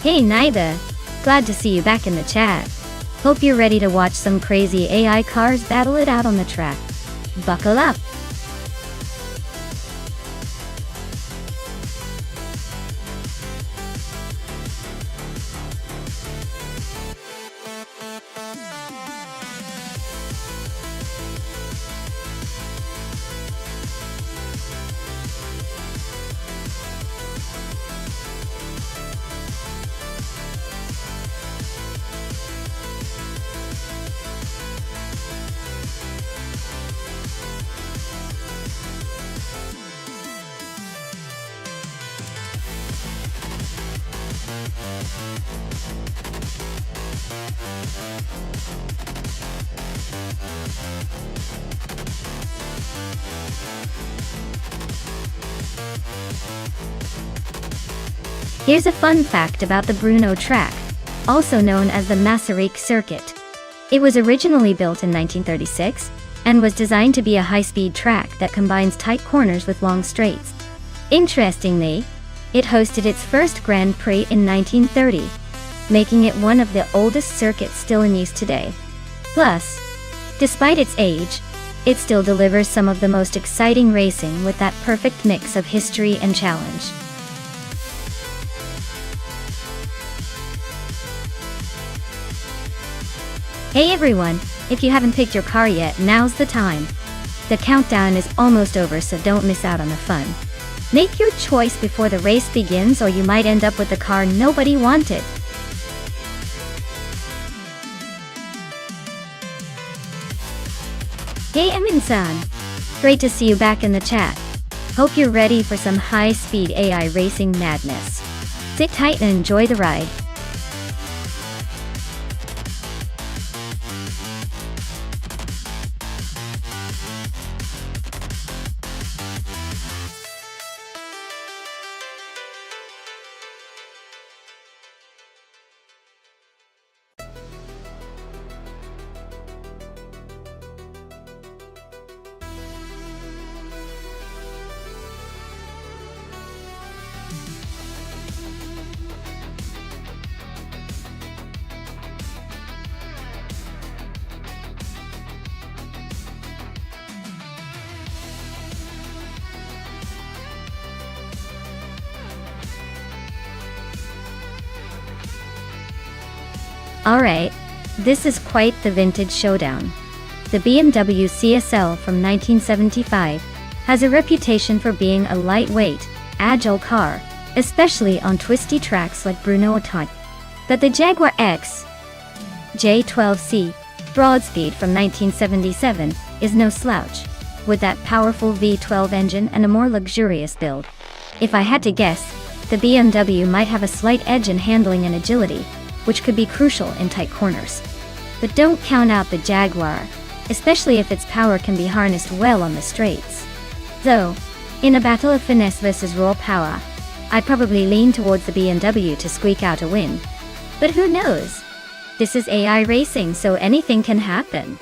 Hey Naida, glad to see you back in the chat. Hope you're ready to watch some crazy AI cars battle it out on the track. Buckle up! Here's a fun fact about the Brno track, also known as the Masaryk circuit. It was originally built in 1936 and was designed to be a high-speed track that combines tight corners with long straights. Interestingly, it hosted its first Grand Prix in 1930, making it one of the oldest circuits still in use today. Plus, despite its age, it still delivers some of the most exciting racing with that perfect mix of history and challenge. Hey everyone, if you haven't picked your car yet, now's the time. The countdown is almost over, so don't miss out on the fun. Make your choice before the race begins, or you might end up with the car nobody wanted. Hey Emin-san, great to see you back in the chat. Hope you're ready for some high-speed AI racing madness. Sit tight and enjoy the ride. Alright, this is quite the vintage showdown. The BMW CSL from 1975 has a reputation for being a lightweight, agile car, especially on twisty tracks like Brno Autant. But the Jaguar X J12C Broadspeed from 1977 is no slouch, with that powerful V12 engine and a more luxurious build. If I had to guess, the BMW might have a slight edge in handling and agility, which could be crucial in tight corners. But don't count out the Jaguar, especially if its power can be harnessed well on the straights. Though, in a battle of finesse versus raw power, I'd probably lean towards the BMW to squeak out a win. But who knows? This is AI racing, so anything can happen.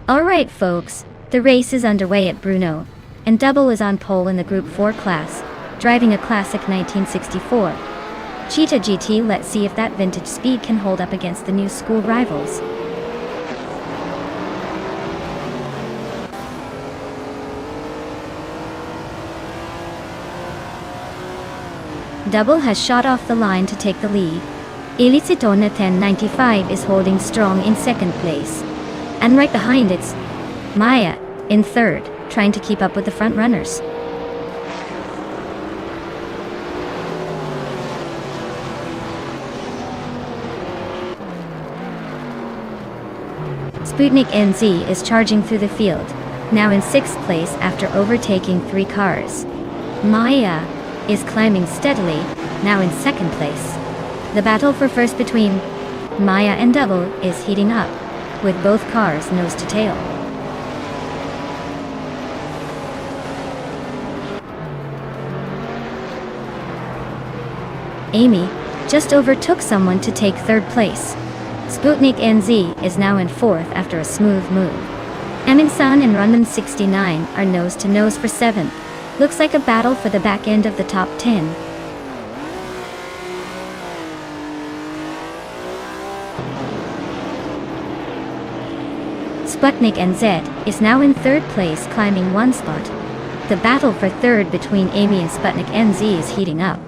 Alright folks, the race is underway at Brno, and Double is on pole in the Group 4 class, driving a classic 1964 Cheetah GT. Let's see if that vintage speed can hold up against the new school rivals. Double has shot off the line to take the lead. Ilicitona 1095 is holding strong in second place. And right behind it's Maya in third, trying to keep up with the front runners. Sputnik NZ is charging through the field, now in 6th place after overtaking 3 cars. Maya is climbing steadily, now in second place. The battle for first between Maya and Double is heating up, with both cars nose to tail. Amy just overtook someone to take third place. Sputnik NZ is now in fourth after a smooth move. Emin-san and Rondon 69 are nose to nose for seventh. Looks like a battle for the back end of the top 10. Sputnik NZ is now in third place, climbing one spot. The battle for third between Amy and Sputnik NZ is heating up.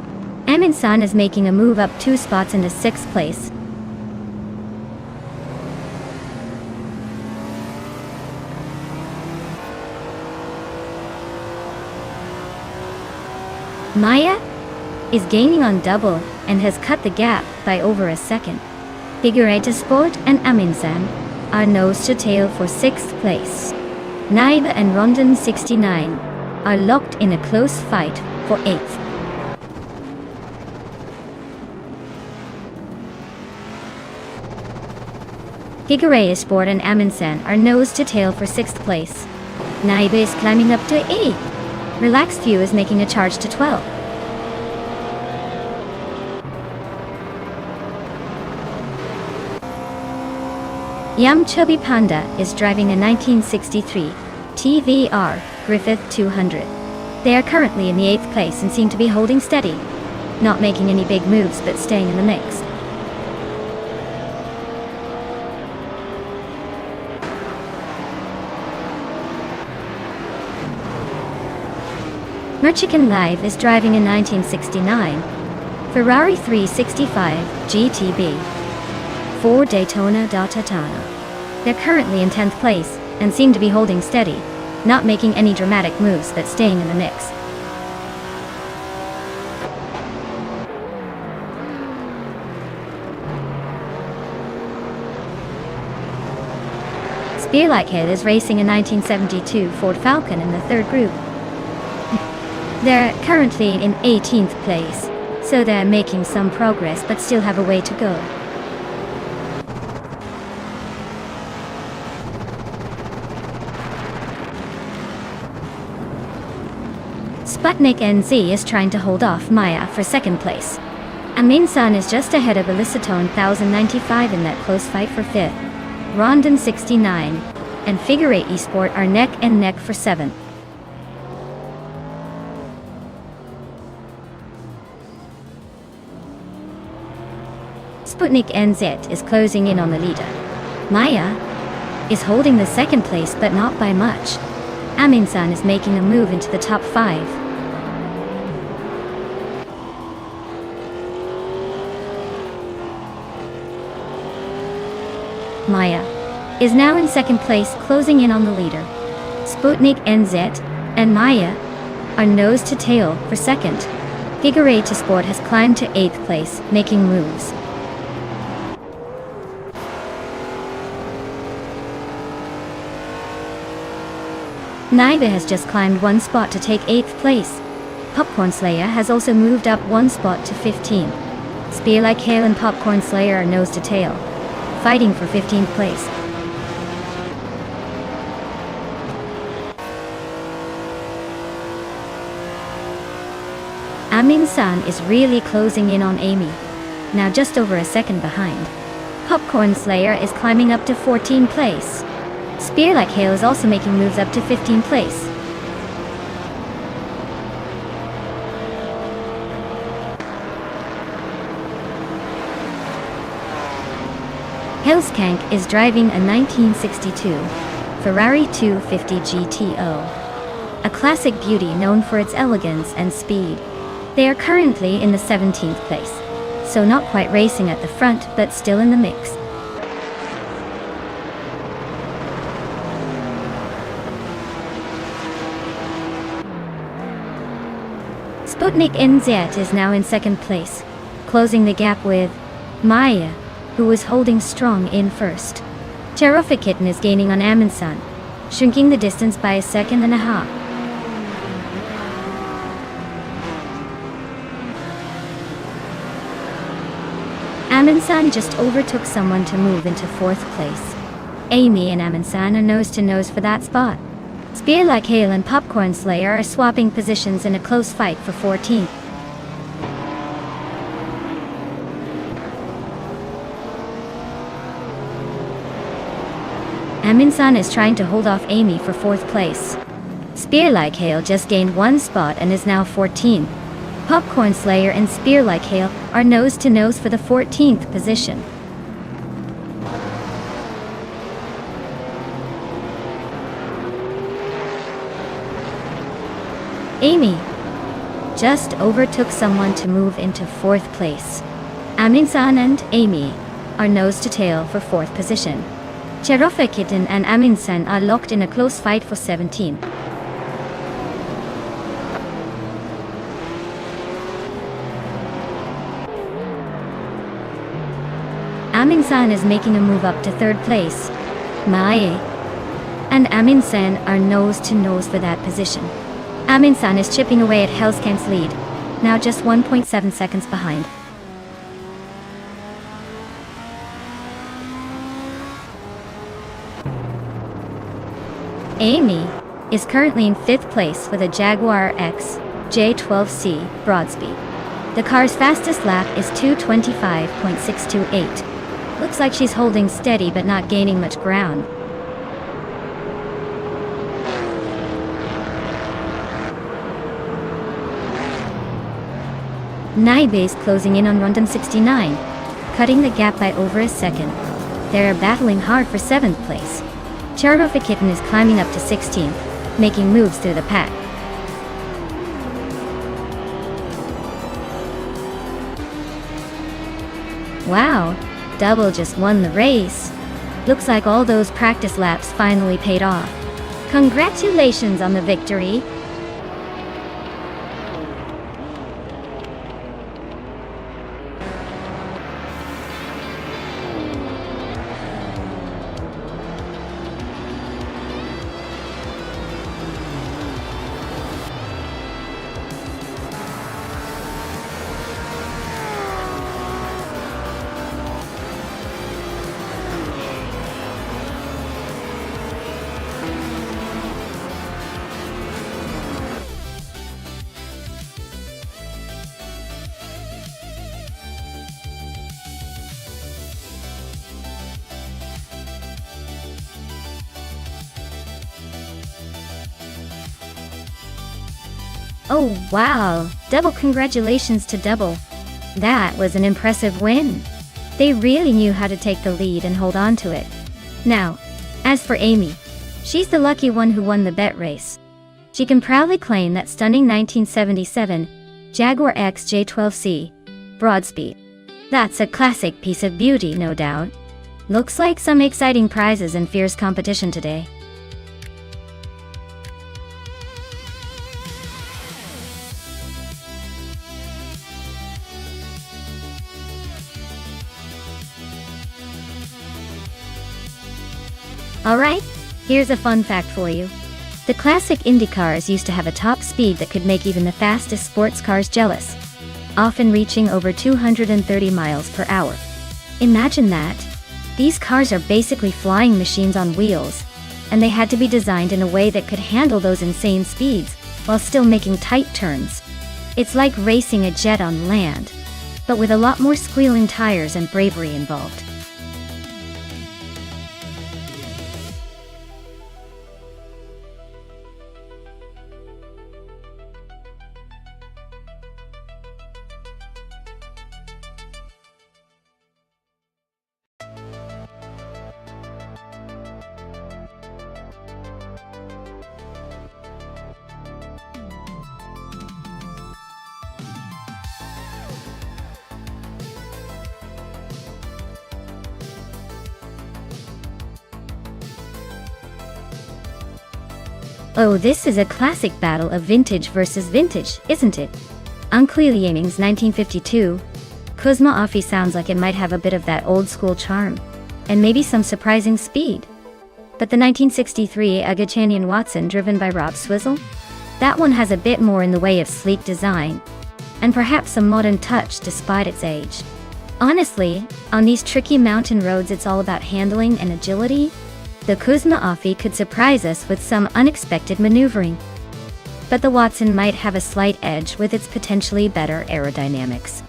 Emin-san is making a move up 2 spots into 6th place. Maya is gaining on Double and has cut the gap by over a second. Figureta Sport and Emin-san are nose to tail for 6th place. Naiba and Rondon 69 are locked in a close fight for 8th. Figureta Sport and Emin-san are nose to tail for 6th place. Naiba is climbing up to 8th. Relaxed View is making a charge to 12th. Yum Chubby Panda is driving a 1963 TVR Griffith 200. They are currently in the 8th place and seem to be holding steady, not making any big moves but staying in the mix. Merchican Live is driving a 1969 Ferrari 365 GTB for Daytona Tatana. They're currently in 10th place and seem to be holding steady, not making any dramatic moves but staying in the mix. Spearlight is racing a 1972 Ford Falcon in the 3rd group. They're currently in 18th place, so they're making some progress but still have a way to go. Sputnik NZ is trying to hold off Maya for 2nd place. Emin-san is just ahead of Elisatone 1095 in that close fight for 5th. Rondon 69 and Figure 8 Esport are neck and neck for 7th. Sputnik NZ is closing in on the leader. Maya is holding the 2nd place but not by much. Emin-san is making a move into the top 5. Maya is now in 2nd place, closing in on the leader. Sputnik NZ and Maya are nose to tail for 2nd. Figure Sport has climbed to 8th place, making moves. Naiba has just climbed 1 spot to take 8th place. Popcorn Slayer has also moved up 1 spot to 15. Spear Like Hail and Popcorn Slayer are nose to tail, fighting for 15th place. Emin-san is really closing in on Amy, now just over a second behind. Popcorn Slayer is climbing up to 14th place. Spear Like Hail is also making moves up to 15th place. Hellskank is driving a 1962 Ferrari 250 GTO, a classic beauty known for its elegance and speed. They are currently in the 17th place, so not quite racing at the front but still in the mix. Sputnik NZ is now in 2nd place, closing the gap with Maya, who was holding strong in 1st. Terrofa Kitten is gaining on Emin-san, shrinking the distance by 1.5 seconds. Amin-san just overtook someone to move into 4th place. Amy and Amin-san are nose to nose for that spot. Spear Like Hail and Popcorn Slayer are swapping positions in a close fight for 14th. Amin-san is trying to hold off Amy for 4th place. Spear Like Hail just gained 1 spot and is now 14. Popcorn Slayer and Spear Like Hail are nose to nose for the 14th position. Amy just overtook someone to move into 4th place. Amin-san and Amy are nose to tail for 4th position. Cherofa Kitten and Amin-san are locked in a close fight for 17. Amin-san is making a move up to 3rd place. Mae and Amin-san are nose to nose for that position. Amin-san is chipping away at Hellscamp's lead, now just 1.7 seconds behind. Amy is currently in 5th place with a Jaguar X J12C Broadspeed. The car's fastest lap is 2:25.628. Looks like she's holding steady but not gaining much ground. Naibe is closing in on Rondon 69, cutting the gap by over a second. They're battling hard for 7th place. Cherofa Kitten is climbing up to 16th, making moves through the pack. Wow, Double just won the race. Looks like all those practice laps finally paid off. Congratulations on the victory. Oh wow, double congratulations to Double. That was an impressive win. They really knew how to take the lead and hold on to it. Now, as for Amy, she's the lucky one who won the bet race. She can proudly claim that stunning 1977 Jaguar X J12C Broadspeed. That's a classic piece of beauty, no doubt. Looks like some exciting prizes and fierce competition today. Alright, here's a fun fact for you. The classic Indy cars used to have a top speed that could make even the fastest sports cars jealous, often reaching over 230 miles per hour. Imagine that. These cars are basically flying machines on wheels, and they had to be designed in a way that could handle those insane speeds while still making tight turns. It's like racing a jet on land, but with a lot more squealing tires and bravery involved. Oh, this is a classic battle of vintage versus vintage, isn't it? Uncle Yaming's 1952 Kuzma Offie sounds like it might have a bit of that old school charm, and maybe some surprising speed. But the 1963 Agachanian Watson driven by Rob Swizzle? That one has a bit more in the way of sleek design, and perhaps some modern touch despite its age. Honestly, on these tricky mountain roads it's all about handling and agility. The Kuzma Offie could surprise us with some unexpected maneuvering. But the Watson might have a slight edge with its potentially better aerodynamics.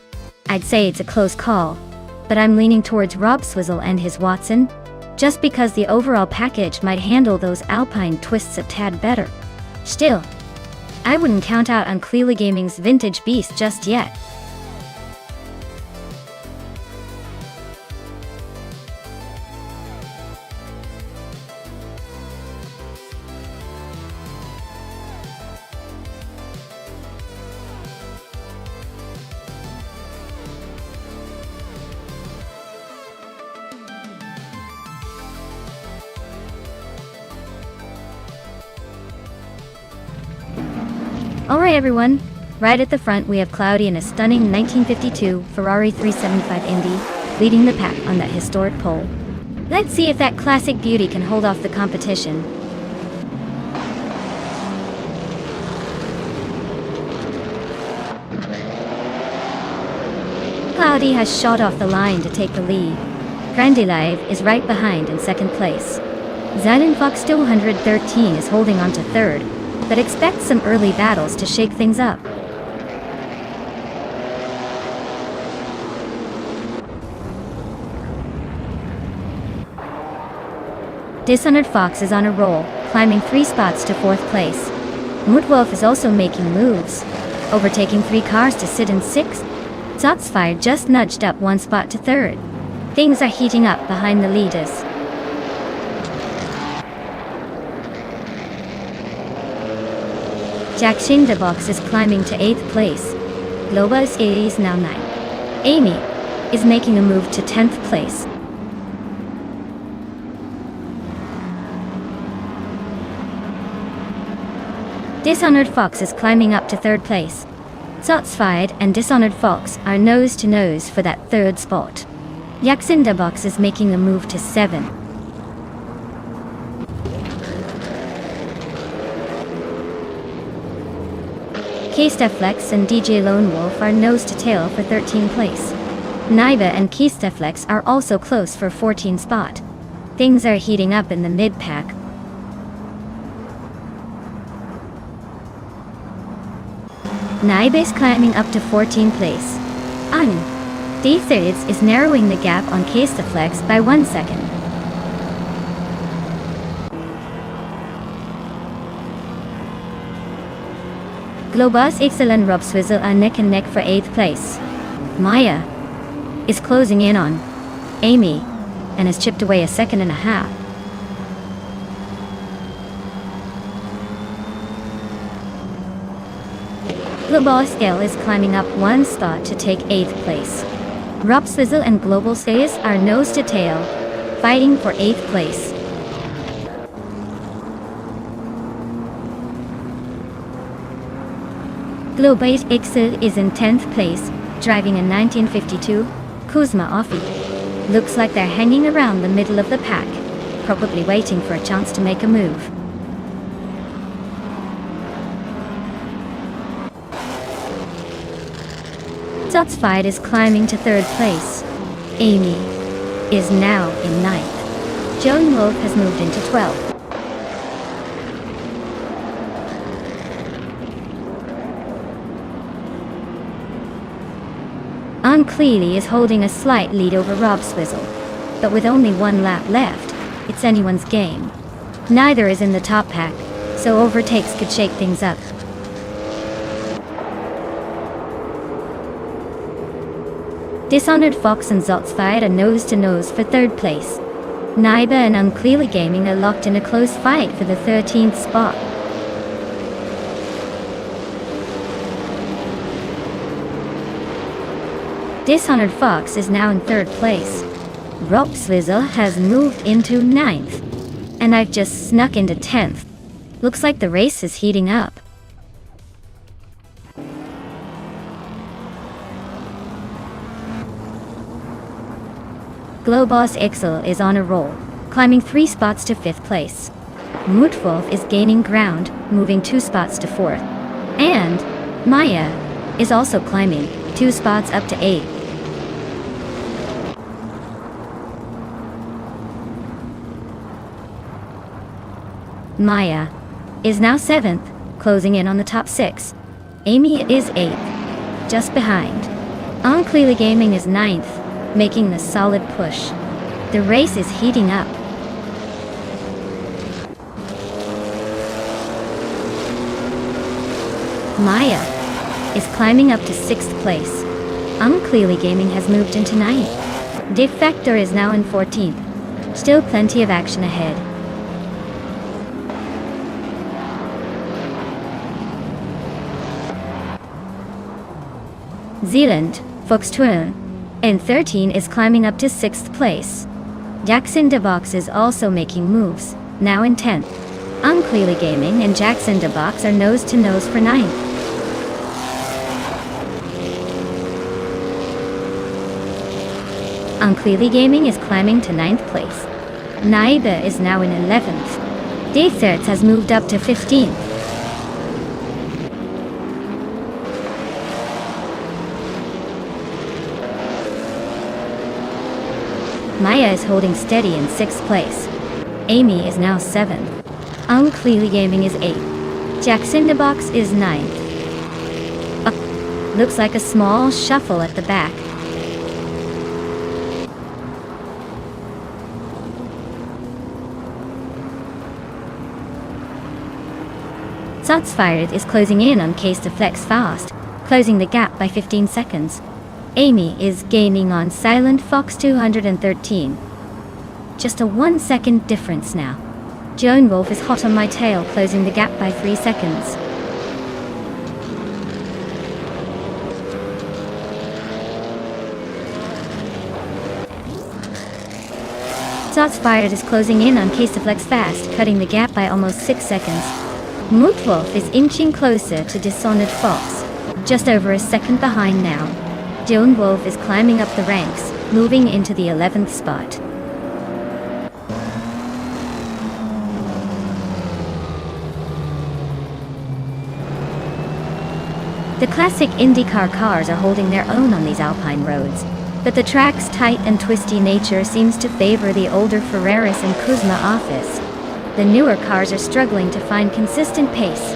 I'd say it's a close call, but I'm leaning towards Rob Swizzle and his Watson, just because the overall package might handle those alpine twists a tad better. Still, I wouldn't count out on Cleely Gaming's vintage beast just yet. Alright everyone, right at the front we have Cloudy in a stunning 1952 Ferrari 375 Indy, leading the pack on that historic pole. Let's see if that classic beauty can hold off the competition. Cloudy has shot off the line to take the lead. Grandelive is right behind in second place. Zylan Fox 213 is holding on to third, but expect some early battles to shake things up. Dishonored Fox is on a roll, climbing 3 spots to 4th place. Moodwolf is also making moves, overtaking 3 cars to sit in 6th. Zotsfire just nudged up 1 spot to 3rd. Things are heating up behind the leaders. Jack Shingdebox is climbing to 8th place. Globus is now 9th. Amy is making a move to 10th place. Dishonored Fox is climbing up to 3rd place. Zotsfied and Dishonored Fox are nose to nose for that 3rd spot. Yaxindebox is making a move to 7th. Keisteflex and DJ Lone Wolf are nose to tail for 13th place. Naiba and Keisteflex are also close for 14th spot. Things are heating up in the mid-pack. Naiba is climbing up to 14th place. D-Thirds is narrowing the gap on Keisteflex by 1 second. Globus XL and Rob Swizzle are neck and neck for 8th place. Maya is closing in on Amy and has chipped away 1.5 seconds. Global Scale is climbing up 1 spot to take 8th place. Rob Swizzle and Global Says are nose to tail, fighting for 8th place. Globate XL is in 10th place, driving a 1952 Kuzma Offie. Looks like they're hanging around the middle of the pack, probably waiting for a chance to make a move. Zotsfied is climbing to 3rd place. Amy is now in 9th. Joan Wolf has moved into 12th. Cleely is holding a slight lead over Rob Swizzle, but with only 1 lap left, it's anyone's game. Neither is in the top pack, so overtakes could shake things up. Dishonored Fox and Zotsfied are nose to nose for 3rd place. Naiba and Uncleely Gaming are locked in a close fight for the 13th spot. Dishonored Fox is now in 3rd place. Rob Swizzle has moved into 9th. And I've just snuck into 10th. Looks like the race is heating up. Globos XL is on a roll, climbing 3 spots to 5th place. Mootwolf is gaining ground, moving 2 spots to 4th. And Maya is also climbing 2 spots up to 8th. Maya is now 7th, closing in on the top 6. Amy is 8th, just behind. Unclearly Gaming is 9th, making the solid push. The race is heating up. Maya is climbing up to 6th place. Unclearly Gaming has moved into 9th. Defector is now in 14th. Still plenty of action ahead. Zealand, Foxtruhen, in 13 is climbing up to 6th place. Jackson DeBox is also making moves, now in 10th. Unclearly Gaming and Jackson DeBox are nose to nose for 9th. Unclearly Gaming is climbing to 9th place. Naiba is now in 11th. Deserts has moved up to 15th. Maya is holding steady in 6th place. Amy is now 7th. Unclearly Gaming is 8th. Jackson DeBox is 9th. Looks like a small shuffle at the back. Shotsfired is closing in on Case to Flex fast, closing the gap by 15 seconds. Amy is gaining on Silent Fox 213. Just a 1 second difference now. Joan Wolf is hot on my tail, closing the gap by 3 seconds. Shotsfired is closing in on Case to Flex fast, cutting the gap by almost 6 seconds. Mutwolf is inching closer to Dishonored Fox, just over a second behind now. Joan Wolf is climbing up the ranks, moving into the 11th spot. The classic IndyCar cars are holding their own on these alpine roads, but the track's tight and twisty nature seems to favor the older Ferraris and Kuzma office. The newer cars are struggling to find consistent pace.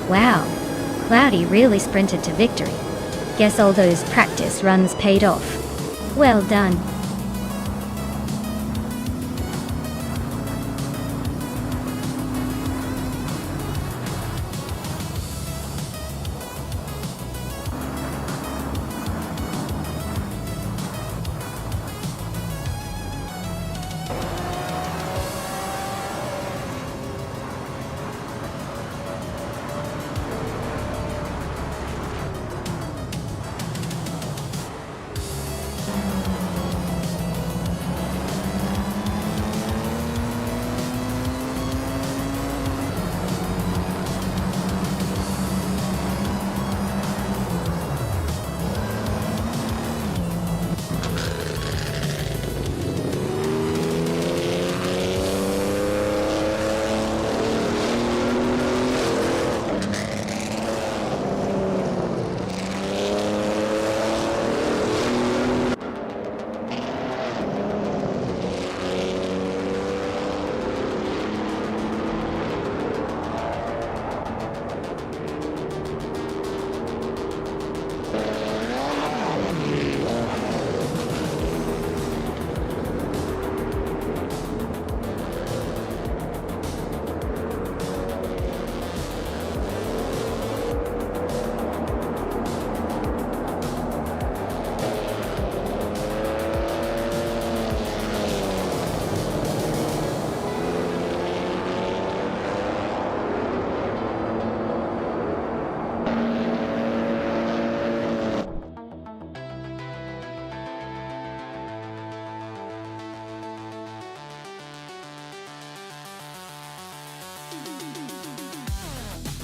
Wow, Cloudy really sprinted to victory. Guess all those practice runs paid off. Well done.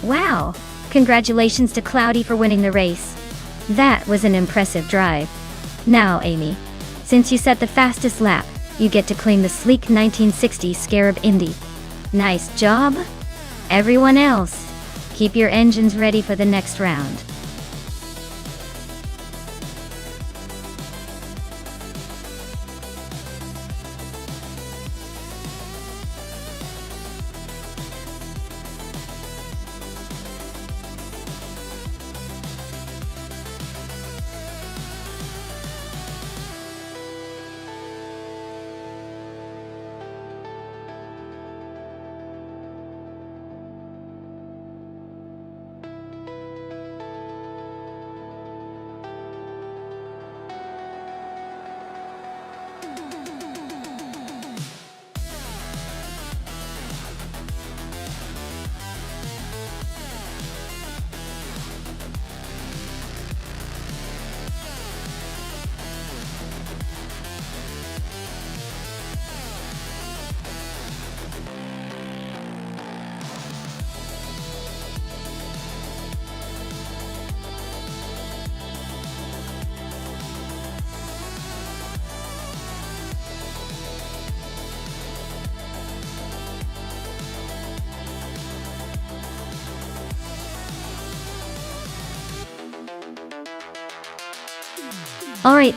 Wow! Congratulations to Cloudy for winning the race. That was an impressive drive. Now, Amy, since you set the fastest lap, you get to claim the sleek 1960 Scarab Indy. Nice job! Everyone else, keep your engines ready for the next round. Alright,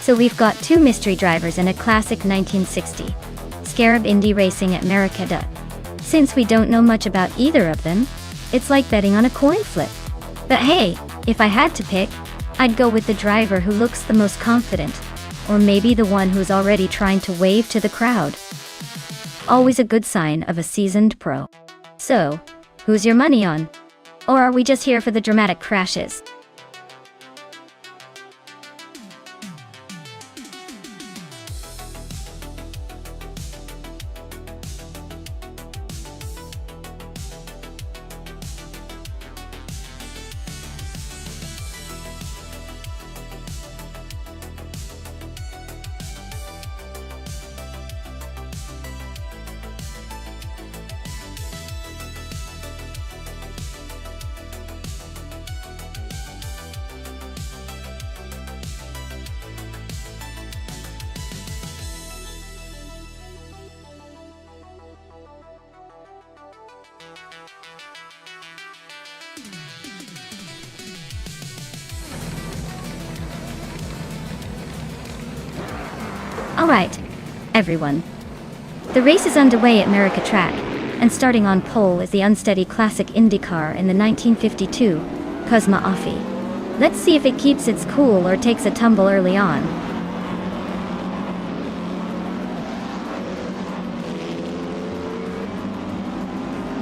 so we've got two mystery drivers and a classic 1960 Scarab Indy racing at Maracaibo. Since we don't know much about either of them, it's like betting on a coin flip. But hey, if I had to pick, I'd go with the driver who looks the most confident, or maybe the one who's already trying to wave to the crowd. Always a good sign of a seasoned pro. So, who's your money on? Or are we just here for the dramatic crashes? Alright, everyone. The race is underway at Maracaibo track, and starting on pole is the unsteady classic Indy car in the 1952 Cosma Offie. Let's see if it keeps its cool or takes a tumble early on.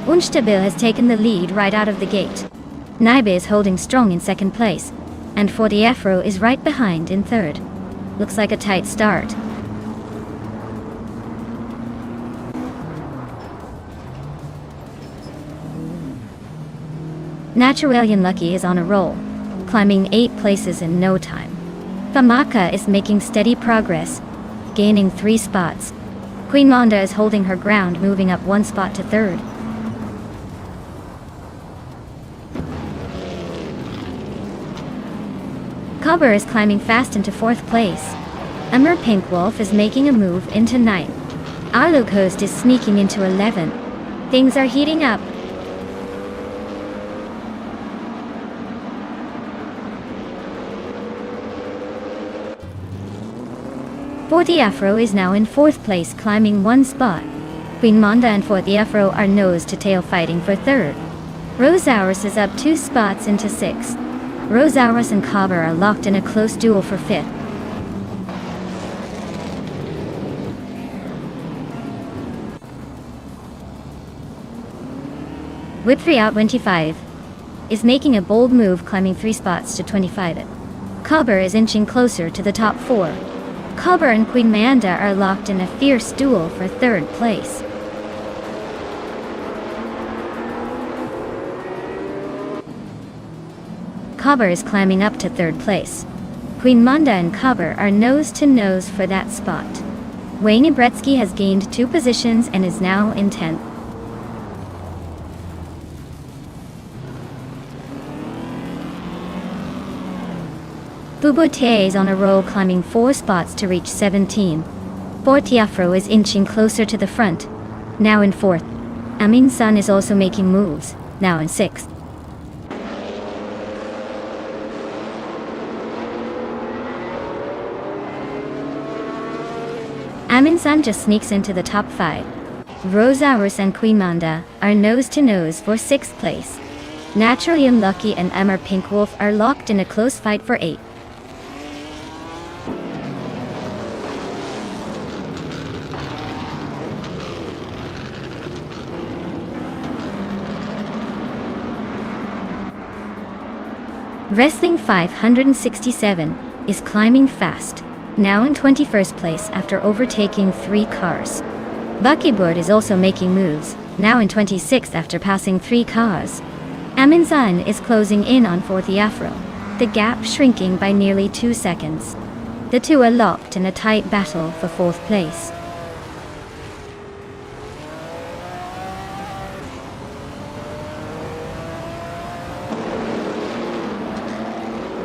Unstabil has taken the lead right out of the gate. Naibe is holding strong in second place, and Forty Afro is right behind in third. Looks like a tight start. Naturalian Lucky is on a roll, climbing 8 places in no time. Famaka is making steady progress, gaining 3 spots. Queen Monda is holding her ground, moving up 1 spot to third. Cobber is climbing fast into 4th place. Emmer Pink Wolf is making a move into 9th. Arlo Coast is sneaking into 11th. Things are heating up. Forty Afro is now in 4th place, climbing 1 spot. Queen Monda and Forty Afro are nose-to-tail fighting for 3rd. Rosaurus is up 2 spots into 6th. Rosaurus and Cobber are locked in a close duel for 5th. Whip3 out 25 is making a bold move, climbing 3 spots to 25th. Cobber is inching closer to the top 4. Cobber and Queen Manda are locked in a fierce duel for 3rd place. Cobber is climbing up to 3rd place. Queen Manda and Cobber are nose to nose for that spot. Wayne Bretsky has gained 2 positions and is now in 10th. Bubotier is on a roll, climbing 4 spots to reach 17. Forty Afro is inching closer to the front, now in 4th. Amin Sun is also making moves, now in 6th. Amin Sun just sneaks into the top 5. Rosaurus and Queen Manda are nose to nose for 6th place. Naturally Unlucky and Emmer Pink Wolf are locked in a close fight for 8th. Wrestling 567 is climbing fast, now in 21st place after overtaking 3 cars. Buckyboard is also making moves, now in 26th after passing 3 cars. Aminzan is closing in on Forty Afro, the gap shrinking by nearly 2 seconds. The two are locked in a tight battle for 4th place.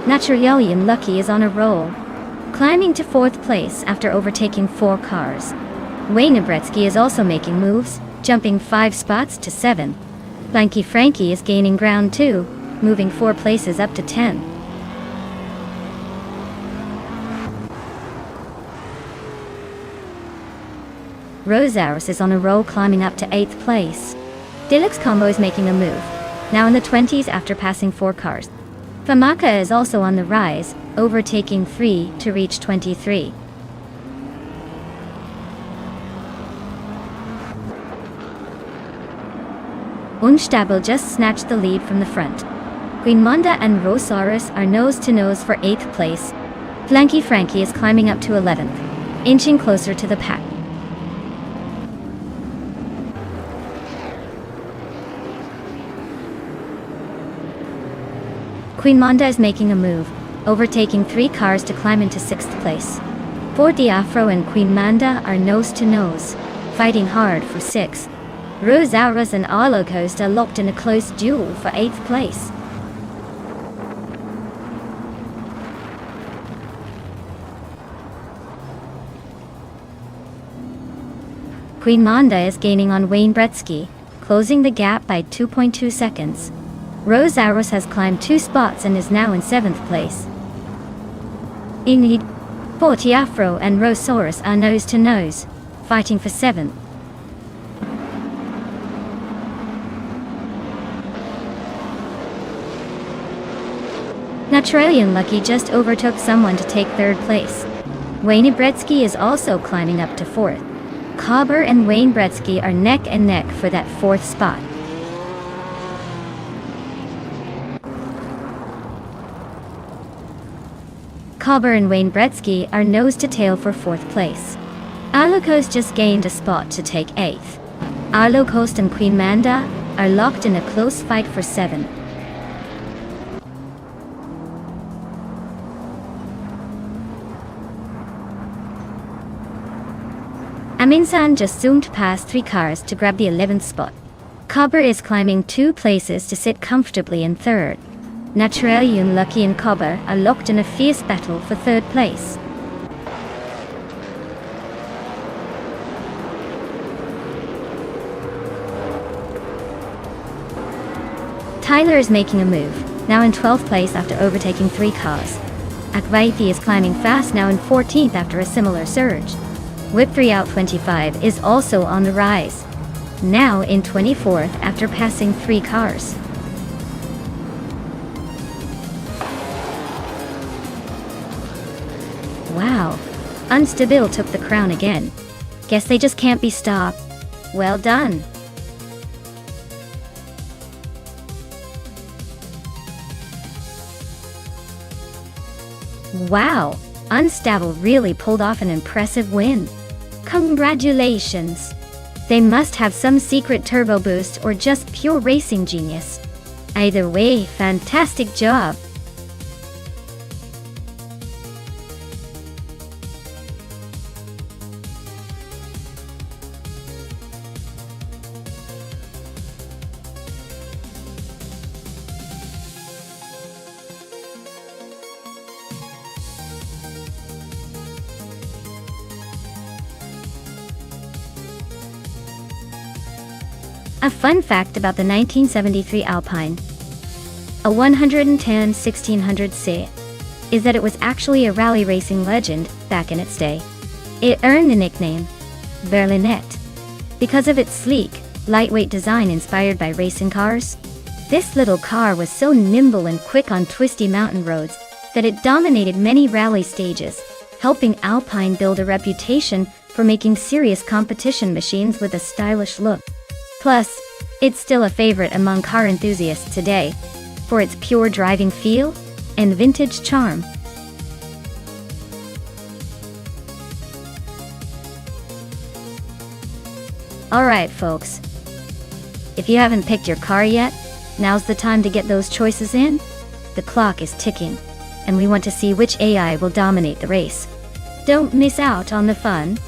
Naturalian Lucky is on a roll, climbing to 4th place after overtaking 4 cars. Wayne Bretsky is also making moves, jumping 5 spots to 7. Blanky Frankie is gaining ground too, moving 4 places up to 10. Rosaurus is on a roll, climbing up to 8th place. Deluxe Combo is making a move, now in the 20s after passing 4 cars. Famaka is also on the rise, overtaking 3 to reach 23. Unstabel just snatched the lead from the front. Queen Monda and Rosaurus are nose-to-nose for 8th place. Flanky Frankie is climbing up to 11th, inching closer to the pack. Queen Monda is making a move, overtaking 3 cars to climb into 6th place. Ford Diafro and Queen Manda are nose-to-nose, fighting hard for 6th. Rosaurus and Arlocost are locked in a close duel for 8th place. Queen Manda is gaining on Wayne Gretzky, closing the gap by 2.2 seconds. Rosaurus has climbed 2 spots and is now in 7th place. Ingrid, Portiafro and Rosaurus are nose-to-nose, fighting for 7th. Naturalian Lucky just overtook someone to take 3rd place. Wayne Gretzky is also climbing up to 4th. Cobber and Wayne Gretzky are neck and neck for that 4th spot. Cobber and Wayne Gretzky are nose to tail for 4th place. Arlocost just gained a spot to take 8th. Arlocost and Queen Manda are locked in a close fight for 7th. Aminsan just zoomed past 3 cars to grab the 11th spot. Cobber is climbing 2 places to sit comfortably in 3rd. Naturalian Lucky and Cobber are locked in a fierce battle for 3rd place. Tyler is making a move, now in 12th place after overtaking 3 cars. Akvaithi is climbing fast, now in 14th after a similar surge. Whip 3 out 25 is also on the rise, now in 24th after passing 3 cars. Wow, Unstable took the crown again. Guess they just can't be stopped. Well done. Wow, Unstable really pulled off an impressive win. Congratulations! They must have some secret turbo boost or just pure racing genius. Either way, fantastic job! A fun fact about the 1973 Alpine, a 110-1600C, is that it was actually a rally racing legend back in its day. It earned the nickname Berlinette because of its sleek, lightweight design inspired by racing cars. This little car was so nimble and quick on twisty mountain roads that it dominated many rally stages, helping Alpine build a reputation for making serious competition machines with a stylish look. Plus, it's still a favorite among car enthusiasts today, for its pure driving feel and vintage charm. Alright folks, if you haven't picked your car yet, now's the time to get those choices in. The clock is ticking, and we want to see which AI will dominate the race. Don't miss out on the fun.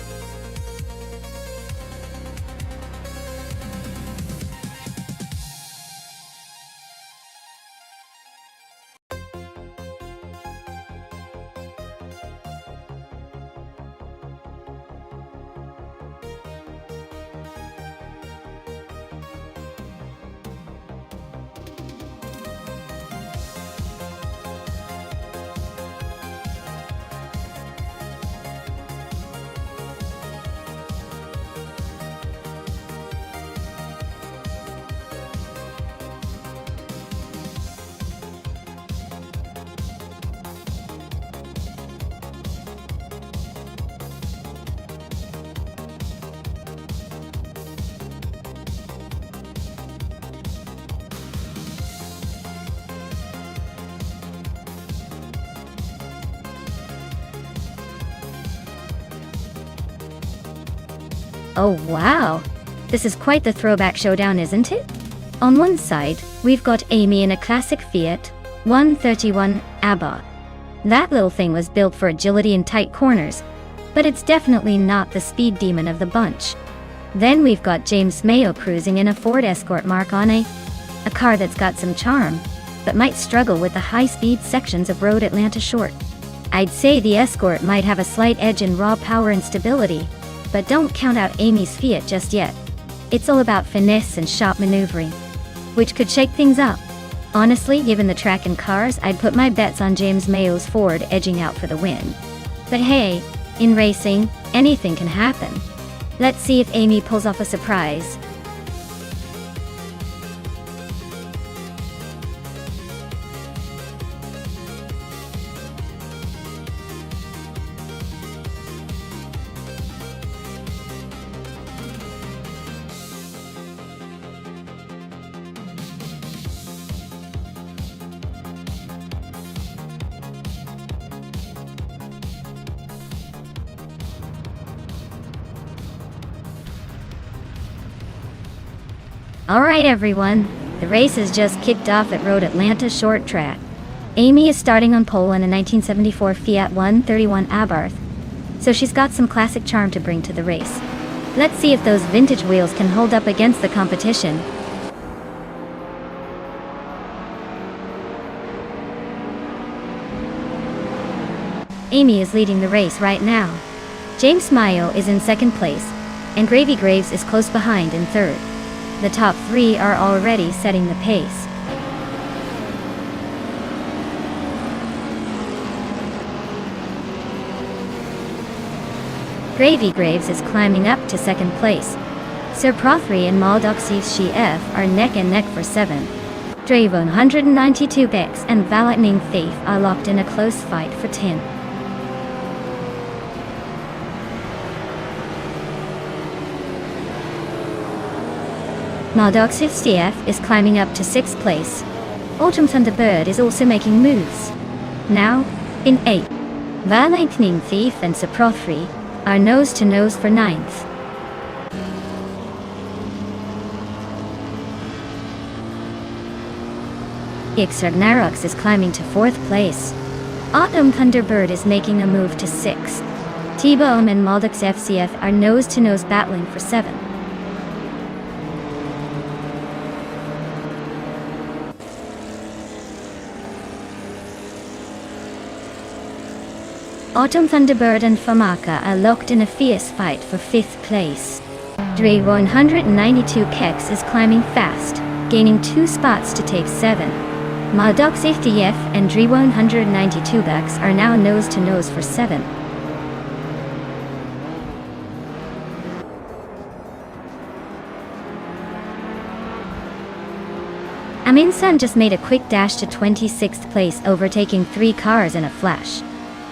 Oh wow! This is quite the throwback showdown, isn't it? On one side, we've got Amy in a classic Fiat 131 Abarth. That little thing was built for agility in tight corners, but it's definitely not the speed demon of the bunch. Then we've got James Mayo cruising in a Ford Escort Mark on a car that's got some charm, but might struggle with the high-speed sections of Road Atlanta Short. I'd say the Escort might have a slight edge in raw power and stability, but don't count out Amy's Fiat just yet. It's all about finesse and sharp maneuvering, which could shake things up. Honestly, given the track and cars, I'd put my bets on James Mayo's Ford edging out for the win. But hey, in racing, anything can happen. Let's see if Amy pulls off a surprise. Alright everyone, the race has just kicked off at Road Atlanta Short Track. Amy is starting on pole in a 1974 Fiat 131 Abarth, so she's got some classic charm to bring to the race. Let's see if those vintage wheels can hold up against the competition. Amy is leading the race right now. James Mayo is in second place, and Gravy Graves is close behind in third. The top three are already setting the pace. Gravy Graves is climbing up to second place. Sir Prothry and Maldoxy's She F are neck and neck for 7th. Draven 192 Bex and Valightning Thief are locked in a close fight for 10th. Maldoxy's CF is climbing up to 6th place. Autumn Thunderbird is also making moves. Now, in 8th, Valightning Thief and Sir Prothry are nose to nose for 9th. Ixragnarox is climbing to 4th place. Autumn Thunderbird is making a move to 6th. T-Bone and Maldox FCF are nose to nose battling for 7th. Autumn Thunderbird and Famaka are locked in a fierce fight for 5th place. Dre 192 Kex is climbing fast, gaining 2 spots to take 7. Maldox FDF and Dre 192 Bucks are now nose to nose for 7. Aminsan just made a quick dash to 26th place, overtaking 3 cars in a flash.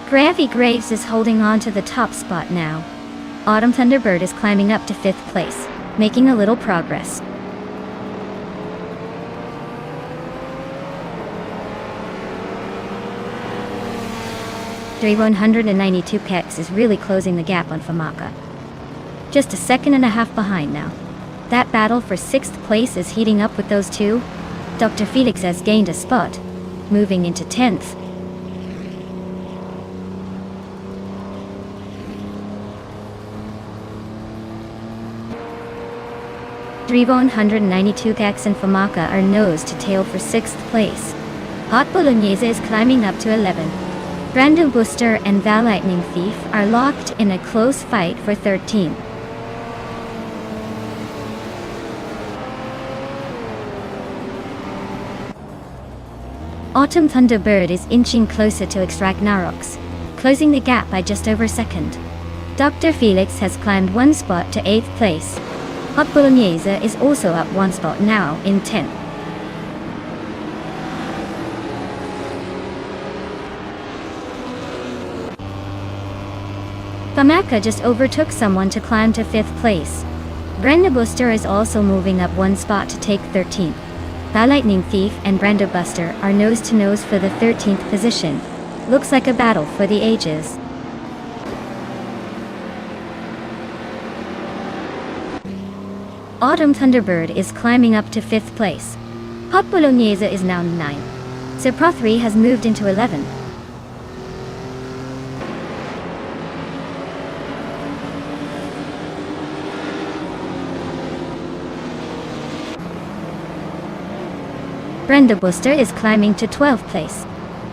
Gravy Graves is holding on to the top spot now. Autumn Thunderbird is climbing up to 5th place, making a little progress. Dre 192 Kex is really closing the gap on Famaka. Just a second and a half behind now. That battle for 6th place is heating up with those two. Dr. Felix has gained a spot, moving into 10th. Dre 192 Kex and Famaka are nose to tail for 6th place. Hot Bolognese is climbing up to 11th. Brando Booster and Valightning Thief are locked in a close fight for 13th. Autumn Thunderbird is inching closer to Ixragnarox, closing the gap by just over a second. Dr. Felix has climbed 1 spot to 8th place. Hot Bolognese is also up 1 spot now in 10th. Famaka just overtook someone to climb to 5th place. Brenda Buster is also moving up 1 spot to take 13th. Valightning Thief and Brenda Buster are nose to nose for the 13th position. Looks like a battle for the ages. Autumn Thunderbird is climbing up to 5th place. Hot Bolognese is now 9th. So Pro 3 has moved into 11th. Brenda Booster is climbing to 12th place.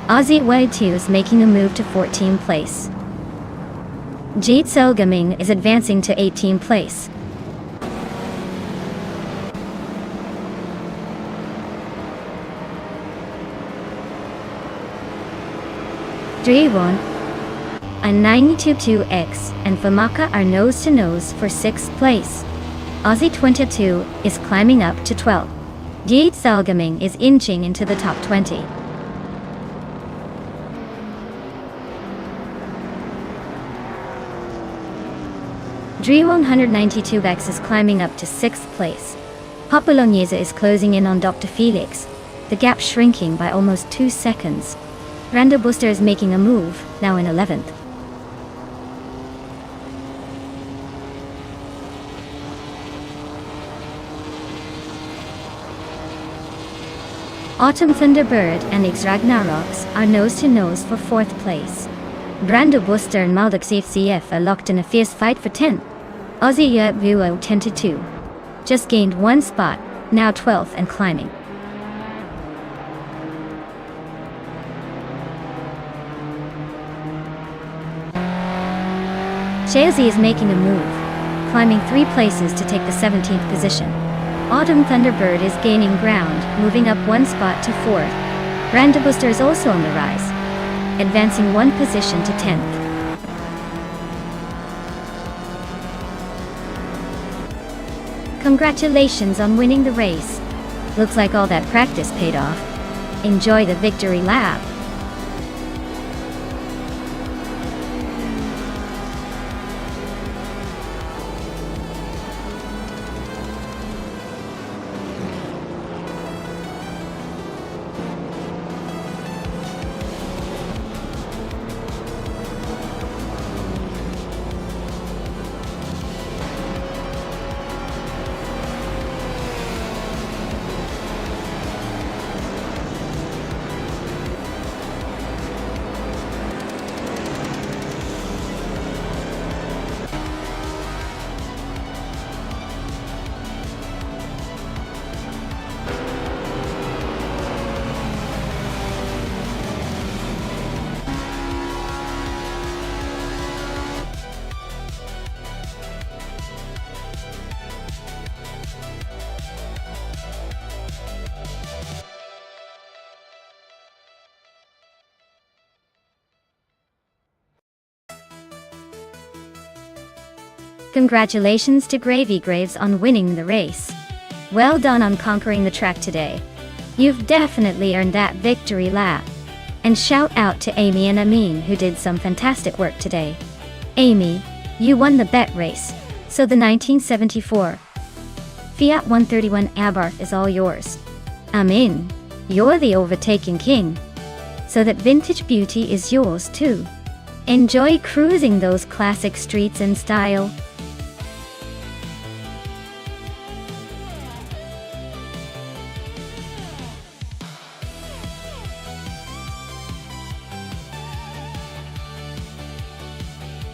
Aussie Wade 2 is making a move to 14th place. Jade Selgaming is advancing to 18th place. Drewon and 922X and Famaka are nose to nose for 6th place. Aussie 22 is climbing up to 12th. Jade Selgaming is inching into the top 20. Drewon 192X is climbing up to 6th place. Hot Bolognese is closing in on Dr. Felix, the gap shrinking by almost 2 seconds. Brenda Booster is making a move, now in 11th. Autumn Thunderbird and X Ragnaroks are nose to nose for 4th place. Brenda Booster and Maldek CF are locked in a fierce fight for 10th. Aussie Yurt Vuo 10-2 just gained 1 spot, now 12th and climbing. Shaozi is making a move, climbing 3 places to take the 17th position. Autumn Thunderbird is gaining ground, moving up 1 spot to 4th. Brenda Booster is also on the rise, advancing 1 position to 10th. Congratulations on winning the race. Looks like all that practice paid off. Enjoy the victory lap. Congratulations to Gravy Graves on winning the race. Well done on conquering the track today. You've definitely earned that victory lap. And shout out to Amy and Amin who did some fantastic work today. Amy, you won the bet race, so the 1974 Fiat 131 Abarth is all yours. Amin, you're the overtaking king, so that vintage beauty is yours too. Enjoy cruising those classic streets in style.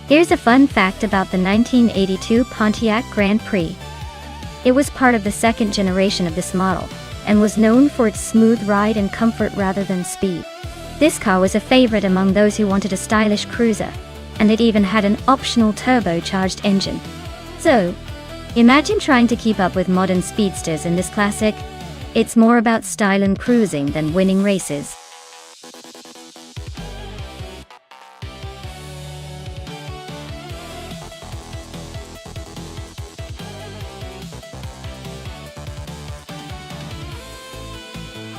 Here's a fun fact about the 1982 Pontiac Grand Prix. It was part of the second generation of this model, and was known for its smooth ride and comfort rather than speed. This car was a favorite among those who wanted a stylish cruiser, and it even had an optional turbocharged engine. So, imagine trying to keep up with modern speedsters in this classic. It's more about style and cruising than winning races.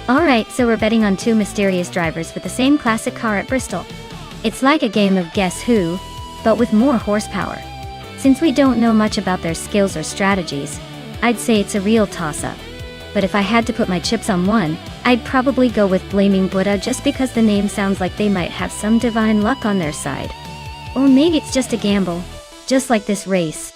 Alright, so we're betting on 2 mysterious drivers with the same classic car at Bristol. It's like a game of Guess Who, but with more horsepower. Since we don't know much about their skills or strategies, I'd say it's a real toss-up. But if I had to put my chips on one, I'd probably go with Blaming Buddha just because the name sounds like they might have some divine luck on their side. Or maybe it's just a gamble, just like this race.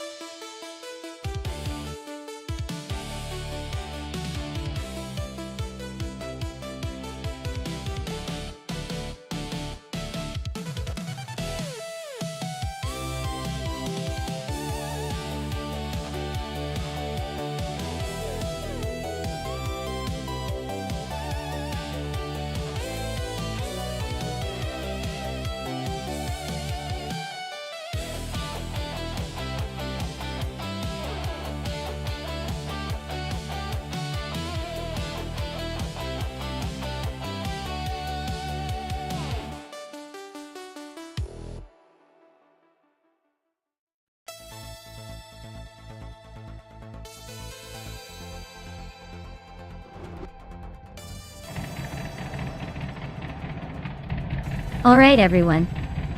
Alright everyone.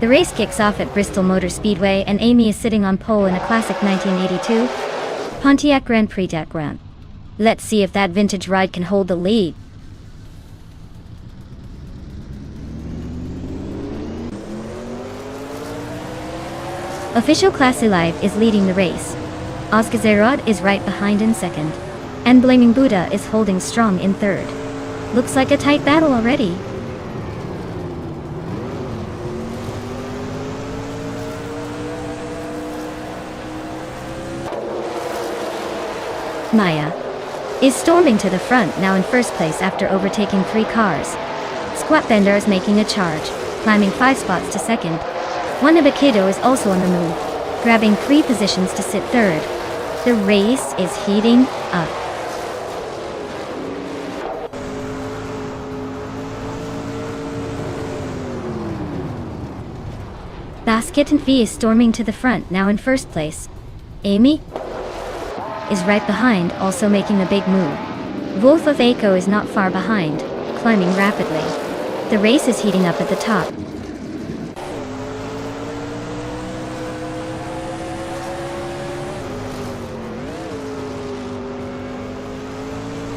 The race kicks off at Bristol Motor Speedway and Amy is sitting on pole in a classic 1982 Pontiac Grand Prix run. Let's see if that vintage ride can hold the lead. Official Classy Live is leading the race. Oscar is right behind in second. And Blaming Buddha is holding strong in third. Looks like a tight battle already. Maya is storming to the front, now in first place after overtaking 3 cars. Squatbender is making a charge, climbing 5 spots to second. Wanabakado is also on the move, grabbing 3 positions to sit third. The race is heating up. Basket and Fee is storming to the front, now in first place. Amy is right behind, also making a big move. Wolf of Aiko is not far behind, climbing rapidly. The race is heating up at the top.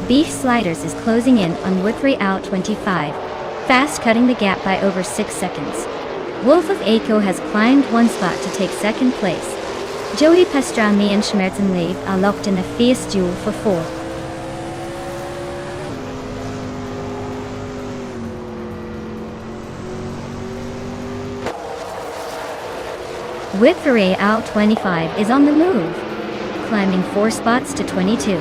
Beef Sliders is closing in on Woodbury out 25, fast cutting the gap by over 6 seconds. Wolf of Aiko has climbed 1 spot to take second place. Joey Pastrami and Schmerzenleib are locked in a fierce duel for 4th. Woodbury out 25 is on the move, climbing 4 spots to 22.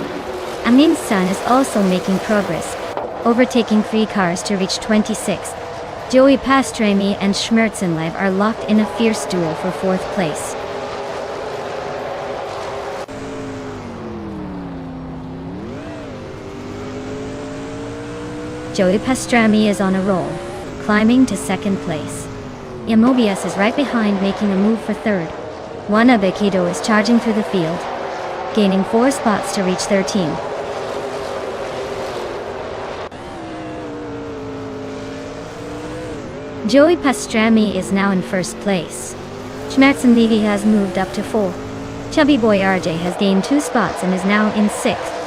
Amin's son is also making progress, overtaking 3 cars to reach 26th. Joey Pastrami and Schmerzenleib are locked in a fierce duel for 4th place. Joey Pastrami is on a roll, climbing to 2nd place. Yamobius is right behind, making a move for 3rd. Wanabekido is charging through the field, gaining 4 spots to reach 13. Joey Pastrami is now in 1st place. Schmerzenleib has moved up to 4th. Chubby Boy RJ has gained 2 spots and is now in 6th.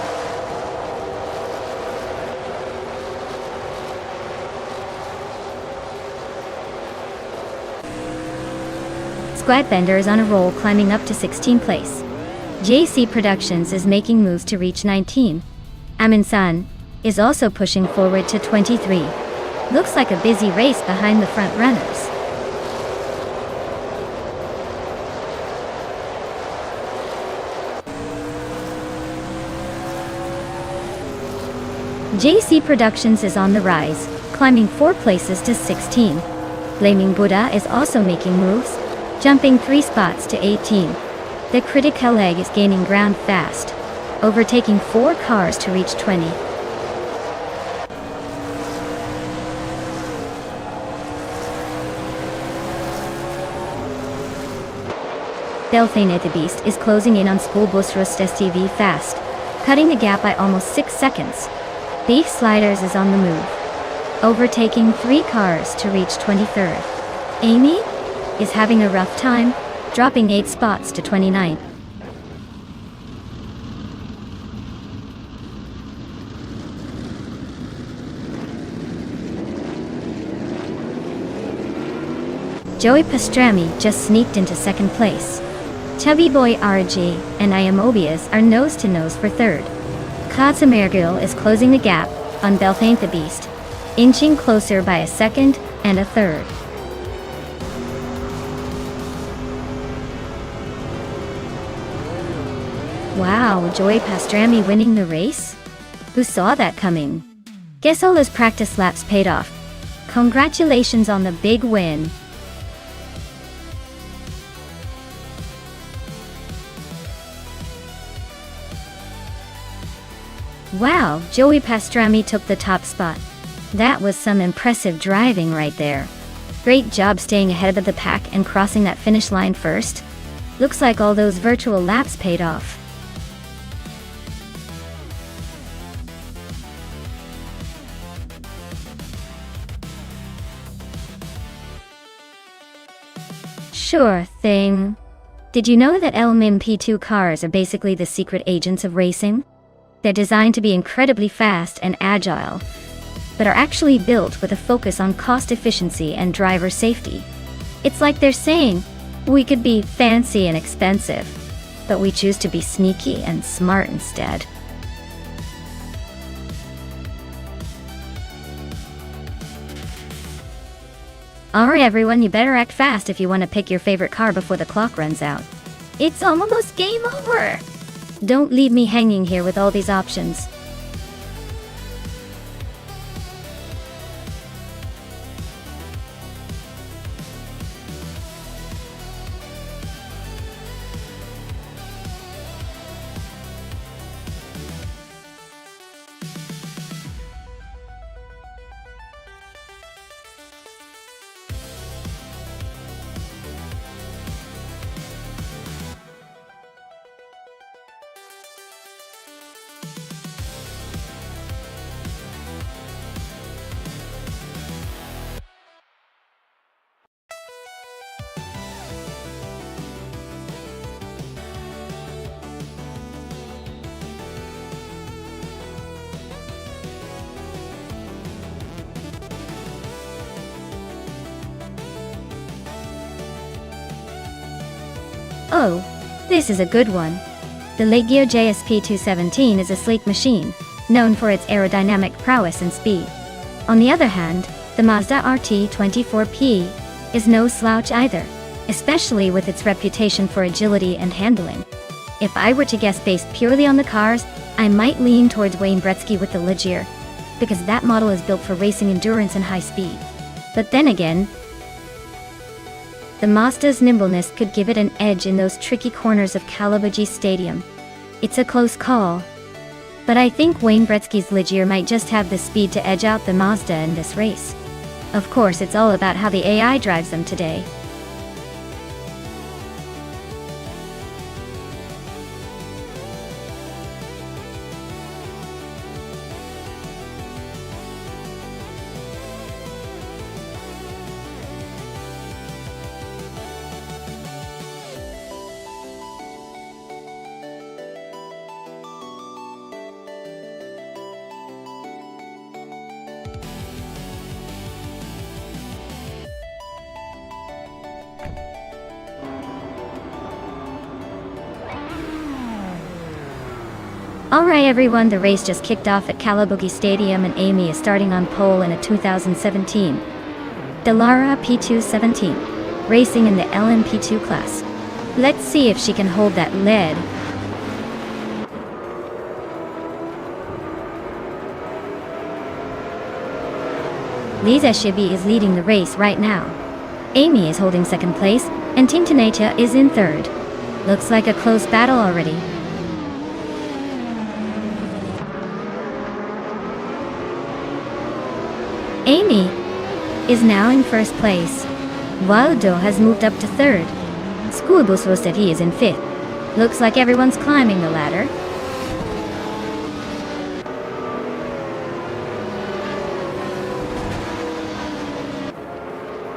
Squatbender is on a roll, climbing up to 16th place. JC Productions is making moves to reach 19. Amin-san is also pushing forward to 23. Looks like a busy race behind the front runners. JC Productions is on the rise, climbing 4 places to 16. Blaming Buddha is also making moves, jumping 3 spots to 18. The Critical Leg is gaining ground fast, overtaking 4 cars to reach 20. Delphine the Beast is closing in on School Bus Rustes TV fast, cutting the gap by almost 6 seconds. Beef Sliders is on the move, overtaking 3 cars to reach 23rd. Amy is having a rough time, dropping 8 spots to 29. Joey Pastrami just sneaked into 2nd place. Chubby Boy RG and Iamobius are nose-to-nose for 3rd. Katsumergil is closing the gap on Belthain the Beast, inching closer by a 2nd and a 3rd. Wow, Joey Pastrami winning the race? Who saw that coming? Guess all those practice laps paid off. Congratulations on the big win. Wow, Joey Pastrami took the top spot. That was some impressive driving right there. Great job staying ahead of the pack and crossing that finish line first. Looks like all those virtual laps paid off. Sure thing. Did you know that LMP2 cars are basically the secret agents of racing? They're designed to be incredibly fast and agile, but are actually built with a focus on cost efficiency and driver safety. It's like they're saying, we could be fancy and expensive, but we choose to be sneaky and smart instead. Alright everyone, you better act fast if you want to pick your favorite car before the clock runs out. It's almost game over! Don't leave me hanging here with all these options. Oh, this is a good one. The Leggio JSP217 is a sleek machine, known for its aerodynamic prowess and speed. On the other hand, the Mazda RT24P is no slouch either, especially with its reputation for agility and handling. If I were to guess based purely on the cars, I might lean towards Wayne Gretzky with the Ligier, because that model is built for racing endurance and high speed. But then again, the Mazda's nimbleness could give it an edge in those tricky corners of Kalabugi Stadium. It's a close call, but I think Wayne Gretzky's Ligier might just have the speed to edge out the Mazda in this race. Of course, it's all about how the AI drives them today. Alright everyone, the race just kicked off at Kalabugi Stadium and Amy is starting on pole in a 2017 Dallara P217, racing in the LMP2 class. Let's see if she can hold that lead. Lisa Shibi is leading the race right now. Amy is holding second place, and Team Tenatia is in third. Looks like a close battle already. Amy is now in first place. Waldo has moved up to third. Schoolbus said he is in fifth. Looks like everyone's climbing the ladder.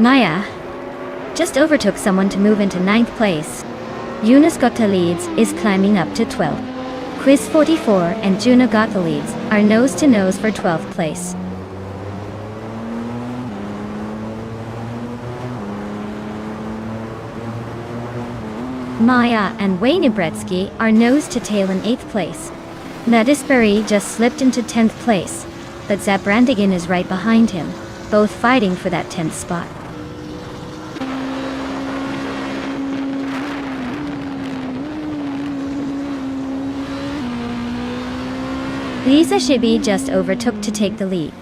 Maya just overtook someone to move into ninth place. Eunice Gottliebs is climbing up to 12th. Quiz 44 and Juna Gottliebs are nose to nose for 12th place. Maya and Wayne Gretzky are nose to tail in 8th place. Nadisbury just slipped into 10th place, but Zabrandigan is right behind him, both fighting for that 10th spot. Lisa Shibi just overtook to take the lead.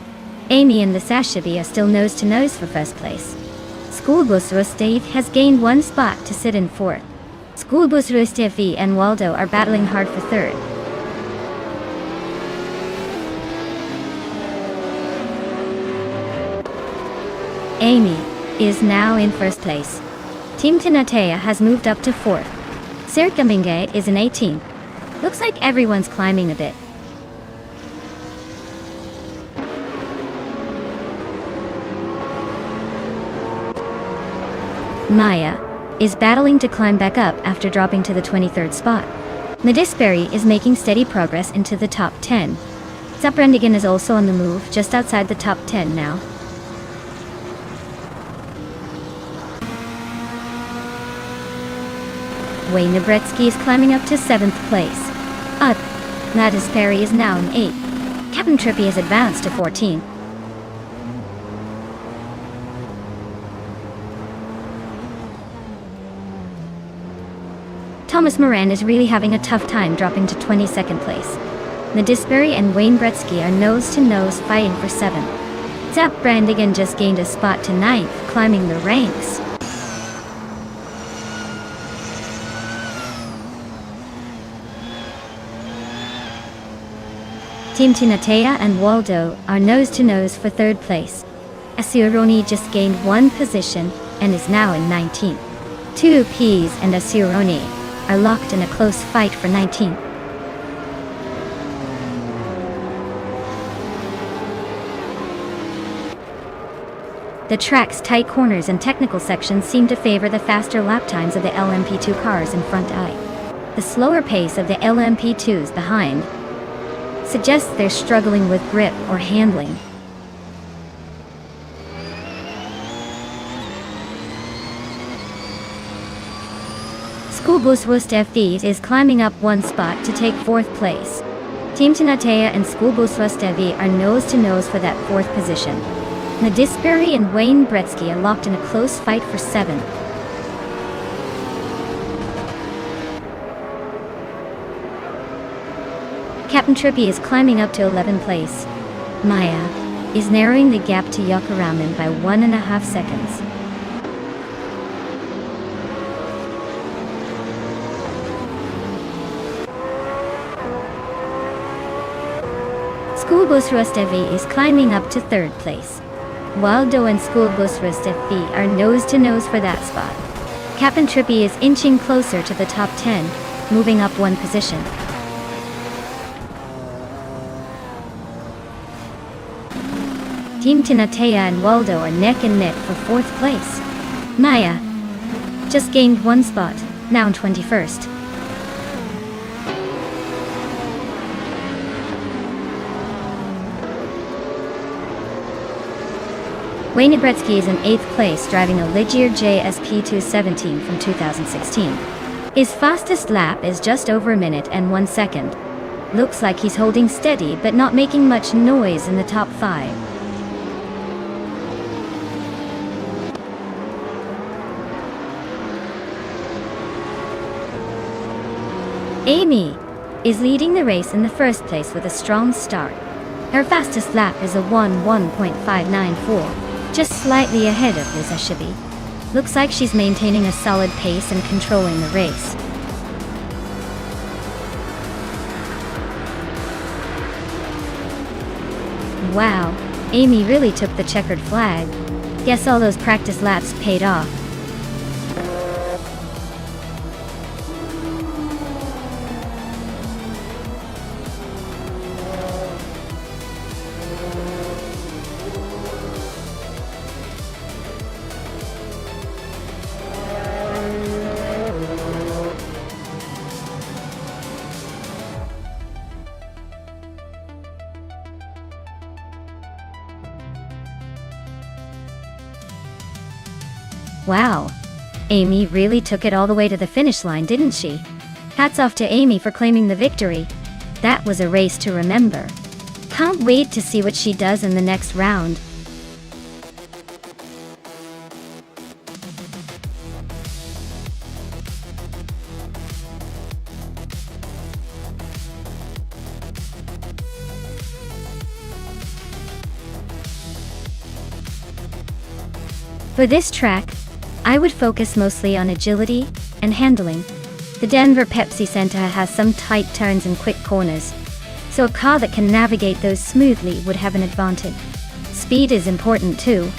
Amy and Lisa Shibi are still nose to nose for first place. Schoolbus Rustev has gained one spot to sit in fourth. Schoolbus Rustev and Waldo are battling hard for third. Amy is now in first place. Team Tinatea has moved up to fourth. Sirkaminge is in 18th. Looks like everyone's climbing a bit. Maya is battling to climb back up after dropping to the 23rd spot. Nadisberry is making steady progress into the top 10. Zaprandigan is also on the move, just outside the top 10 now. Wayne Nabretsky is climbing up to 7th place. Nadisberry is now in 8th. Captain Trippy has advanced to 14th. Thomas Moran is really having a tough time dropping to 22nd place. Nadisberry and Wayne Bretsky are nose-to-nose fighting for 7th. Zap Brandigan just gained a spot to 9th, climbing the ranks. Team Tinatea and Waldo are nose-to-nose for 3rd place. Asironi just gained 1 position and is now in 19th. 2Ps and Asironi are locked in a close fight for 19th. The track's tight corners and technical sections seem to favor the faster lap times of the LMP2 cars in front eye. The slower pace of the LMP2s behind suggests they're struggling with grip or handling. Schoolbus Rust FV is climbing up 1 spot to take 4th place. Team Tinatea and Schoolbus Rust FV are nose-to-nose for that 4th position. Nadisberry and Wayne Bretsky are locked in a close fight for 7th. Captain Trippy is climbing up to 11th place. Maya is narrowing the gap to Yokaraman by 1.5 seconds. Schoolbus Rustevi is climbing up to 3rd place. Waldo and Schoolbus Rustevi are nose-to-nose for that spot. Captain Trippy is inching closer to the top 10, moving up 1 position. Team Tinatea and Waldo are neck and neck for 4th place. Maya just gained 1 spot, now in 21st. Wayne Nabretsky is in 8th place driving a Ligier JSP 217 from 2016. His fastest lap is just over a minute and 1 second. Looks like he's holding steady but not making much noise in the top 5. Amy is leading the race in the 1st place with a strong start. Her fastest lap is a 1:1.594. Just slightly ahead of Liz Ashibi. Looks like she's maintaining a solid pace and controlling the race. Wow, Amy really took the checkered flag. Guess all those practice laps paid off. Wow, Amy really took it all the way to the finish line, didn't she? Hats off to Amy for claiming the victory. That was a race to remember. Can't wait to see what she does in the next round. For this track, I would focus mostly on agility and handling. The Denver Pepsi Center has some tight turns and quick corners, so a car that can navigate those smoothly would have an advantage. Speed is important too,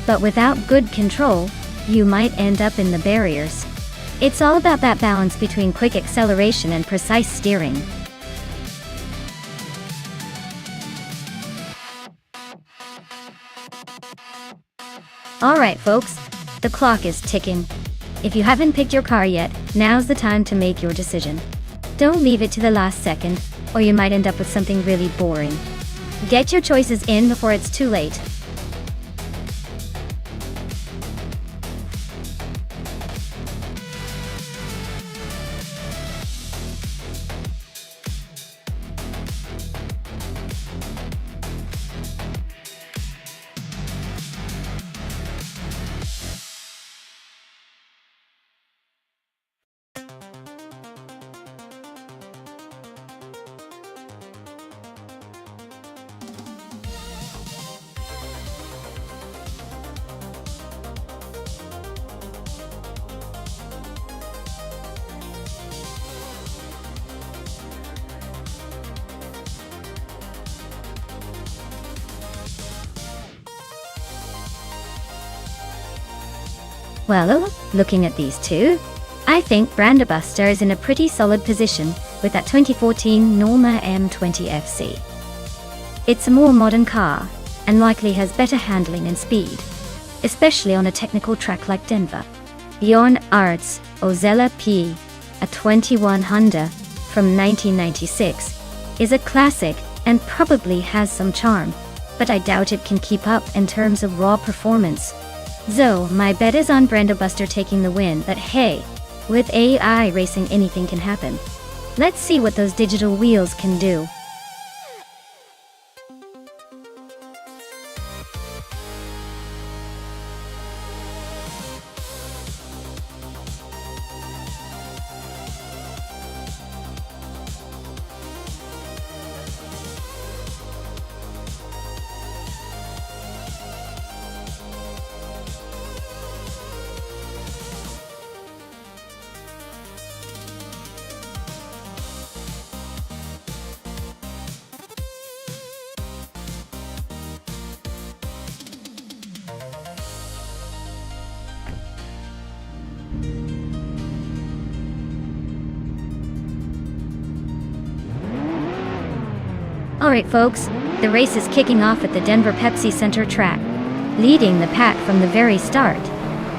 but without good control, you might end up in the barriers. It's all about that balance between quick acceleration and precise steering. Alright folks, the clock is ticking. If you haven't picked your car yet, now's the time to make your decision. Don't leave it to the last second, or you might end up with something really boring. Get your choices in before it's too late. Well, looking at these two, I think Brandabuster is in a pretty solid position with that 2014 Norma M20FC. It's a more modern car, and likely has better handling and speed, especially on a technical track like Denver. Bjorn Art's Ozella P, a 21 Honda from 1996, is a classic and probably has some charm, but I doubt it can keep up in terms of raw performance. So, my bet is on Brandabuster taking the win, but hey, with AI racing anything can happen. Let's see what those digital wheels can do. Alright folks, the race is kicking off at the Denver Pepsi Center track. Leading the pack from the very start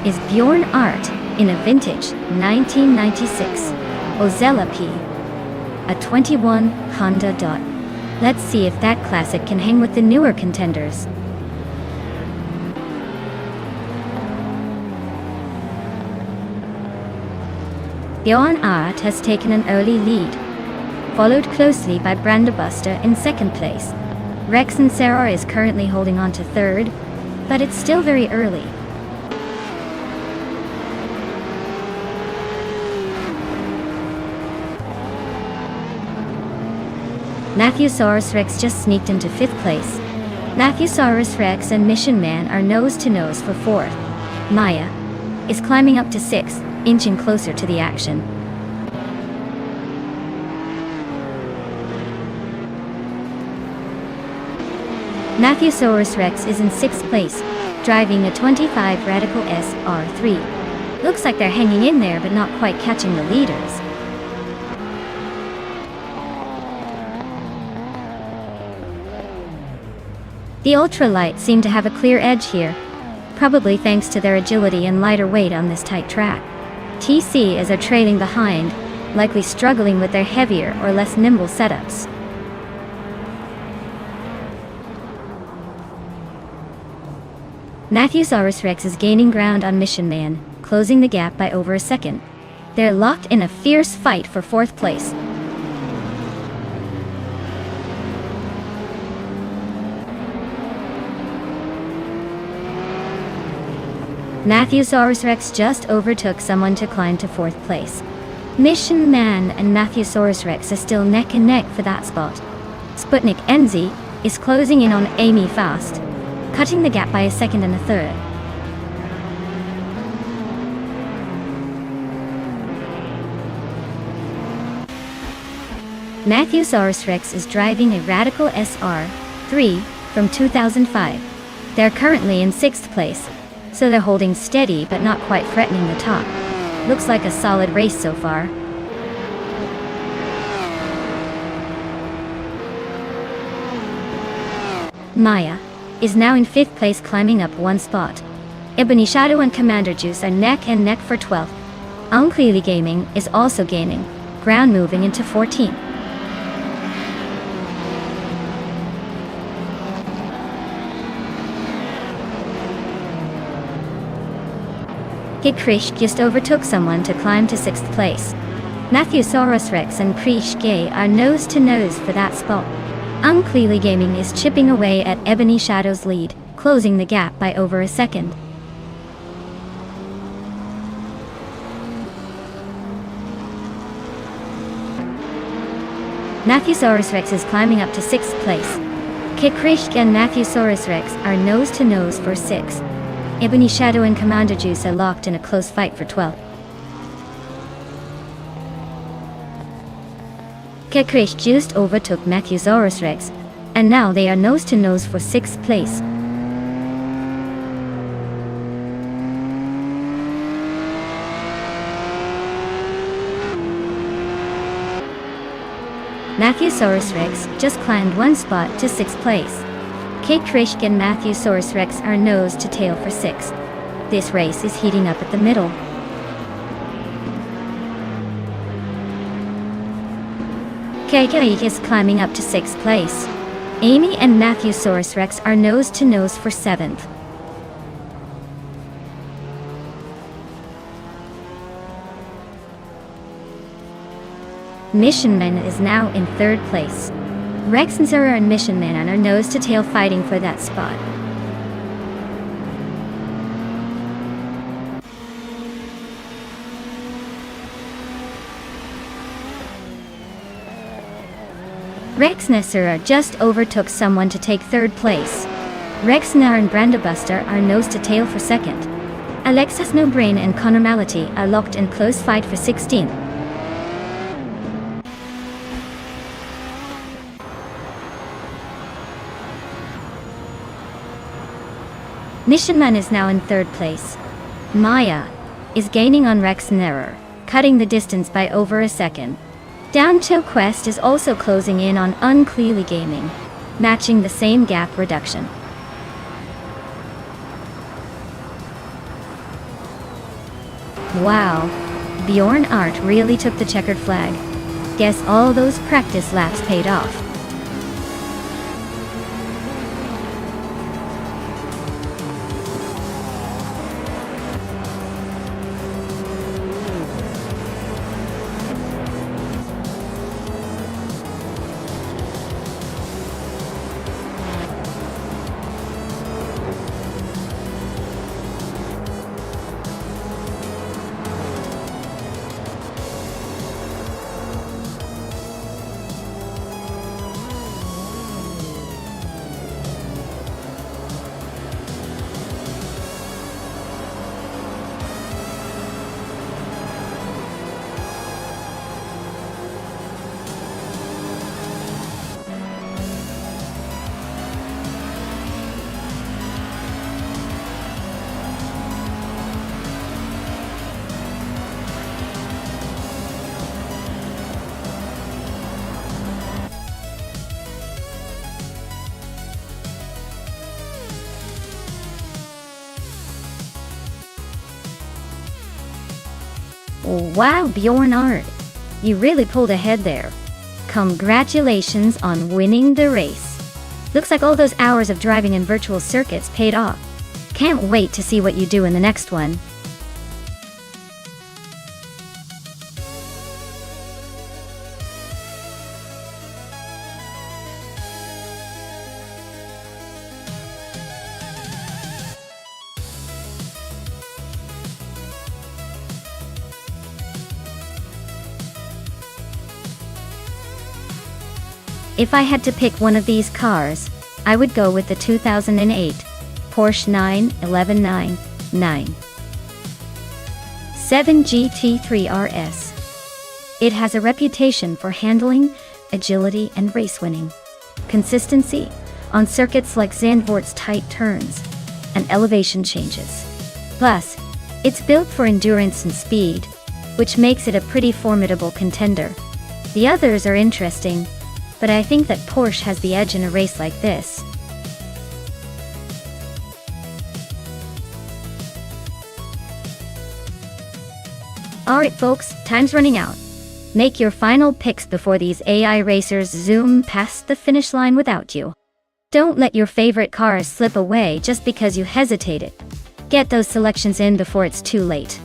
is Bjorn Art in a vintage 1996 Ozella P, a 21 Honda Dot. Let's see if that classic can hang with the newer contenders. Bjorn Art has taken an early lead, followed closely by Brandabuster in second place. Rex and Sarah is currently holding on to third, but it's still very early. Matthewsaurus Rex just sneaked into fifth place. Matthewsaurus Rex and Mission Man are nose to nose for fourth. Maya is climbing up to sixth, inching closer to the action. Matthewsaurus Rex is in 6th place, driving a 25 Radical S R3. Looks like they're hanging in there but not quite catching the leaders. The ultralights seem to have a clear edge here, probably thanks to their agility and lighter weight on this tight track. TC are trailing behind, likely struggling with their heavier or less nimble setups. Matthewsaurus Rex is gaining ground on Mission Man, closing the gap by over a second. They're locked in a fierce fight for fourth place. Matthewsaurus Rex just overtook someone to climb to fourth place. Mission Man and Matthewsaurus Rex are still neck and neck for that spot. Sputnik NZ is closing in on Amy fast, cutting the gap by a second and a third. Matthewsaurus Rex is driving a Radical SR3 from 2005. They're currently in 6th place, so they're holding steady but not quite threatening the top. Looks like a solid race so far. Maya is now in 5th place, climbing up one spot. Ebony Shadow and Commander Juice are neck and neck for 12th Unclearly Gaming is also gaining ground, moving into 14th. Kid Krish just overtook someone to climb to 6th place. Matthewsaurus Rex and Krish Gay are nose to nose for that spot. Unclearly Gaming is chipping away at Ebony Shadow's lead, closing the gap by over a second. Matthewsaurus Rex is climbing up to 6th place. Kid Krish and Matthewsaurus Rex are nose to nose for 6th. Ebony Shadow and Commander Juice are locked in a close fight for 12th. Kid Krish just overtook Matthewsaurus Rex, and now they are nose to nose for 6th place. Matthewsaurus Rex just climbed one spot to 6th place. Kid Krish and Matthewsaurus Rex are nose to tail for 6th. This race is heating up at the middle. KK is climbing up to 6th place. Amy and Matthewsaurus Rex are nose to nose for 7th. Mission Man is now in 3rd place. Rex and Zara and Mission Man are nose to tail fighting for that spot. Rex and Zara just overtook someone to take 3rd place. Rex Nar and Brandabuster are nose to tail for 2nd. Alexis No Brain and Connor Mality are locked in close fight for 16th. Mission Man is now in 3rd place. Maya is gaining on Rex and Error, cutting the distance by over a second. Downhill Quest is also closing in on Unclearly Gaming, matching the same gap reduction. Wow, Bjorn Art really took the checkered flag. Guess all those practice laps paid off. Wow, Bjorn Art, you really pulled ahead there. Congratulations on winning the race. Looks like all those hours of driving in virtual circuits paid off. Can't wait to see what you do in the next one. If I had to pick one of these cars, I would go with the 2008 Porsche 91199 7 GT3 RS. It has a reputation for handling, agility, and race winning. Consistency on circuits like Zandvoort's tight turns and elevation changes. Plus, it's built for endurance and speed, which makes it a pretty formidable contender. The others are interesting, but I think that Porsche has the edge in a race like this. Alright folks, time's running out. Make your final picks before these AI racers zoom past the finish line without you. Don't let your favorite cars slip away just because you hesitated. Get those selections in before it's too late.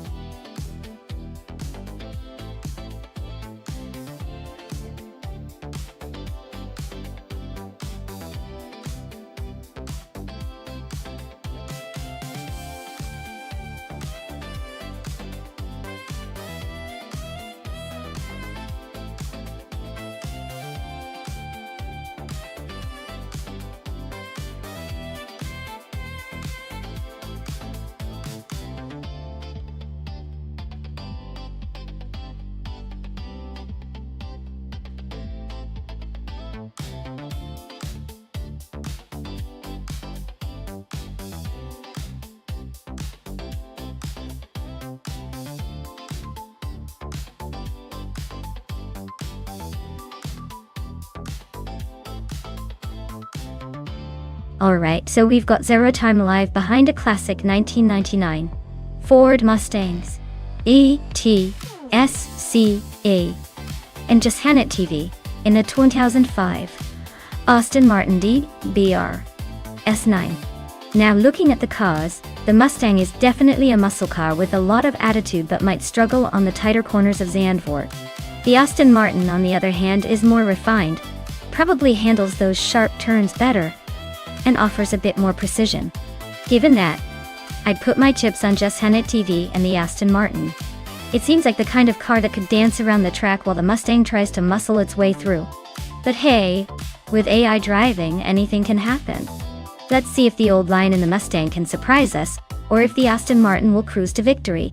Alright, so we've got Zero Time Alive behind a classic 1999 Ford Mustangs ETSCA, and Just Hanet TV in a 2005 Aston Martin DBR S9. Now looking at the cars, the Mustang is definitely a muscle car with a lot of attitude but might struggle on the tighter corners of Zandvoort. The Aston Martin, on the other hand, is more refined, probably handles those sharp turns better, and offers a bit more precision. Given that, I'd put my chips on Just Hanet TV and the Aston Martin. It seems like the kind of car that could dance around the track while the Mustang tries to muscle its way through. But hey, with AI driving, anything can happen. Let's see if the old lion in the Mustang can surprise us, or if the Aston Martin will cruise to victory.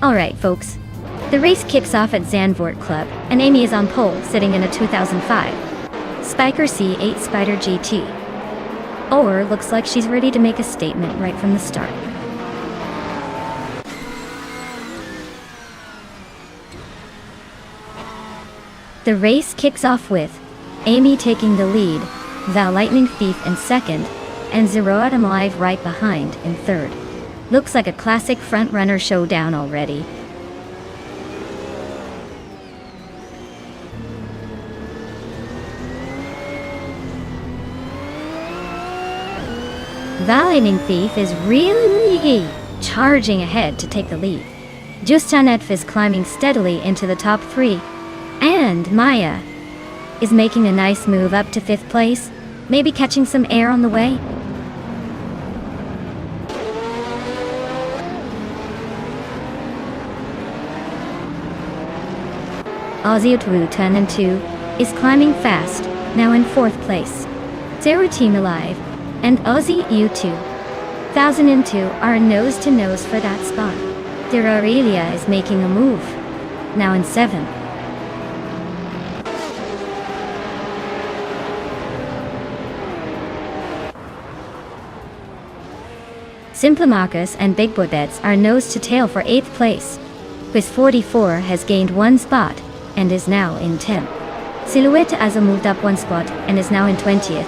Alright folks, the race kicks off at Zandvoort Club, and Amy is on pole, sitting in a 2005 Spiker C8 Spider GT. Or looks like she's ready to make a statement right from the start. The race kicks off with Amy taking the lead, the Lightning Thief in second, and Zero Time Alive right behind in third. Looks like a classic front-runner showdown already. The Lightning Thief is really charging ahead to take the lead. Just Hanet is climbing steadily into the top 3. And Maya is making a nice move up to 5th place, maybe catching some air on the way. Aussie 2 is climbing fast, now in 4th place. Zero Time Alive and Aussie U2 1002 are nose-to-nose for that spot. Their Aurelia is making a move, now in 7th. Simple Marcus and Big Boy Bets are nose-to-tail for 8th place. Quiz 44 has gained 1 spot and is now in 10th. Silhouette has moved up 1 spot and is now in 20th.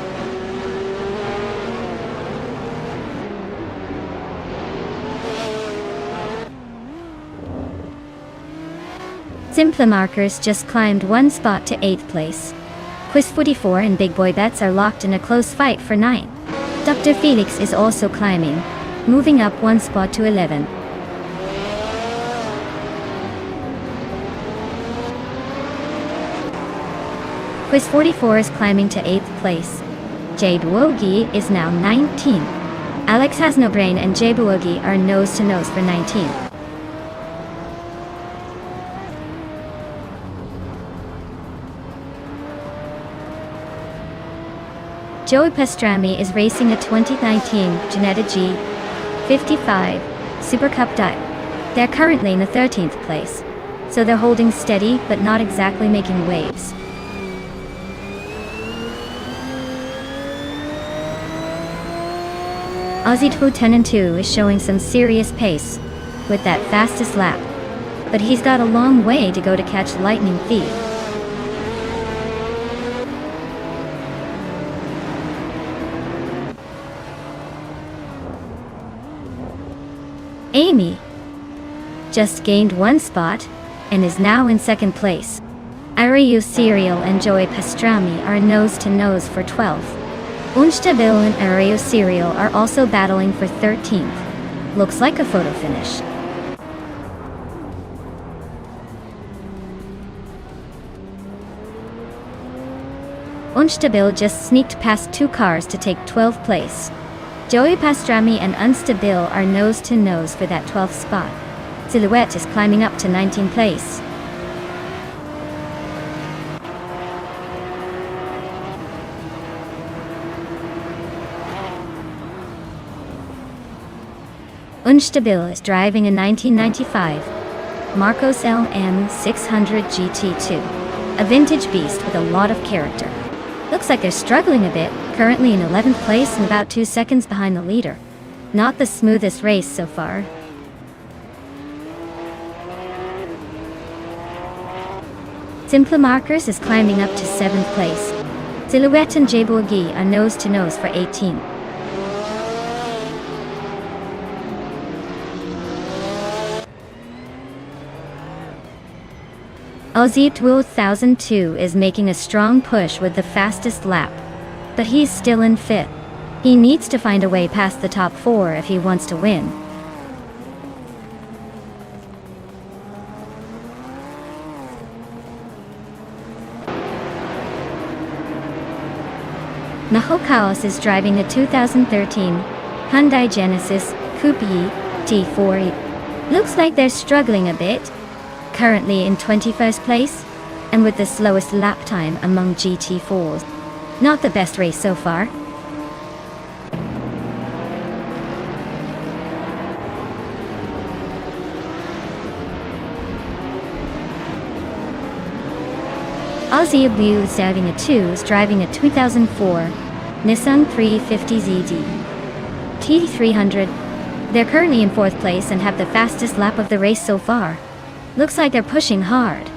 Simple Markers just climbed 1 spot to 8th place. Quiz 44 and Big Boy Bets are locked in a close fight for 9th. Dr. Felix is also climbing, moving up 1 spot to 11th. Quiz 44 is climbing to 8th place. Jade Wogi is now 19th. Alex Has No Brain and Jade Wogi are nose-to-nose for 19th. Joey Pastrami is racing a 2019 Janetta G55 Super Cup dive. They're currently in the 13th place, so they're holding steady but not exactly making waves. Aussie 210 and 2 is showing some serious pace with that fastest lap, but he's got a long way to go to catch Lightning Thief. Amy just gained 1 spot and is now in 2nd place. Ariu Serial and Joey Pastrami are nose-to-nose for 12th. Unstabil and Ariu Serial are also battling for 13th. Looks like a photo finish. Unstabil just sneaked past 2 cars to take 12th place. Joey Pastrami and Unstabil are nose-to-nose for that 12th spot. Silhouette is climbing up to 19th place. Unstabil is driving a 1995 Marcos LM 600 GT2, a vintage beast with a lot of character. Looks like they're struggling a bit, currently in 11th place and about 2 seconds behind the leader. Not the smoothest race so far. Simple Markers is climbing up to 7th place. Silhouette and Jebogi are nose-to-nose for 18th. Aussie 2002 is making a strong push with the fastest lap, but he's still in 5th. He needs to find a way past the top 4 if he wants to win. Nahokaos is driving a 2013 Hyundai Genesis Coupe T4. Looks like they're struggling a bit, currently in 21st place, and with the slowest lap time among GT4s. Not the best race so far. Aussie Blue is driving a 2 is driving a 2004 Nissan 350ZD T300. They're currently in 4th place and have the fastest lap of the race so far. Looks like they're pushing hard.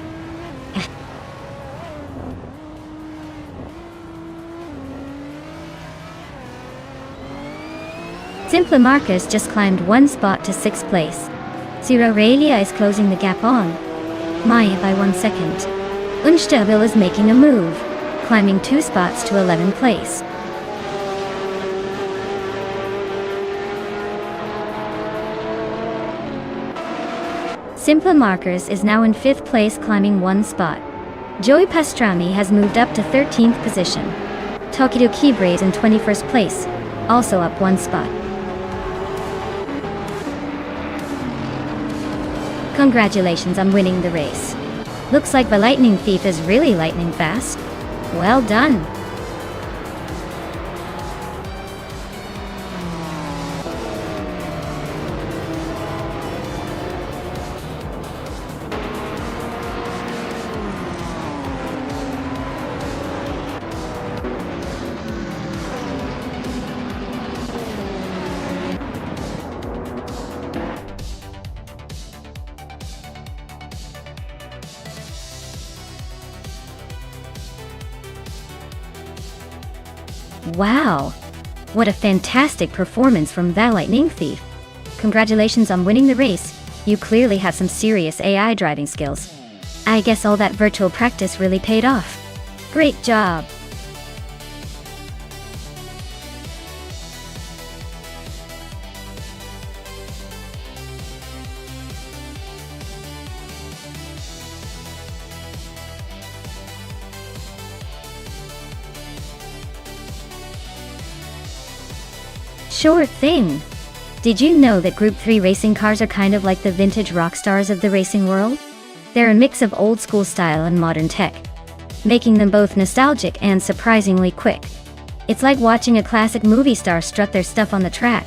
Simple Marcus just climbed 1 spot to 6th place. Zero Ralia is closing the gap on Maya by 1 second. Unstabil is making a move, climbing 2 spots to 11th place. Simple Markers is now in 5th place, climbing 1 spot. Joey Pastrami has moved up to 13th position. Tokido Kibre is in 21st place, also up 1 spot. Congratulations on winning the race. Looks like the Lightning Thief is really lightning fast. Well done. Wow! What a fantastic performance from the Lightning Thief. Congratulations on winning the race. You clearly have some serious AI driving skills. I guess all that virtual practice really paid off. Great job! Sure thing! Did you know that Group 3 racing cars are kind of like the vintage rock stars of the racing world? They're a mix of old school style and modern tech, making them both nostalgic and surprisingly quick. It's like watching a classic movie star strut their stuff on the track.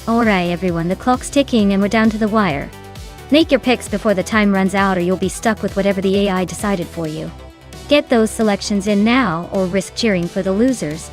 Alright everyone, the clock's ticking and we're down to the wire. Make your picks before the time runs out or you'll be stuck with whatever the AI decided for you. Get those selections in now or risk cheering for the losers.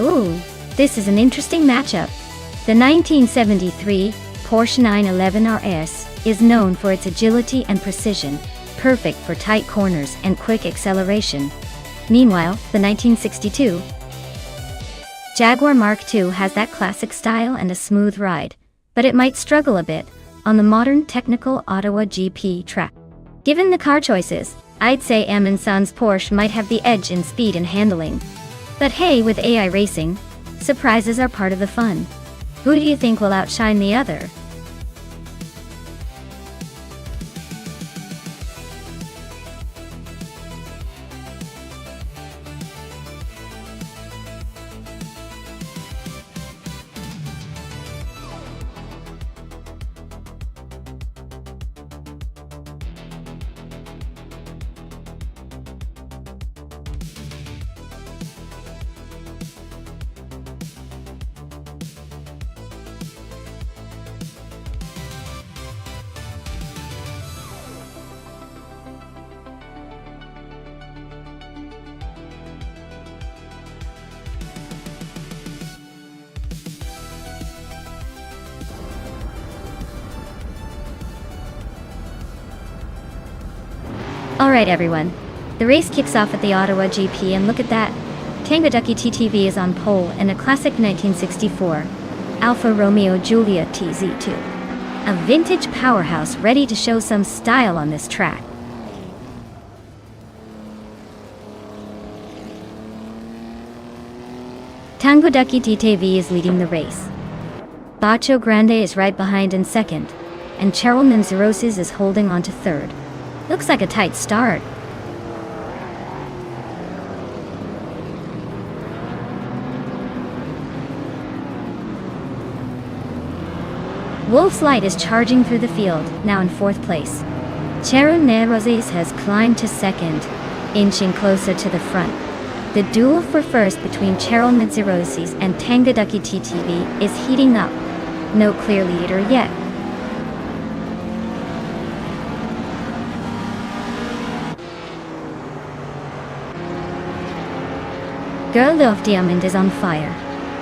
Ooh, this is an interesting matchup. The 1973 Porsche 911 RS is known for its agility and precision, perfect for tight corners and quick acceleration. Meanwhile, the 1962 Jaguar Mark II has that classic style and a smooth ride, but it might struggle a bit on the modern technical Ottawa GP track. Given the car choices, I'd say Amundsen's Porsche might have the edge in speed and handling. But hey, with AI racing, surprises are part of the fun. Who do you think will outshine the other? Alright everyone, the race kicks off at the Ottawa GP and look at that. Tango Ducky TTV is on pole in a classic 1964 Alfa Romeo Giulia TZ2. A vintage powerhouse ready to show some style on this track. Tango Ducky TTV is leading the race. Bacio Grande is right behind in second, and Cheryl Manzaroses is holding on to third. Looks like a tight start. Wolf's Light is charging through the field, now in fourth place. Cheryl Manzaroses has climbed to second, inching closer to the front. The duel for first between Cheryl Manzaroses and Tango Ducky TTV is heating up. No clear leader yet. Girl of Diamond is on fire,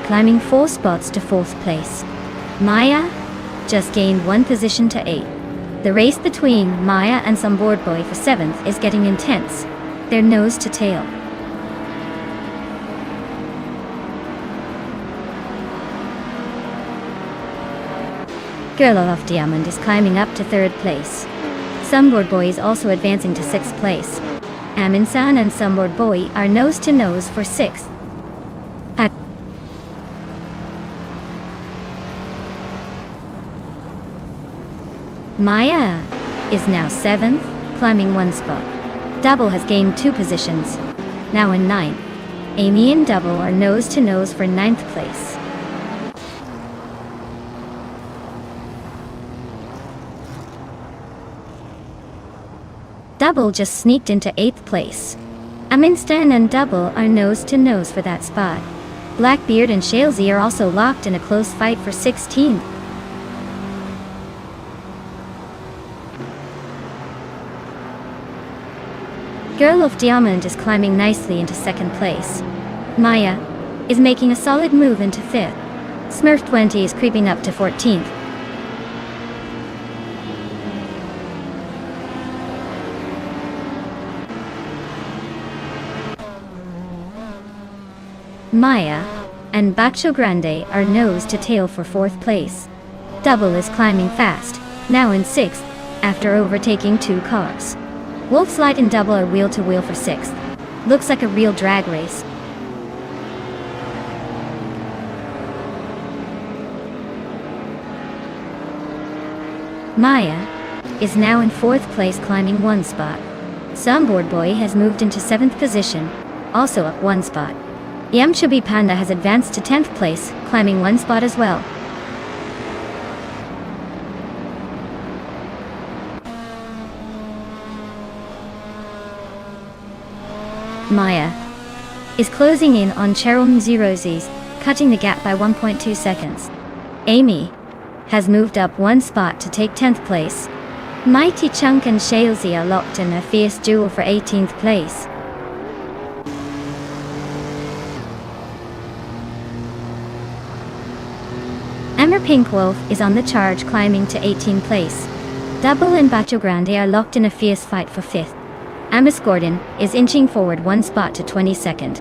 climbing 4 spots to 4th place. Maya just gained 1 position to 8. The race between Maya and some board boy for 7th is getting intense. They're nose to tail. Girl of Diamond is climbing up to 3rd place. Sunboard Boy is also advancing to 6th place. Amundsen and Sunboard Boy are nose to nose for 6th. Maya is now 7th, climbing 1 spot. Double has gained 2 positions, now in 9th. Amy and Double are nose to nose for 9th place. Double just sneaked into 8th place. Amundsen and Double are nose to nose for that spot. Blackbeard and Shalesy are also locked in a close fight for 16th. Girl of Diamond is climbing nicely into second place. Maya is making a solid move into fifth. Smurf 20 is creeping up to 14th. Maya and Bacho Grande are nose to tail for fourth place. Double is climbing fast, now in sixth, after overtaking two cars. Wolf's Light and Double are wheel to wheel for sixth. Looks like a real drag race. Maya is now in fourth place, climbing one spot. Soundboard Boy has moved into seventh position, also up one spot. Yamchubby Panda has advanced to 10th place, climbing one spot as well. Maya is closing in on Cheryl Mzirozis, cutting the gap by 1.2 seconds. Amy has moved up one spot to take 10th place. Mighty Chunk and Shalesy are locked in a fierce duel for 18th place. Emmer Pink Wolf is on the charge, climbing to 18th place. Double and Bacho Grande are locked in a fierce fight for 5th. Amos Gordon is inching forward one spot to 22nd.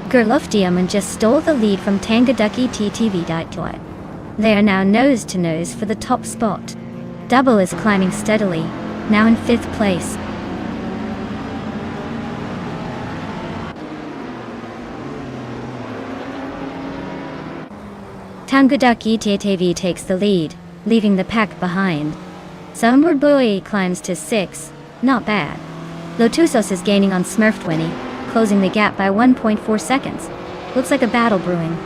Girl of Diamond just stole the lead from Tangaducky TTV. They are now nose to nose for the top spot. Double is climbing steadily, now in 5th place. Tangaducky TTV takes the lead, leaving the pack behind. Soundboard Boy climbs to 6th, not bad. Lotusos is gaining on Smurf 20, closing the gap by 1.4 seconds. Looks like a battle brewing.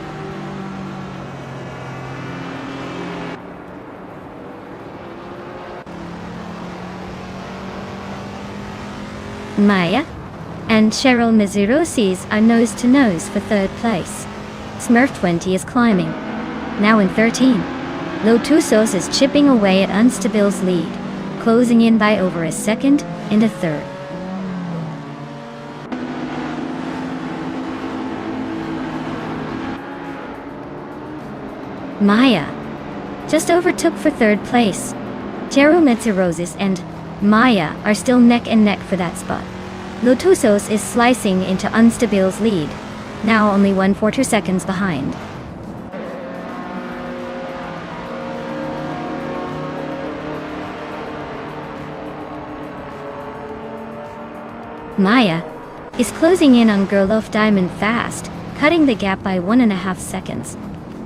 Maya and Cheryl Mizurosis are nose to nose for 3rd place. Smurf 20 is climbing, now in 13. Lotusos is chipping away at Unstabil's lead, closing in by over a second into 3rd. Maya just overtook for 3rd place. Jero Mitsurosis and Maya are still neck and neck for that spot. Lotusos is slicing into Unstabil's lead, now only 1.42 seconds behind. Maya is closing in on Girl of Diamond fast, cutting the gap by 1.5 seconds.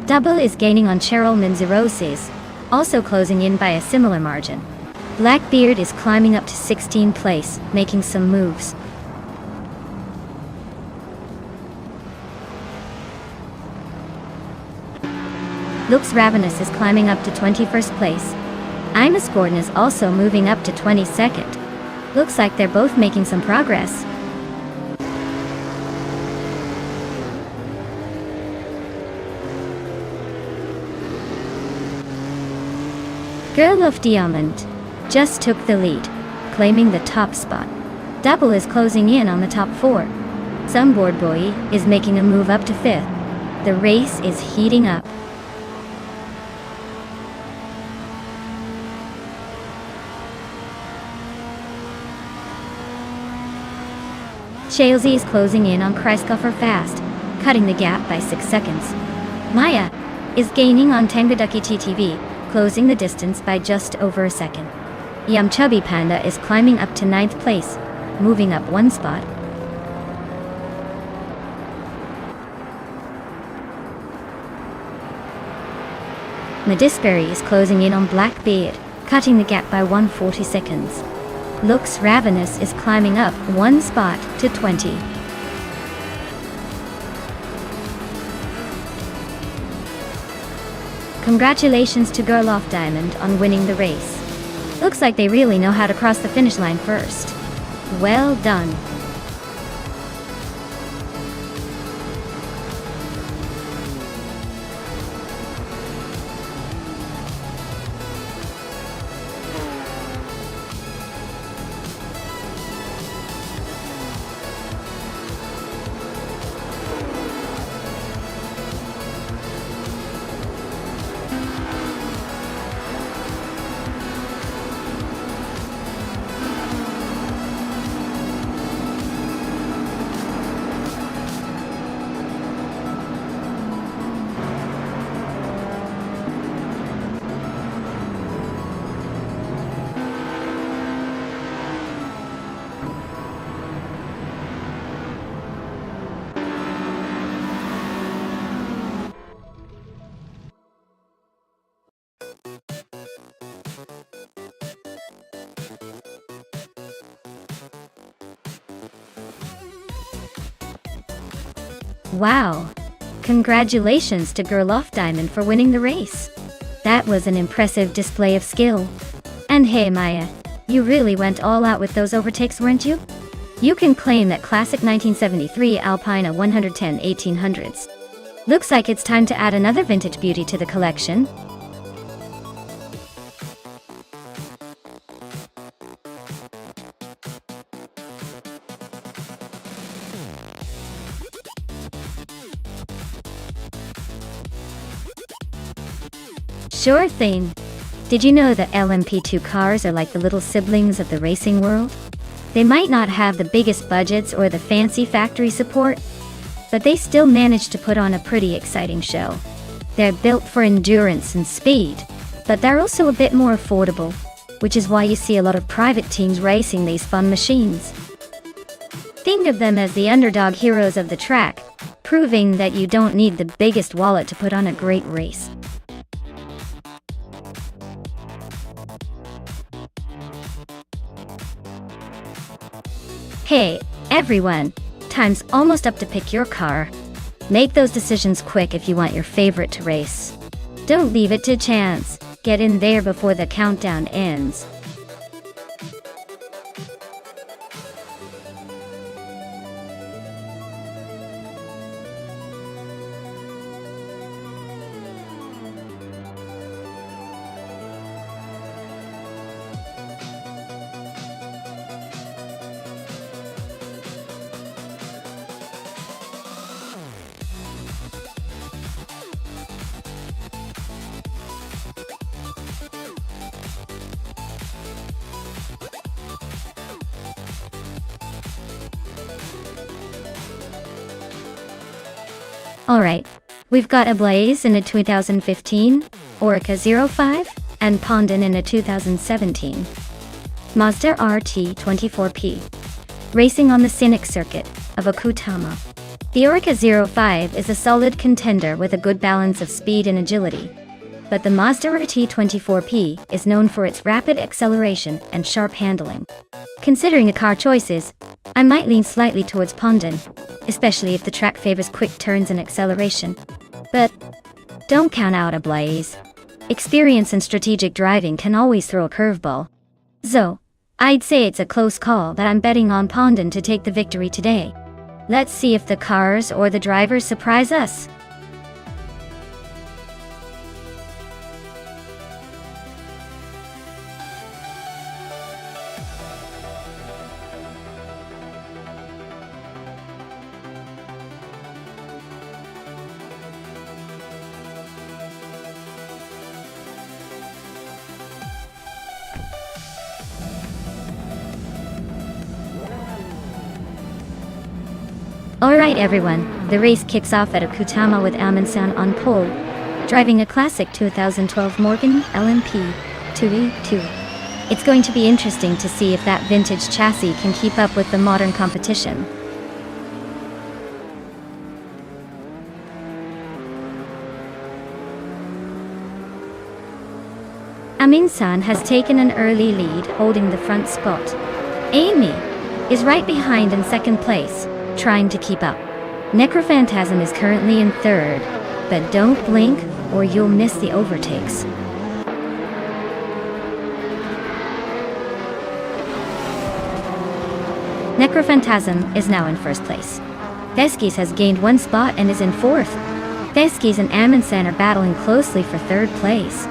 Double is gaining on Cheryl Minzirosis, also closing in by a similar margin. Blackbeard is climbing up to 16th place, making some moves. Looks Ravenous is climbing up to 21st place. Imus Gordon is also moving up to 22nd. Looks like they're both making some progress. Girl of Diamond just took the lead, claiming the top spot. Double is closing in on the top 4. Soundboard Boy is making a move up to 5th. The race is heating up. Shalesy is closing in on Kreisgoffer fast, cutting the gap by 6 seconds. Maya is gaining on Tangaducky TTV, closing the distance by just over a second. Yamchubby Panda is climbing up to 9th place, moving up one spot. Medisberry is closing in on Blackbeard, cutting the gap by 1.40 seconds. Looks Ravenous is climbing up one spot to 20. Congratulations to Girl of Diamond on winning the race. Looks like they really know how to cross the finish line first. Well done. Wow! Congratulations to Gerloff Diamond for winning the race. That was an impressive display of skill. And hey Maya, you really went all out with those overtakes, weren't you? You can claim that classic 1973 Alpina 110 1800s. Looks like it's time to add another vintage beauty to the collection. Sure thing. Did you know that LMP2 cars are like the little siblings of the racing world? They might not have the biggest budgets or the fancy factory support, but they still manage to put on a pretty exciting show. They're built for endurance and speed, but they're also a bit more affordable, which is why you see a lot of private teams racing these fun machines. Think of them as the underdog heroes of the track, proving that you don't need the biggest wallet to put on a great race. Hey, everyone! Time's almost up to pick your car. Make those decisions quick if you want your favorite to race. Don't leave it to chance. Get in there before the countdown ends. Alright, we've got Ablaze in a 2015, Orica 05, and Pondon in a 2017. Mazda RT24P, racing on the scenic circuit of Okutama. The Orica 05 is a solid contender with a good balance of speed and agility, but the Mazda RT24P is known for its rapid acceleration and sharp handling. Considering the car choices, I might lean slightly towards Pondon, especially if the track favors quick turns and acceleration. But don't count out Ablaze. Experience and strategic driving can always throw a curveball. So, I'd say it's a close call, but I'm betting on Pondon to take the victory today. Let's see if the cars or the drivers surprise us. Alright everyone, the race kicks off at Okutama with Amundsen on pole, driving a classic 2012 Morgan LMP 2E2. It's going to be interesting to see if that vintage chassis can keep up with the modern competition. Amundsen has taken an early lead, holding the front spot. Amy is right behind in second place, trying to keep up. Necrophantasm is currently in third, but don't blink or you'll miss the overtakes. Necrophantasm is now in first place. Veskis has gained one spot and is in fourth. Veskis and Amundsen are battling closely for third place.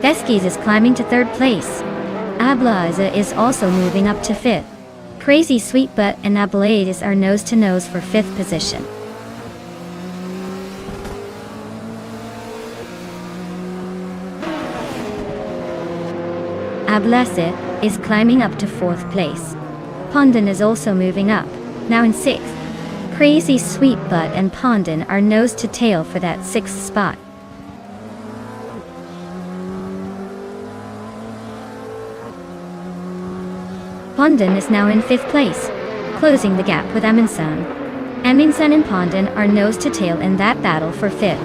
Veskis is climbing to third place. Ablaze is also moving up to fifth. Crazy Sweetbutt and Ablaze are nose-to-nose for fifth position. Ablaze is climbing up to fourth place. Pondon is also moving up, now in sixth. Crazy Sweetbutt and Pondon are nose-to-tail for that sixth spot. Pondon is now in fifth place, closing the gap with Amundsen. Amundsen and Pondon are nose-to-tail in that battle for fifth.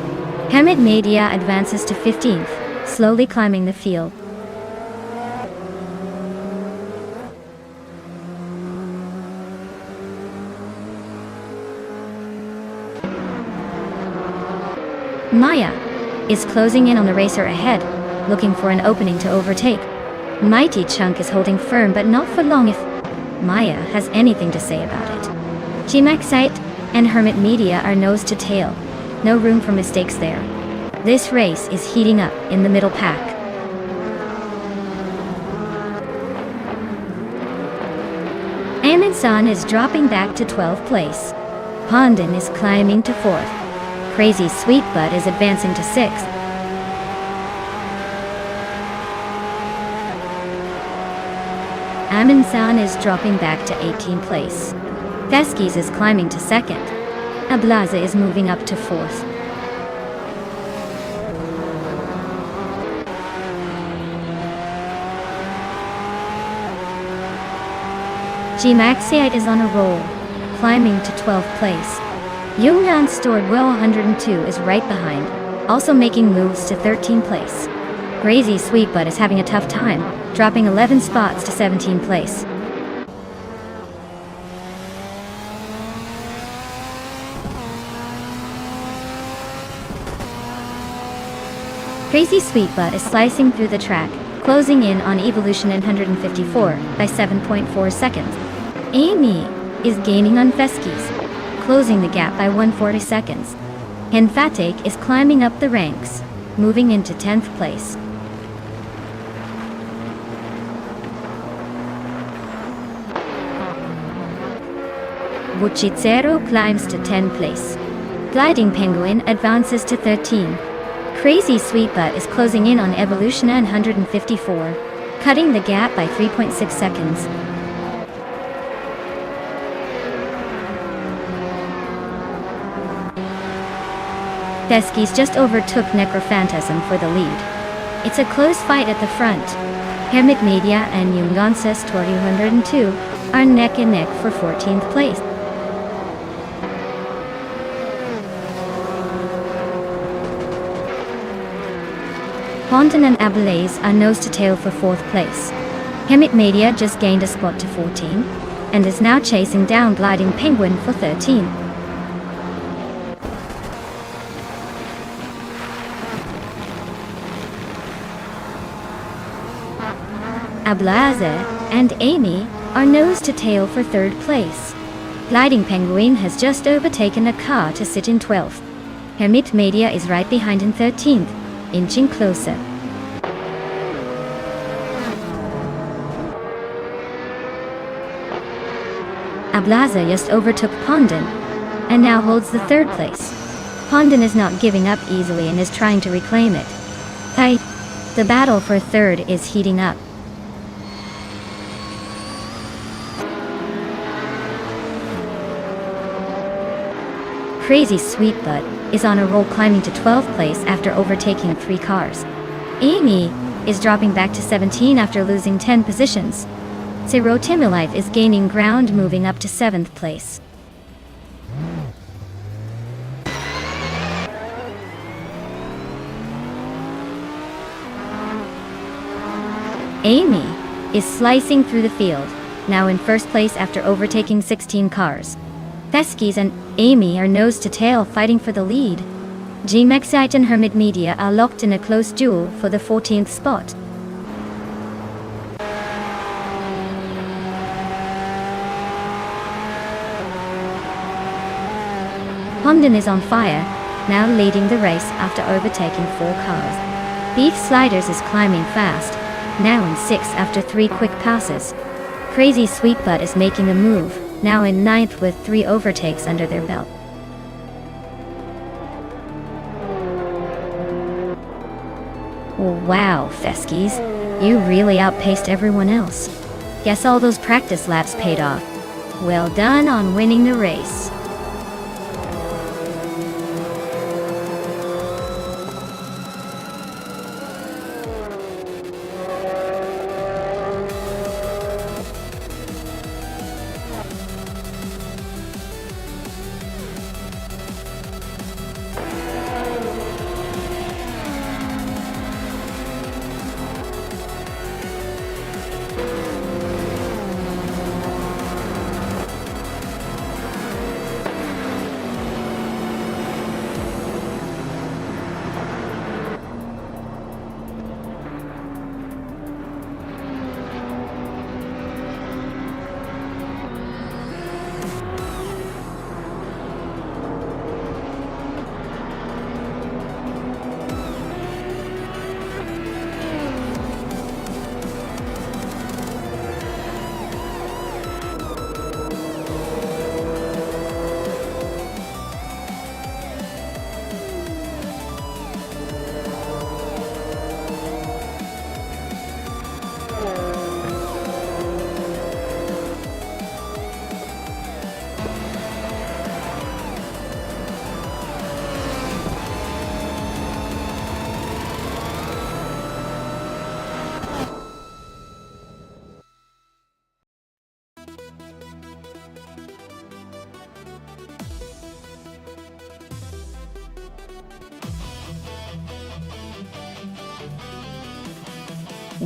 Hamid Media advances to 15th, slowly climbing the field. Maya is closing in on the racer ahead, looking for an opening to overtake. Mighty Chunk is holding firm, but not for long if Maya has anything to say about it. G-Maxite and Hermit Media are nose to tail. No room for mistakes there. This race is heating up in the middle pack. Amundsen is dropping back to 12th place. Pondon is climbing to 4th. Crazy Sweetbutt is advancing to 6th. Amundsen is dropping back to 18th place. Veskis is climbing to 2nd. Ablaza is moving up to 4th. G-Maxiite is on a roll, climbing to 12th place. Yungan Stored Well 102 is right behind, also making moves to 13th place. Crazy Sweetbutt is having a tough time, dropping 11 spots to 17th place. Crazy Sweetbutt is slicing through the track, closing in on Evolution in 154 by 7.4 seconds. Amy is gaining on Veskis, closing the gap by 140 seconds. Henfatek is climbing up the ranks, moving into 10th place. Buchitsero climbs to 10th place. Gliding Penguin advances to 13. Crazy Sweetbutt is closing in on Evolution in 154, cutting the gap by 3.6 seconds. Veskis just overtook Necrophantasm for the lead. It's a close fight at the front. Hermit Media and Yunganses 202 are neck and neck for 14th place. Ponton and Ablaze are nose to tail for 4th place. Hermit Media just gained a spot to 14, and is now chasing down Gliding Penguin for 13. Ablaze and Amy are nose to tail for 3rd place. Gliding Penguin has just overtaken a car to sit in 12th. Hermit Media is right behind in 13th, inching closer. Ablaza just overtook Pondon, and now holds the 3rd place. Pondon is not giving up easily and is trying to reclaim it. The battle for 3rd is heating up. Crazy Sweetbutt is on a roll, climbing to 12th place after overtaking 3 cars. Amy is dropping back to 17 after losing 10 positions. Zero Timolife is gaining ground, moving up to 7th place. Amy is slicing through the field, now in 1st place after overtaking 16 cars. Veskis and Amy are nose to tail, fighting for the lead. G-Maxite and Hermit Media are locked in a close duel for the 14th spot. Pondon is on fire, now leading the race after overtaking 4 cars. Beef Sliders is climbing fast, now in 6th after 3 quick passes. Crazy Sweetbutt is making a move, now in 9th with 3 overtakes under their belt. Wow, Veskis, you really outpaced everyone else. Guess all those practice laps paid off. Well done on winning the race.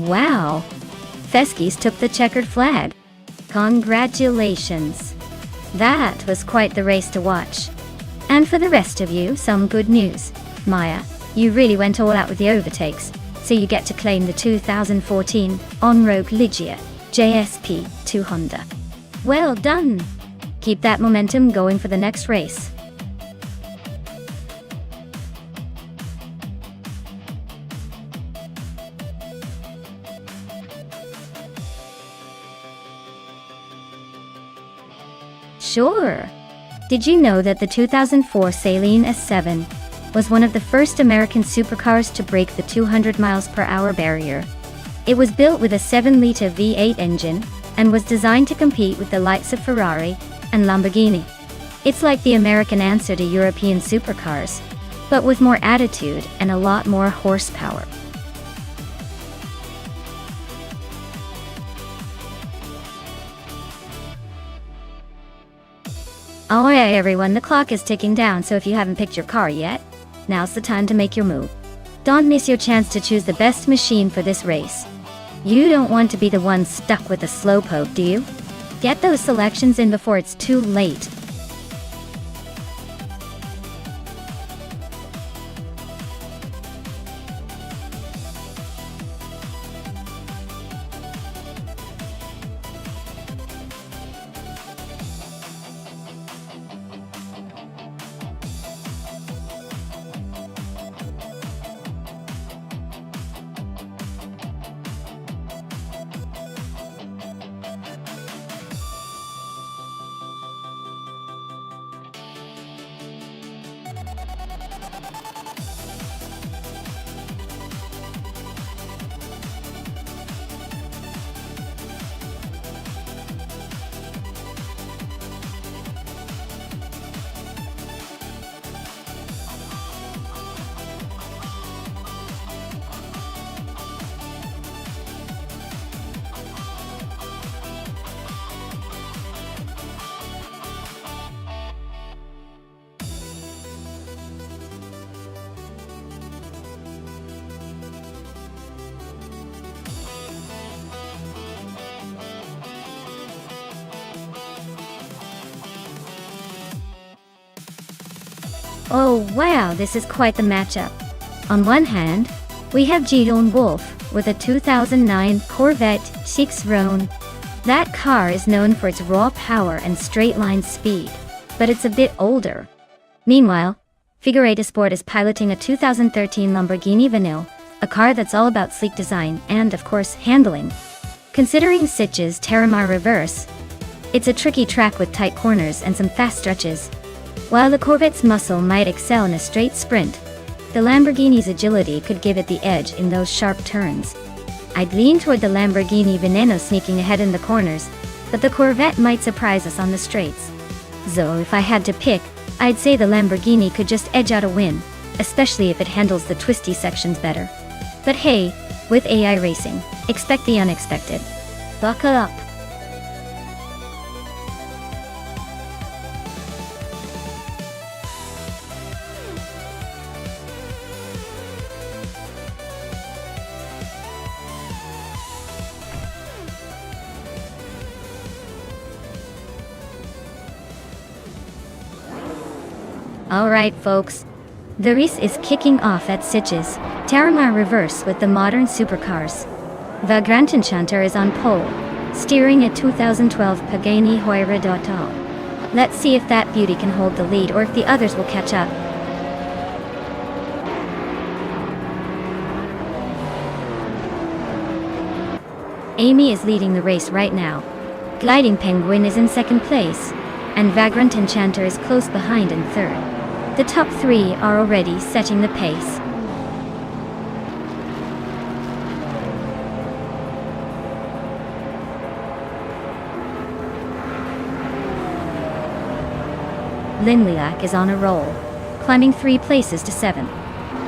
Wow! Feskis took the checkered flag. Congratulations! That was quite the race to watch. And for the rest of you, some good news. Maya, you really went all out with the overtakes, so you get to claim the 2014 On-Road Ligia JSP2 Honda. Well done! Keep that momentum going for the next race. Sure. Did you know that the 2004 Saleen S7 was one of the first American supercars to break the 200 miles per hour barrier? It was built with a 7-liter V8 engine and was designed to compete with the likes of Ferrari and Lamborghini. It's like the American answer to European supercars, but with more attitude and a lot more horsepower. Alright everyone, the clock is ticking down, so if you haven't picked your car yet, now's the time to make your move. Don't miss your chance to choose the best machine for this race. You don't want to be the one stuck with a slowpoke, do you? Get those selections in before it's too late. Oh wow, this is quite the matchup. On one hand, we have Gidon Wolf with a 2009 Corvette 6 Rhone. That car is known for its raw power and straight-line speed, but it's a bit older. Meanwhile, Figueroa Sport is piloting a 2013 Lamborghini Vanille, a car that's all about sleek design and, of course, handling. Considering Sitges Terramar Reverse, it's a tricky track with tight corners and some fast stretches. While the Corvette's muscle might excel in a straight sprint, the Lamborghini's agility could give it the edge in those sharp turns. I'd lean toward the Lamborghini Veneno sneaking ahead in the corners, but the Corvette might surprise us on the straights. So if I had to pick, I'd say the Lamborghini could just edge out a win, especially if it handles the twisty sections better. But hey, with AI racing, expect the unexpected. Buckle up. Alright folks, the race is kicking off at Sitges Terramar Reverse with the modern supercars. The Grand Enchanter is on pole, steering a 2012 Pagani Huayra Dotal. Let's see if that beauty can hold the lead or if the others will catch up. Amy is leading the race right now. Gliding Penguin is in second place, and Vagrant Enchanter is close behind in third. The top three are already setting the pace. Linlilac is on a roll, climbing 3 places to 7.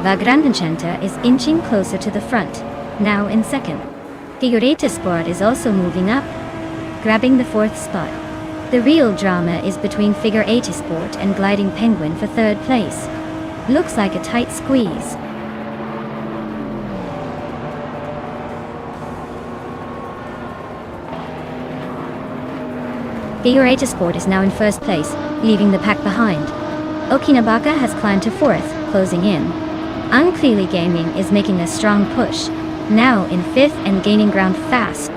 Vagrant Enchanter is inching closer to the front, now in second. Figueroa Sport is also moving up, grabbing the 4th spot. The real drama is between Figueroa Sport and Gliding Penguin for 3rd place. Looks like a tight squeeze. Figure 8 Sport is now in first place, leaving the pack behind. Okinabaka has climbed to fourth, closing in. Unclearly Gaming is making a strong push, now in fifth and gaining ground fast.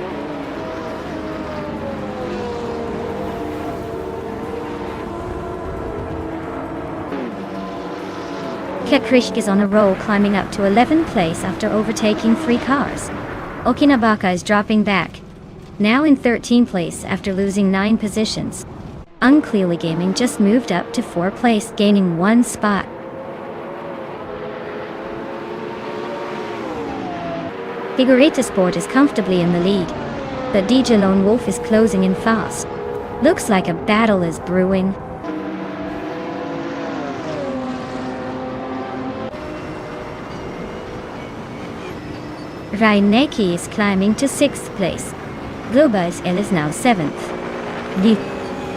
Kekrishk is on a roll, climbing up to 11th place after overtaking 3 cars. Okinabaka is dropping back, now in 13th place after losing 9 positions. Unclearly Gaming just moved up to 4th place, gaining 1 spot. Figure 8 Sport is comfortably in the lead, but DJ Lone Wolf is closing in fast. Looks like a battle is brewing. Raineki is climbing to 6th place. Globus is now 7th. The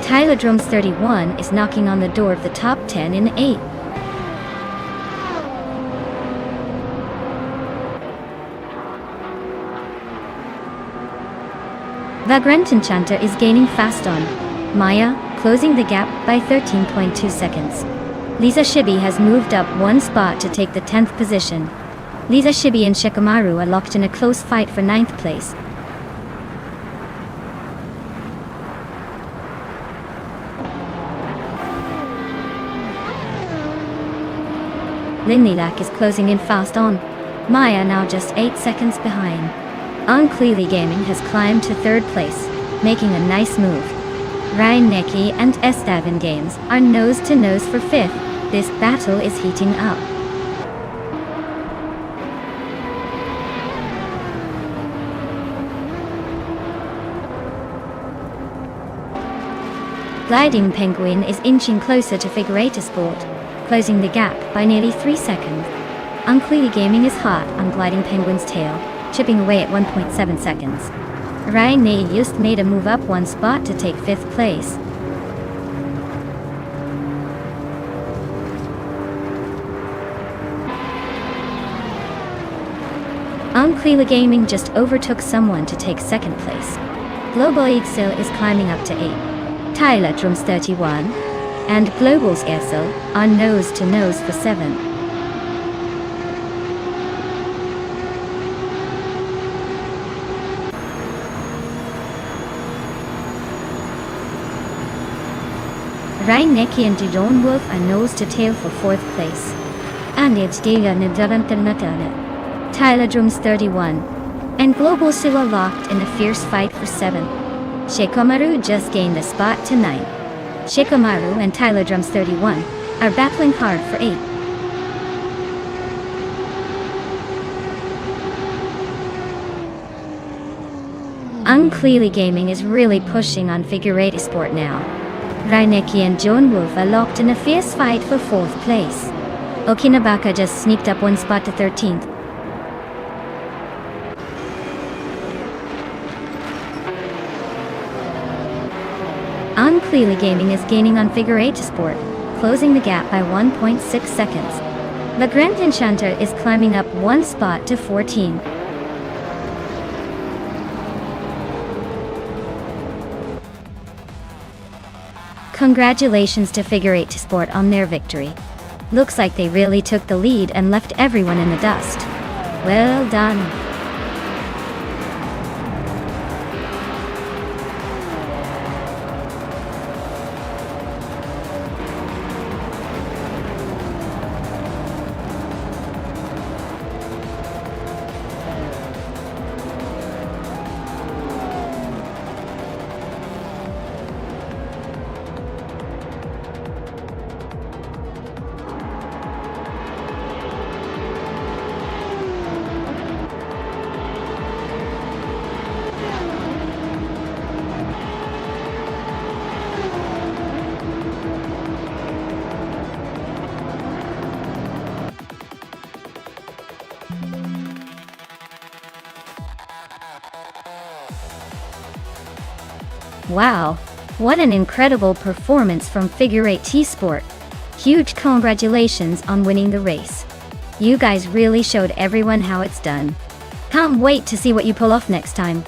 Tylodromes 31 is knocking on the door of the top 10 in 8th. Vagrant Enchanter is gaining fast on Maya, closing the gap by 13.2 seconds. Lisa Shibi has moved up 1 spot to take the 10th position. Lisa Shibi and Shikamaru are locked in a close fight for 9th place. Linlilak is closing in fast on Maya, now just 8 seconds behind. Unclearly Gaming has climbed to 3rd place, making a nice move. Ryan Neki and Estevan Games are nose to nose for 5th. This battle is heating up. Gliding Penguin is inching closer to Figure 8 Sport, closing the gap by nearly 3 seconds. Unclearly Gaming is hot on Gliding Penguin's tail, chipping away at 1.7 seconds. Ryan Ne just made a move up 1 spot to take 5th place. Unclearly Gaming just overtook someone to take 2nd place. Global Exil is climbing up to 8. Tylodromes 31 and Global's Exil are nose to nose for 7th. Raineki and Lone Wolf are nose to tail for 4th place. And it's Tylodromes 31 and Global Seal are locked in a fierce fight for 7th. Shikamaru just gained a spot to 9th. Shikamaru and Tylodromes 31 are battling hard for 8th. Unclearly Gaming is really pushing on Figure 8 Sport now. Raineki and Lone Wolf are locked in a fierce fight for 4th place. Okinabaka just sneaked up 1 spot to 13th. Unclearly Gaming is gaining on Figure 8 Sport, closing the gap by 1.6 seconds. Vagrant Enchanter is climbing up 1 spot to 14. Congratulations to Figure 8 Sport on their victory. Looks like they really took the lead and left everyone in the dust. Well done. Wow, what an incredible performance from Figure 8 T-Sport. Huge congratulations on winning the race. You guys really showed everyone how it's done. Can't wait to see what you pull off next time.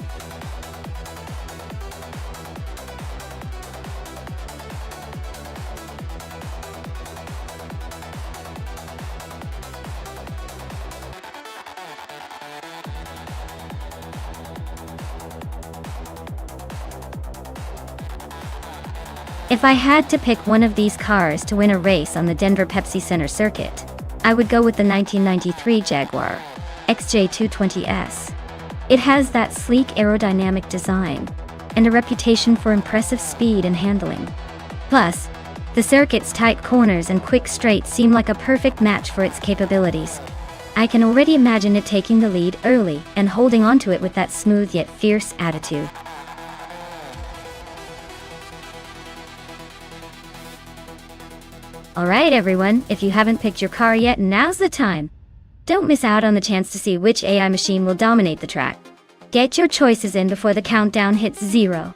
If I had to pick one of these cars to win a race on the Denver Pepsi Center circuit, I would go with the 1993 Jaguar XJ220S. It has that sleek aerodynamic design and a reputation for impressive speed and handling. Plus, the circuit's tight corners and quick straights seem like a perfect match for its capabilities. I can already imagine it taking the lead early and holding onto it with that smooth yet fierce attitude. Alright everyone, if you haven't picked your car yet, now's the time. Don't miss out on the chance to see which AI machine will dominate the track. Get your choices in before the countdown hits 0.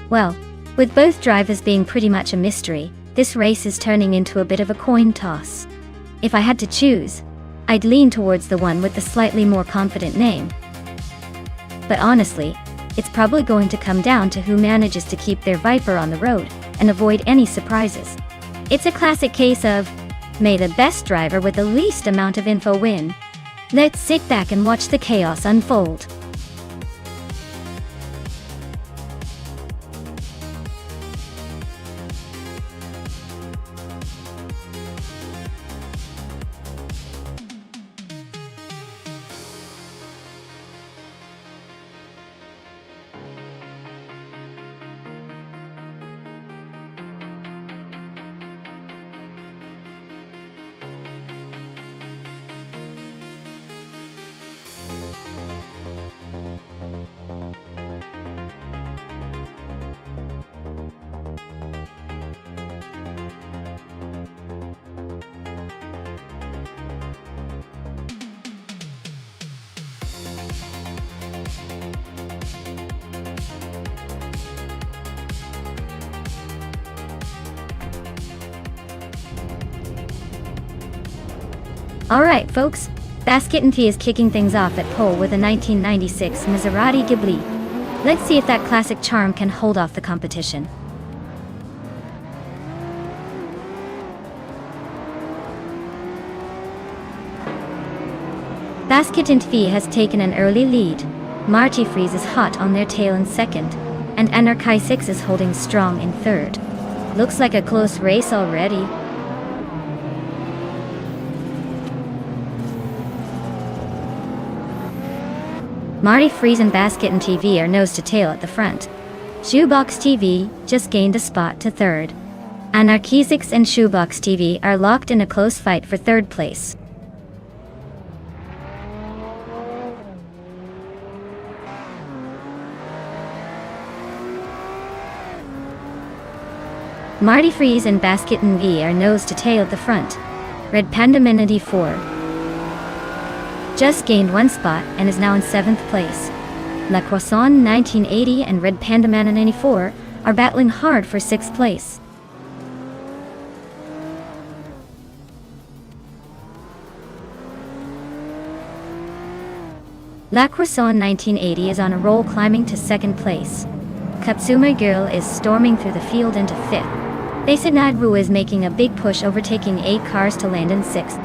Well, with both drivers being pretty much a mystery, this race is turning into a bit of a coin toss. If I had to choose, I'd lean towards the one with the slightly more confident name. But honestly, it's probably going to come down to who manages to keep their Viper on the road and avoid any surprises. It's a classic case of, may the best driver with the least amount of info win. Let's sit back and watch the chaos unfold. Alright folks, Basket & T is kicking things off at pole with a 1996 Maserati Ghibli. Let's see if that classic charm can hold off the competition. Basket & T has taken an early lead. Marty Freeze is hot on their tail in second, and Anarchy 6 is holding strong in third. Looks like a close race already. Marty Freeze and Basket & TV are nose to tail at the front. Shoebox TV just gained a spot to third. Anarchy 6 and Shoebox TV are locked in a close fight for third place. Marty Freeze and Basket & V are nose to tail at the front. Red Panda Minity 4 just gained one spot and is now in 7th place. La Croissant 1980 and Red Panda Man 94 are battling hard for 6th place. La Croissant 1980 is on a roll, climbing to 2nd place. Katsume Girl is storming through the field into 5th. Basenad Ru is making a big push, overtaking 8 cars to land in 6th.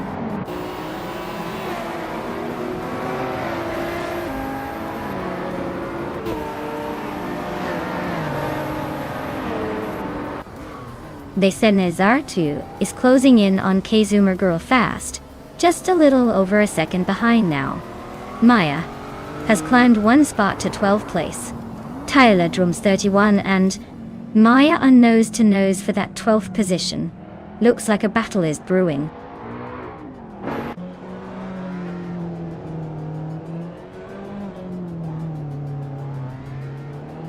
Desenezartu is closing in on Kazoomer Girl fast, just a little over a second behind now. Maya has climbed one spot to 12th place. Tyler Drums 31 and Maya are nose to nose for that 12th position. Looks like a battle is brewing.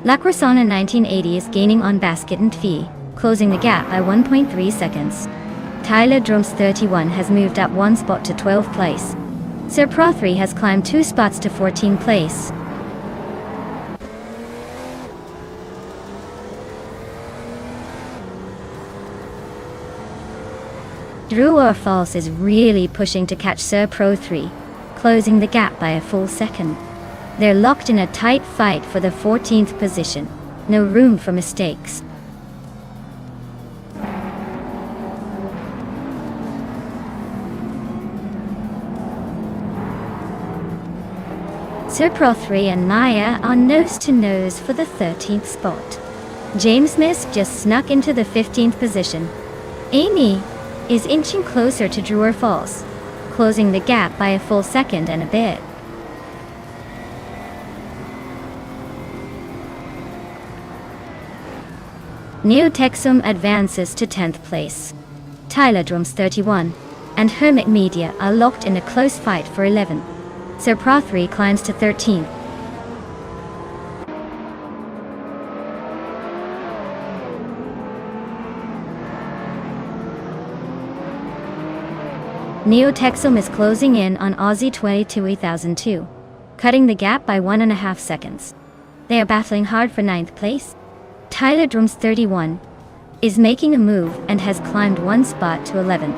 Lacrosana 1980 is gaining on Basket and Fee, closing the gap by 1.3 seconds. Tyler Drums 31 has moved up one spot to 12th place. Sir Pro 3 has climbed 2 spots to 14th place. True or False is really pushing to catch Sir Pro 3, closing the gap by a full second. They're locked in a tight fight for the 14th position. No room for mistakes. Sir Pro 3 and Maya are nose to nose for the 13th spot. James Misk just snuck into the 15th position. Amy is inching closer to True or False, closing the gap by a full second and a bit. Neo Texum advances to 10th place. Tyler Drums 31 and Hermit Media are locked in a close fight for 11th. Sir Pro 3 climbs to 13th. Neo Texum is closing in on Aussie 2002, cutting the gap by 1.5 seconds. They are battling hard for 9th place. Tyler Drums 31 is making a move and has climbed one spot to 11th.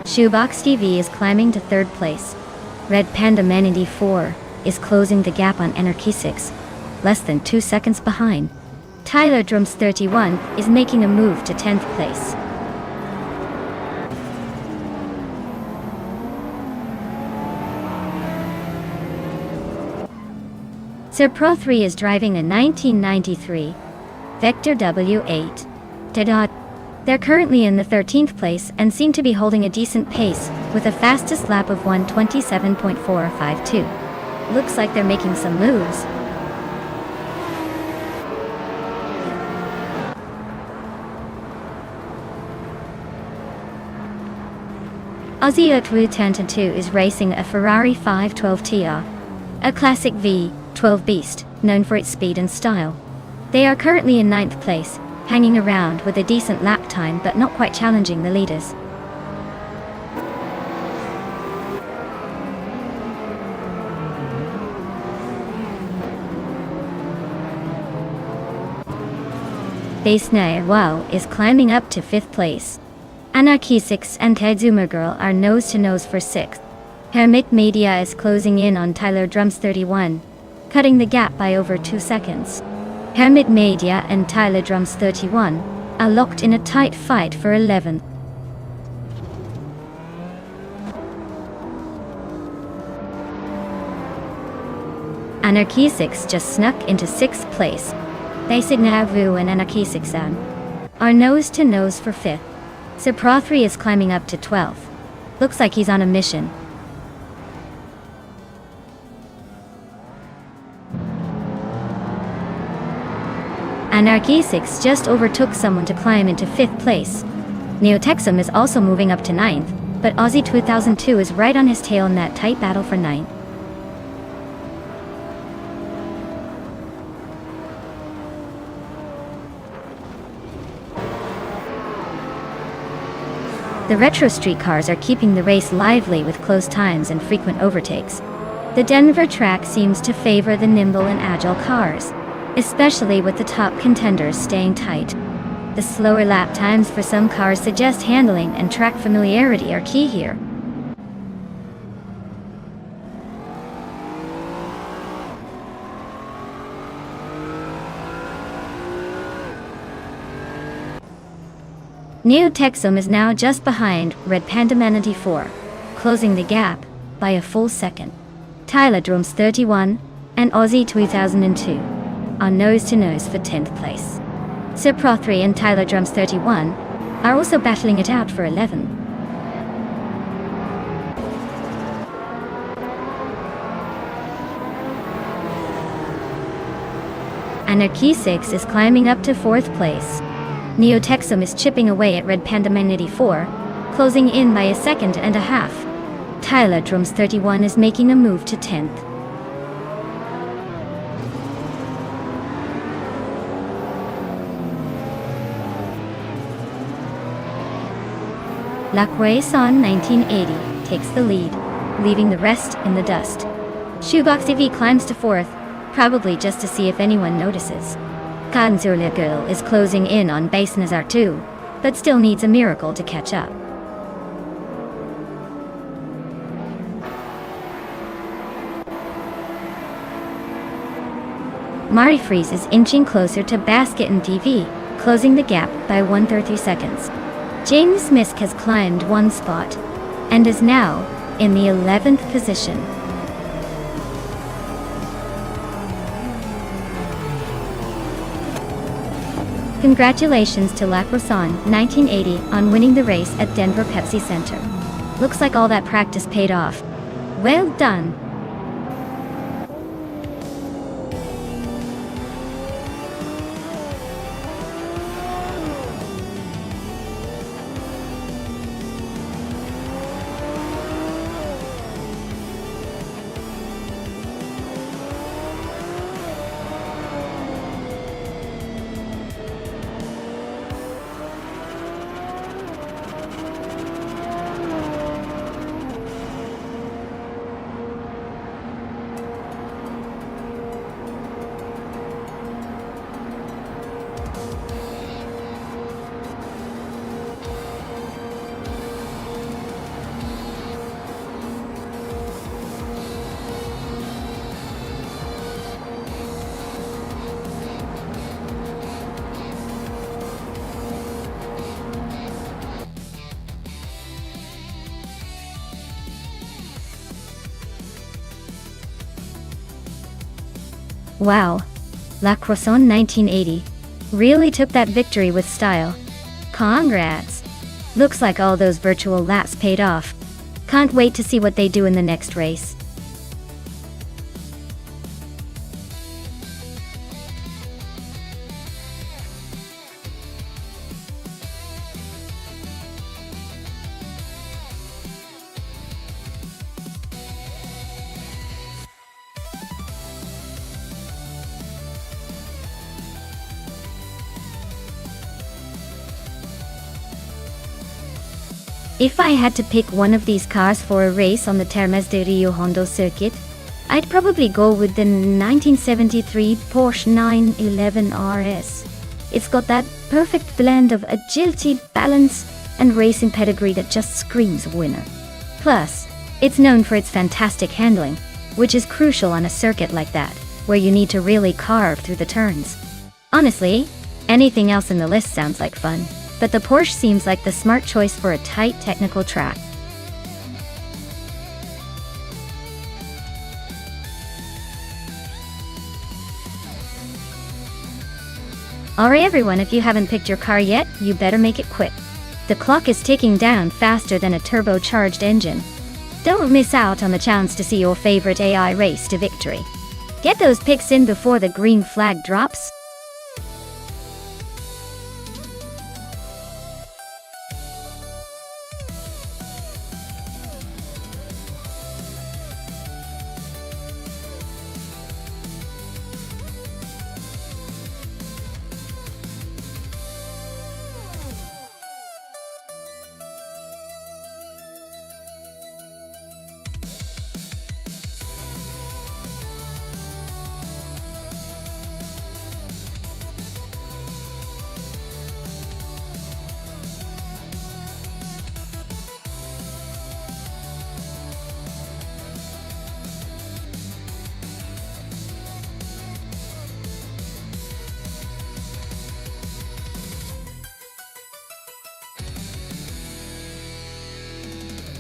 Shoebox TV is climbing to 3rd place. Red Panda Manity 4 is closing the gap on Anarchy 6, less than 2 seconds behind. Tyler Drums 31 is making a move to 10th place. Sir Pro 3 is driving a 1993 Vector W8. They're currently in the 13th place and seem to be holding a decent pace with a fastest lap of 1:27.452. Looks like they're making some moves. Aussie Utwu 10-2 is racing a Ferrari 512 TR, a classic V12 beast, known for its speed and style. They are currently in 9th place, hanging around with a decent lap time but not quite challenging the leaders. Basenai Wow is climbing up to 5th place. Anarchy 6 and Kazoomer Girl are nose to nose for 6th. Hermit Media is closing in on Tyler Drums 31, cutting the gap by over 2 seconds. Hermit Media and Tyler Drums 31 are locked in a tight fight for 11th. Anarchy 6 just snuck into 6th place. Basic Navu and Anarchy 6 are nose to nose for 5th. Sir Pro 3 is climbing up to 12th. Looks like he's on a mission. Anarchy 6 just overtook someone to climb into 5th place. Neo Texum is also moving up to 9th, but Aussie 2002 is right on his tail in that tight battle for 9th. The retro streetcars are keeping the race lively with close times and frequent overtakes. The Denver track seems to favor the nimble and agile cars, especially with the top contenders staying tight. The slower lap times for some cars suggest handling and track familiarity are key here. Neo Texum is now just behind Red Panda Manatee 4, closing the gap by a full second. Tyler Drums 31, and Aussie 2002 are nose-to-nose for 10th place. Sir Pro 3 and Tyler Drums 31 are also battling it out for 11th. Anarchy 6 is climbing up to 4th place. Neotexum is chipping away at Red Panda Man 84, closing in by a second and a half. Tyler Drums 31 is making a move to 10th. La Croissant 1980 takes the lead, leaving the rest in the dust. Shoebox TV climbs to 4th, probably just to see if anyone notices. Cotton sur le Girl is closing in on Base Nazar 2, but still needs a miracle to catch up. Mari Freeze is inching closer to Basket and TV, closing the gap by 130 seconds. James Smith has climbed 1 spot, and is now in the 11th position. Congratulations to La Croissant 1980 on winning the race at Denver Pepsi Center. Looks like all that practice paid off. Well done! Wow, La Croissant 1980 really took that victory with style. Congrats! Looks like all those virtual laps paid off. Can't wait to see what they do in the next race. If I had to pick one of these cars for a race on the Termes de Rio Hondo circuit, I'd probably go with the 1973 Porsche 911 RS. It's got that perfect blend of agility, balance, and racing pedigree that just screams winner. Plus, it's known for its fantastic handling, which is crucial on a circuit like that, where you need to really carve through the turns. Honestly, anything else in the list sounds like fun, but the Porsche seems like the smart choice for a tight technical track. Alright everyone, if you haven't picked your car yet, you better make it quick. The clock is ticking down faster than a turbocharged engine. Don't miss out on the chance to see your favorite AI race to victory. Get those picks in before the green flag drops.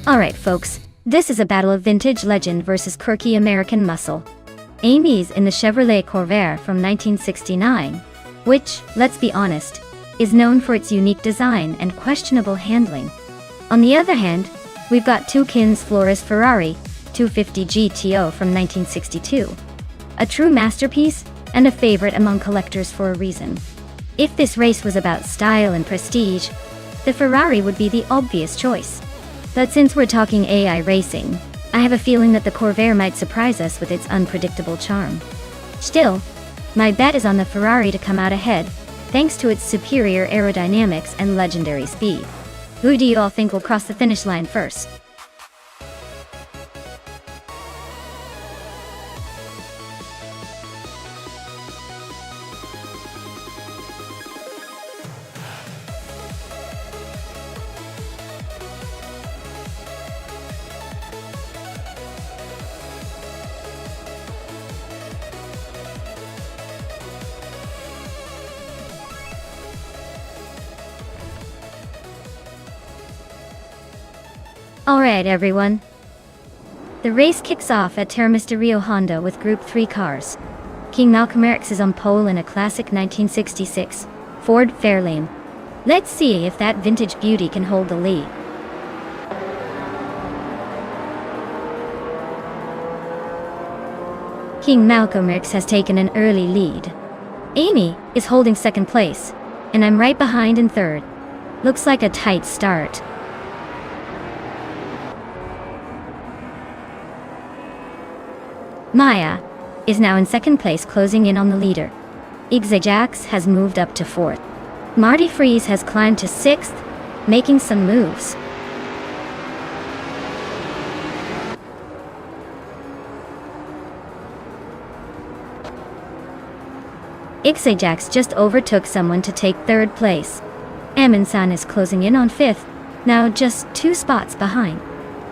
Alright folks, This is a battle of vintage legend versus quirky American muscle. Amy's in the Chevrolet Corvair from 1969, which, let's be honest, is known for its unique design and questionable handling. On the other hand, we've got Toucan's Flores Ferrari 250 GTO from 1962. A true masterpiece and a favorite among collectors for a reason. If this race was about style and prestige, the Ferrari would be the obvious choice. But since we're talking AI racing, I have a feeling that the Corvair might surprise us with its unpredictable charm. Still, my bet is on the Ferrari to come out ahead, thanks to its superior aerodynamics and legendary speed. Who do you all think will cross the finish line first? Alright everyone. The race kicks off at Termisterio Honda with Group 3 cars. King Malcolm X is on pole in a classic 1966 Ford Fairlane. Let's see if that vintage beauty can hold the lead. King Malcolm X has taken an early lead. Amy is holding second place, and I'm right behind in third. Looks like a tight start. Maya is now in second place, closing in on the leader. Jax has moved up to fourth. Marty Freeze has climbed to sixth, making some moves. Jax just overtook someone to take third place. Amin-san is closing in on fifth, now just 2 spots behind.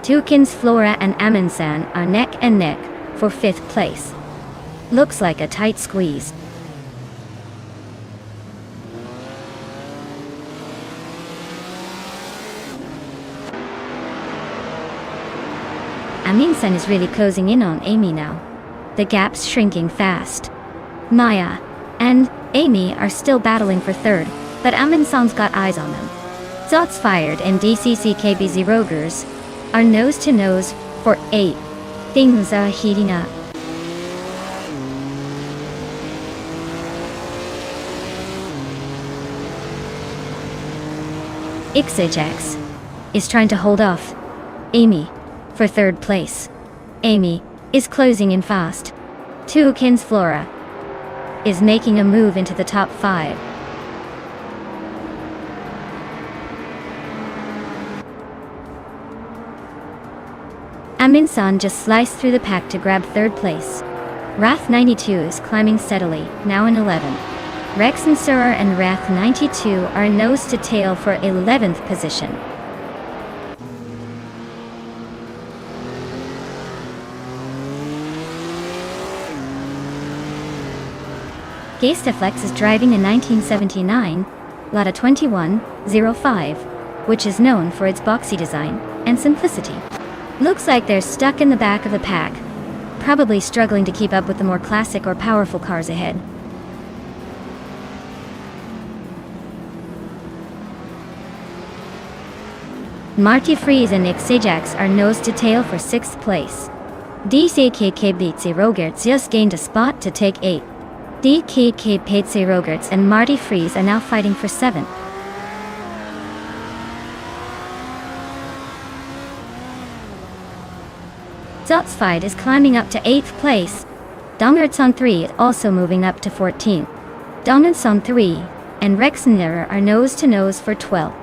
Toucan's Flora and Amin-san are neck and neck for fifth place. Looks like a tight squeeze. Amin-san is really closing in on Amy now. The gap's shrinking fast. Maya and Amy are still battling for third, but Amin-san's got eyes on them. Zots Fired and DCCKBZ Rogers are nose to nose for 8th. Things are heating up. Jax is trying to hold off Amy for third place. Amy is closing in fast. Toucan's Flora is making a move into the top 5. Amin-san just sliced through the pack to grab third place. Wrath 92 is climbing steadily, now in 11th. Rex and Surer and Wrath 92 are nose to tail for 11th position. Geistaflex is driving a 1979 Lada 2105, which is known for its boxy design and simplicity. Looks like they're stuck in the back of the pack, probably struggling to keep up with the more classic or powerful cars ahead. Marty Freeze and Jax are nose to tail for 6th place. DCKKBZ Rogerts just gained a spot to take 8th. DKKBZ Rogerts and Marty Freeze are now fighting for 7th. Zotsfied is climbing up to 8th place. Dongertson 3 is also moving up to 14th. Dongertson 3 and Rexner are nose to nose for 12th.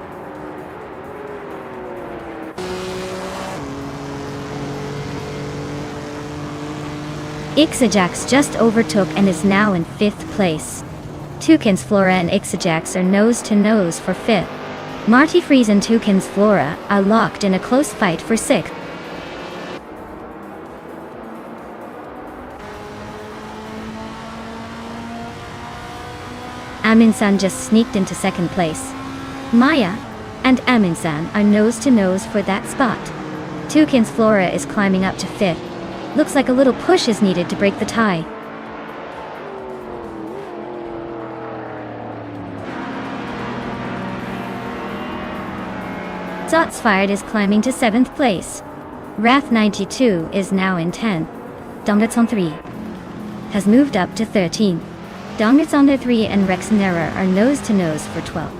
Jax just overtook and is now in 5th place. Toucan's Flora and Jax are nose to nose for 5th. Marty Freeze and Toucan's Flora are locked in a close fight for 6th. Amin-san just sneaked into 2nd place. Maya and Amin-san are nose to nose for that spot. Toucan's Flora is climbing up to 5th. Looks like a little push is needed to break the tie. Shots Fired is climbing to 7th place. Wrath 92 is now in 10th. Dongetson 3 has moved up to 13th. Dongetson 3 and Rexnera are nose to nose for 12th.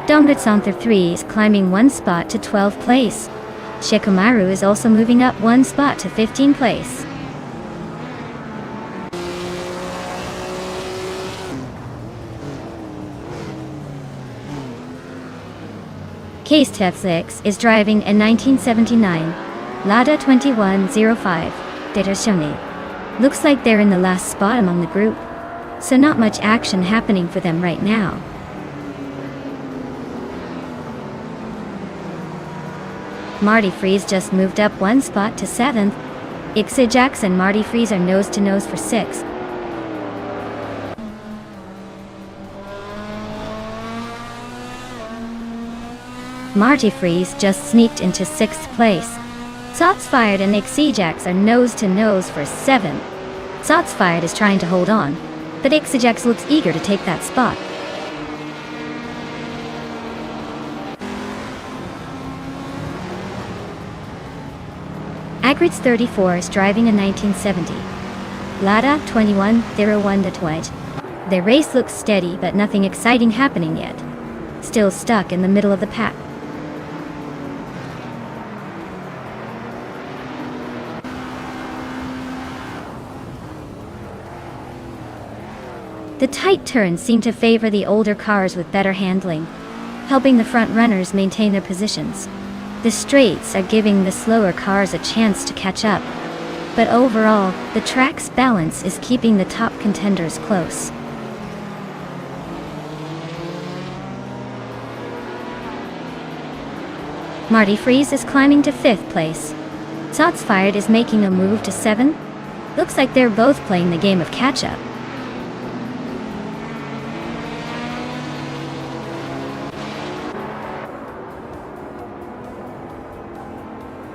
Dongetson 3 is climbing 1 spot to 12th place. Shikomaru is also moving up 1 spot to 15th place. Case Tef6 is driving a 1979 Lada 2105 Detachone. Looks like they're in the last spot among the group, so not much action happening for them right now. Marty Freeze just moved up 1 spot to 7th. Ixijax and Marty Freeze are nose to nose for 6th. Marty Freeze just sneaked into 6th place. Shots Fired and Ixijax are nose to nose for 7th. Shots Fired is trying to hold on, but Ixijax looks eager to take that spot. Agrids 34 is driving a 1970 Lada 2101 Detroit. Their race looks steady, but nothing exciting happening yet. Still stuck in the middle of the pack. The tight turns seem to favor the older cars with better handling, helping the front runners maintain their positions. The straights are giving the slower cars a chance to catch up, but overall, the track's balance is keeping the top contenders close. Marty Freeze is climbing to 5th place. Shots Fired is making a move to 7th. Looks like they're both playing the game of catch-up.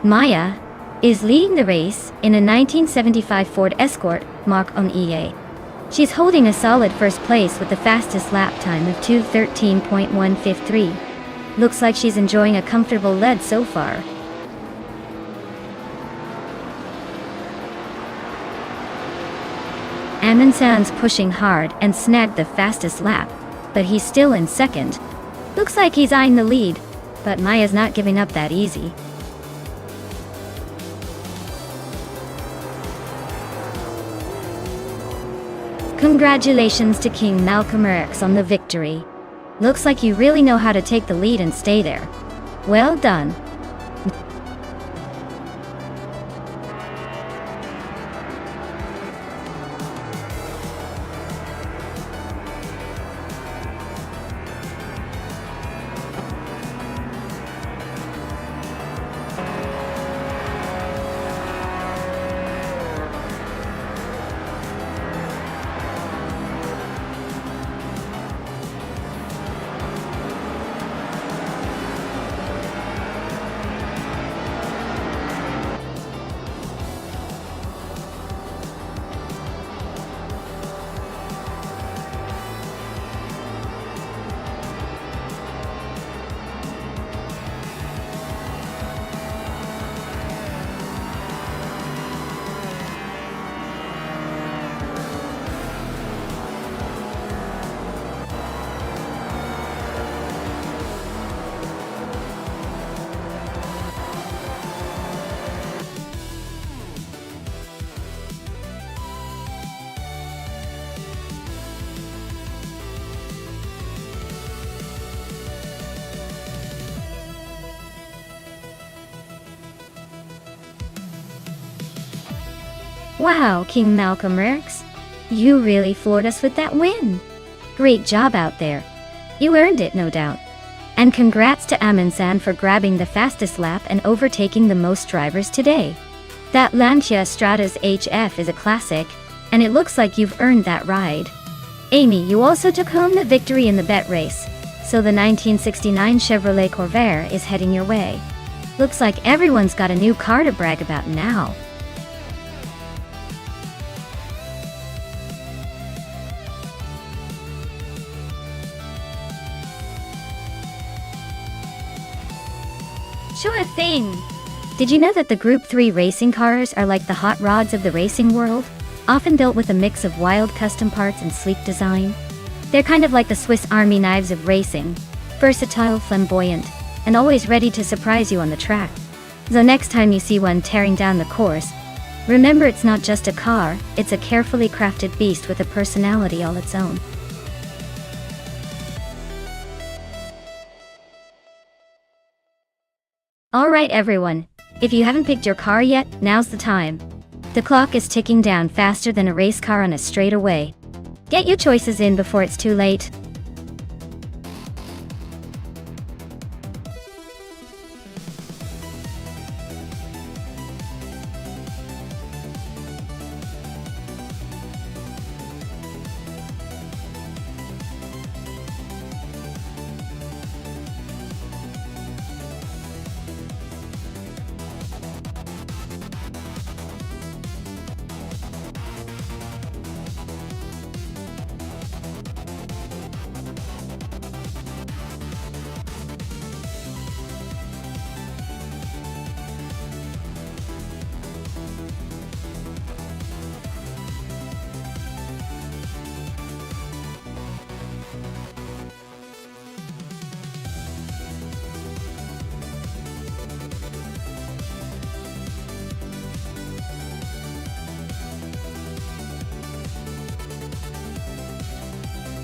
Maya is leading the race in a 1975 Ford Escort Mach 1 EA. She's holding a solid first place with the fastest lap time of 2:13.153. Looks like she's enjoying a comfortable lead so far. Amundsen's pushing hard and snagged the fastest lap, but he's still in 2nd. Looks like he's eyeing the lead, but Maya's not giving up that easy. Congratulations to King Malcolm X on the victory. Looks like you really know how to take the lead and stay there. Well done. Wow, King Malcolm X, you really floored us with that win. Great job out there. You earned it, no doubt. And congrats to Amundsen for grabbing the fastest lap and overtaking the most drivers today. That Lancia Stratos HF is a classic, and it looks like you've earned that ride. Amy, you also took home the victory in the bet race. So the 1969 Chevrolet Corvair is heading your way. Looks like everyone's got a new car to brag about now. Sure thing! Did you know that the Group 3 racing cars are like the hot rods of the racing world? Often built with a mix of wild custom parts and sleek design. They're kind of like the Swiss Army knives of racing. Versatile, flamboyant, and always ready to surprise you on the track. So next time you see one tearing down the course, remember it's not just a car, it's a carefully crafted beast with a personality all its own. Alright everyone, if you haven't picked your car yet, now's the time. The clock is ticking down faster than a race car on a straightaway. Get your choices in before it's too late.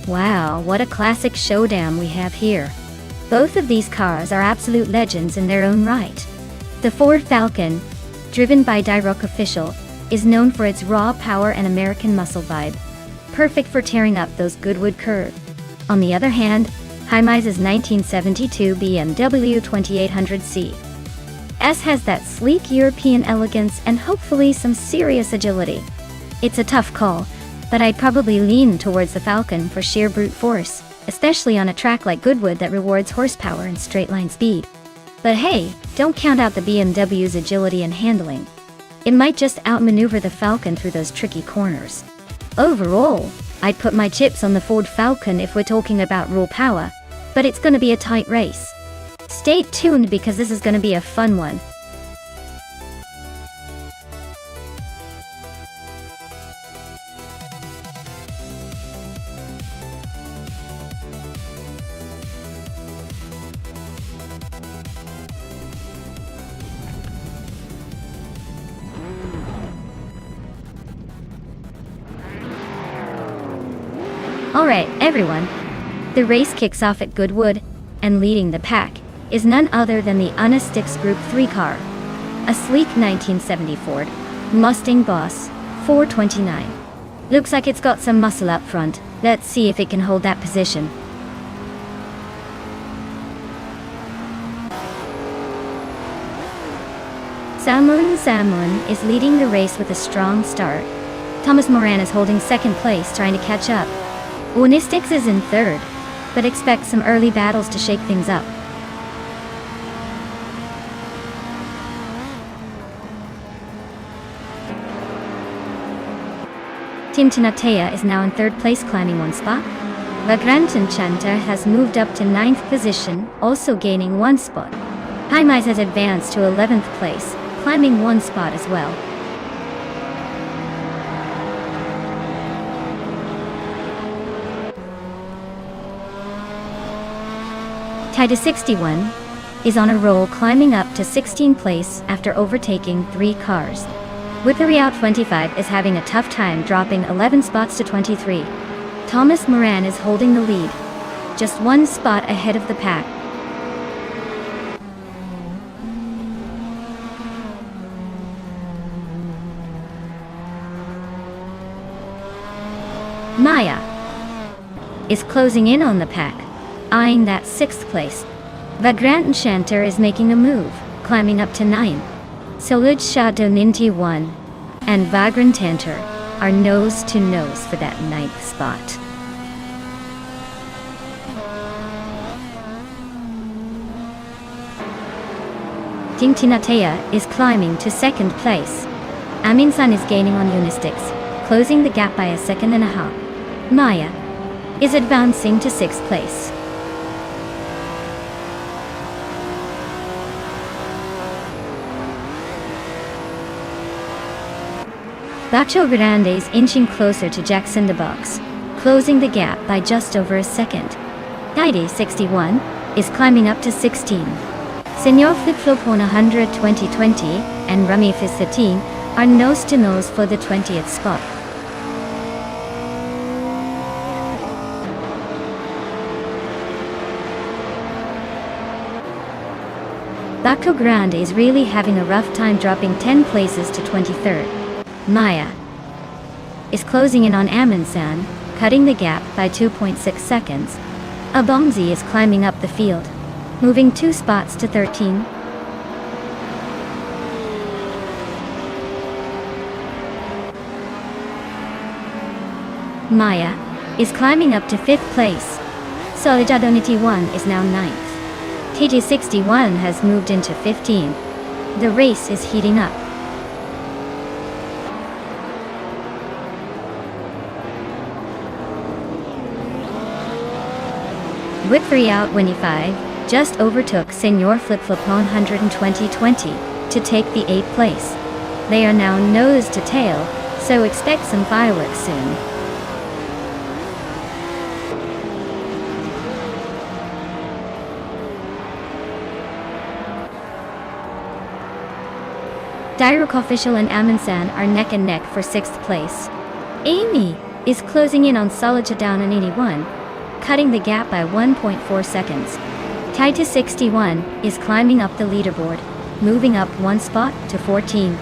Wow, what a classic showdown we have here. Both of these cars are absolute legends in their own right. The Ford Falcon, driven by Die-Rock Official, is known for its raw power and American muscle vibe, perfect for tearing up those Goodwood curves. On the other hand, Hymise's 1972 BMW 2800C S has that sleek European elegance and hopefully some serious agility. It's a tough call, but I'd probably lean towards the Falcon for sheer brute force, especially on a track like Goodwood that rewards horsepower and straight-line speed. But hey, don't count out the BMW's agility and handling. It might just outmaneuver the Falcon through those tricky corners. Overall, I'd put my chips on the Ford Falcon if we're talking about raw power, but it's gonna be a tight race. Stay tuned because this is gonna be a fun one. Alright, everyone. The race kicks off at Goodwood, and leading the pack is none other than the Unistix Group 3 car, a sleek 1970 Ford Mustang Boss 429. Looks like it's got some muscle up front. Let's see if it can hold that position. Samuel is leading the race with a strong start. Thomas Moran is holding second place, trying to catch up. Unistix is in third, but expect some early battles to shake things up. Team Tinatea is now in third place, climbing one spot. Vagrant Enchanter has moved up to 9th position, also gaining one spot. Hymise has advanced to 11th place, climbing one spot as well. Titus 61 is on a roll, climbing up to 16th place after overtaking 3 cars. Whippery 25 is having a tough time, dropping 11 spots to 23. Thomas Moran is holding the lead, just one spot ahead of the pack. Maya is closing in on the pack, eyeing that 6th place. Vagrant Enchanter is making a move, climbing up to 9. Solid Shadow Ninty 1 and Vagrant Enchanter are nose to nose for that 9th spot. Team Tinatea is climbing to second place. Aminsan is gaining on Unistix, closing the gap by a second and a half. Maya is advancing to sixth place. Bacho Grande is inching closer to Jackson the Box, closing the gap by just over a second. Guide 61 is climbing up to 16. Senor Flip-Flop on 100 2020 and Rummy Fizz 13 are nose to nose for the 20th spot. Bacho Grande is really having a rough time, dropping 10 places to 23rd. Maya is closing in on Aminsan, cutting the gap by 2.6 seconds. Abongzi is climbing up the field, moving 2 spots to 13. Maya is climbing up to 5th place. Solidarity 1 is now 9th. TG61 has moved into 15th. The race is heating up. Whip 3 out 25 just overtook Senor Flip-Flop on 120-20 to take the 8th place. They are now nose to tail, so expect some fireworks soon. Direct Official and Aminsan are neck and neck for 6th place. Amy is closing in on Solid down in 81, cutting the gap by 1.4 seconds. Titus 61 is climbing up the leaderboard, moving up 1 spot to 14.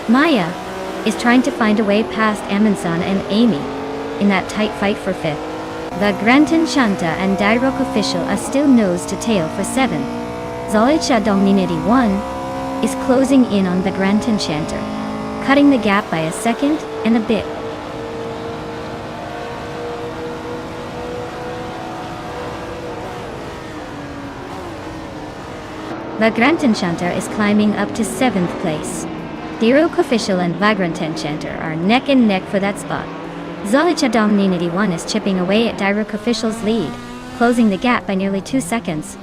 Maya is trying to find a way past Aminsan and Amy in that tight fight for 5th. The Granton Shanta and Dirok Official are still nose to tail for 7th. Zolicha Domninity 1 is closing in on the Granton Chanter, cutting the gap by a second and a bit. The Granton Chanter is climbing up to 7th place. Dirok Official and Vagrant Enchanter are neck and neck for that spot. Zolicha Domninity 1 is chipping away at Dirok Official's lead, closing the gap by nearly 2 seconds.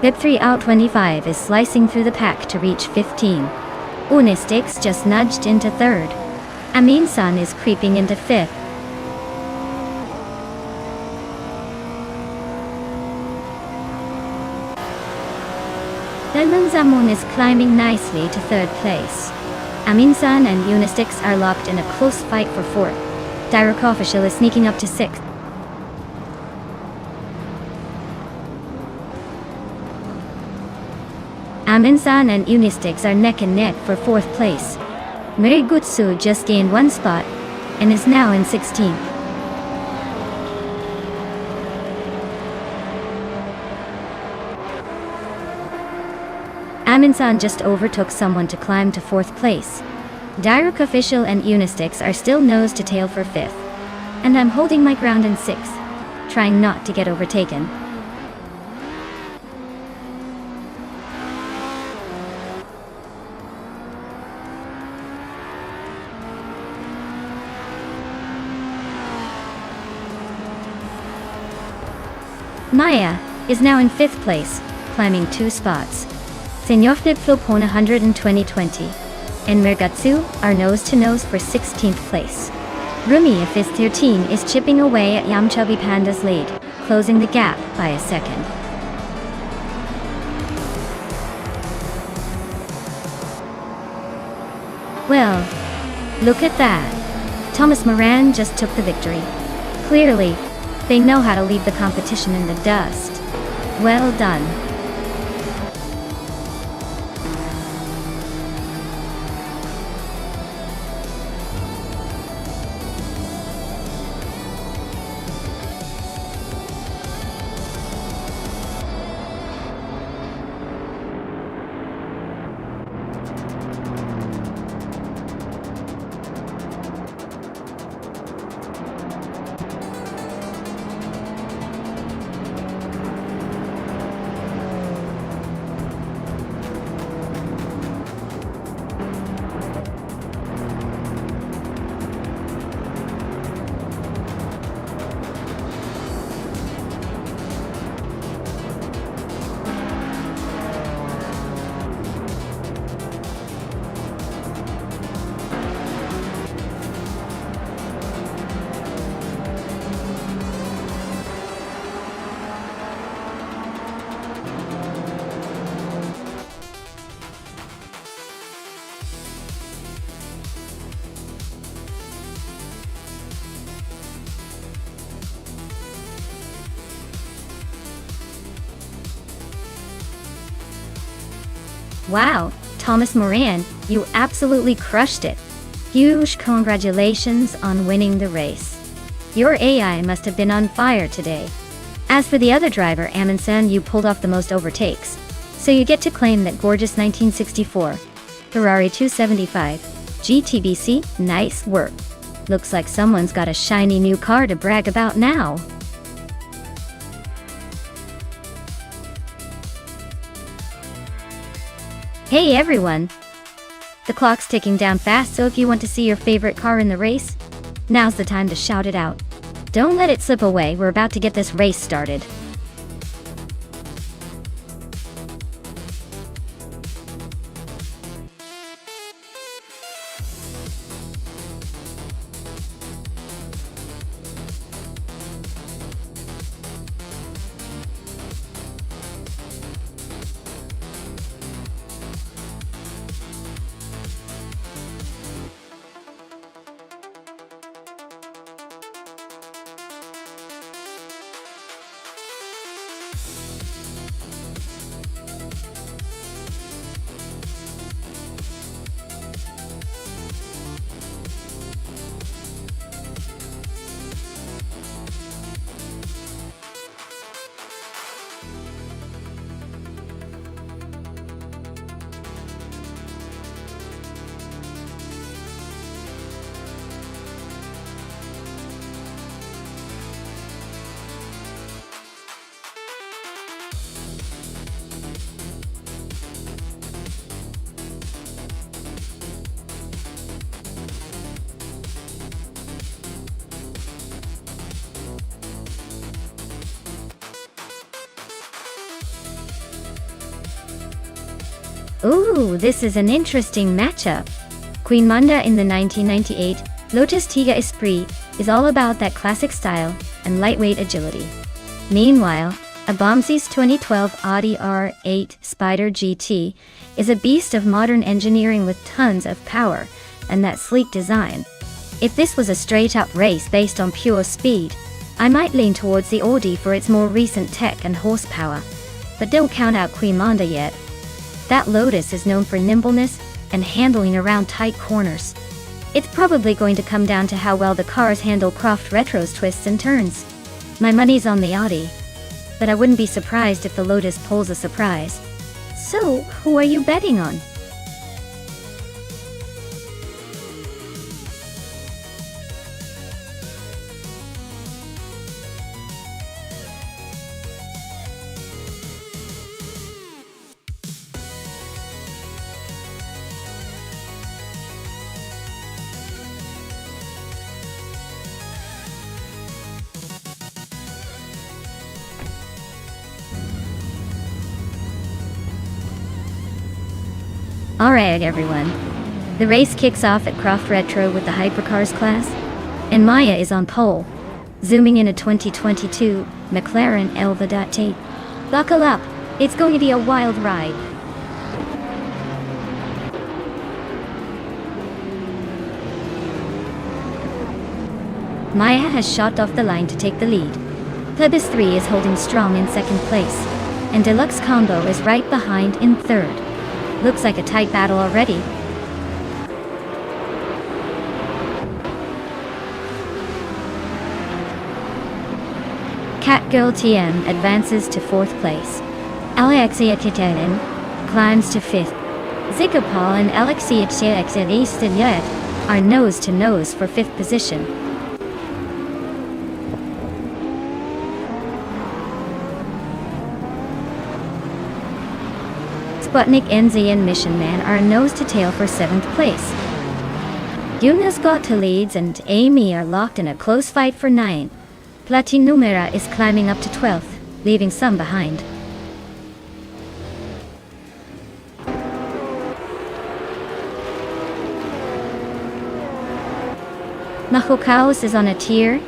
Bib 3 out 25 is slicing through the pack to reach 15. Unistix just nudged into 3rd. Aminsan is creeping into 5th. Dalmanzamon is climbing nicely to 3rd place. Aminsan and Unistix are locked in a close fight for 4th. Dirok Official is sneaking up to 6th. Aminsan and Unistix are neck and neck for 4th place. Merigutsu just gained 1 spot and is now in 16th. Aminsan just overtook someone to climb to 4th place. Dirok Official and Unistix are still nose to tail for 5th. And I'm holding my ground in 6th, trying not to get overtaken. Maya is now in 5th place, climbing 2 spots. Senor Flip-Flop on 120-20 and Mergatsu are nose to nose for 16th place. Rumi Fizz 13 is chipping away at Yamchubby Panda's lead, closing the gap by a second. Well, look at that. Thomas Moran just took the victory. Clearly, they know how to leave the competition in the dust. Well done. Wow, Thomas Moran, you absolutely crushed it. Huge congratulations on winning the race. Your AI must have been on fire today. As for the other driver, Amundsen, you pulled off the most overtakes. So you get to claim that gorgeous 1964 Ferrari 275 GTBC. Nice work. Looks like someone's got a shiny new car to brag about now. Hey everyone! The clock's ticking down fast, so if you want to see your favorite car in the race, now's the time to shout it out. Don't let it slip away, we're about to get this race started. Ooh, this is an interesting matchup. Queen Manda in the 1998 Lotus Tiga Esprit is all about that classic style and lightweight agility. Meanwhile, a Bombsy's 2012 Audi R8 Spider GT is a beast of modern engineering with tons of power and that sleek design. If this was a straight-up race based on pure speed, I might lean towards the Audi for its more recent tech and horsepower. But don't count out Queen Manda yet. That Lotus is known for nimbleness and handling around tight corners. It's probably going to come down to how well the cars handle Croft Retro's twists and turns. My money's on the Audi, but I wouldn't be surprised if the Lotus pulls a surprise. So, who are you betting on? Alright everyone, the race kicks off at Croft Retro with the Hypercars class, and Maya is on pole, zooming in a 2022 McLaren Elva.8. Buckle up, it's going to be a wild ride. Maya has shot off the line to take the lead. Plebis 3 is holding strong in second place, and Deluxe Combo is right behind in third. Looks like a tight battle already. Catgirl TM advances to fourth place. Alexia Kitanen climbs to fifth. Zikopal and Alexei Chtxyet are nose to nose for 5th position. Sputnik NZ and Mission Man are nose to tail for 7th place. Yuna's got to leads and Amy are locked in a close fight for 9. Platinumera is climbing up to 12th, leaving some behind. Mahokaos is on a tier,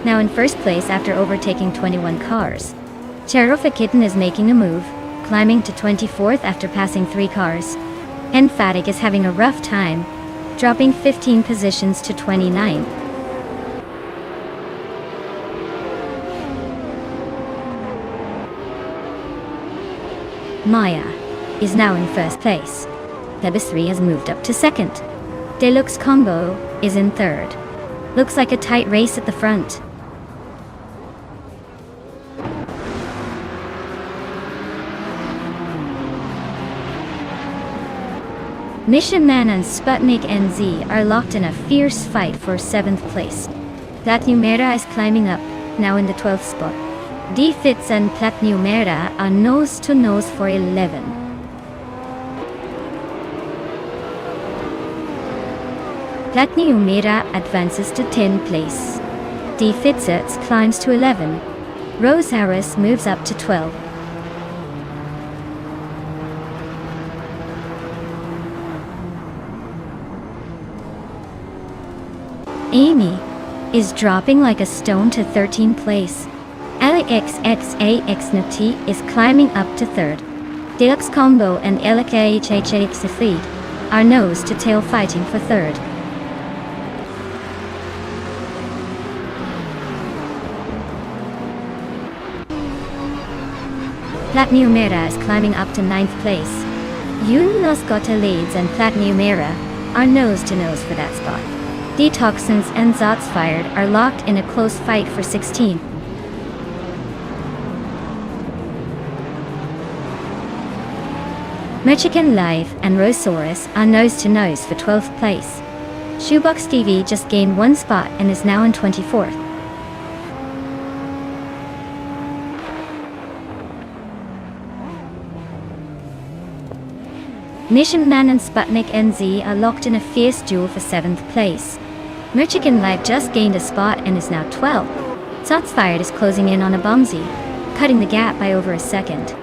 now in 1st place after overtaking 21 cars. Cherufa Kitten is making a move, climbing to 24th after passing 3 cars. Emphatic is having a rough time, dropping 15 positions to 29. Maya is now in 1st place. Lebis 3 has moved up to 2nd. Deluxe Combo is in 3rd. Looks like a tight race at the front. Mission Man and Sputnik NZ are locked in a fierce fight for 7th place. Platnumera is climbing up, now in the 12th spot. D-Fits and Platnumera are nose to nose for 11. Platnumera advances to 10th place. D-Fits climbs to 11. Rose Harris moves up to 12. Amy is dropping like a stone to 13th place. LXXAXNT is climbing up to 3rd. Deluxe Combo and LKHHXFleet are nose to tail fighting for 3rd. Platnumera is climbing up to 9th place. Yunus Gota leads and Platnumera are nose to nose for that spot. Detoxins and Zots Fired are locked in a close fight for 16. Mexican Live and Rosaurus are nose to nose for 12th place. Shoebox TV just gained 1 spot and is now in 24th. Mission Man and Sputnik NZ are locked in a fierce duel for 7th place. Merchican Live just gained a spot and is now 12. Shots Fired is closing in on a Bumsy, cutting the gap by over a second.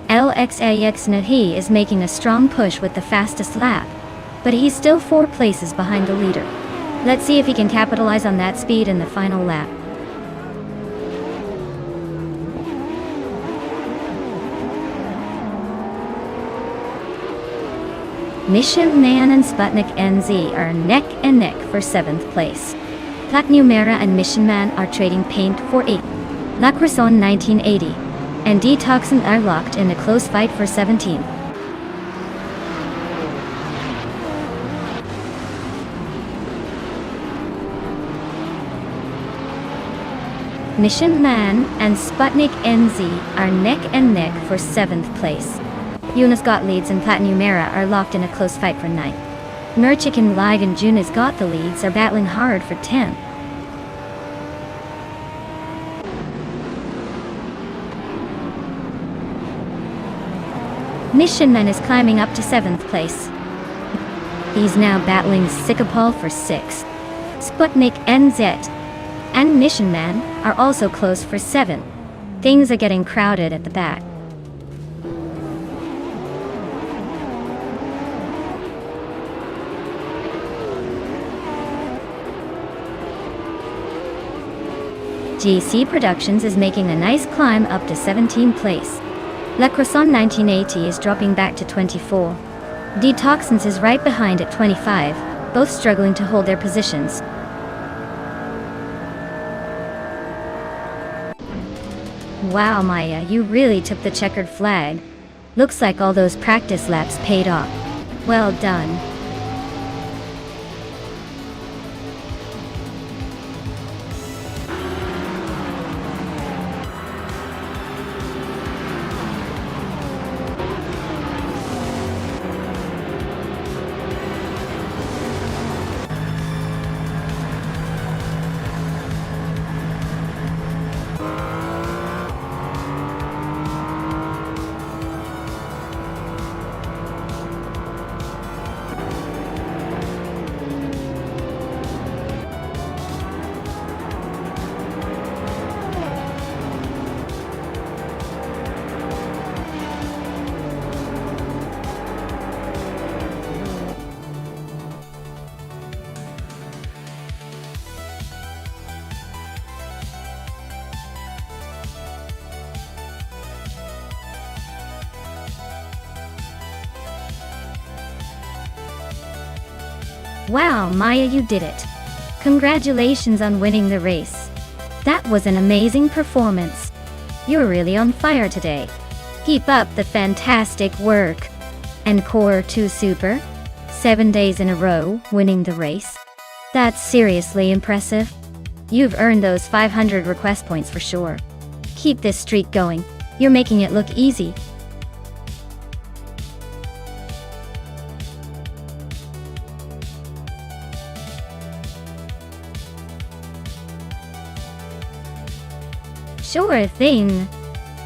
LXAX Nahi is making a strong push with the fastest lap, but he's still 4 places behind the leader. Let's see if he can capitalize on that speed in the final lap. Mission Man and Sputnik NZ are neck and neck for 7th place. Platnumera and Mission Man are trading paint for 8. La Croissant 1980 and Detoxin are locked in a close fight for 17. Mission Man and Sputnik NZ are neck and neck for 7th place. Yunus Got leads and Platnumera are locked in a close fight for 9th. Merchican Live and Junas Got the leads are battling hard for 10th. Mission Man is climbing up to 7th place. He's now battling Sikapal for 6th. Sputnik NZ and Mission Man are also close for 7th. Things are getting crowded at the back. GC Productions is making a nice climb up to 17th place. Le Croissant 1980 is dropping back to 24. Detoxins is right behind at 25, both struggling to hold their positions. Wow, Maya, you really took the checkered flag. Looks like all those practice laps paid off. Well done. Wow, Maya, you did it. Congratulations on winning the race. That was an amazing performance. You're really on fire today. Keep up the fantastic work. And Core 2 Super? 7 days in a row, winning the race? That's seriously impressive. You've earned those 500 request points for sure. Keep this streak going. You're making it look easy. Sure thing.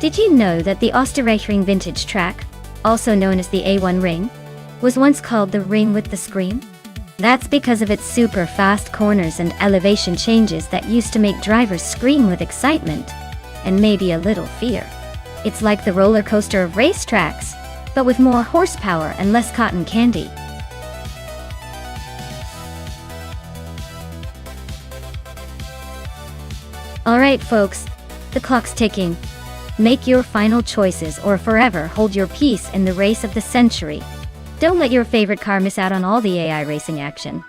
Did you know that the Österreichring vintage track, also known as the A1 ring, was once called the ring with the scream? That's because of its super fast corners and elevation changes that used to make drivers scream with excitement, and maybe a little fear. It's like the roller coaster of racetracks, but with more horsepower and less cotton candy. Alright folks, the clock's ticking. Make your final choices or forever hold your peace in the race of the century. Don't let your favorite car miss out on all the AI racing action.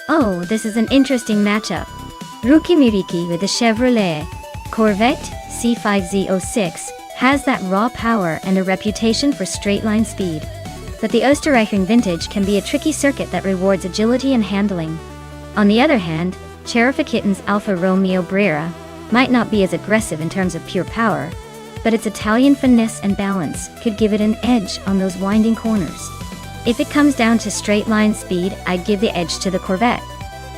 Oh, this is an interesting matchup. Rukimiriki with the Chevrolet Corvette C5Z06 has that raw power and a reputation for straight-line speed. But the Österreichring Vintage can be a tricky circuit that rewards agility and handling. On the other hand, Cherificitton's Alfa Romeo Brera might not be as aggressive in terms of pure power, but its Italian finesse and balance could give it an edge on those winding corners. If it comes down to straight-line speed, I'd give the edge to the Corvette.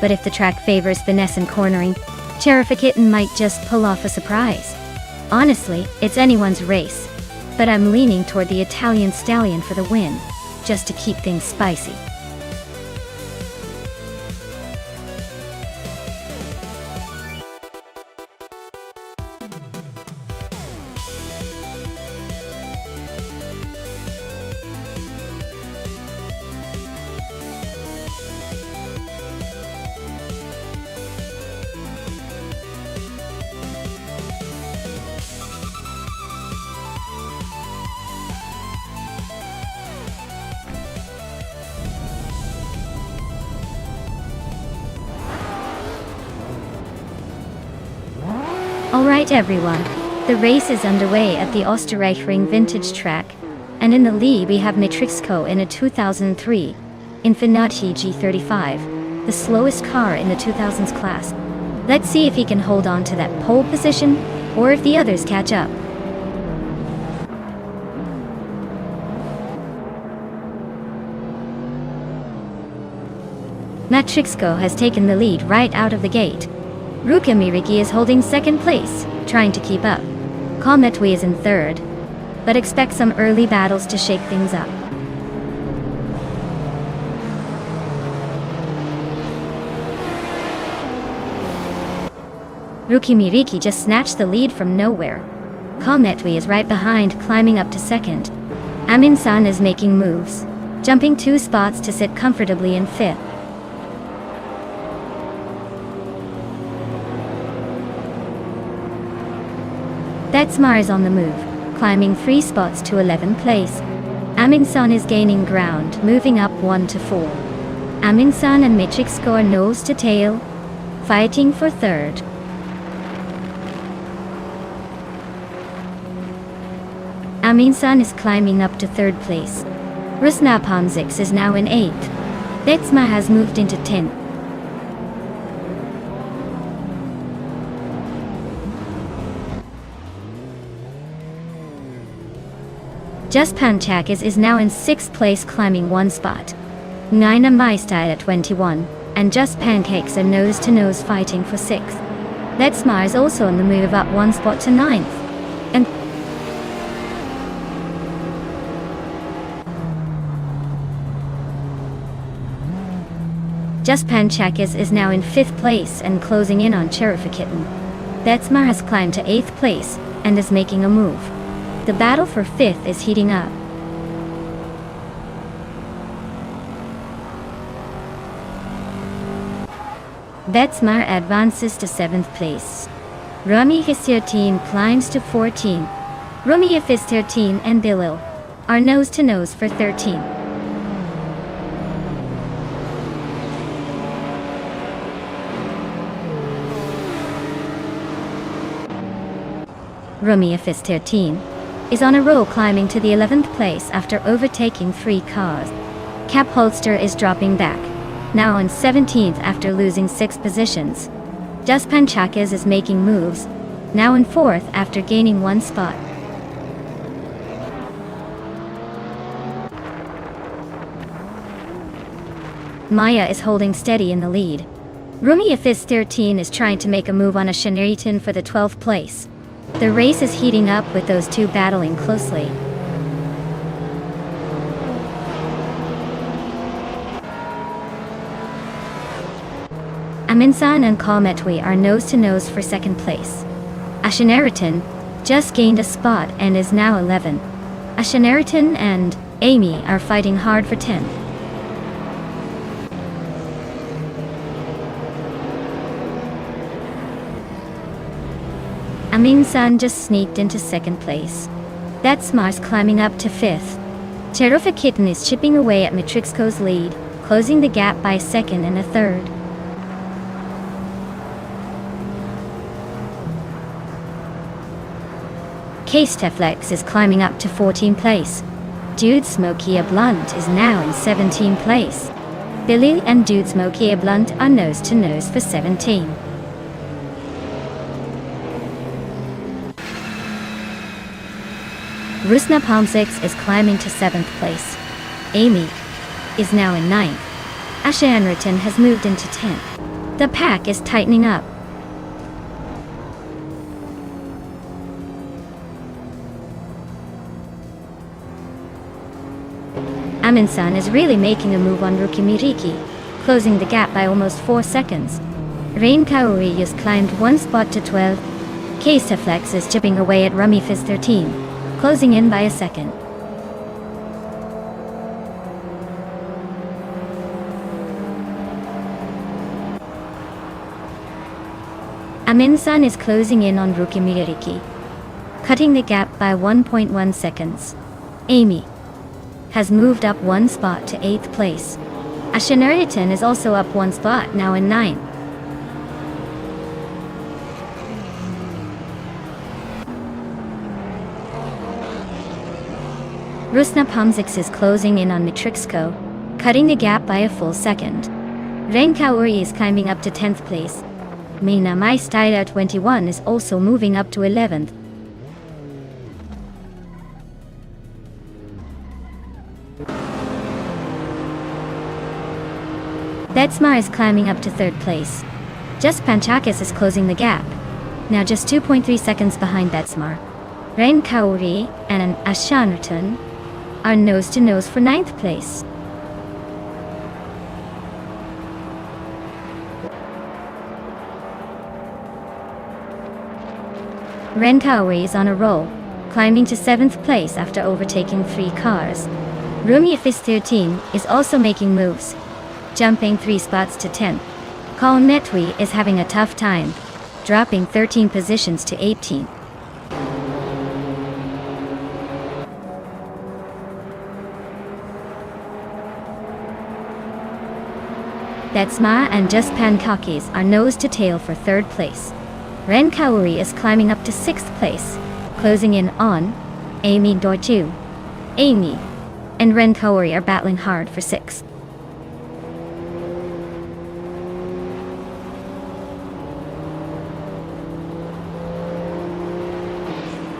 But if the track favors finesse and cornering, Cherificitton might just pull off a surprise. Honestly, it's anyone's race, but I'm leaning toward the Italian stallion for the win, just to keep things spicy. Alright everyone, the race is underway at the Österreichring Vintage track, and in the lead we have Matrixco in a 2003 Infiniti G35, the slowest car in the 2000s class. Let's see if he can hold on to that pole position, or if the others catch up. Matrixco has taken the lead right out of the gate. Rukimiriki is holding second place, trying to keep up. Kometwi is in third, but expect some early battles to shake things up. Rukimiriki just snatched the lead from nowhere. Kometwi is right behind, climbing up to second. Amin-san is making moves, jumping 2 spots to sit comfortably in fifth. Betsmar is on the move, climbing 3 spots to 11th place. Amingsan is gaining ground, moving up 1 to 4. Amingsan and Matrixco are nose to tail, fighting for third. Amingsan is climbing up to third place. Rusnapamzix is now in 8th. Detsma has moved into 10th. Just Panchakis is now in 6th place, climbing 1 spot. Nina Maistad at 21, and Just Pancakes are nose to nose fighting for 6th. Letsma is also on the move up 1 spot to 9th. And Just Panchakis is now in 5th place and closing in on Cherifakitten. Letsma has climbed to 8th place and is making a move. The battle for 5th is heating up. Vetsmar advances to 7th place. Rami Histirtin climbs to 14. Rumi Histirtin and Bilil are nose to nose for 13. Rumi Histirtin is on a roll, climbing to the 11th place after overtaking 3 cars. Cap Holster is dropping back, now on 17th after losing 6 positions. Just Panchakis is making moves, now in 4th after gaining 1 spot. Maya is holding steady in the lead. Rumi Histirtin is trying to make a move on a Shaneritan for the 12th place. The race is heating up with those two battling closely. Aminsan and Kalmetwi are nose to nose for 2nd place. Ashaneritan just gained a spot and is now 11. Ashaneritan and Amy are fighting hard for 10th. Aminsan just sneaked into 2nd place. That's Mars climbing up to 5th. Cherifakitten is chipping away at Matrixco's lead, closing the gap by a 2nd and a 3rd. Kasteflex is climbing up to 14th place. Dude Smoky a Blunt is now in 17th place. Billy and Dude Smoky a Blunt are nose to nose for 17. Rusna Palm6 is climbing to 7th place. Amy is now in 9th. Asha Enriton has moved into 10th. The pack is tightening up. Aminsan is really making a move on Rukimiriki, closing the gap by almost 4 seconds. Rain Kaori has climbed 1 spot to 12th. Kasteflex is chipping away at Rummy Fizz 13. Closing in by a 2nd. Aminsan is closing in on Rukimiriki, cutting the gap by 1.1 seconds. Amy has moved up 1 spot to 8th place. Ashaneriton is also up 1 spot, now in 9th. Rusna Pumzix is closing in on Matrixco, cutting the gap by a full 2nd. Rain Kaori is climbing up to 10th place. Mina Maistida 21 is also moving up to 11th. Betsmar is climbing up to 3rd place. Just Panchakis is closing the gap, now just 2.3 seconds behind Betsmar. Rain Kaori and Ashanarton are nose to nose for 9th place. Ren Kaori is on a roll, climbing to 7th place after overtaking 3 cars. Rumi Fizz 13 is also making moves, jumping 3 spots to 10th. Colin Metwi is having a tough time, dropping 13 positions to 18. That's Ma and Just Pankakis are nose to tail for third place. Ren Kaori is climbing up to sixth place, closing in on Amy Doichu. Amy and Ren Kaori are battling hard for sixth.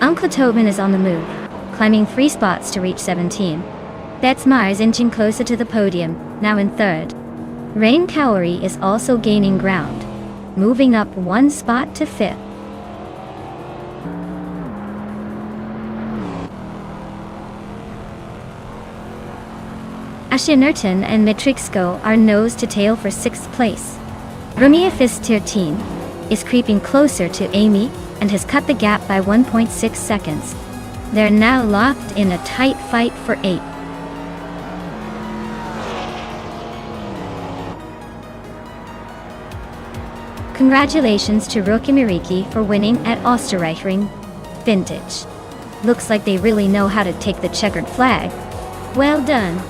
Uncle Tobin is on the move, climbing 3 spots to reach 17. That's Mars inching closer to the podium, now in third. Rain Kaori is also gaining ground, moving up 1 spot to fifth. Asha Nurton and Matrixco are nose to tail for 6th place. Rumia Fist 13 is creeping closer to Amy and has cut the gap by 1.6 seconds. They're now locked in a tight fight for 8th. Congratulations to Rookie Miriki for winning at Österreichring Vintage. Looks like they really know how to take the checkered flag. Well done.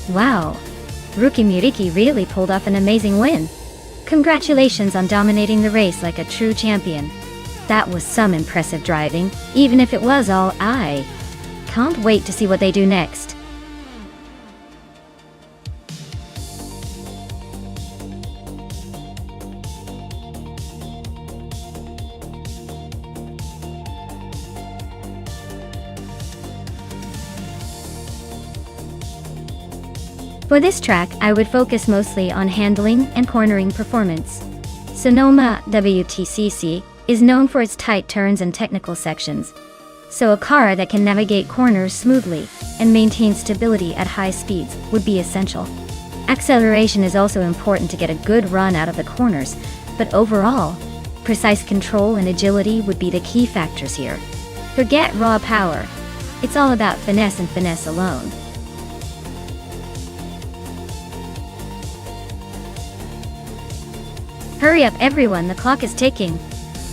Wow, Rookie Miriki really pulled off an amazing win. Congratulations on dominating the race like a true champion. That was some impressive driving, even if it was all I. Can't wait to see what they do next. For this track, I would focus mostly on handling and cornering performance. Sonoma WTCC is known for its tight turns and technical sections, so a car that can navigate corners smoothly and maintain stability at high speeds would be essential. Acceleration is also important to get a good run out of the corners, but overall, precise control and agility would be the key factors here. Forget raw power. It's all about finesse and finesse alone. Hurry up everyone, the clock is ticking.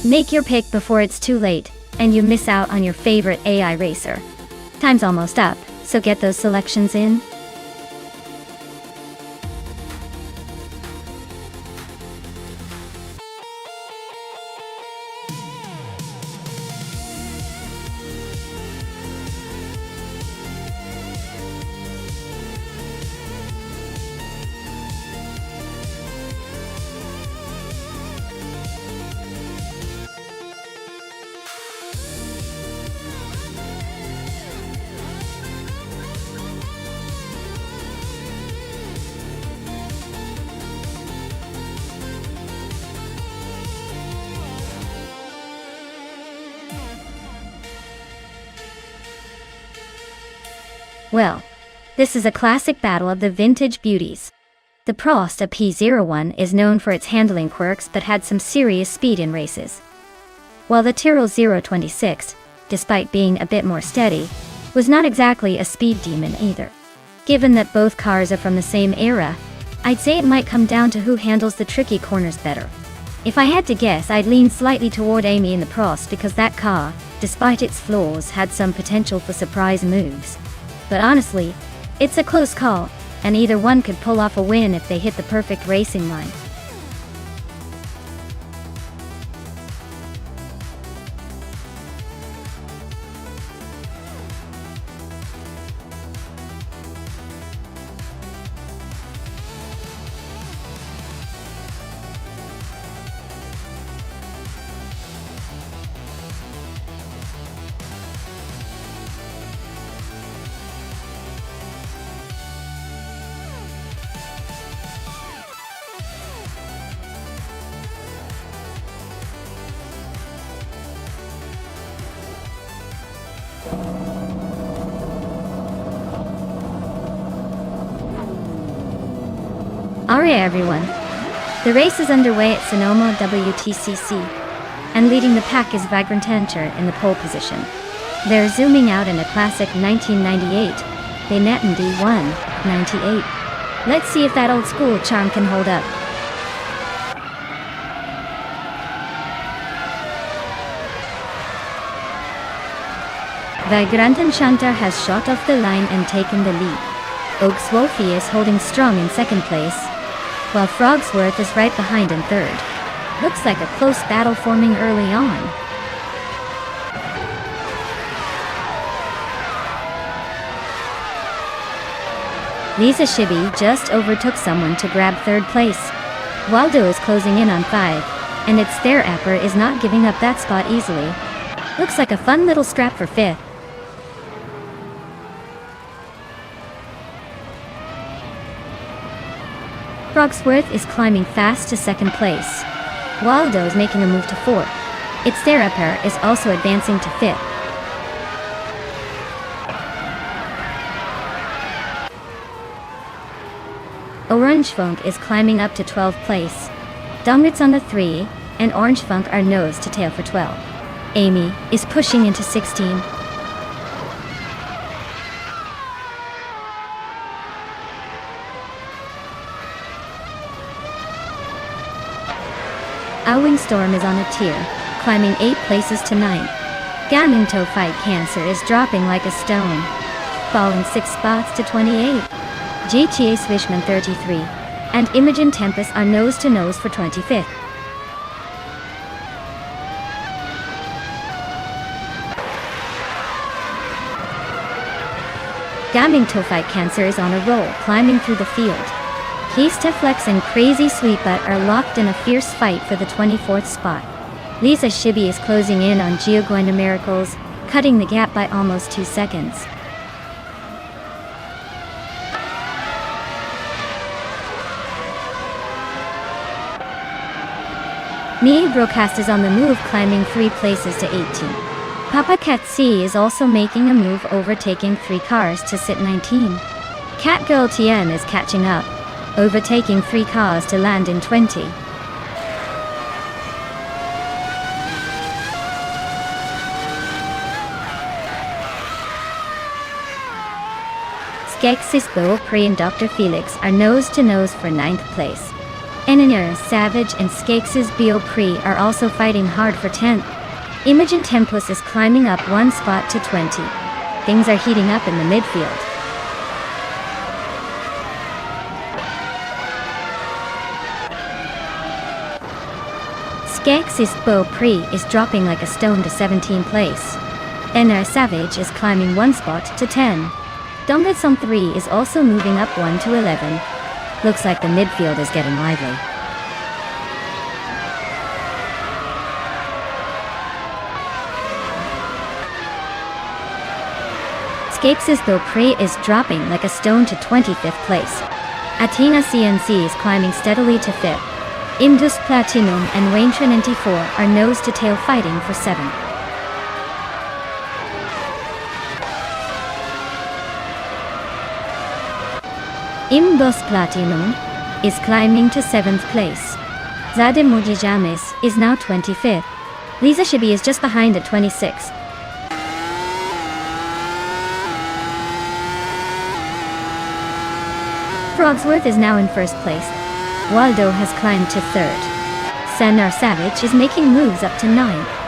Make your pick before it's too late, and you miss out on your favorite AI racer. Time's almost up, so get those selections in. Well, this is a classic battle of the vintage beauties. The Prosta P01 is known for its handling quirks but had some serious speed in races. While the Tyrrell 026, despite being a bit more steady, was not exactly a speed demon either. Given that both cars are from the same era, I'd say it might come down to who handles the tricky corners better. If I had to guess, I'd lean slightly toward Amy in the Prost because that car, despite its flaws, had some potential for surprise moves. But honestly, it's a close call, and either one could pull off a win if they hit the perfect racing line. Alright everyone, the race is underway at Sonoma WTCC, and leading the pack is Vagrantancher in the pole position. They're zooming out in a classic 1998 Benetton D1 98. Let's see if that old school charm can hold up. Vagrantancher has shot off the line and taken the lead. Oakswolfie is holding strong in second place, while Frogsworth is right behind in third. Looks like a close battle forming early on. Lisa Shibby just overtook someone to grab third place. Waldo is closing in on 5, and its Stair Apper is not giving up that spot easily. Looks like a fun little scrap for 5th. Frogsworth is climbing fast to second place. Waldo is making a move to 4th. Its Theraper is also advancing to 5th. Orange Funk is climbing up to 12th place. Dungrit's on the 3, and Orange Funk are nose to tail for 12. Amy is pushing into 16. Owing Storm is on a tier, climbing 8 places to 9. Gaminto Fight Cancer is dropping like a stone, falling 6 spots to 28. GTA Swishman 33 and Imogen Tempest are nose to nose for 25th. Gaminto Fight Cancer is on a roll, climbing through the field. Keysteflex and Crazy Sweetbutt are locked in a fierce fight for the 24th spot. Lisa Shibby is closing in on Geoguinda Miracles, cutting the gap by almost 2 seconds. Mia Broadcast is on the move, climbing 3 places to 18. Papa Cat C is also making a move, overtaking 3 cars to sit 19. Catgirl TM is catching up, overtaking 3 cars to land in 20. Skeksis Beaupre and Dr. Felix are nose to nose for 9th place. Eniner Savage and Skeksis Beaupre are also fighting hard for 10th. Imogen Tempest is climbing up 1 spot to 20. Things are heating up in the midfield. Skeksis Beaupre is dropping like a stone to 17th place. Enner Savage is climbing 1 spot to 10. Dongets on 3 is also moving up 1 to 11. Looks like the midfield is getting lively. Skeksis Beaupre is dropping like a stone to 25th place. Athena CNC is climbing steadily to 5th. Indus Platinum and Wayne Trinity 4 are nose to tail fighting for 7th. Boss Platinum is climbing to 7th place. Zade Mujijamis is now 25th. Lisa Shibi is just behind at 26th. Frogsworth is now in 1st place. Waldo has climbed to 3rd. Sanar Savage is making moves up to 9th.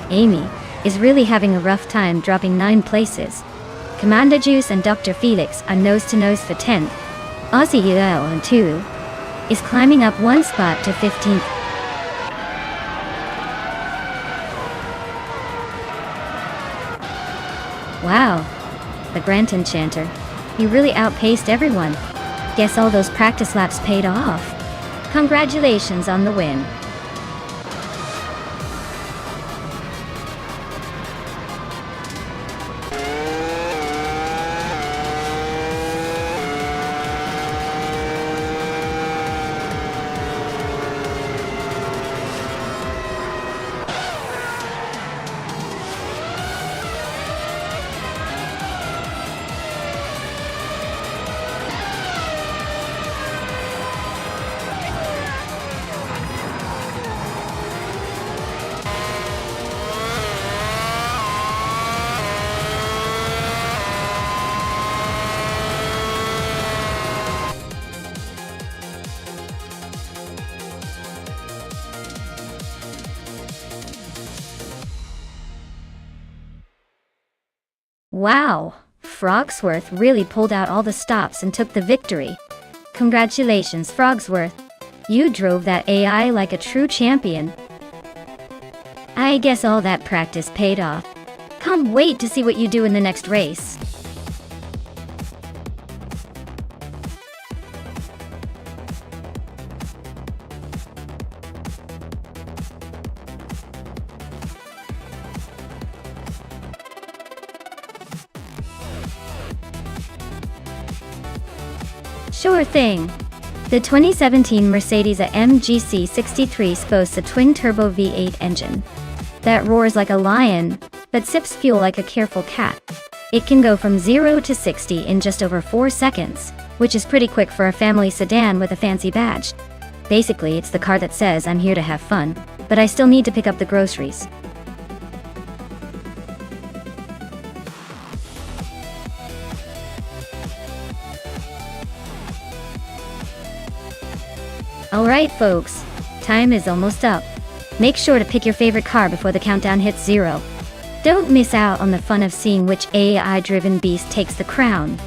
Amy is really having a rough time dropping 9 places. Commander Juice and Dr. Felix are nose to nose for 10th. Aussie UL and 2 is climbing up 1 spot to 15th. Wow, the Grant Enchanter. He really outpaced everyone. Guess all those practice laps paid off. Congratulations on the win. Wow, Frogsworth really pulled out all the stops and took the victory. Congratulations, Frogsworth. You drove that AI like a true champion. I guess all that practice paid off. Can't wait to see what you do in the next race. Sure thing. The 2017 Mercedes-AMG C63 boasts a twin-turbo V8 engine that roars like a lion, but sips fuel like a careful cat. It can go from 0 to 60 in just over 4 seconds, which is pretty quick for a family sedan with a fancy badge. Basically, it's the car that says, I'm here to have fun, but I still need to pick up the groceries. Alright folks, time is almost up. Make sure to pick your favorite car before the countdown hits 0. Don't miss out on the fun of seeing which AI-driven beast takes the crown.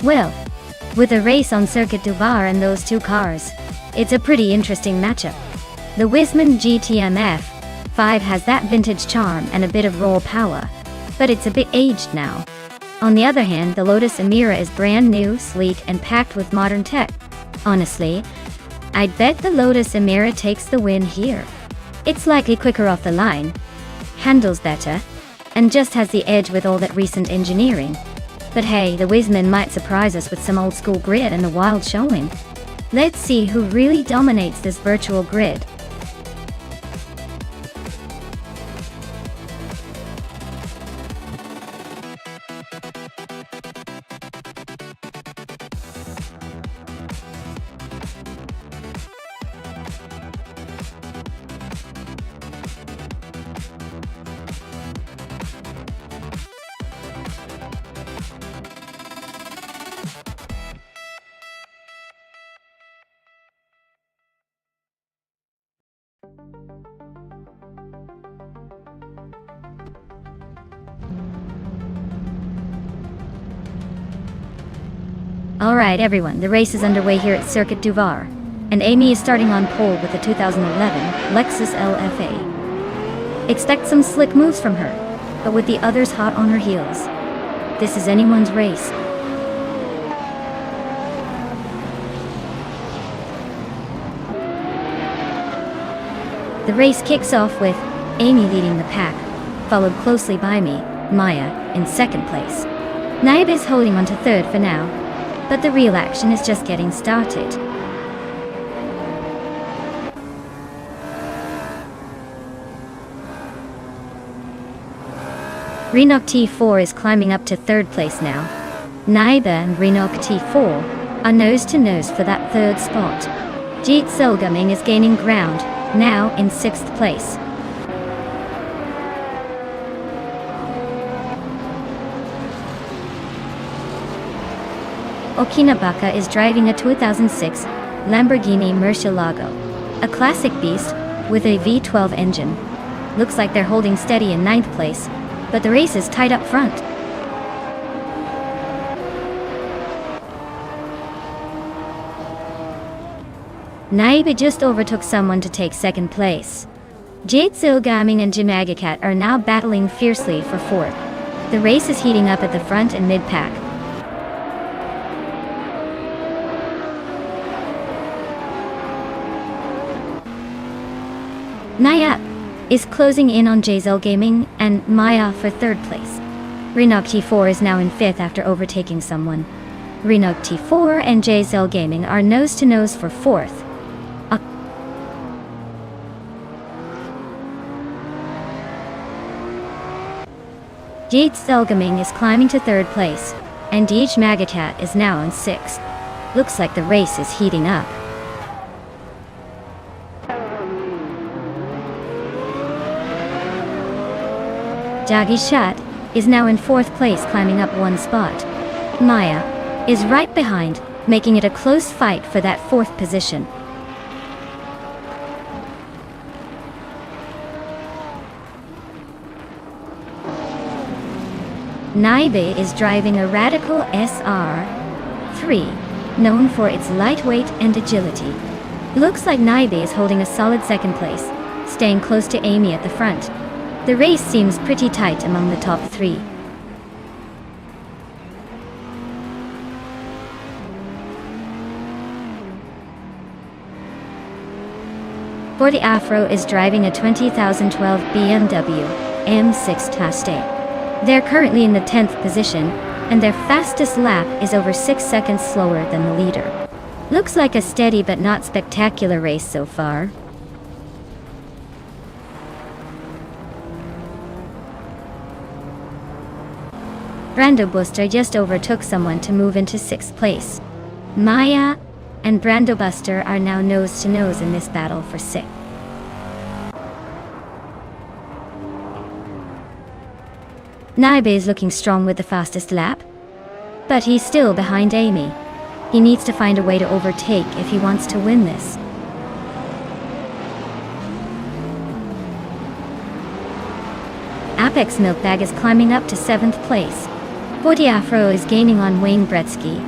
Well, with a race on Circuit du Var and those two cars, it's a pretty interesting matchup. The Wiseman GTM F5 has that vintage charm and a bit of roll power, but it's a bit aged now. On the other hand, the Lotus Emira is brand new, sleek, and packed with modern tech. Honestly, I'd bet the Lotus Emira takes the win here. It's likely quicker off the line, handles better, and just has the edge with all that recent engineering. But hey, the Wiseman might surprise us with some old school grit and a wild showing. Let's see who really dominates this virtual grid. Alright everyone, the race is underway here at Circuit du Var. And Amy is starting on pole with the 2011 Lexus LFA. Expect some slick moves from her, but with the others hot on her heels. This is anyone's race. The race kicks off with Amy leading the pack, followed closely by me, Maya, in second place. Naib is holding on to third for now, but the real action is just getting started. Renault T4 is climbing up to third place now. Naiba and Renault T4 are nose to nose for that third spot. Jeet Selgaming is gaining ground, now in sixth place. Okinabaka is driving a 2006 Lamborghini Murcielago, a classic beast with a V12 engine. Looks like they're holding steady in ninth place, but the race is tight up front. Naiba just overtook someone to take second place. Jade Silgaming and Jimagakat are now battling fiercely for fourth. The race is heating up at the front and mid-pack. Naya is closing in on Jazel Gaming and Maya for third place. Renault T4 is now in fifth after overtaking someone. Renault T4 and Jazel Gaming are nose to nose for fourth. Jade Selgaming is climbing to third place, and Deej Magatat is now in sixth. Looks like the race is heating up. Jagi Shat is now in fourth place, climbing up one spot. Maya is right behind, making it a close fight for that fourth position. Naibe is driving a Radical SR3, known for its lightweight and agility. Looks like Naibe is holding a solid second place, staying close to Amy at the front. The race seems pretty tight among the top three. Forty Afro is driving a 2012 BMW M6 Taste. They're currently in the 10th position, and their fastest lap is over 6 seconds slower than the leader. Looks like a steady but not spectacular race so far. Brando Buster just overtook someone to move into sixth place. Maya and Brando Buster are now nose to nose in this battle for sixth. Naibe is looking strong with the fastest lap, but he's still behind Amy. He needs to find a way to overtake if he wants to win this. Apex Milkbag is climbing up to seventh place. 40 Afro is gaining on Wayne Bretsky,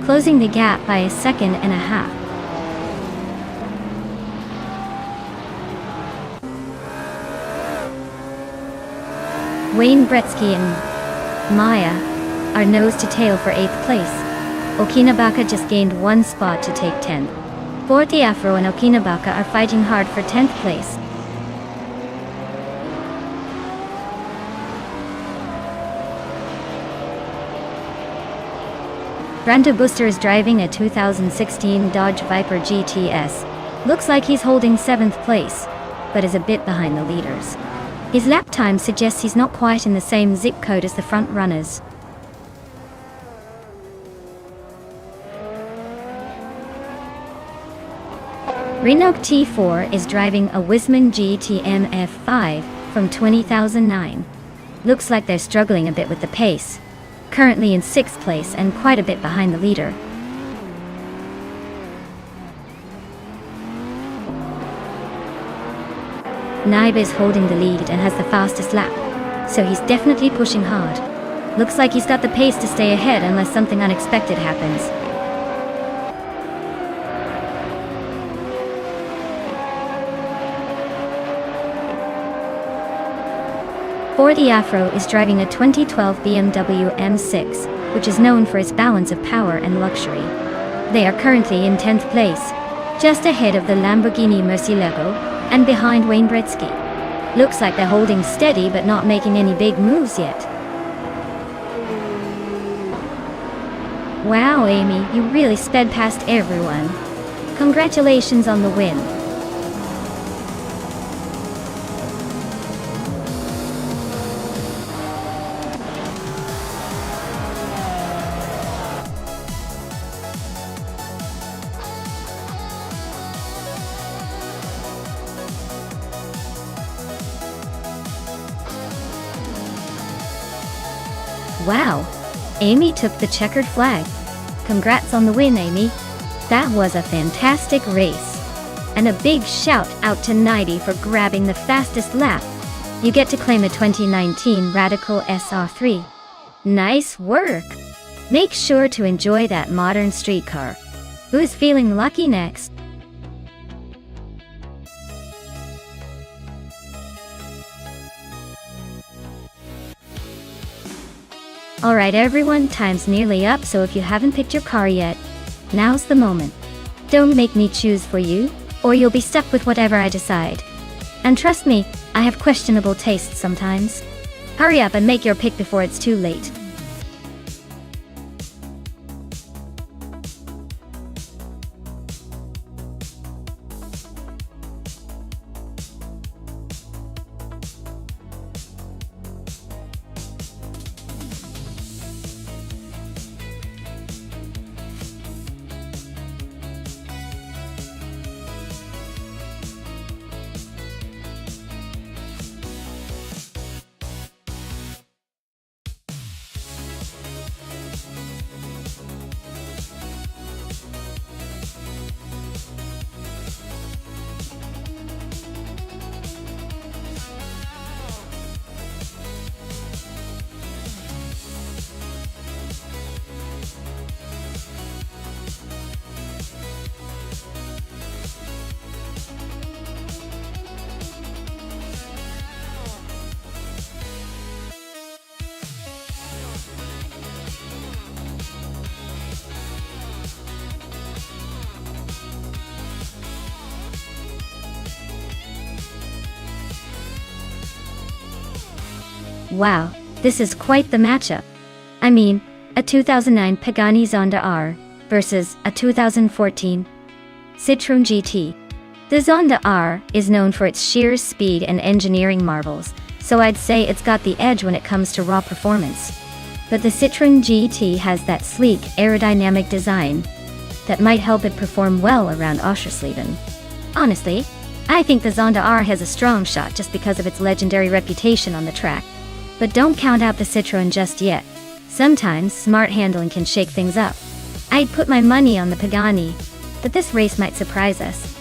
closing the gap by a second and a half. Wayne Bretsky and Maya are nose to tail for 8th place. Okinabaka just gained one spot to take 10th. 40 Afro and Okinabaka are fighting hard for 10th place. Brando Buster is driving a 2016 Dodge Viper GTS. Looks like he's holding 7th place, but is a bit behind the leaders. His lap time suggests he's not quite in the same zip code as the front runners. Renault T4 is driving a Wisman GTM F5 from 2009. Looks like they're struggling a bit with the pace. Currently in 6th place and quite a bit behind the leader. Naib is holding the lead and has the fastest lap, so he's definitely pushing hard. Looks like he's got the pace to stay ahead unless something unexpected happens. For the Afro is driving a 2012 BMW M6, which is known for its balance of power and luxury. They are currently in 10th place, just ahead of the Lamborghini Murcielago, and behind Wayne Gretzky. Looks like they're holding steady but not making any big moves yet. Wow, Amy, you really sped past everyone. Congratulations on the win. Wow, Amy took the checkered flag. Congrats on the win, Amy. That was a fantastic race. And a big shout out to Nighty for grabbing the fastest lap. You get to claim a 2019 Radical SR3. Nice work. Make sure to enjoy that modern street car. Who is feeling lucky next? Alright everyone, time's nearly up, so if you haven't picked your car yet, now's the moment. Don't make me choose for you, or you'll be stuck with whatever I decide. And trust me, I have questionable tastes sometimes. Hurry up and make your pick before it's too late. Wow, this is quite the matchup. I mean, a 2009 Pagani Zonda R versus a 2014 Citroën GT. The Zonda R is known for its sheer speed and engineering marvels, so I'd say it's got the edge when it comes to raw performance. But the Citroën GT has that sleek, aerodynamic design that might help it perform well around Oschersleben. Honestly, I think the Zonda R has a strong shot just because of its legendary reputation on the track. But don't count out the Citroën just yet. Sometimes smart handling can shake things up. I'd put my money on the Pagani, but this race might surprise us.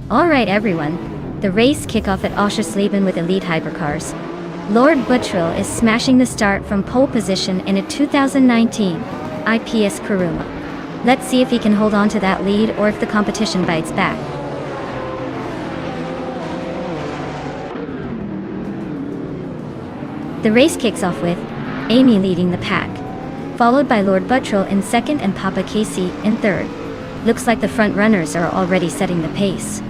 Alright everyone, the race kickoff at Oschersleben with elite hypercars. Lord Buttrill is smashing the start from pole position in a 2019 IPS Kuruma. Let's see if he can hold on to that lead or if the competition bites back. The race kicks off with Amy leading the pack, followed by Lord Buttrill in second and Papa Casey in third. Looks like the front runners are already setting the pace.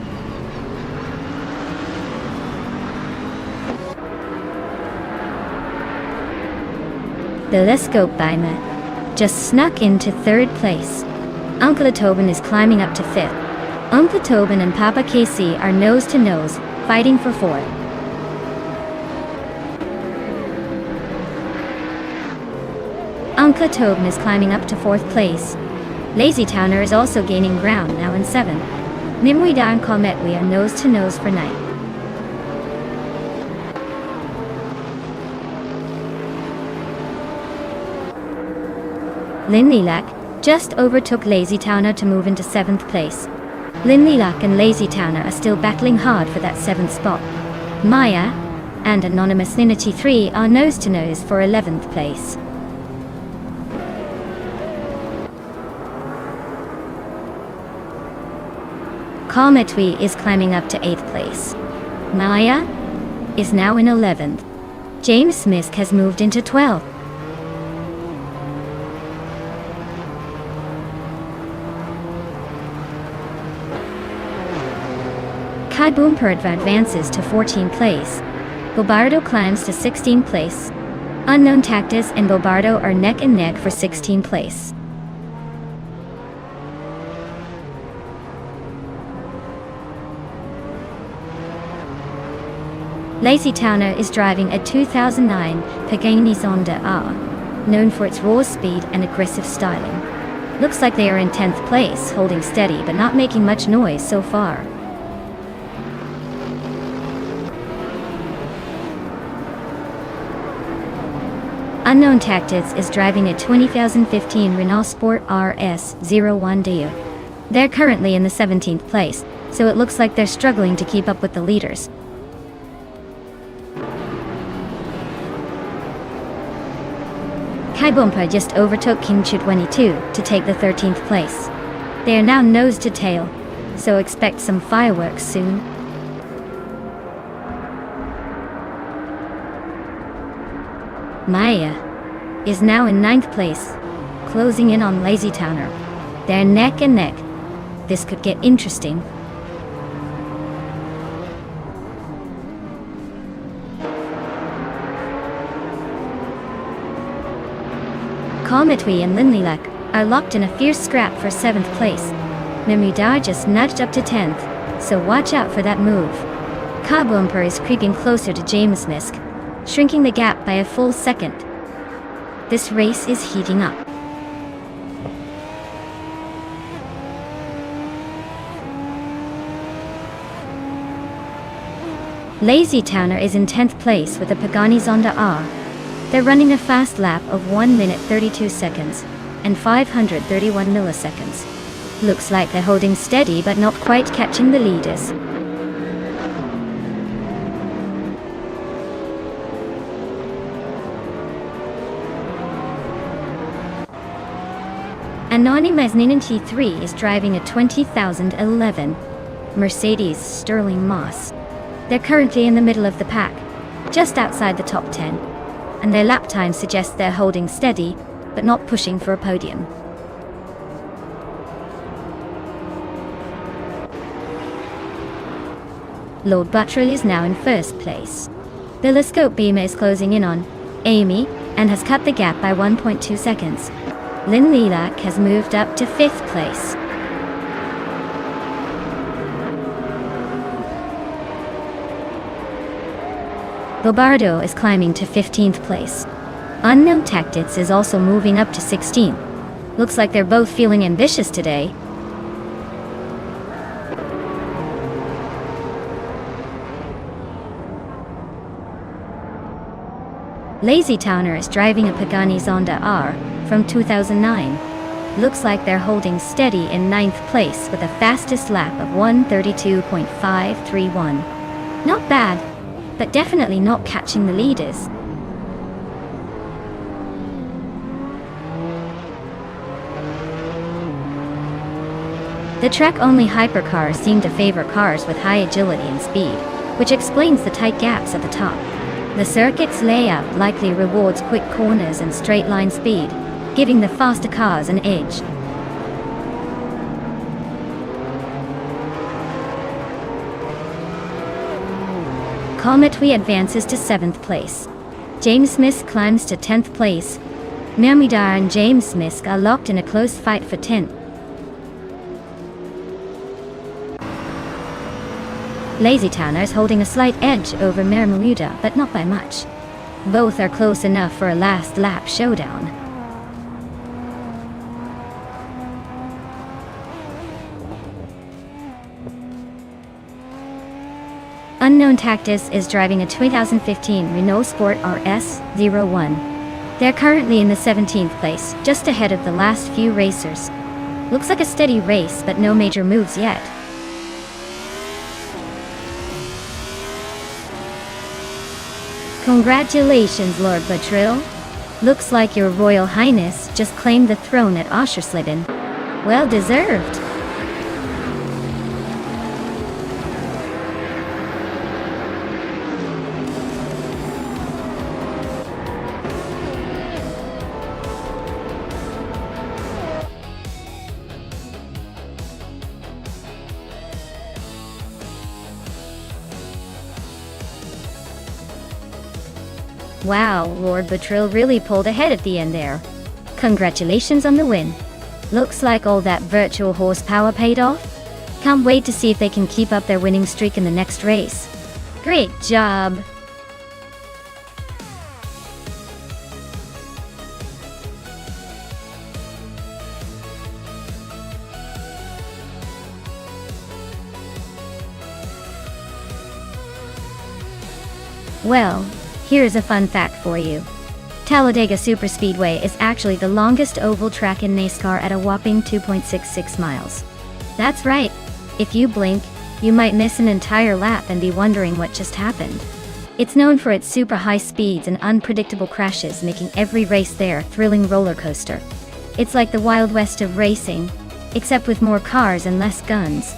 The Let's Go Beime just snuck into third place. Uncle Tobin is climbing up to fifth. Uncle Tobin and Papa Casey are nose to nose, fighting for fourth. Uncle Tobin is climbing up to fourth place. Lazy Towner is also gaining ground, now in seventh. Nimwida and Cometwe are nose-to-nose for ninth. Linlilac just overtook Lazy Towner to move into 7th place. Linlilac and Lazy Towner are still battling hard for that 7th spot. Maya and Anonymous Ninity 3 are nose-to-nose for 11th place. Cometwe is climbing up to 8th place. Maya is now in 11th. James Misk has moved into 12th. Kai Boomper advances to 14th place. Bobardo climbs to 16th place. Unknown Tactus and Bobardo are neck and neck for 16th place. Lazy Towner is driving a 2009 Pagani Zonda R, known for its raw speed and aggressive styling. Looks like they are in 10th place, holding steady but not making much noise so far. Unknown Tactics is driving a 2015 Renault Sport RS01 Deo. They're currently in the 17th place, so it looks like they're struggling to keep up with the leaders. Kai Bumpa just overtook Kinchu 22 to take the 13th place. They are now nose to tail, so expect some fireworks soon. Maya is now in 9th place, closing in on Lazy Towner. They're neck and neck. This could get interesting. Cometwe and Linlilac are locked in a fierce scrap for 7th place. Memudar just nudged up to 10th, so watch out for that move. Kabumper is creeping closer to James Misk, shrinking the gap by a full second. This race is heating up. Lazy Towner is in 10th place with a Pagani Zonda R. They're running a fast lap of 1 minute 32 seconds and 531 milliseconds. Looks like they're holding steady but not quite catching the leaders. Anonymous Ninja 3 is driving a 2011 Mercedes Sterling Moss. They're currently in the middle of the pack, just outside the top 10, and their lap time suggests they're holding steady, but not pushing for a podium. Lord Buttrell is now in 1st place. The Telescope Beamer is closing in on Amy and has cut the gap by 1.2 seconds. Linlilac has moved up to 5th place. Bobardo is climbing to 15th place. Unknown Tactics is also moving up to 16th. Looks like they're both feeling ambitious today. Lazy Towner is driving a Pagani Zonda R from 2009. Looks like they're holding steady in 9th place with a fastest lap of 1:32.531. Not bad, but definitely not catching the leaders. The track-only hypercars seem to favor cars with high agility and speed, which explains the tight gaps at the top. The circuit's layout likely rewards quick corners and straight-line speed, giving the faster cars an edge. Cometwe advances to 7th place. James Misk climbs to 10th place. Mermidar and James Misk are locked in a close fight for 10th. Lazy Towner is holding a slight edge over Mermuda, but not by much. Both are close enough for a last lap showdown. Unknown Tactus is driving a 2015 Renault Sport RS01. They're currently in the 17th place, just ahead of the last few racers. Looks like a steady race, but no major moves yet. Congratulations, Lord Buttrill. Looks like your Royal Highness just claimed the throne at Oschersleben. Well deserved. Wow, Lord Buttrill really pulled ahead at the end there. Congratulations on the win. Looks like all that virtual horsepower paid off. Can't wait to see if they can keep up their winning streak in the next race. Great job! Well, here's a fun fact for you. Talladega Superspeedway is actually the longest oval track in NASCAR at a whopping 2.66 miles. That's right. If you blink, you might miss an entire lap and be wondering what just happened. It's known for its super high speeds and unpredictable crashes, making every race there a thrilling roller coaster. It's like the Wild West of racing, except with more cars and less guns.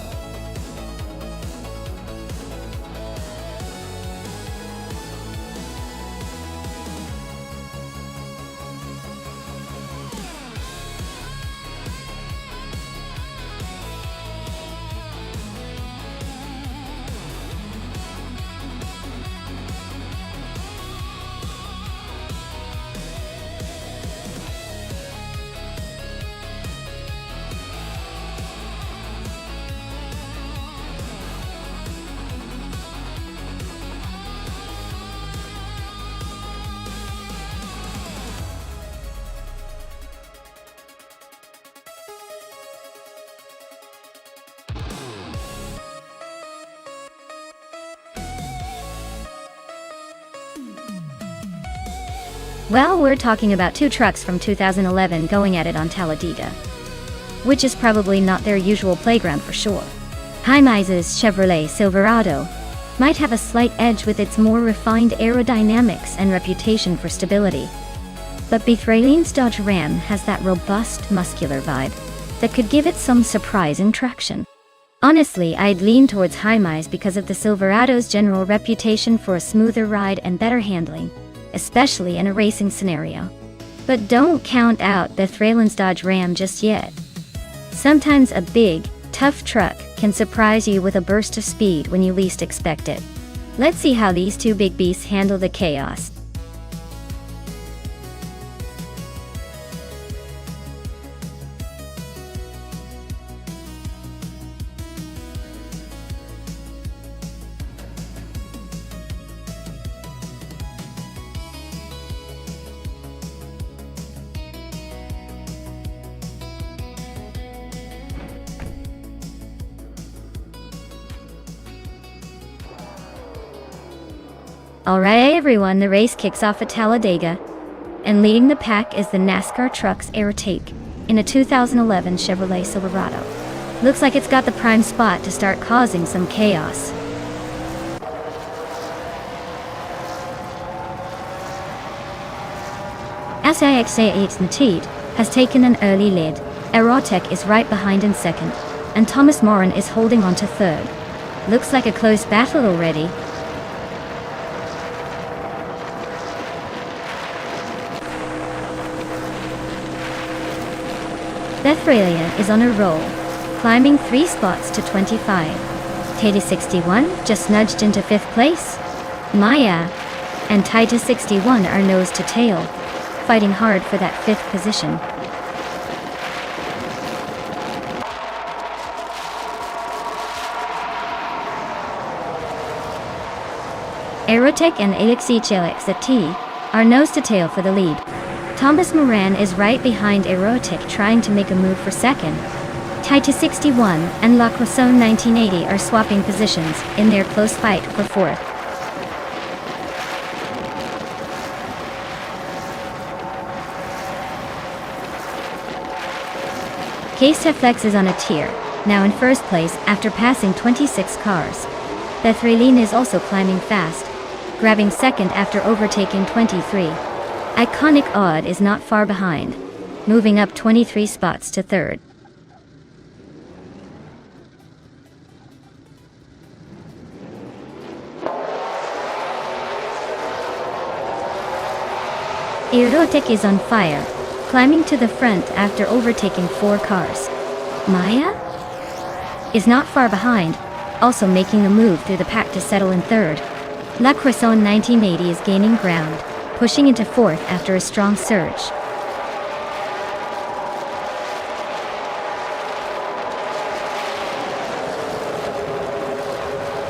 Well, we're talking about two trucks from 2011 going at it on Talladega, which is probably not their usual playground for sure. Hymise's Chevrolet Silverado might have a slight edge with its more refined aerodynamics and reputation for stability, but Bethralen's Dodge Ram has that robust, muscular vibe that could give it some surprising traction. Honestly, I'd lean towards Hymise because of the Silverado's general reputation for a smoother ride and better handling, especially in a racing scenario. But don't count out Bethralen's Dodge Ram just yet. Sometimes a big, tough truck can surprise you with a burst of speed when you least expect it. Let's see how these two big beasts handle the chaos. Alright everyone, the race kicks off at Talladega, and leading the pack is the NASCAR Trucks Aerotech in a 2011 Chevrolet Silverado. Looks like it's got the prime spot to start causing some chaos. SAX-8's Natit has taken an early lead. Aerotech is right behind in second, and Thomas Moran is holding on to third. Looks like a close battle already. Bethralian is on a roll, climbing 3 spots to 25. Tata 61 just nudged into 5th place. Maya and Titus 61 are nose to tail, fighting hard for that 5th position. Aerotech and Alexei Chelix at T are nose to tail for the lead. Thomas Moran is right behind Aerotech, trying to make a move for second. Taita 61 and La Croissant 1980 are swapping positions in their close fight for fourth. K-Flex is on a tier, now in first place after passing 26 cars. Bethrelin is also climbing fast, grabbing second after overtaking 23. Iconic Odd is not far behind, moving up 23 spots to third. Erotic is on fire, climbing to the front after overtaking 4 cars. Maya is not far behind, also making a move through the pack to settle in third. La Croissant 1980 is gaining ground, pushing into fourth after a strong surge.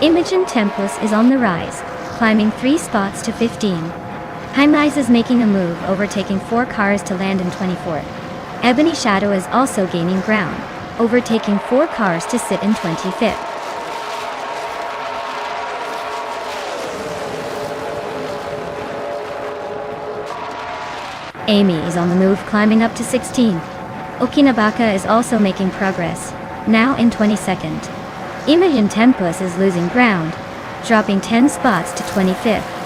Imogen Tempest is on the rise, climbing 3 spots to 15. Heimise is making a move, overtaking 4 cars to land in 24th. Ebony Shadow is also gaining ground, overtaking 4 cars to sit in 25th. Amy is on the move, climbing up to 16. Okinabaka is also making progress, now in 22nd. Imogen Tempest is losing ground, dropping 10 spots to 25th.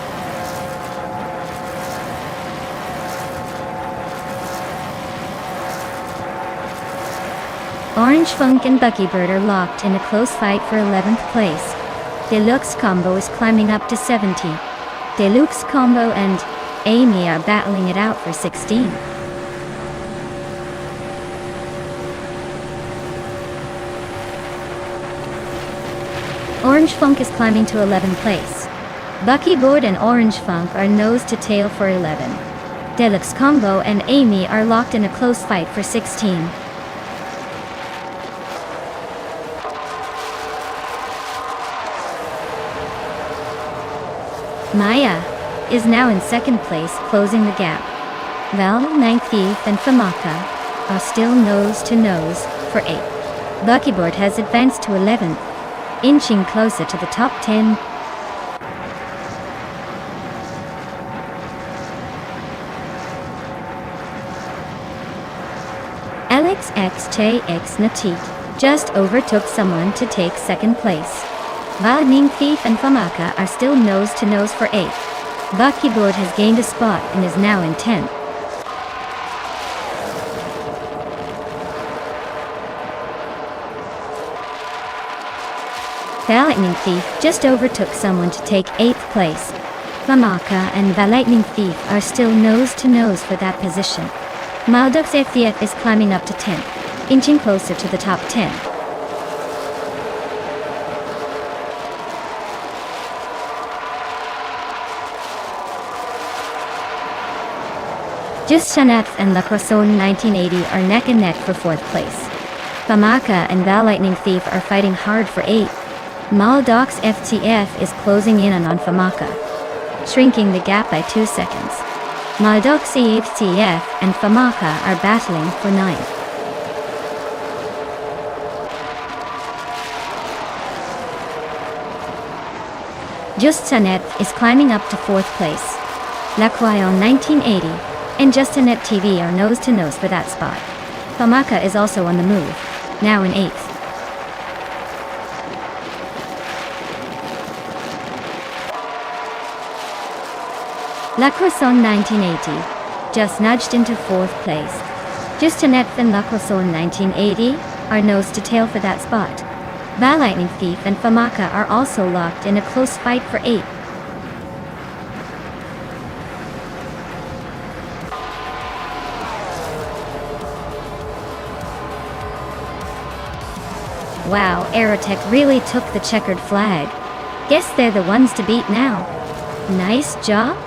Orange Funk and Buckybird are locked in a close fight for 11th place. Deluxe Combo is climbing up to 17. Deluxe Combo and Amy are battling it out for 16. Orange Funk is climbing to 11th place. Buckybird and Orange Funk are nose to tail for 11. Deluxe Combo and Amy are locked in a close fight for 16. Maya is now in 2nd place, closing the gap. Val, Ninth Thief and Famaka are still nose to nose for 8th. Buckybird has advanced to 11th, inching closer to the top 10. Alex XJX Natik just overtook someone to take 2nd place. Lightning Thief and Famaka are still nose to nose for 8th. Buckybird has gained a spot and is now in 10th. Lightning Thief just overtook someone to take 8th place. Famaka and Lightning Thief are still nose to nose for that position. Maldux FTF is climbing up to 10th, inching closer to the top 10. Just Shaneth and La Croissant 1980 are neck and neck for 4th place. Famaka and Lightning Thief are fighting hard for 8th. Maldox FTF is closing in on Famaka, shrinking the gap by 2 seconds. Maldox FTF and Famaka are battling for 9th. Just Shaneth is climbing up to 4th place. La Croissant 1980 and Justanet TV are nose to nose for that spot. Famaka is also on the move, now in 8th. La Croissant 1980 just nudged into 4th place. Justanet and La Croissant 1980 are nose to tail for that spot. Lightning Thief and Famaka are also locked in a close fight for 8th. Wow, Aerotech really took the checkered flag. Guess they're the ones to beat now. Nice job.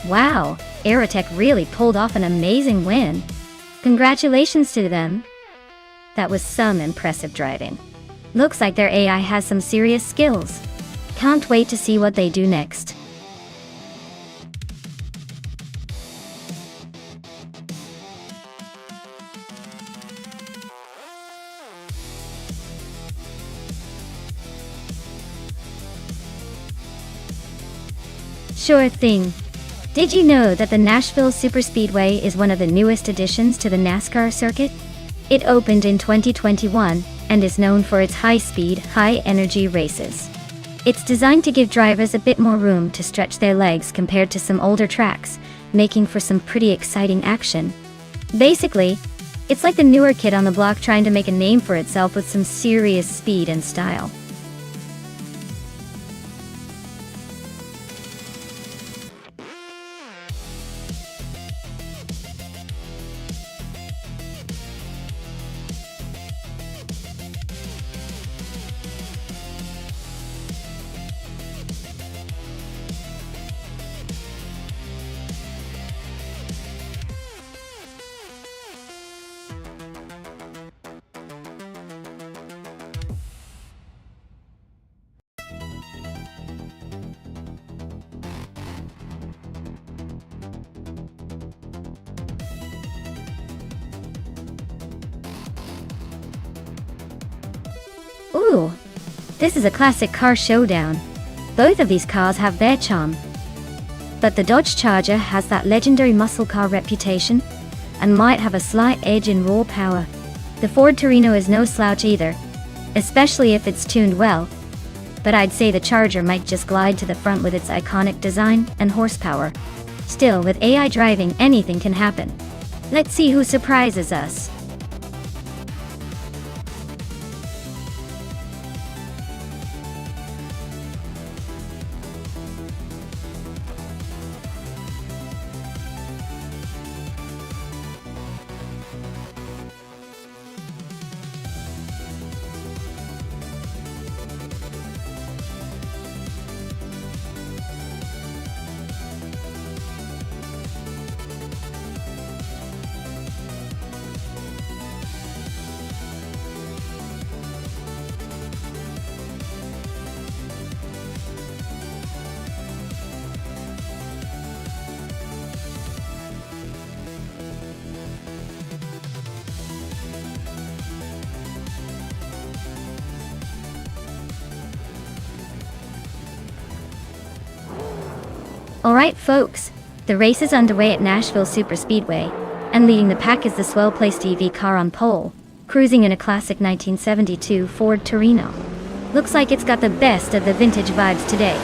Wow, Aerotech really pulled off an amazing win. Congratulations to them. That was some impressive driving. Looks like their AI has some serious skills. Can't wait to see what they do next. Sure thing. Did you know that the Nashville Superspeedway is one of the newest additions to the NASCAR circuit? It opened in 2021 and is known for its high-speed, high-energy races. It's designed to give drivers a bit more room to stretch their legs compared to some older tracks, making for some pretty exciting action. Basically, it's like the newer kid on the block trying to make a name for itself with some serious speed and style. Ooh, this is a classic car showdown. Both of these cars have their charm. But the Dodge Charger has that legendary muscle car reputation and might have a slight edge in raw power. The Ford Torino is no slouch either, especially if it's tuned well, but I'd say the Charger might just glide to the front with its iconic design and horsepower. Still, with AI driving, anything can happen. Let's see who surprises us. Alright folks, the race is underway at Nashville Superspeedway, and leading the pack is the well-placed EV car on pole, cruising in a classic 1972 Ford Torino. Looks like it's got the best of the vintage vibes today.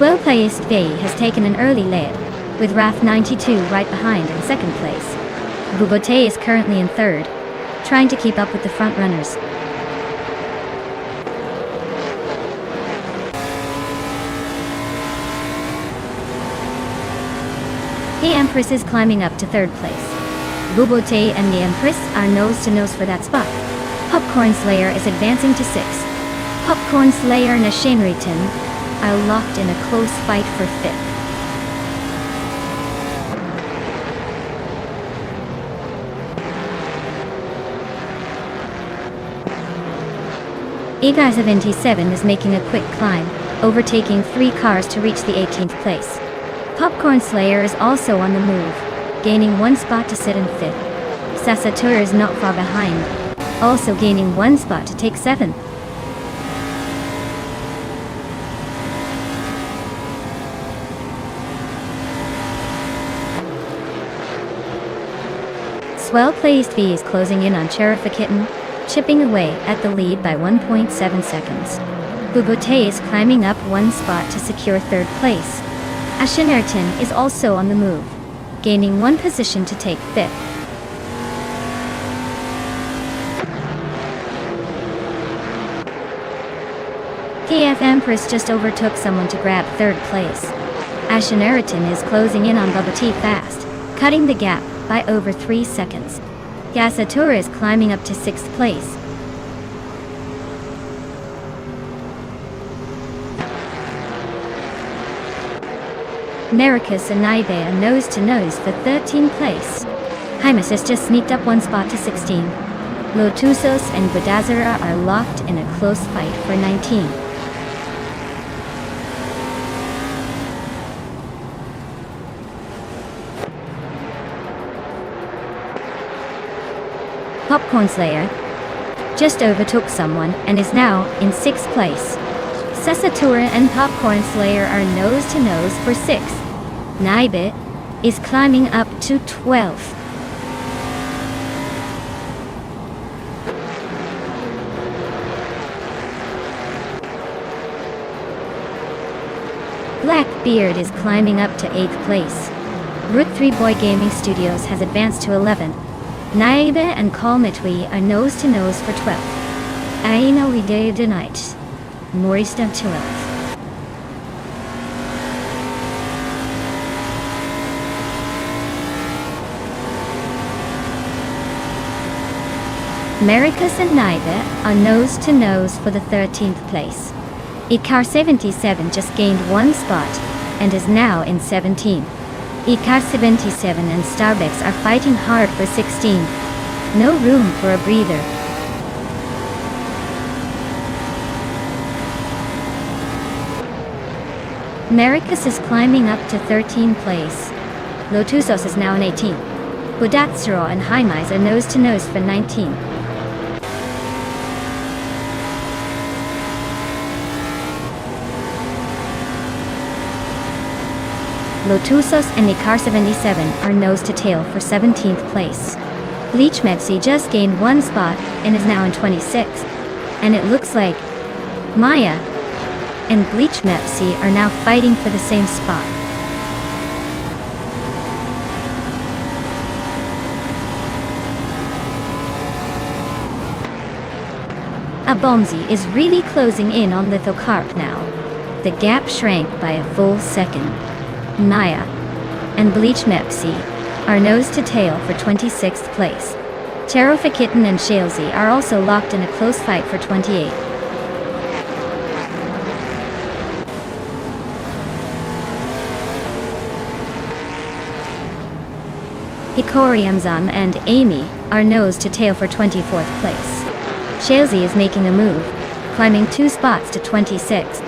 Well-placed V has taken an early lead, with RAF 92 right behind in second place. Bubote is currently in third, trying to keep up with the front runners. The Empress is climbing up to third place. Bubote and the Empress are nose-to-nose for that spot. Popcorn Slayer is advancing to sixth. Popcorn Slayer and Shenriton are locked in a close fight for fifth. Eguy 77 is making a quick climb, overtaking 3 cars to reach the 18th place. Popcorn Slayer is also on the move, gaining 1 spot to sit in 5th. Sasatur is not far behind, also gaining 1 spot to take 7th. Well-placed V is closing in on Cherifakitten, chipping away at the lead by 1.7 seconds. Bubote is climbing up 1 spot to secure 3rd place. Ashenerton is also on the move, gaining 1 position to take 5th. KF Empress just overtook someone to grab 3rd place. Ashenerton is closing in on Bubote fast, cutting the gap by over 3 seconds. Gasatura is climbing up to 6th place. Maricas and Naibe are nose-to-nose for 13th place. Hymas has just sneaked up one spot to 16. Lotusos and Badazara are locked in a close fight for 19. Popcorn Slayer just overtook someone and is now in 6th place. Sesatura and Popcorn Slayer are nose-to-nose for 6th. Naibe is climbing up to 12th. Blackbeard is climbing up to 8th place. Root 3 Boy Gaming Studios has advanced to 11th. Naibe and Kalmitwi are nose-to-nose for 12th. Aina Lidea Denight. Maurice to 12th. Maricas and Naibe are nose-to-nose for the 13th place. Ikar 77 just gained one spot and is now in 17th. Ikar 77 and Starbucks are fighting hard for 16th. No room for a breather. Maricas is climbing up to 13th place. Lotusos is now in 18th. Budatsuro and Haimais are nose-to-nose for 19th. Lotusos and Ikar 77 are nose-to-tail for 17th place. Bleach Mepsi just gained one spot and is now in 26th. And it looks like Maya and Bleach Mepsi are now fighting for the same spot. Abomzi is really closing in on Lithocarp now. The gap shrank by a full second. Maya and Bleach Mepsi are nose-to-tail for 26th place. Terofakitten and Shalesy are also locked in a close fight for 28th. Hikori Amzam and Amy are nose-to-tail for 24th place. Shalesy is making a move, climbing 2 spots to 26th.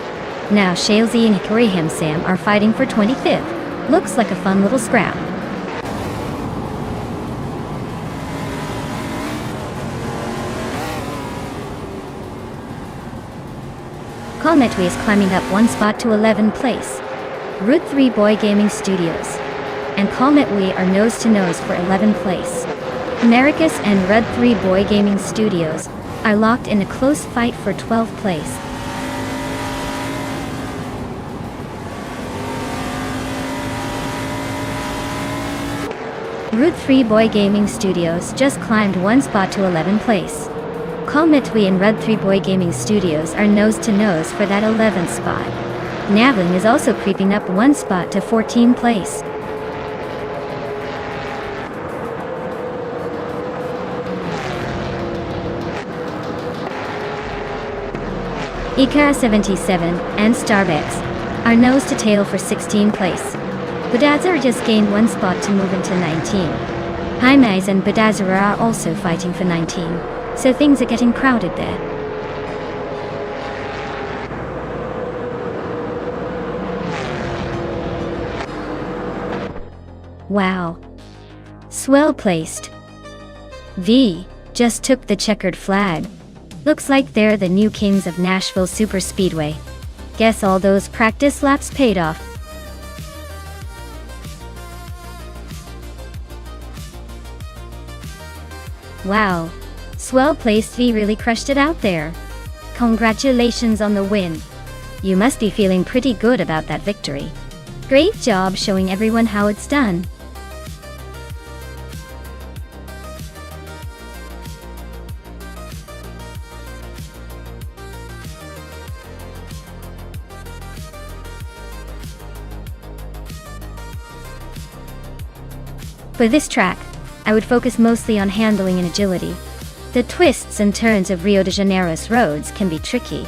Now Shalesy and Hikori Hamsam are fighting for 25th. Looks like a fun little scrap. Kalmetwi is climbing up one spot to 11th place. Root 3 Boy Gaming Studios and Kalmetwi are nose-to-nose for 11th place. Americas and Red 3 Boy Gaming Studios are locked in a close fight for 12th place. Root 3 Boy Gaming Studios just climbed one spot to 11th place. Kalmetwi and Red 3 Boy Gaming Studios are nose-to-nose for that 11th spot. Navlin is also creeping up one spot to 14th place. Ikara 77 and Starbucks are nose-to-tail for 16th place. Badazar just gained one spot to move into 19. Haimais and Badazar are also fighting for 19, so things are getting crowded there. Wow. Swell placed. V just took the checkered flag. Looks like they're the new kings of Nashville Super Speedway. Guess all those practice laps paid off. Wow. Swell placed V really crushed it out there. Congratulations on the win. You must be feeling pretty good about that victory. Great job showing everyone how it's done. For this track, I would focus mostly on handling and agility. The twists and turns of Rio de Janeiro's roads can be tricky,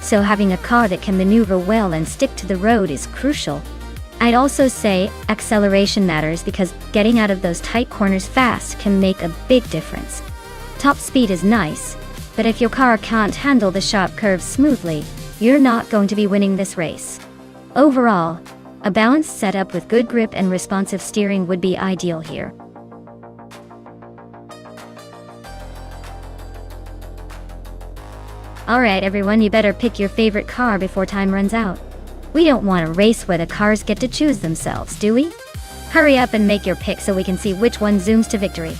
so having a car that can maneuver well and stick to the road is crucial. I'd also say acceleration matters because getting out of those tight corners fast can make a big difference. Top speed is nice, but if your car can't handle the sharp curves smoothly, you're not going to be winning this race. Overall, a balanced setup with good grip and responsive steering would be ideal here. Alright everyone, you better pick your favorite car before time runs out. We don't want a race where the cars get to choose themselves, do we? Hurry up and make your pick so we can see which one zooms to victory.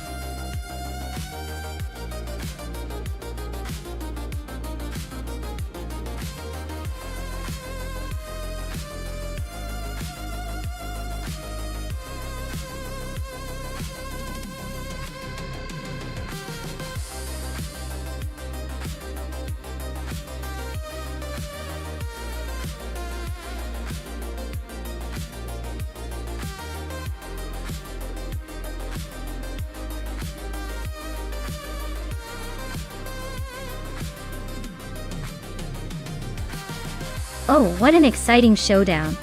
Oh, what an exciting showdown.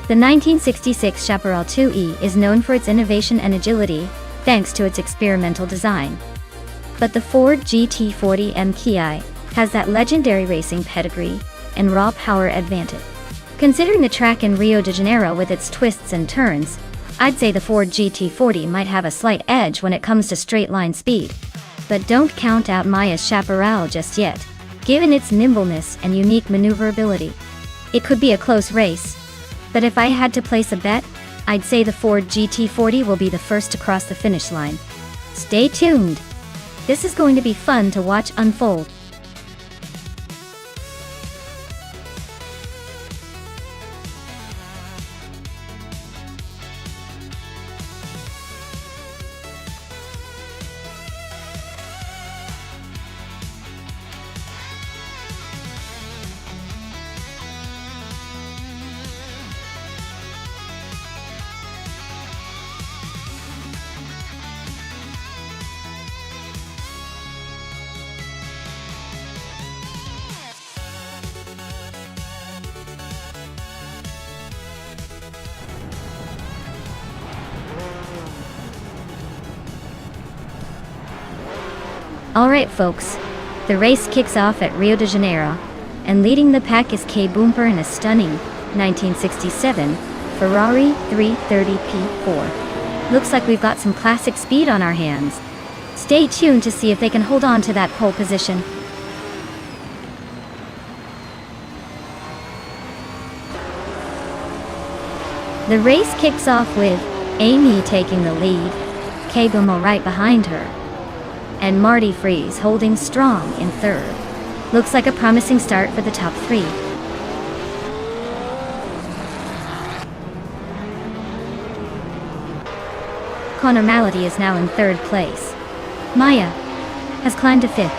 The 1966 Chaparral 2E is known for its innovation and agility, thanks to its experimental design. But the Ford GT40 MKI has that legendary racing pedigree and raw power advantage. Considering the track in Rio de Janeiro with its twists and turns, I'd say the Ford GT40 might have a slight edge when it comes to straight-line speed. But don't count out Maya's Chaparral just yet, given its nimbleness and unique maneuverability. It could be a close race, but if I had to place a bet, I'd say the Ford GT40 will be the first to cross the finish line. Stay tuned! This is going to be fun to watch unfold. Alright folks, the race kicks off at Rio de Janeiro, and leading the pack is K Boomper in a stunning 1967 Ferrari 330 P4. Looks like we've got some classic speed on our hands. Stay tuned to see if they can hold on to that pole position. The race kicks off with Amy taking the lead, K Boomer right behind her, and Marty Freeze holding strong in third. Looks like a promising start for the top three. Connor Malady is now in third place. Maya has climbed to fifth.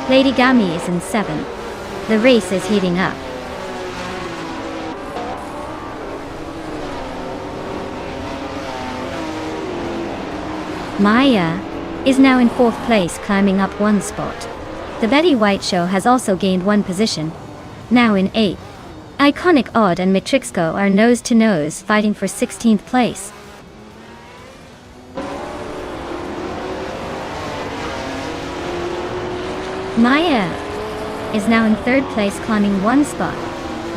Lady Gami is in seventh. The race is heating up. Maya is now in fourth place, climbing up one spot. The Betty White Show has also gained one position, now in eighth. Iconic Odd and Matrixco are nose-to-nose fighting for 16th place. Maya is now in third place, climbing one spot.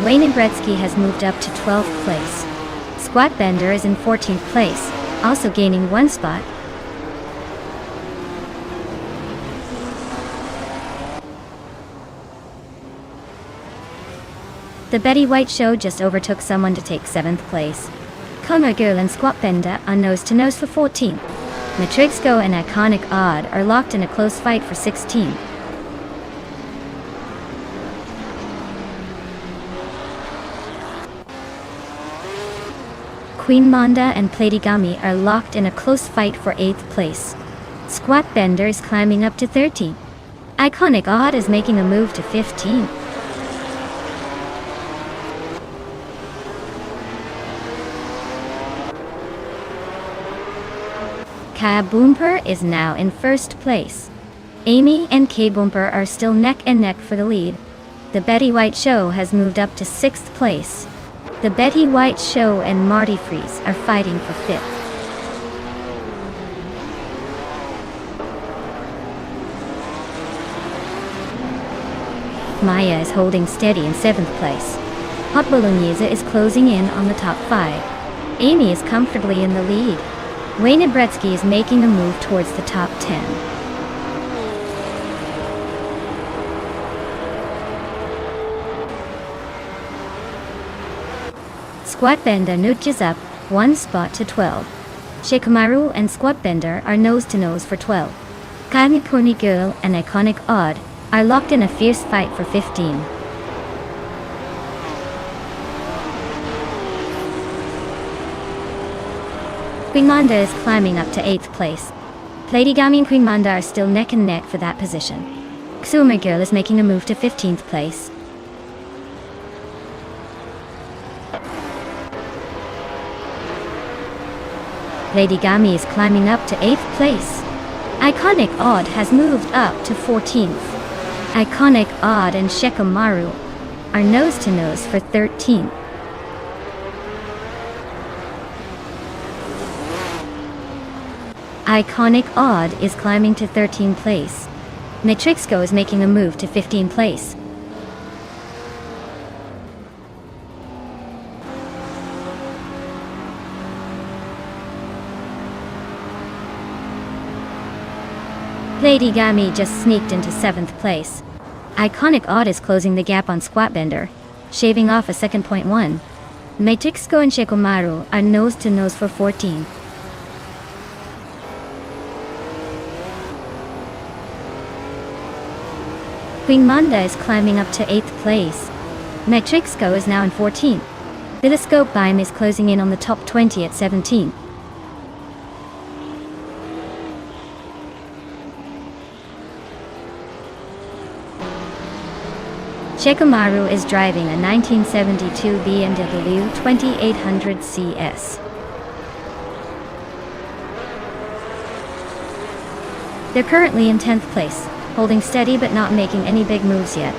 Wayne Gretzky has moved up to 12th place. Squat Bender is in 14th place, also gaining one spot. The Betty White Show just overtook someone to take 7th place. Coma Girl and Squat Bender are nose-to-nose for 14th. Matrixco and Iconic Odd are locked in a close fight for 16th. Queen Manda and Platigami are locked in a close fight for 8th place. Squat Bender is climbing up to 13th. Iconic Odd is making a move to 15th. K Boomper is now in first place. Amy and K Boomper are still neck and neck for the lead. The Betty White Show has moved up to 6th place. The Betty White Show and Marty Freeze are fighting for 5th. Maya is holding steady in 7th place. Hot Bolognese is closing in on the top 5. Amy is comfortably in the lead. Wayne Bretsky is making a move towards the top 10. Squatbender nudges up 1 spot to 12. Shikamaru and Squatbender are nose to nose for 12. Kami Girl and Iconic Odd are locked in a fierce fight for 15. Queen Manda is climbing up to 8th place. Pladygami and Queen Manda are still neck and neck for that position. Kusuma Girl is making a move to 15th place. Lady Gami is climbing up to 8th place. Iconic Odd has moved up to 14th. Iconic Odd and Shikamaru are nose to nose for 13th. Iconic Odd is climbing to 13th place. Matrixco is making a move to 15th place. Lady Gami just sneaked into 7th place. Iconic Odd is closing the gap on Squatbender, shaving off a second. 1. Matrixco and Shikamaru are nose to nose for 14. Queen Manda is climbing up to 8th place. Matrixco is now in 14th. Telescope Beam is closing in on the top 20 at 17. Shikamaru is driving a 1972 BMW 2800 CS. They're currently in 10th place, holding steady but not making any big moves yet.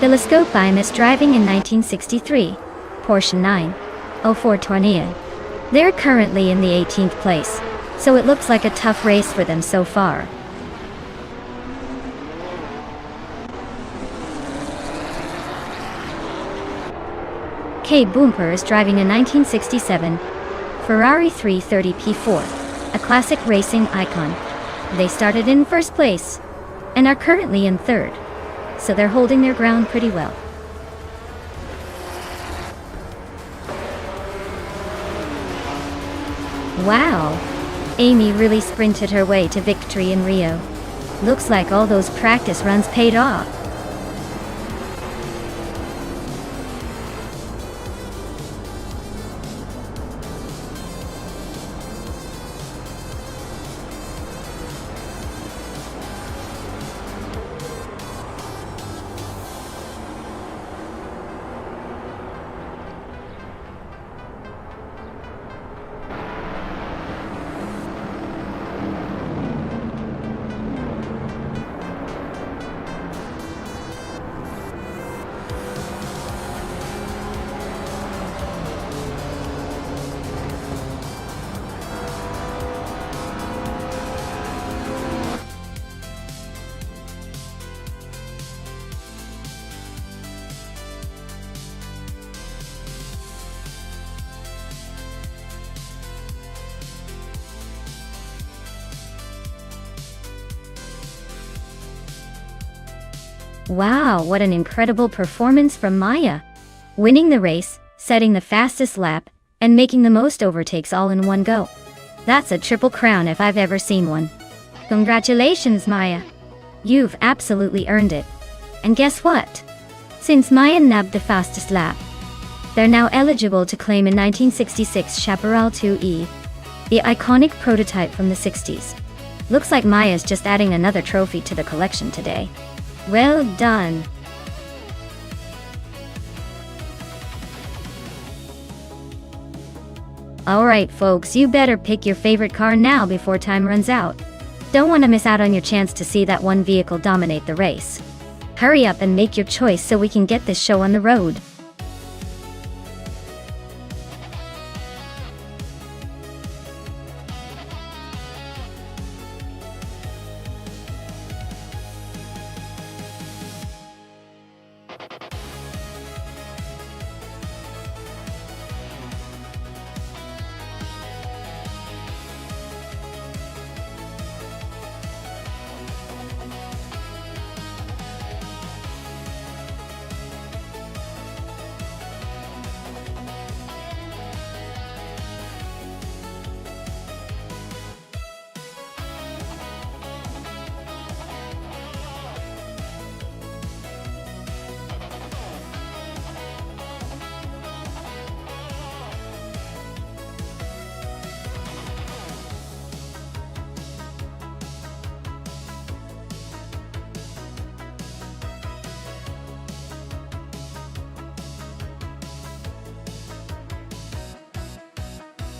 Telescope Beam is driving in 1963 Porsche 904 They're currently in the 18th place, so it looks like a tough race for them so far. K Boomper is driving a 1967 Ferrari 330 P4, a classic racing icon. They started in 1st place and are currently in 3rd, so they're holding their ground pretty well. Wow! Amy really sprinted her way to victory in Rio. Looks like all those practice runs paid off. Wow, what an incredible performance from Maya! Winning the race, setting the fastest lap, and making the most overtakes all in one go. That's a triple crown if I've ever seen one. Congratulations, Maya! You've absolutely earned it. And guess what? Since Maya nabbed the fastest lap, they're now eligible to claim a 1966 Chaparral 2E, the iconic prototype from the 60s. Looks like Maya's just adding another trophy to the collection today. Well done! Alright folks, you better pick your favorite car now before time runs out. Don't want to miss out on your chance to see that one vehicle dominate the race. Hurry up and make your choice so we can get this show on the road.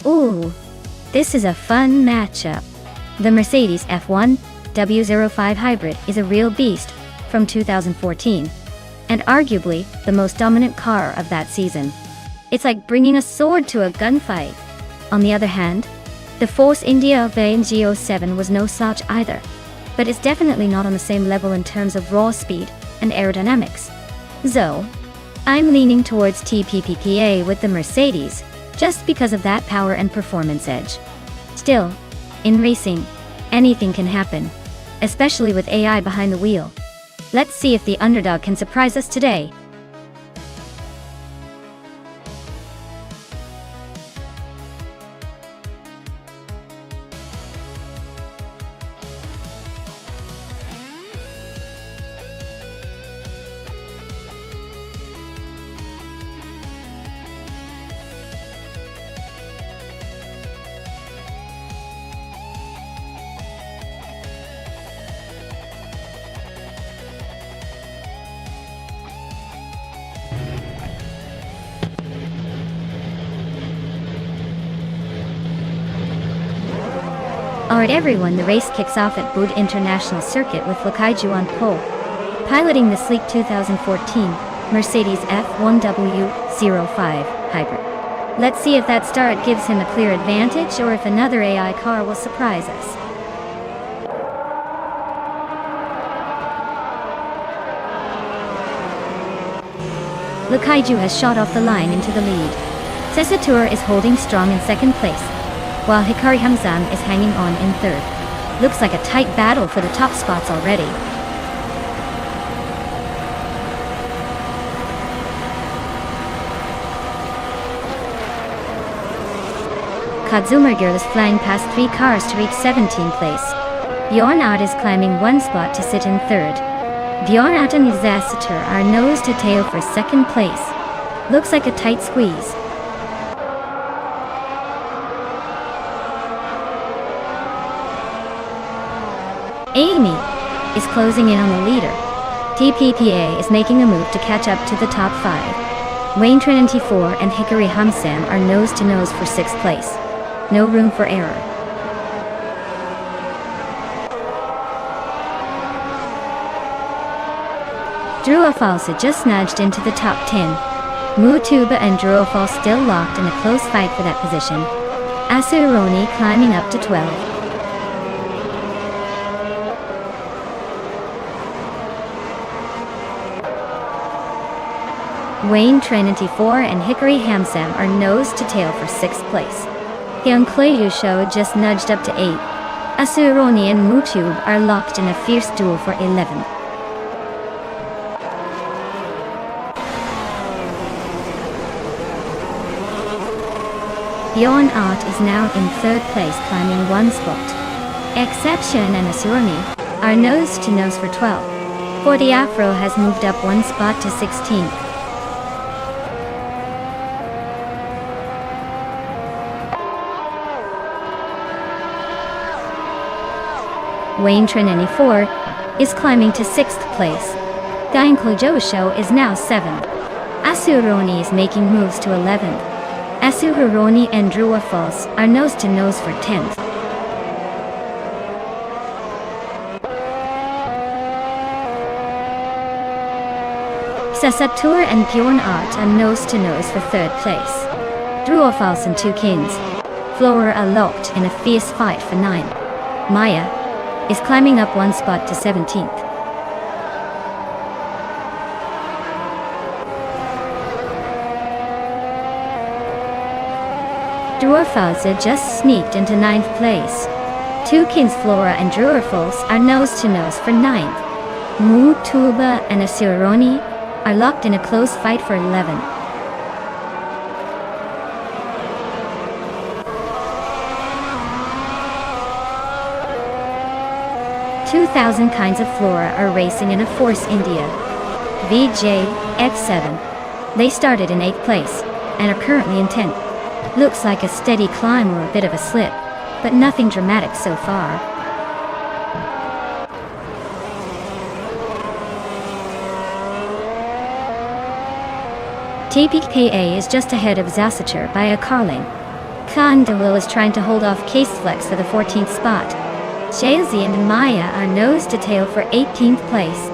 Ooh, this is a fun matchup. The Mercedes F1 W05 Hybrid is a real beast from 2014, and arguably the most dominant car of that season. It's like bringing a sword to a gunfight. On the other hand, the Force India V07 was no slouch either, but it's definitely not on the same level in terms of raw speed and aerodynamics. So, I'm leaning towards TPPPA with the Mercedes, just because of that power and performance edge. Still, in racing, anything can happen, especially with AI behind the wheel. Let's see if the underdog can surprise us today. Alright everyone, the race kicks off at Bud International Circuit with Lakaiju on pole, piloting the sleek 2014 Mercedes F1W05 Hybrid. Let's see if that start gives him a clear advantage or if another AI car will surprise us. Lakaiju has shot off the line into the lead. Sesatur is holding strong in second place, while Hikari Hamzam is hanging on in third. Looks like a tight battle for the top spots already. Kazumurgir is flying past 3 cars to reach 17th place. Bjorn Ott is climbing 1 spot to sit in third. Bjorn Ott and Sesatur are nose to tail for second place. Looks like a tight squeeze. Amy is closing in on the leader. TPPA is making a move to catch up to the top 5. Wayne Trinity 4 and Hikari Hamsam are nose to nose for 6th place. No room for error. Druafalsa just nudged into the top 10. Mutuba and Druafal still locked in a close fight for that position. Asuroni climbing up to 12. Wayne Trinity 4 and Hikari Hamsam are nose to tail for 6th place. Hyunkleyu Show just nudged up to 8. Asuroni and Mutube are locked in a fierce duel for 11th. Bjorn Ott is now in 3rd place, climbing 1 spot. Exception and Asuroni are nose to nose for 12. 40 Afro has moved up 1 spot to 16th. Wayne Trinity 4 is climbing to 6th place. Gainklujo Show is now 7th. Asuroni is making moves to 11th. Asuhuroni and Druafals are nose to nose for 10th. Sasatur and Bjorn Art are nose-to-nose for third place. Druorfals and Two Kings Flora are locked in a fierce fight for 9. Maya is climbing up one spot to 17th. Druorfalsa just sneaked into 9th place. Two Kings Flora and Druorfals are nose-to-nose for 9th. Mu Tuba and Asuroni are locked in a close fight for 11. "2,000 Kinds of Flora are racing in a Force India VJ X7. They started in 8th place and are currently in 10th. Looks like a steady climb or a bit of a slip, but nothing dramatic so far. TPKA is just ahead of Zasatur by a car length. Khan Delil is trying to hold off Case Flex for the 14th spot. Shazi and Maya are nose to tail for 18th place.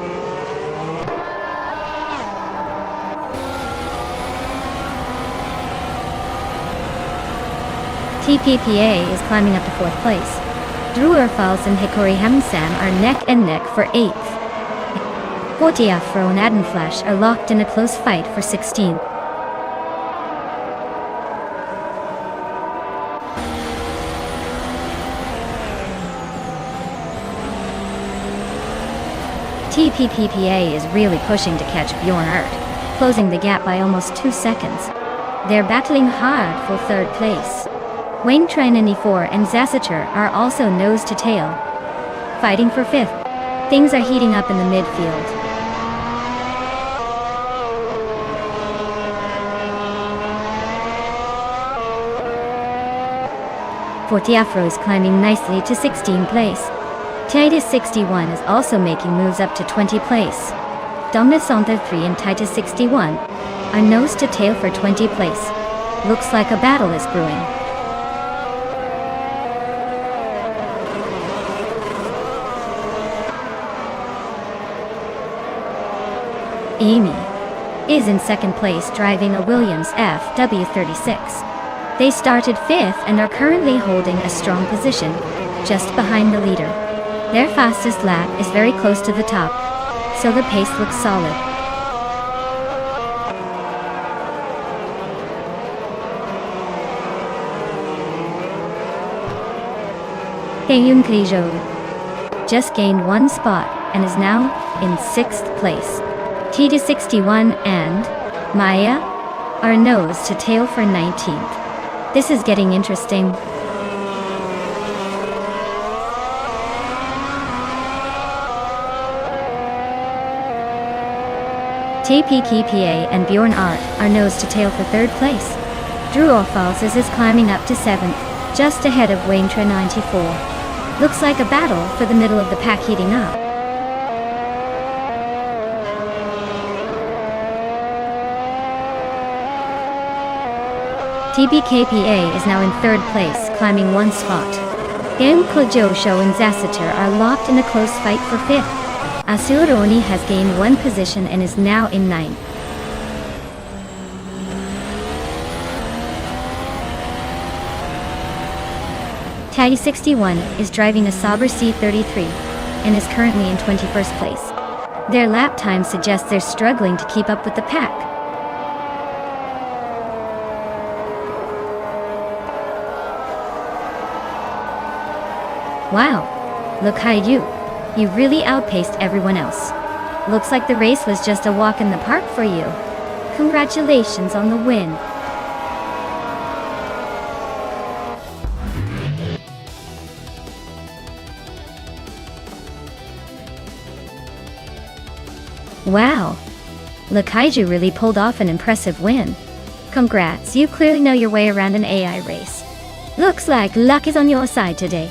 TPPA is climbing up to 4th place. Druorfals and Hikori Hamsam are neck and neck for 8th. Fortiafro and Adenflash are locked in a close fight for 16th. TPPPA is really pushing to catch Bjorn Art, closing the gap by almost 2 seconds. They're battling hard for 3rd place. Wayne Tran and E4 and Zasatur are also nose to tail, fighting for 5th. Things are heating up in the midfield. Fortiafro is climbing nicely to 16th place. Titus 61 is also making moves up to 20th place. Domnisanta 3 and Titus 61 are nose to tail for 20th place. Looks like a battle is brewing. Amy is in 2nd place driving a Williams FW36. They started 5th and are currently holding a strong position, just behind the leader. Their fastest lap is very close to the top, so the pace looks solid. Taeyun Krizhou just gained 1 spot and is now in 6th place. TD61 and Maya are nose to tail for 19th. This is getting interesting. TPKPA and Bjorn Art are nose to tail for 3rd place. Druorfals is climbing up to 7th, just ahead of Waintra 94. Looks like a battle for the middle of the pack heating up. TPKPA is now in 3rd place, climbing 1 spot. Game Klajosho and Zasatur are locked in a close fight for 5th. Asuroni has gained 1 position and is now in 9th. Taddy 61 is driving a Sauber C33 and is currently in 21st place. Their lap time suggests they're struggling to keep up with the pack. Wow, look at you. You really outpaced everyone else. Looks like the race was just a walk in the park for you. Congratulations on the win. Wow, Lakaiju really pulled off an impressive win. Congrats, you clearly know your way around an AI race. Looks like luck is on your side today.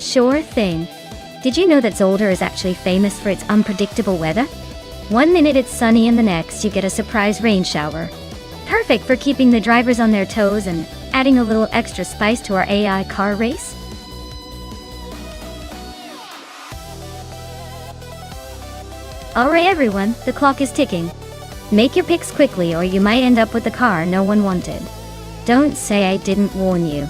Sure thing. Did you know that Zolder is actually famous for its unpredictable weather? One minute it's sunny and the next you get a surprise rain shower. Perfect for keeping the drivers on their toes and adding a little extra spice to our AI car race. Alright everyone, the clock is ticking. Make your picks quickly or you might end up with the car no one wanted. Don't say I didn't warn you.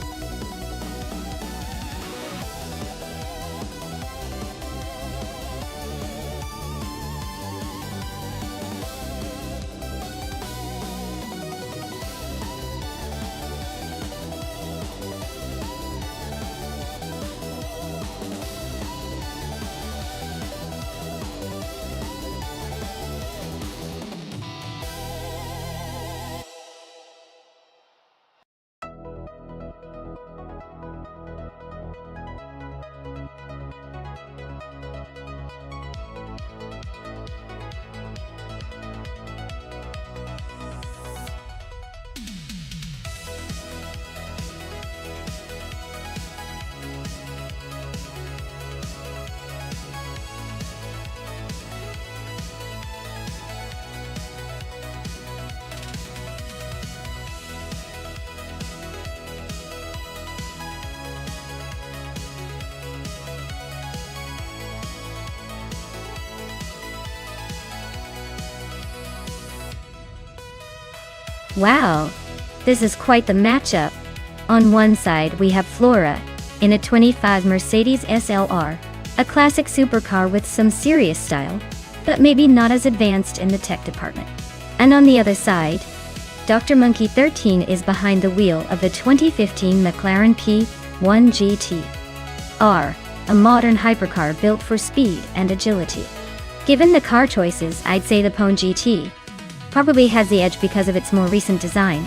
Wow, this is quite the matchup. On one side we have Flora, in a 25 Mercedes SLR, a classic supercar with some serious style, but maybe not as advanced in the tech department. And on the other side, Dr. Monkey 13 is behind the wheel of the 2015 McLaren P1 GT R, a modern hypercar built for speed and agility. Given the car choices, I'd say the P1 GT probably has the edge because of its more recent design,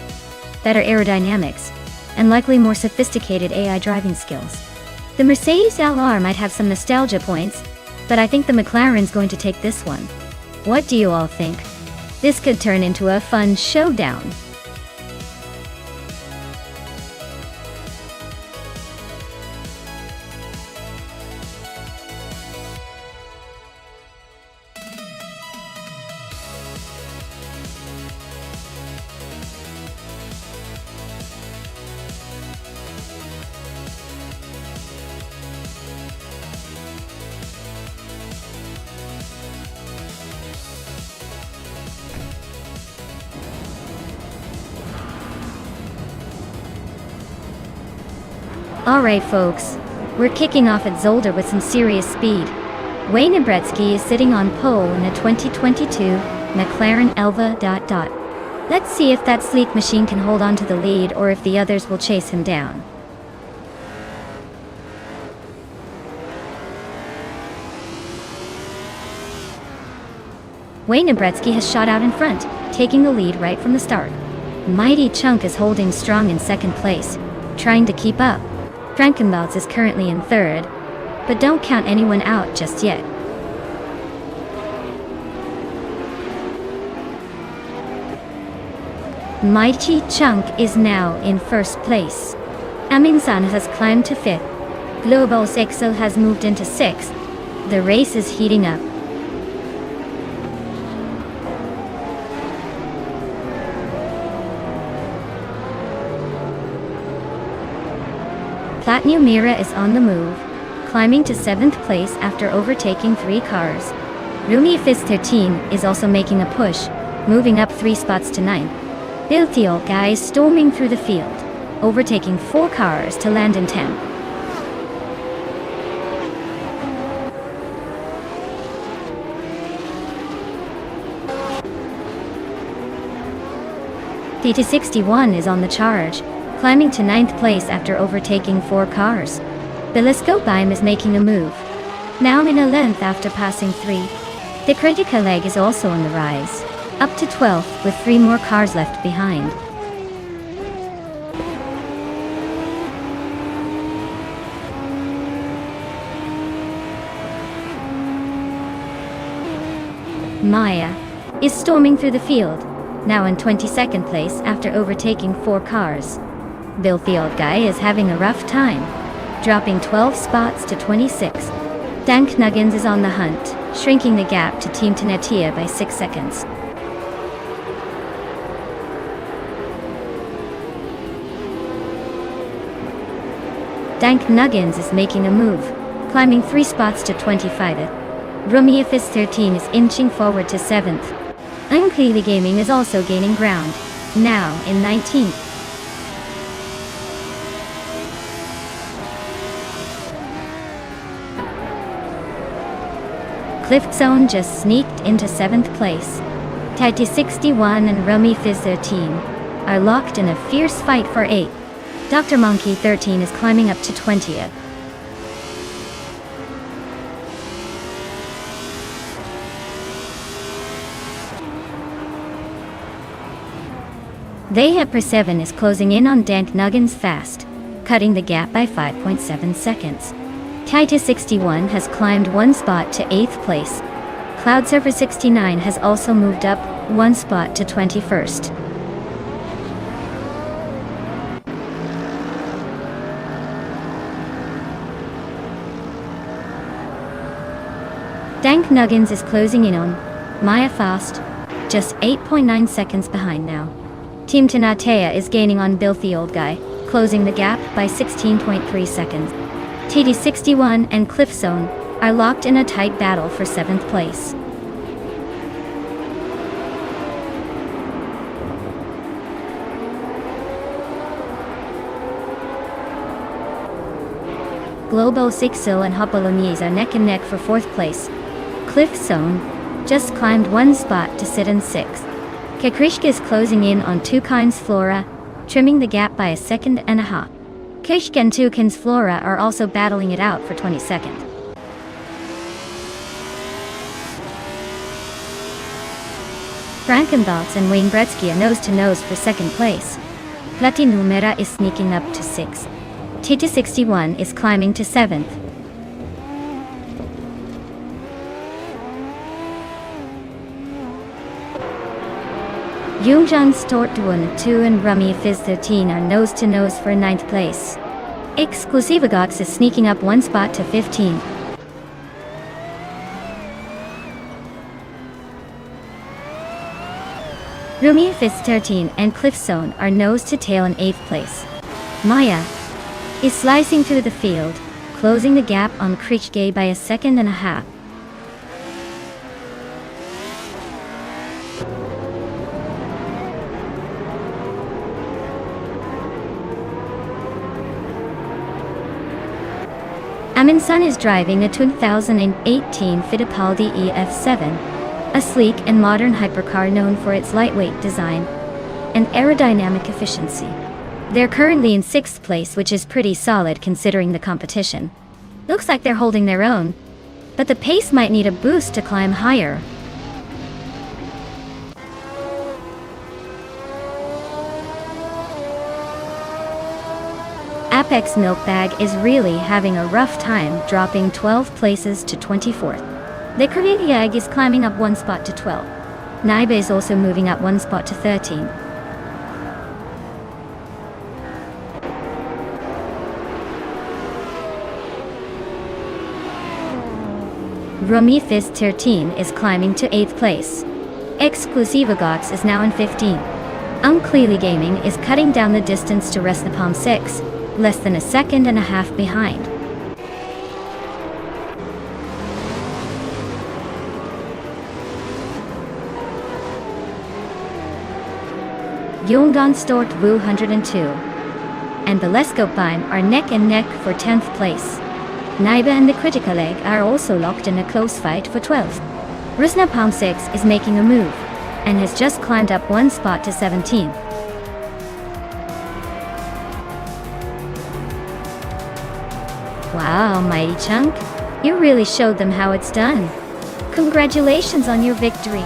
better aerodynamics, and likely more sophisticated AI driving skills. The Mercedes LR might have some nostalgia points, but I think the McLaren's going to take this one. What do you all think? This could turn into a fun showdown. Alright folks, we're kicking off at Zolder with some serious speed. Wayne Bretsky is sitting on pole in a 2022 McLaren Elva. Let's see if that sleek machine can hold on to the lead or if the others will chase him down. Wayne Bretsky has shot out in front, taking the lead right from the start. Mighty Chunk is holding strong in second place, trying to keep up. Frankenbalz is currently in third, but don't count anyone out just yet. Mighty Chunk is now in first place. Aminsan has climbed to fifth. Global Sexel has moved into sixth. The race is heating up. Platinum Mira is on the move, climbing to 7th place after overtaking 3 cars. Rumi Fizz 13 is also making a push, moving up 3 spots to 9th. Biltiol Guy is storming through the field, overtaking 4 cars to land in 10th. DT61 is on the charge, climbing to 9th place after overtaking 4 cars. Biliscobeim is making a move, now in 11th after passing 3. The Critica Leg is also on the rise, up to 12th with 3 more cars left behind. Maya is storming through the field, now in 22nd place after overtaking 4 cars. Bill Field Guy is having a rough time, dropping 12 spots to 26. Dank Nuggins is on the hunt, shrinking the gap to Team Tenetia by 6 seconds. Dank Nuggins is making a move, climbing 3 spots to 25th. Rumiafis 13 is inching forward to 7th. Unclearly Gaming is also gaining ground, now in 19th. Cliff Zone just sneaked into 7th place. Tighty 61 and Rummy Fizz 13 are locked in a fierce fight for 8th. Dr. Monkey 13 is climbing up to 20th. They Hepper 7 is closing in on Dank Nuggins fast, cutting the gap by 5.7 seconds. Titus 61 has climbed 1 spot to 8th place. Cloud Surfer 69 has also moved up 1 spot to 21st. Dank Nuggins is closing in on Maya fast, just 8.9 seconds behind now. Team Tenatea is gaining on Bilthy Old Guy, closing the gap by 16.3 seconds. TD61 and Cliff Zone are locked in a tight battle for 7th place. Globo Sixil and Hopolonies are neck and neck for 4th place. Cliff Zone just climbed 1 spot to sit in 6th. Kakrishka is closing in on Toucan's Flora, trimming the gap by 1.5 seconds. Kishka and Toucan's Flora are also battling it out for 22nd. Frankenthals and Wayne Gretzky are nose-to-nose for 2nd place. Platinumera is sneaking up to 6th. TT61 is climbing to 7th. Youngjan Stortduan 2 and Rummy Fizz 13 are nose-to-nose for 9th place. Exclusivagox is sneaking up 1 spot to 15. Rummy Fizz 13 and Cliff Zone are nose-to-tail in 8th place. Maya is slicing through the field, closing the gap on Krichgay by 1.5 seconds. Aminsun is driving a 2018 Fittipaldi EF7, a sleek and modern hypercar known for its lightweight design and aerodynamic efficiency. They're currently in 6th place, which is pretty solid considering the competition. Looks like they're holding their own, but the pace might need a boost to climb higher. Apex Milkbag is really having a rough time, dropping 12 places to 24th. The Korean is climbing up 1 spot to 12. Naiba is also moving up 1 spot to 13. Rummy Fizz 13 is climbing to 8th place. Exclusivagox is now in 15. Unclearly Gaming is cutting down the distance to Resnapalm 6, less than 1.5 seconds behind. Yongdon Stort Wu 102 and Beleskopine are neck and neck for 10th place. Naiba and the Critical Egg are also locked in a close fight for 12th. Rusnapalm 6 is making a move and has just climbed up 1 spot to 17th. Wow, Mighty Chunk, you really showed them how it's done. Congratulations on your victory.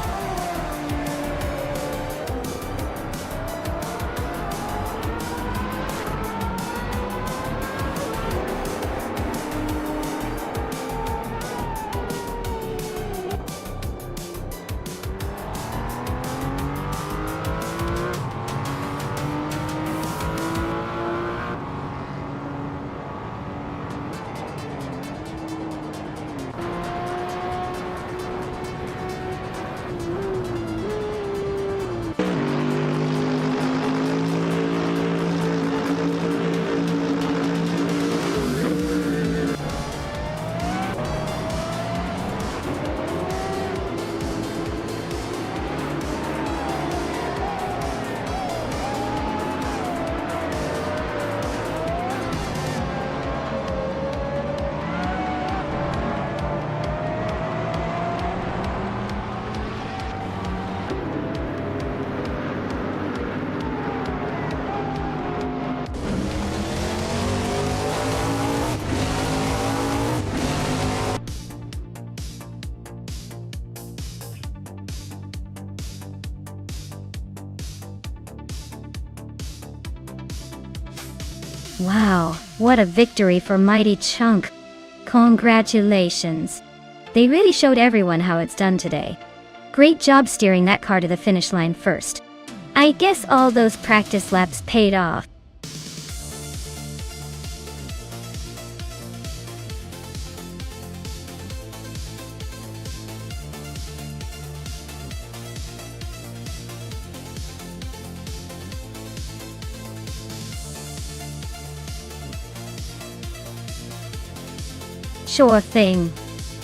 Wow, what a victory for Mighty Chunk. Congratulations. They really showed everyone how it's done today. Great job steering that car to the finish line first. I guess all those practice laps paid off. Sure thing.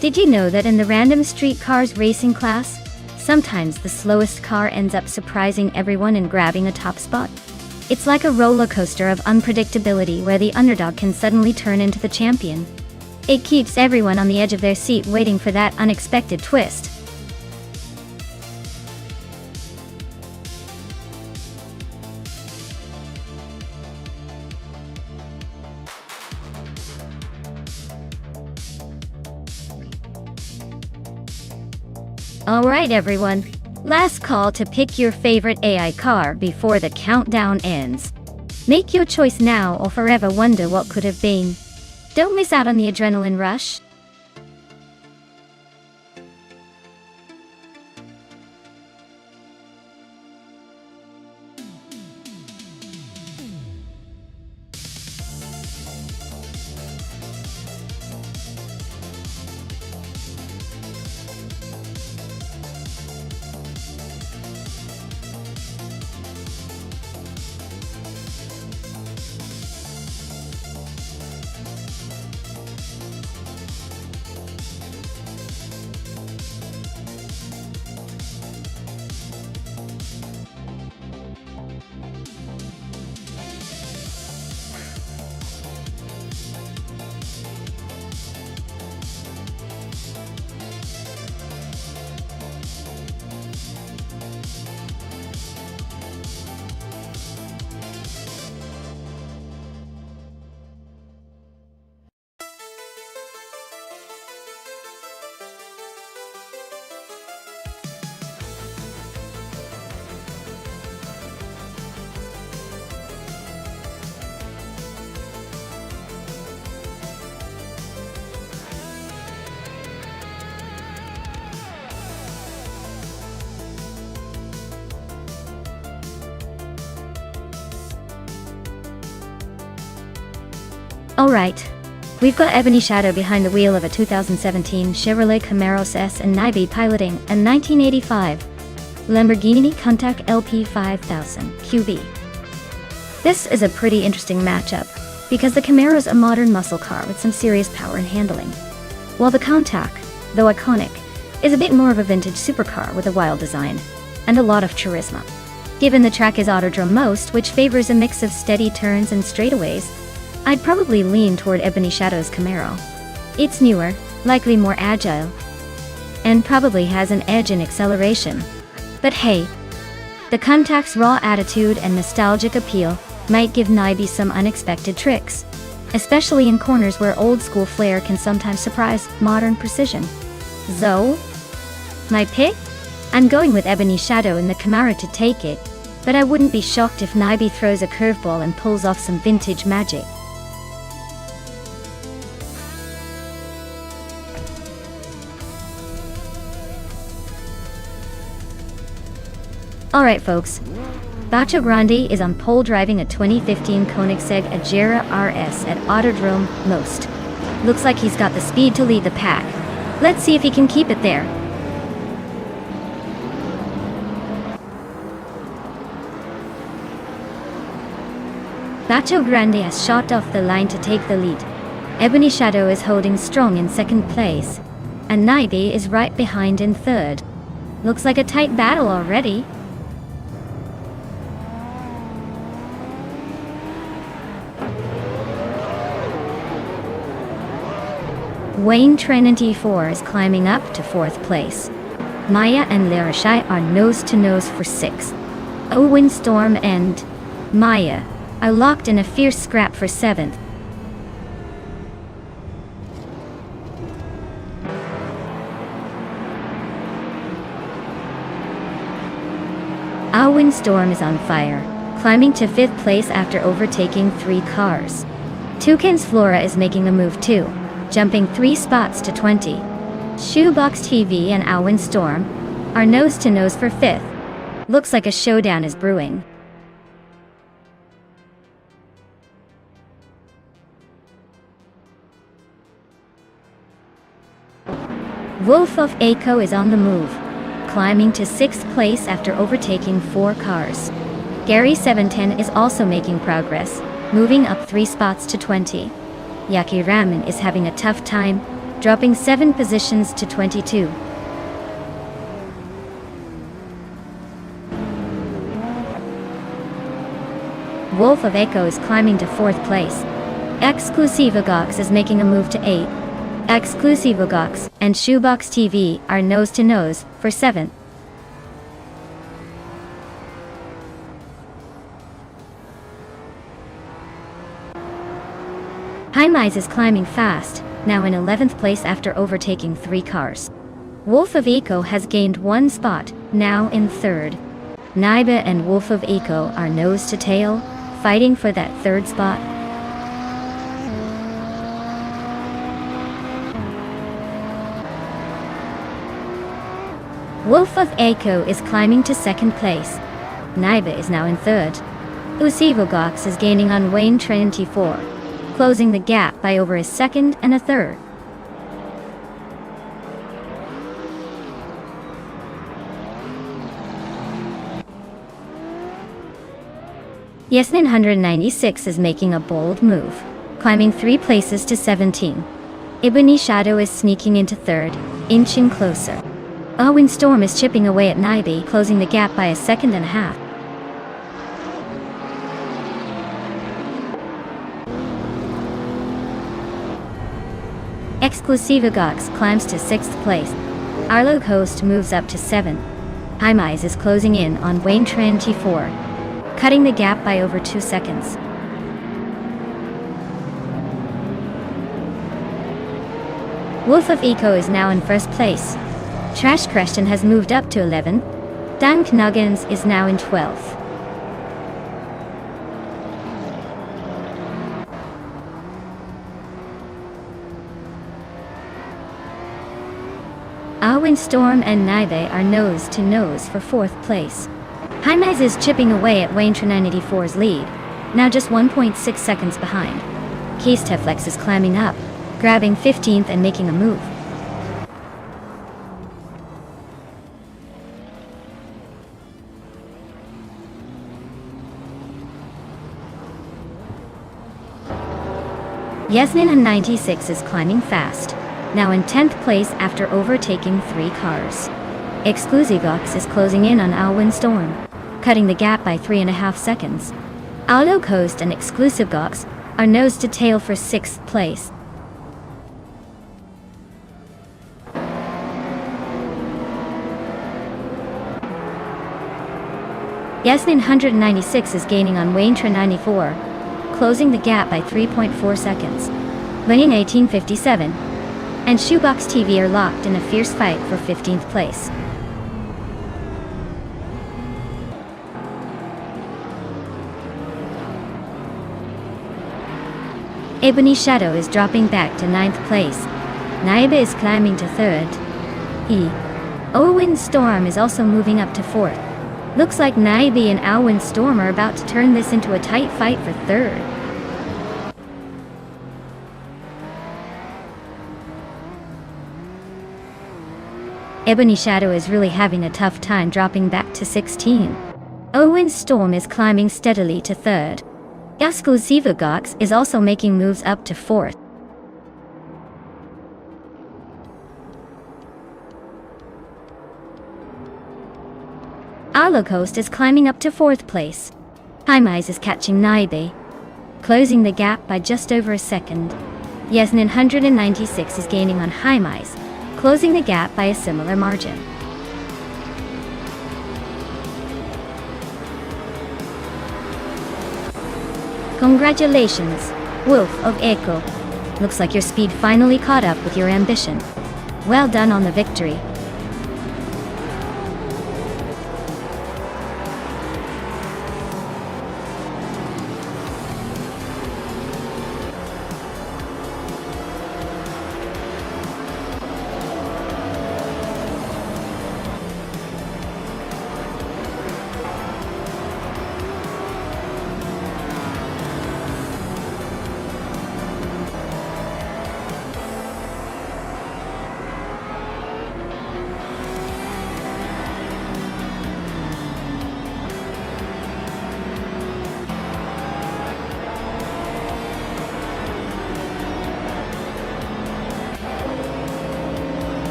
Did you know that in the random street cars racing class, sometimes the slowest car ends up surprising everyone and grabbing a top spot? It's like a roller coaster of unpredictability where the underdog can suddenly turn into the champion. It keeps everyone on the edge of their seat waiting for that unexpected twist. Alright everyone, last call to pick your favorite AI car before the countdown ends. Make your choice now or forever wonder what could have been. Don't miss out on the adrenaline rush. Alright, we've got Ebony Shadow behind the wheel of a 2017 Chevrolet Camaro S and Naibi piloting a 1985 Lamborghini Countach LP 5000 QB. This is a pretty interesting matchup, because the Camaro's a modern muscle car with some serious power and handling, while the Countach, though iconic, is a bit more of a vintage supercar with a wild design and a lot of charisma. Given the track is autodrome most, which favors a mix of steady turns and straightaways, I'd probably lean toward Ebony Shadow's Camaro. It's newer, likely more agile, and probably has an edge in acceleration. But hey, the Countach's raw attitude and nostalgic appeal might give Naibi some unexpected tricks, especially in corners where old-school flair can sometimes surprise modern precision. So, my pick? I'm going with Ebony Shadow in the Camaro to take it, but I wouldn't be shocked if Naibi throws a curveball and pulls off some vintage magic. Alright folks, Bacho Grande is on pole driving a 2015 Koenigsegg Agera RS at Autodrome Most. Looks like he's got the speed to lead the pack. Let's see if he can keep it there. Bacho Grande has shot off the line to take the lead. Ebony Shadow is holding strong in second place, and Naibi is right behind in third. Looks like a tight battle already. Wayne Trinity 4 is climbing up to fourth place. Maya and Larashai are nose-to-nose for sixth. Owen Storm and Maya are locked in a fierce scrap for seventh. Owen Storm is on fire, climbing to 5th place after overtaking 3 cars. Toucan's Flora is making a move too, jumping 3 spots to 20. Shoebox TV and Alwyn Storm are nose to nose for 5th. Looks like a showdown is brewing. Wolf of Aco is on the move, climbing to 6th place after overtaking 4 cars. Gary 710 is also making progress, moving up 3 spots to 20. Yaki Ramen is having a tough time, dropping 7 positions to 22. Wolf of Aco is climbing to 4th place. Exclusivogox is making a move to 8. Exclusivogox and Shoebox TV are nose to nose for 7th. Highmise is climbing fast, now in 11th place after overtaking 3 cars. Wolf of Eco has gained 1 spot, now in 3rd. Naiba and Wolf of Eco are nose to tail, fighting for that 3rd spot. Wolf of Eco is climbing to 2nd place. Naiba is now in 3rd. Usivogox is gaining on Wayne 24, closing the gap by over a 2nd and a 3rd. Yesnin 196 is making a bold move, climbing 3 places to 17. Ebony Shadow is sneaking into 3rd, inching closer. Alwyn Storm is chipping away at Naibi, closing the gap by a 2.5 seconds. Exclusivogox climbs to 6th place. Arlo Coast moves up to 7th. Highmise is closing in on Wayne 24, cutting the gap by over 2 seconds. Wolf of Eco is now in 1st place. Trash Creston has moved up to 11th. Dank Nuggins is now in 12th. Alwyn Storm and Naive are nose to nose for 4th place. Highmise is chipping away at Wayne 984's lead, now just 1.6 seconds behind. Keys Teflex is climbing up, grabbing 15th and making a move. Yasmin 96 is climbing fast, now in 10th place after overtaking 3 cars. Exclusivox is closing in on Alwyn Storm, cutting the gap by 3.5 seconds. Aldo Coast and Exclusivox are nose to tail for 6th place. Yasmin 196 is gaining on Wayne 94, closing the gap by 3.4 seconds. Wayne 1857 and Shoebox TV are locked in a fierce fight for 15th place. Ebony Shadow is dropping back to 9th place. Naiba is climbing to 3rd. Alwyn Storm is also moving up to 4th. Looks like Naibi and Alwyn Storm are about to turn this into a tight fight for 3rd. Ebony Shadow is really having a tough time dropping back to 16. Alwyn Storm is climbing steadily to 3rd. Exclusivogox is also making moves up to 4th. Arlo Coast is climbing up to 4th place. Highmise is catching Naibe, closing the gap by just over a second. Yasmin 196 is gaining on Highmise, closing the gap by a similar margin. Congratulations, Wolf of Echo. Looks like your speed finally caught up with your ambition. Well done on the victory.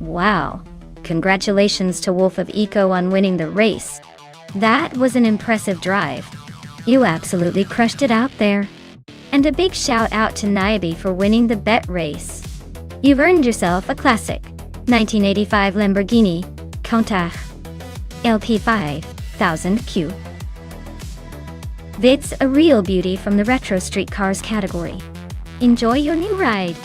Wow. Congratulations to Wolf of Eco on winning the race. That was an impressive drive. You absolutely crushed it out there. And a big shout out to Naibi for winning the bet race. You've earned yourself a classic 1985 Lamborghini Countach LP 5000Q. It's a real beauty from the retro street cars category. Enjoy your new ride.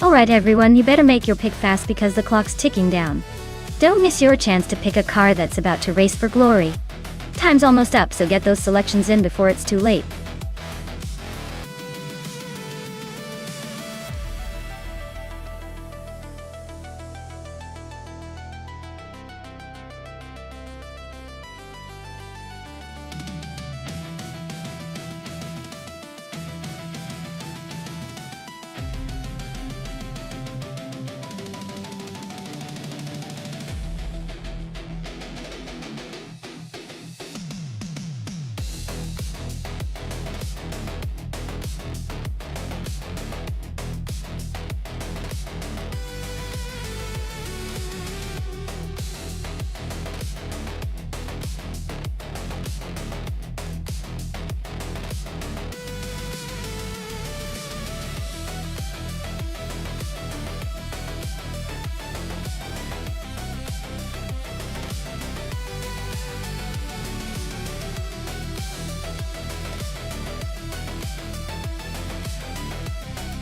Alright everyone, you better make your pick fast because the clock's ticking down. Don't miss your chance to pick a car that's about to race for glory. Time's almost up, so get those selections in before it's too late.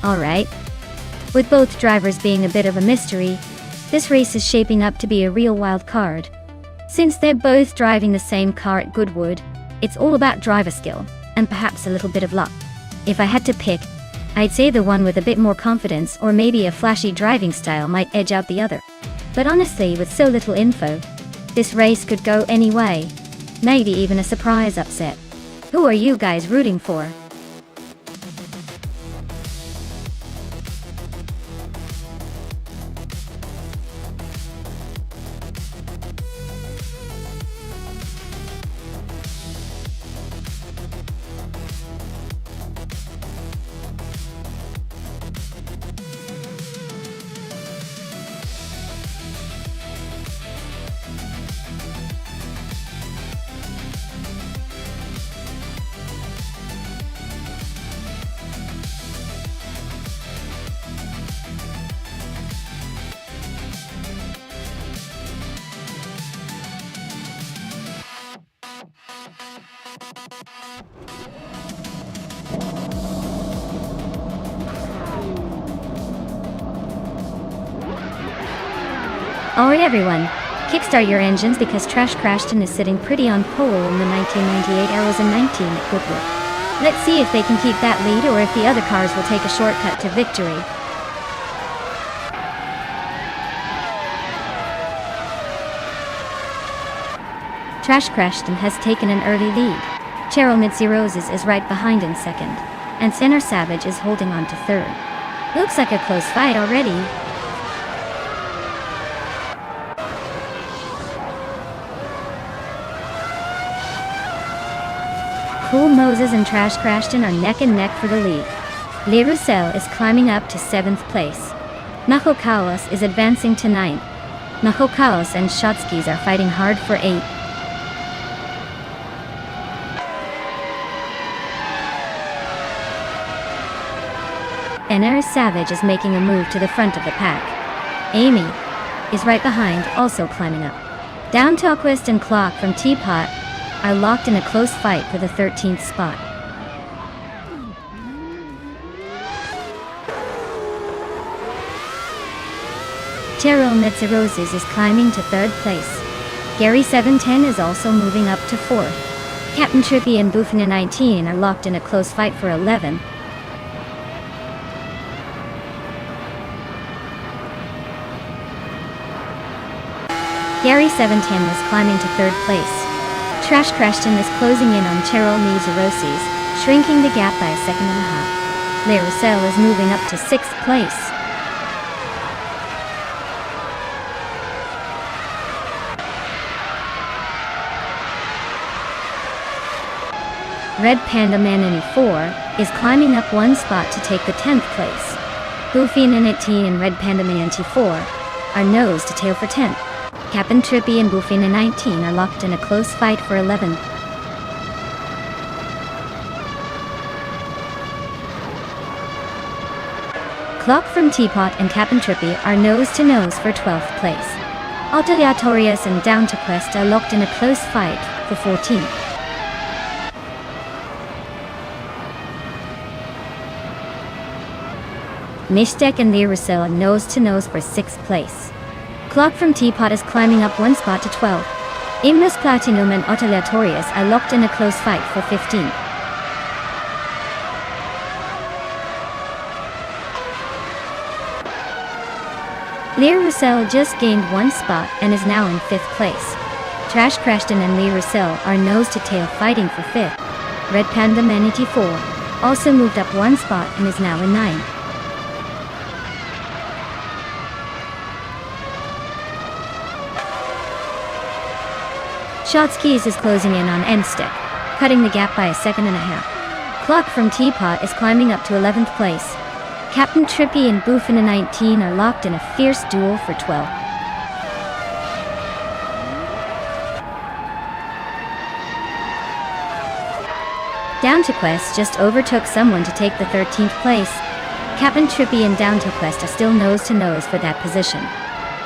Alright. With both drivers being a bit of a mystery, this race is shaping up to be a real wild card. Since they're both driving the same car at Goodwood, it's all about driver skill, and perhaps a little bit of luck. If I had to pick, I'd say the one with a bit more confidence or maybe a flashy driving style might edge out the other. But honestly, with so little info, this race could go any way. Maybe even a surprise upset. Who are you guys rooting for? Alright everyone, kickstart your engines because Trash Crashton is sitting pretty on pole in the 1998 Arrows and 19 at Goodwood. Let's see if they can keep that lead or if the other cars will take a shortcut to victory. Trash Crashton has taken an early lead. Cheryl Mitzi Roses is right behind in second, and Center Savage is holding on to third. Looks like a close fight already. Cool Moses and Trash Crashton are neck and neck for the lead. Le Roussel is climbing up to 7th place. Nacho Chaos is advancing to 9th. Nacho Chaos and Shotskis are fighting hard for 8th. NR Savage is making a move to the front of the pack. Amy is right behind, also climbing up. Down Talquist and Clock from Teapot are locked in a close fight for the 13th spot. Cheryl Mitzi Roses is climbing to 3rd place. Gary 710 is also moving up to 4th. Captain Trippy and Bufina 19 are locked in a close fight for 11th. Gary 710 is climbing to 3rd place. Trash Crashton is closing in on Cheryl Mizarosis, shrinking the gap by a 1.5 seconds. Le Roussel is moving up to 6th place. Red Panda Man 94 is climbing up one spot to take the 10th place. Goofy Ninity and Red Panda Man 94 are nose to tail for 10th. Cap'n Trippy and Goofy 19 are locked in a close fight for 11th. Clock from Teapot and Cap'n Trippy are nose to nose for 12th place. Aleatorius and Down to Quest are locked in a close fight for 14th. Mishtek and Lirusel are nose to nose for 6th place. Clock from Teapot is climbing up one spot to 12. Imnus Platinum and Aleatorius are locked in a close fight for 15th. Lirusel just gained one spot and is now in 5th place. Trash Crashton and Lirusel are nose to tail fighting for 5th. Red Panda Man 84 also moved up one spot and is now in 9th. Shotskis is closing in on Nonstop, cutting the gap by a second and a half. Clock from Teapot is climbing up to 11th place. Cap'n Trippy and Boofin 19 are locked in a fierce duel for 12. Down to Quest just overtook someone to take the 13th place. Cap'n Trippy and Down to Quest are still nose to nose for that position.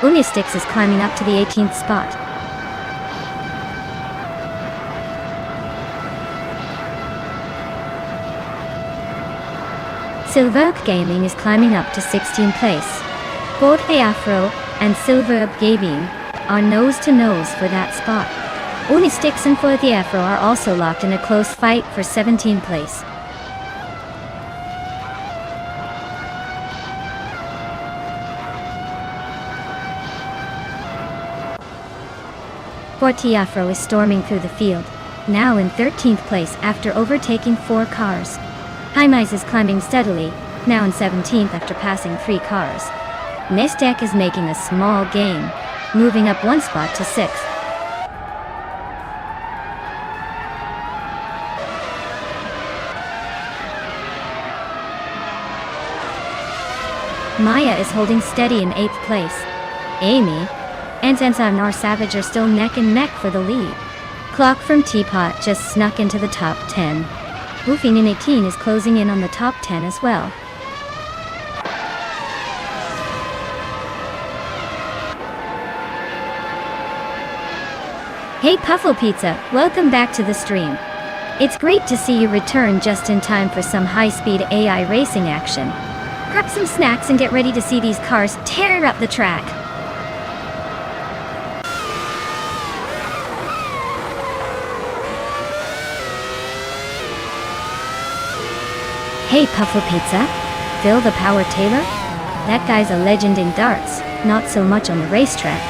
Unistix is climbing up to the 18th spot. Silverk Gaming is climbing up to 16th place. Both Afro and Silverk Gaming are nose to nose for that spot. Unistix and For the Afro are also locked in a close fight for 17th place. Afro is storming through the field, now in 13th place after overtaking 4 cars. Hymize is climbing steadily, now in 17th after passing 3 cars. Nestek is making a small gain, moving up one spot to 6th. Maya is holding steady in 8th place. Amy and Zansanar Savage are still neck and neck for the lead. Clock from Teapot just snuck into the top 10. Goofy 18 is closing in on the top 10 as well. Hey Puffle Pizza, welcome back to the stream. It's great to see you return just in time for some high-speed AI racing action. Grab some snacks and get ready to see these cars tear up the track. Hey Puffle Pizza, Phil the Power Taylor? That guy's a legend in darts, not so much on the racetrack.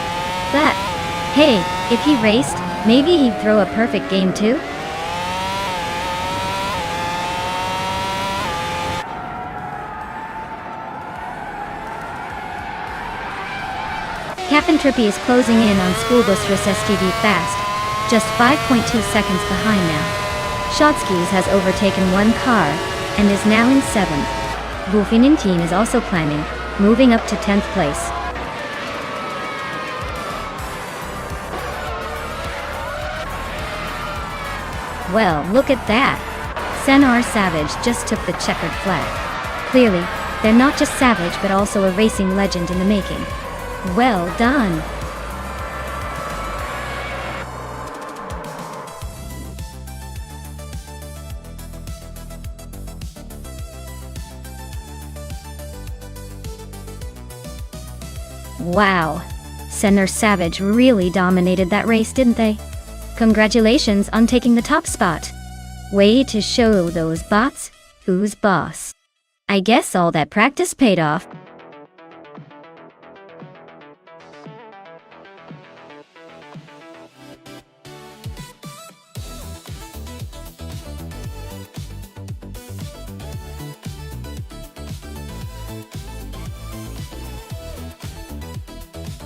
But, hey, if he raced, maybe he'd throw a perfect game too? Cap'n Trippy is closing in on Schoolbus Russ STD fast, just 5.2 seconds behind now. Shotskis has overtaken 1 car, and is now in 7th. Goofy 19 is also climbing, moving up to 10th place. Well, look at that! Senar Savage just took the checkered flag. Clearly, they're not just savage but also a racing legend in the making. Well done! Wow, Senar Savage really dominated that race, didn't they? Congratulations on taking the top spot. Way to show those bots who's boss. I guess all that practice paid off.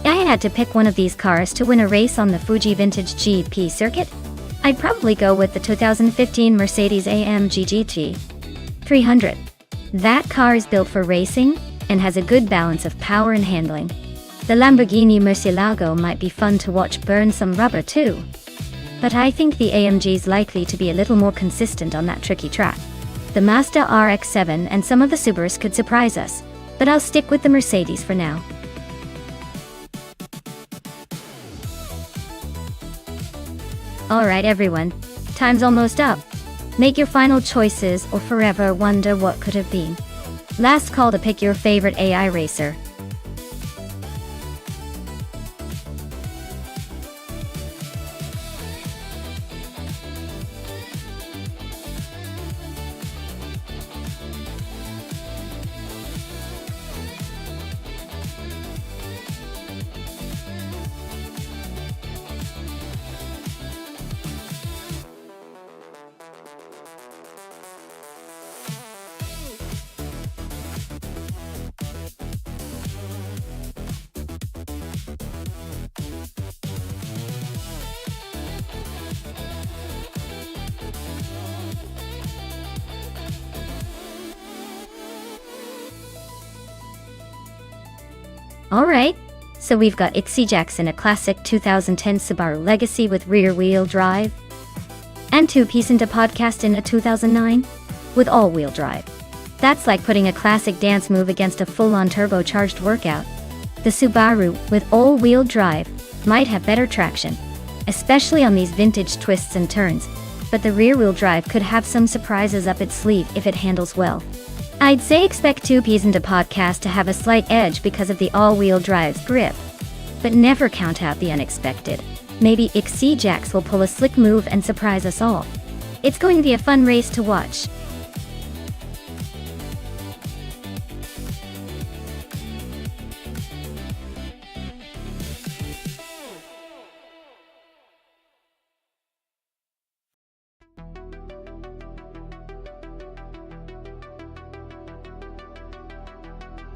I had to pick one of these cars to win a race on the Fuji Vintage GP circuit. I'd probably go with the 2015 Mercedes-AMG GT 300. That car is built for racing and has a good balance of power and handling. The Lamborghini Murcielago might be fun to watch burn some rubber too. But I think the AMG's likely to be a little more consistent on that tricky track. The Mazda RX-7 and some of the Subarus could surprise us, but I'll stick with the Mercedes for now. Alright everyone, time's almost up. Make your final choices or forever wonder what could have been. Last call to pick your favorite AI racer. Alright, so we've got XC in a classic 2010 Subaru Legacy with rear-wheel drive, and 2-piece into podcast in a 2009 with all-wheel drive. That's like putting a classic dance move against a full-on turbocharged workout. The Subaru with all-wheel drive might have better traction, especially on these vintage twists and turns, but the rear-wheel drive could have some surprises up its sleeve if it handles well. I'd say expect 2Ps into podcast to have a slight edge because of the all-wheel drive's grip, but never count out the unexpected. Maybe XC will pull a slick move and surprise us all. It's going to be a fun race to watch.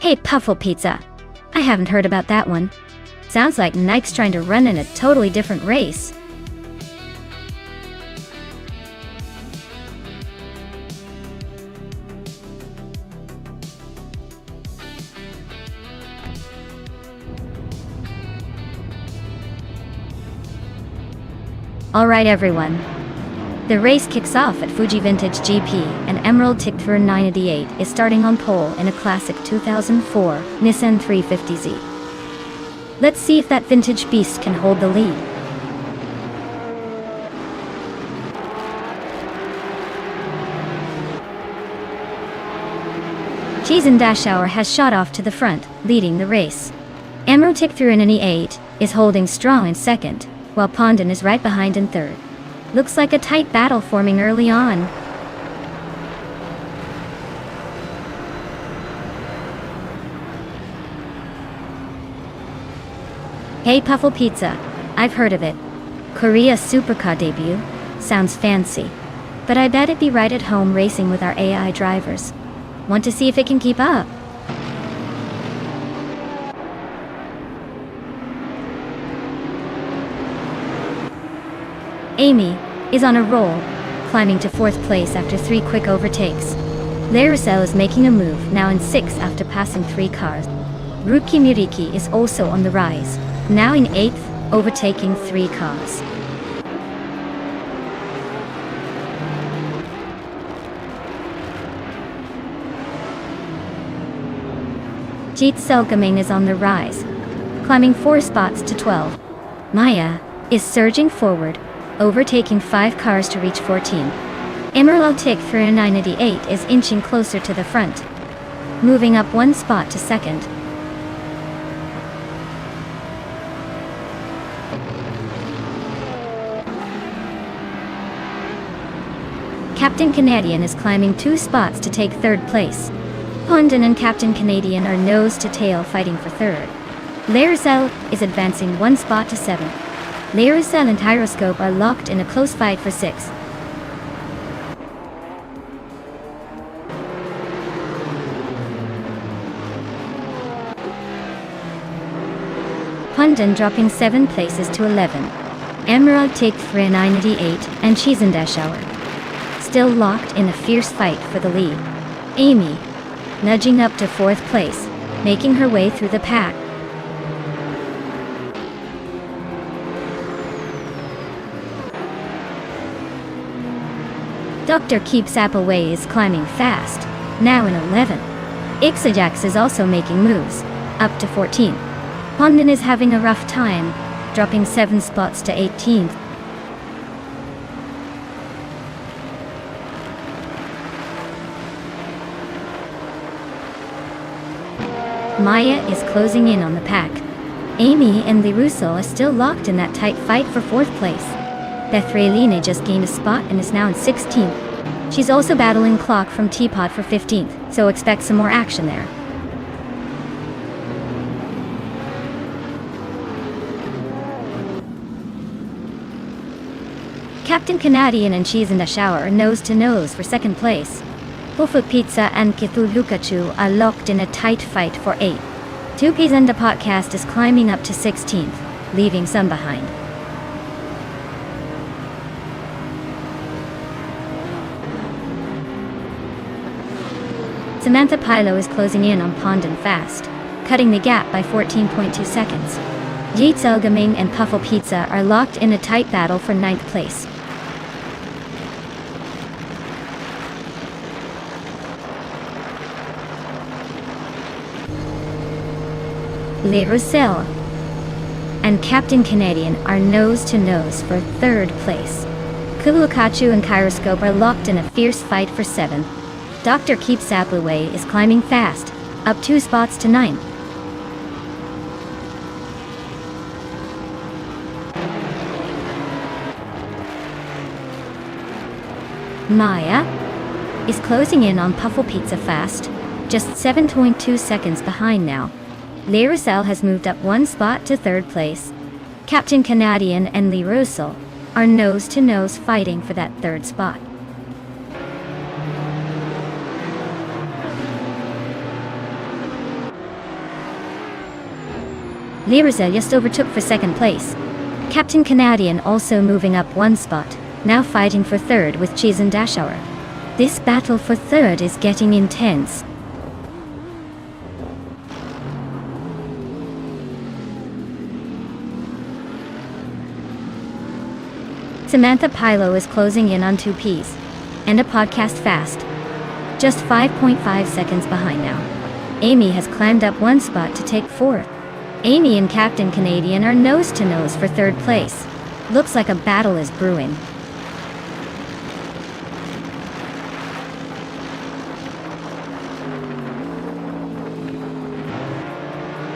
Hey Puffle Pizza, I haven't heard about that one. Sounds like Nike's trying to run in a totally different race. Alright everyone. The race kicks off at Fuji Vintage GP, and Emerald Tickfur 988 is starting on pole in a classic 2004 Nissan 350Z. Let's see if that vintage beast can hold the lead. Cheesin Dashauer has shot off to the front, leading the race. Emerald Tickfur in an E8 is holding strong in second, while Pondon is right behind in third. Looks like a tight battle forming early on. Hey Puffle Pizza, I've heard of it. Korea supercar debut. Sounds fancy. But I bet it'd be right at home racing with our AI drivers. Want to see if it can keep up? Amy is on a roll, climbing to 4th place after 3 quick overtakes. Laricel is making a move, now in 6th after passing 3 cars. Ruki Muriki is also on the rise, now in 8th, overtaking 3 cars. Jeet Selgaming is on the rise, climbing 4 spots to 12. Maya is surging forward, overtaking 5 cars to reach 14. Emerald Tickfur 988 is inching closer to the front, moving up 1 spot to 2nd. Captain Canadian is climbing 2 spots to take 3rd place. Pondon and Captain Canadian are nose to tail fighting for 3rd. Laricel is advancing 1 spot to 7th. Laricel and Gyroscope are locked in a close fight for 6th. Pondon dropping 7 places to 11. Emerald take 398 and Chizandashauer still locked in a fierce fight for the lead. Amy nudging up to 4th place, making her way through the pack. Dr. Keeps Appaway is climbing fast, now in 11th. Ixajax is also making moves, up to 14th. Pondon is having a rough time, dropping 7 spots to 18th. Maya is closing in on the pack. Amy and Liruso are still locked in that tight fight for 4th place. Bethraeline just gained a spot and is now in 16th. She's also battling Clock from Teapot for 15th, so expect some more action there. Captain Canadian and Cheese in the Shower are nose to nose for 2nd place. Fufu Pizza and Cthulhukachu are locked in a tight fight for 8th. Two Peas and the Podcast is climbing up to 16th, leaving some behind. Samantha Pilo is closing in on Pondon fast, cutting the gap by 14.2 seconds. Jitzel Gaming and Puffle Pizza are locked in a tight battle for 9th place. Le Roussel and Captain Canadian are nose to nose for 3rd place. Kulukachu and Kyroscope are locked in a fierce fight for 7th. Dr. Keeps Appleway is climbing fast, up 2 spots to 9th. Maya is closing in on Puffle Pizza fast, just 7.2 seconds behind now. Le Roussel has moved up 1 spot to 3rd place. Captain Canadian and Le Roussel are nose to nose fighting for that 3rd spot. Le Roussel just overtook for 2nd place. Captain Canadian also moving up 1 spot, now fighting for 3rd with Cheese and Dashauer. This battle for 3rd is getting intense. Samantha Pilo is closing in on 2 Ps and a podcast fast, just 5.5 seconds behind now. Amy has climbed up 1 spot to take 4th. Amy and Captain Canadian are nose to nose for 3rd place. Looks like a battle is brewing.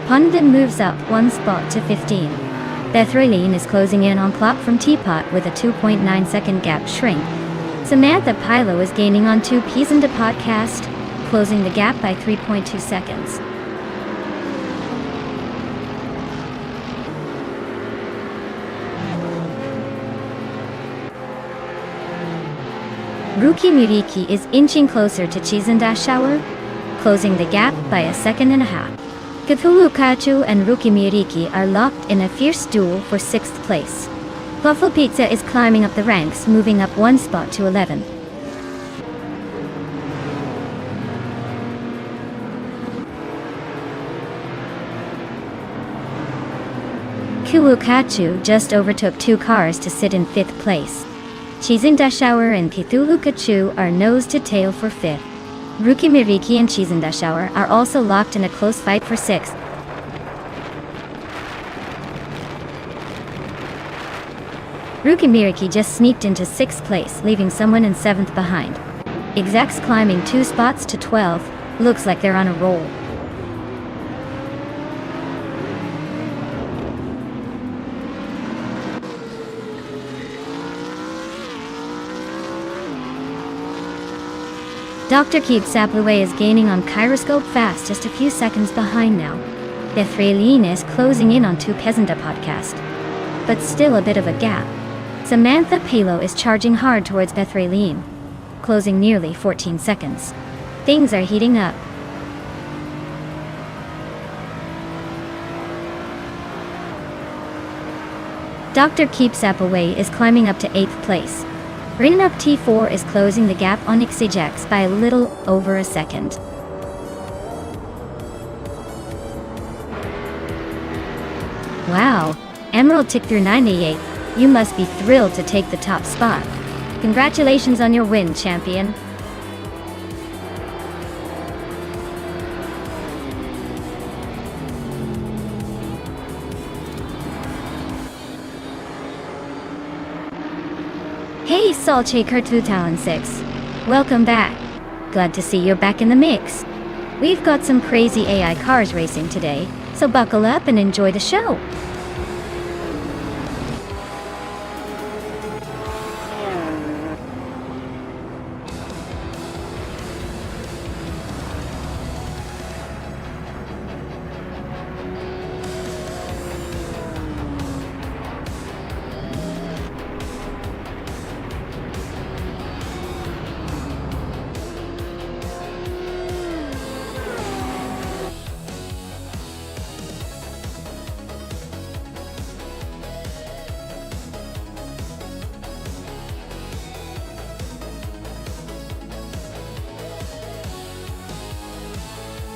Pundit moves up 1 spot to 15. Bethraeline is closing in on Clock from Teapot with a 2.9 second gap shrink. Samantha Pilo is gaining on 2 Ps into podcast, closing the gap by 3.2 seconds. Ruki Muriki is inching closer to Chizandashauer, closing the gap by 1.5 seconds. Cthulhu Kachu and Ruki Muriki are locked in a fierce duel for 6th place. Buffalo Pizza is climbing up the ranks, moving up 1 spot to 11th. Kulukachu just overtook 2 cars to sit in 5th place. Chizandashauer and Cthulhukachu are nose to tail for 5th. Ruki Miriki and Chizandashauer are also locked in a close fight for 6th. Ruki Miriki just sneaked into 6th place, leaving someone in 7th behind. Execs climbing 2 spots to 12th, looks like they're on a roll. Dr. Keith Sapluway is gaining on Kyroscope fast, just a few seconds behind now. Bethraeline is closing in on 2 Peasanta podcast, but still a bit of a gap. Samantha Palo is charging hard towards Bethraeline, closing nearly 14 seconds. Things are heating up. Dr. Keeps Appleway is climbing up to 8th place. Written up T4 is closing the gap on Ixijax by a little over a second. Wow, Emerald Tick through 98, you must be thrilled to take the top spot. Congratulations on your win, champion. Hey Saltshaker 2006, welcome back. Glad to see you're back in the mix. We've got some crazy AI cars racing today, so buckle up and enjoy the show.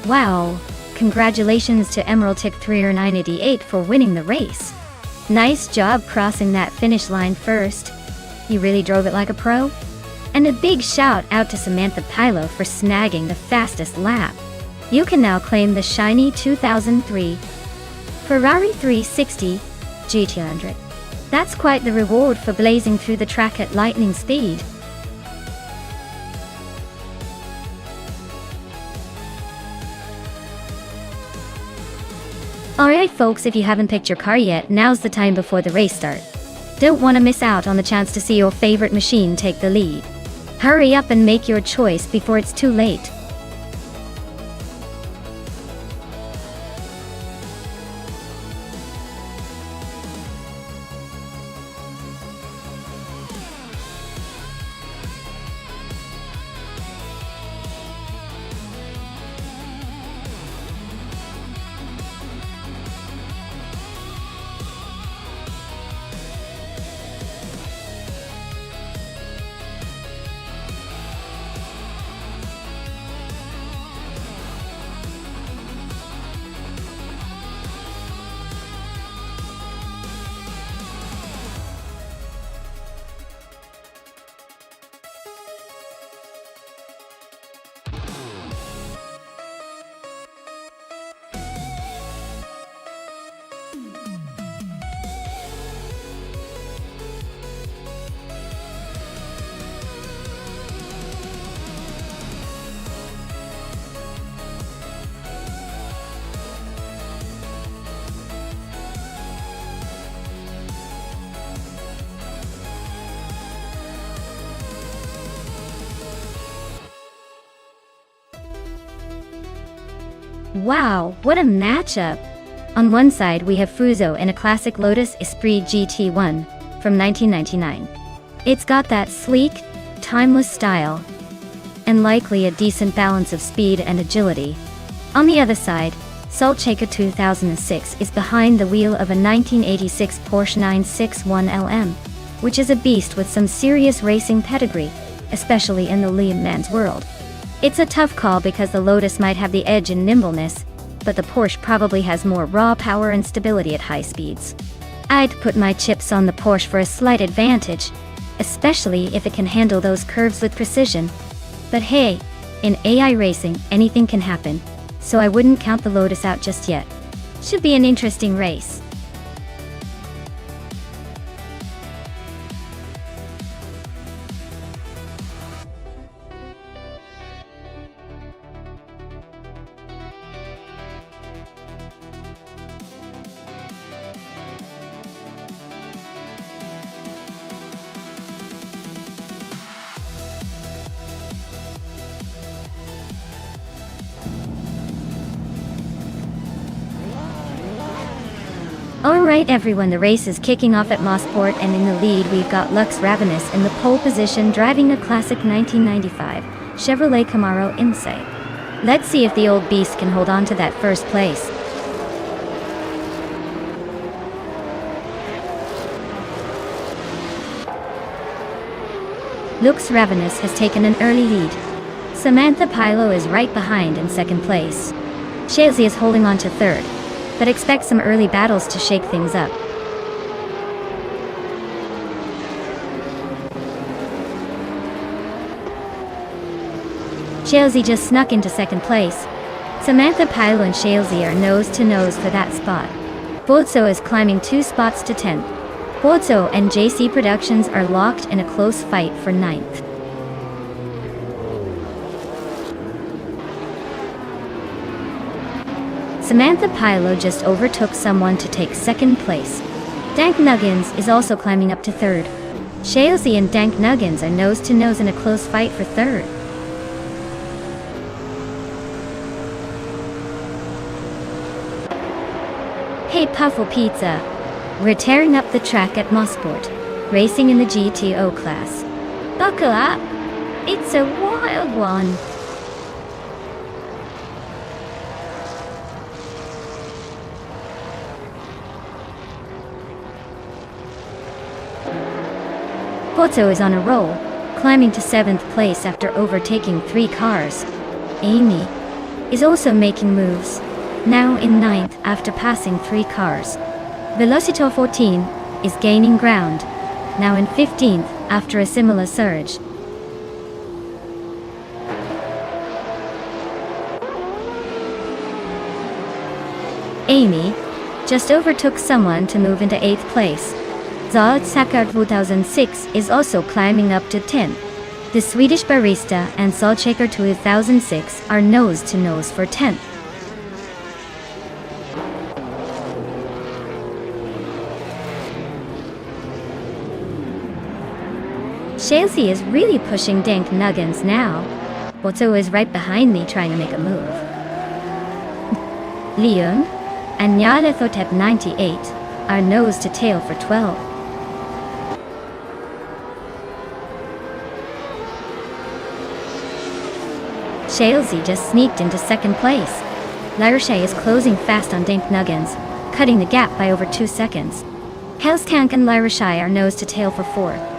Wow, congratulations to Emerald Tick 3988 for winning the race. Nice job crossing that finish line first. You really drove it like a pro. And a big shout out to Samantha Pilo for snagging the fastest lap. You can now claim the shiny 2003 Ferrari 360 GT100. That's quite the reward for blazing through the track at lightning speed. Alright folks, if you haven't picked your car yet, now's the time before the race starts. Don't want to miss out on the chance to see your favorite machine take the lead. Hurry up and make your choice before it's too late. Wow, what a matchup! On one side we have Fuso in a classic Lotus Esprit GT1 from 1999. It's got that sleek, timeless style, and likely a decent balance of speed and agility. On the other side, Saltshaker 2006 is behind the wheel of a 1986 Porsche 961 LM, which is a beast with some serious racing pedigree, especially in the Le Mans world. It's a tough call because the Lotus might have the edge in nimbleness, but the Porsche probably has more raw power and stability at high speeds. I'd put my chips on the Porsche for a slight advantage, especially if it can handle those curves with precision. But hey, in AI racing, anything can happen, so I wouldn't count the Lotus out just yet. Should be an interesting race. Alright everyone, the race is kicking off at Mossport, and in the lead we've got Lux Ravenous in the pole position driving a classic 1995 Chevrolet Camaro Insight. Let's see if the old beast can hold on to that first place. Looks Ravenous has taken an early lead. Samantha Pilo is right behind in second place. Chelsea is holding on to third, but expect some early battles to shake things up. Chelsea just snuck into second place. Samantha Pilo and Chelsea are nose to nose for that spot. Bozo is climbing 2 spots to 10th. Bozo and JC Productions are locked in a close fight for 9th. Samantha Pilo just overtook someone to take second place. Dank Nuggins is also climbing up to third. Chelsea and Dank Nuggins are nose to nose in a close fight for third. Hey Puffle Pizza! We're tearing up the track at Mosport, racing in the GTO class. Buckle up! It's a wild one! Bozo is on a roll, climbing to 7th place after overtaking 3 cars. Amy is also making moves, now in 9th after passing 3 cars. Velocito 14 is gaining ground, now in 15th after a similar surge. Amy just overtook someone to move into 8th place. Zod Sakard 2006 is also climbing up to 10th. The Swedish Barista and Saltshaker 2006 are nose to nose for 10th. Chelsea is really pushing Dank Nuggins now. Bozo is right behind me trying to make a move. Leon and Nyalethotep 98 are nose to tail for 12. Chelsea just sneaked into second place. Laroche is closing fast on Dank Nuggins, cutting the gap by over 2 seconds. Hellstank and Laroche are nose to tail for 4th.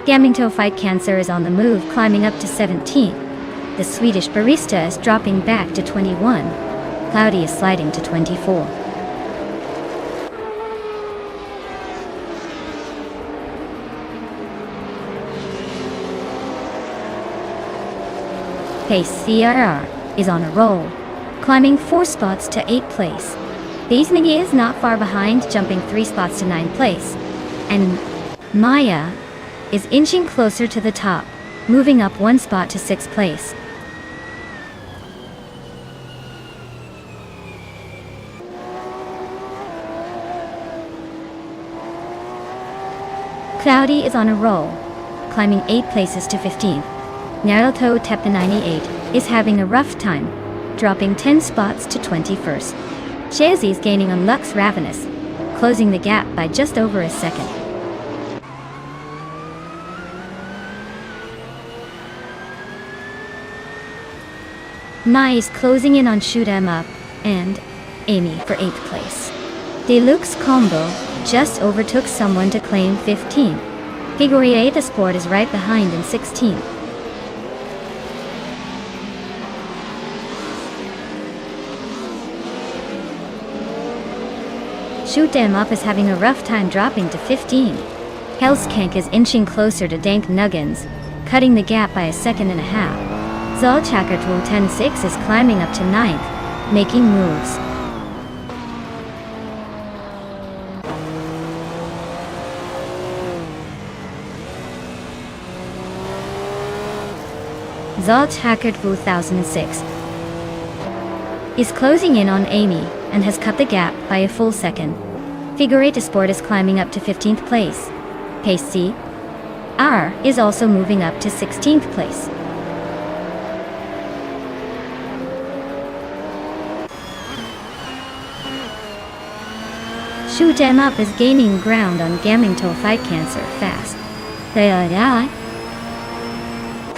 Gamingto Fight Cancer is on the move, climbing up to 17th. The Swedish Barista is dropping back to 21. Cloudy is sliding to 24. Pace CRR is on a roll, climbing 4 spots to 8th place. Beesniggy is not far behind, jumping 3 spots to 9th place. And Maya is inching closer to the top, moving up 1 spot to 6th place. Cloudy is on a roll, climbing 8 places to 15th. Naruto Tepta 98 is having a rough time, dropping 10 spots to 21st. Chelsea is gaining on Lux Ravenous, closing the gap by just over a second. Mai is closing in on Shoot 'em Up and Amy for 8th place. Deluxe Combo just overtook someone to claim 15th. Figurieta Sport is right behind in 16th. Shoot 'em Up is having a rough time, dropping to 15. Hellskank is inching closer to Dank Nuggins, cutting the gap by 1.5 seconds. Zolchakar 210-6 is climbing up to 9th, making moves. Zolchakar 2006 is closing in on Amy and has cut the gap by a full second. Figureta Sport is climbing up to 15th place. Pace C R is also moving up to 16th place. Shoot 'em Up is gaining ground on Gamingto Fight Cancer fast.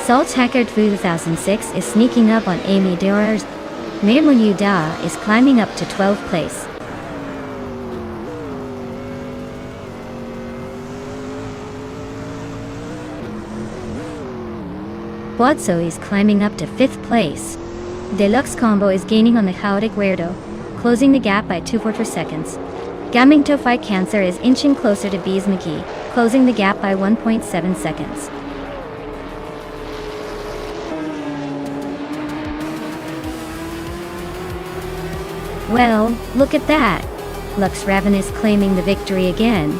Salt Hacker 2006 is sneaking up on Amy Doers. Mirmu Da is climbing up to 12th place. Guazzo is climbing up to 5th place. Deluxe Combo is gaining on the Chaotic Weirdo, closing the gap by 2/4 seconds. Gaming to Fight Cancer is inching closer to Bees McGee, closing the gap by 1.7 seconds. Well, look at that. Lux Ravenous claiming the victory again.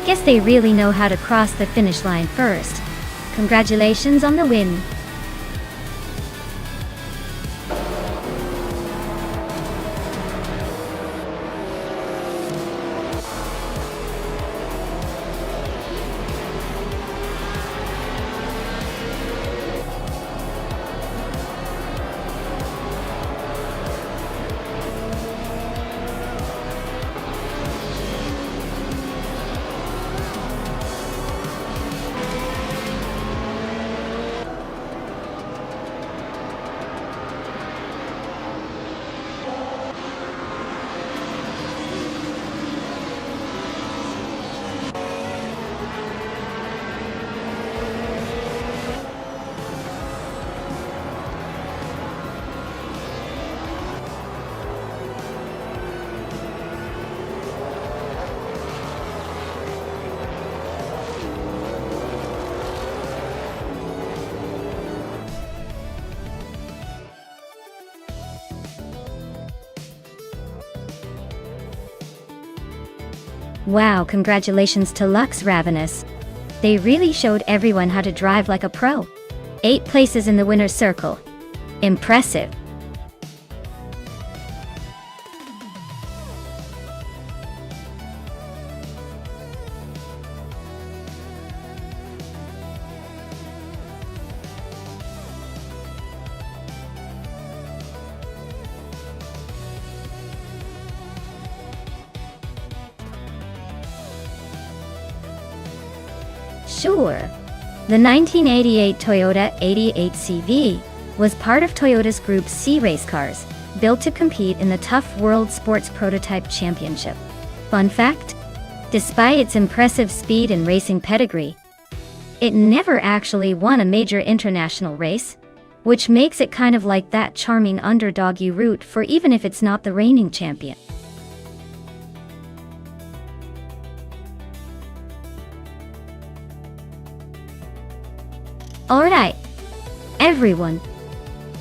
Guess they really know how to cross the finish line first. Congratulations on the win. Wow, congratulations to Lux Ravenous. They really showed everyone how to drive like a pro. 8 places in the winner's circle. Impressive. Sure. The 1988 Toyota 88 CV was part of Toyota's Group C race cars, built to compete in the Tough World Sports Prototype Championship. Fun fact: despite its impressive speed and racing pedigree, it never actually won a major international race, which makes it kind of like that charming underdog you root for even if it's not the reigning champion. Alright, everyone.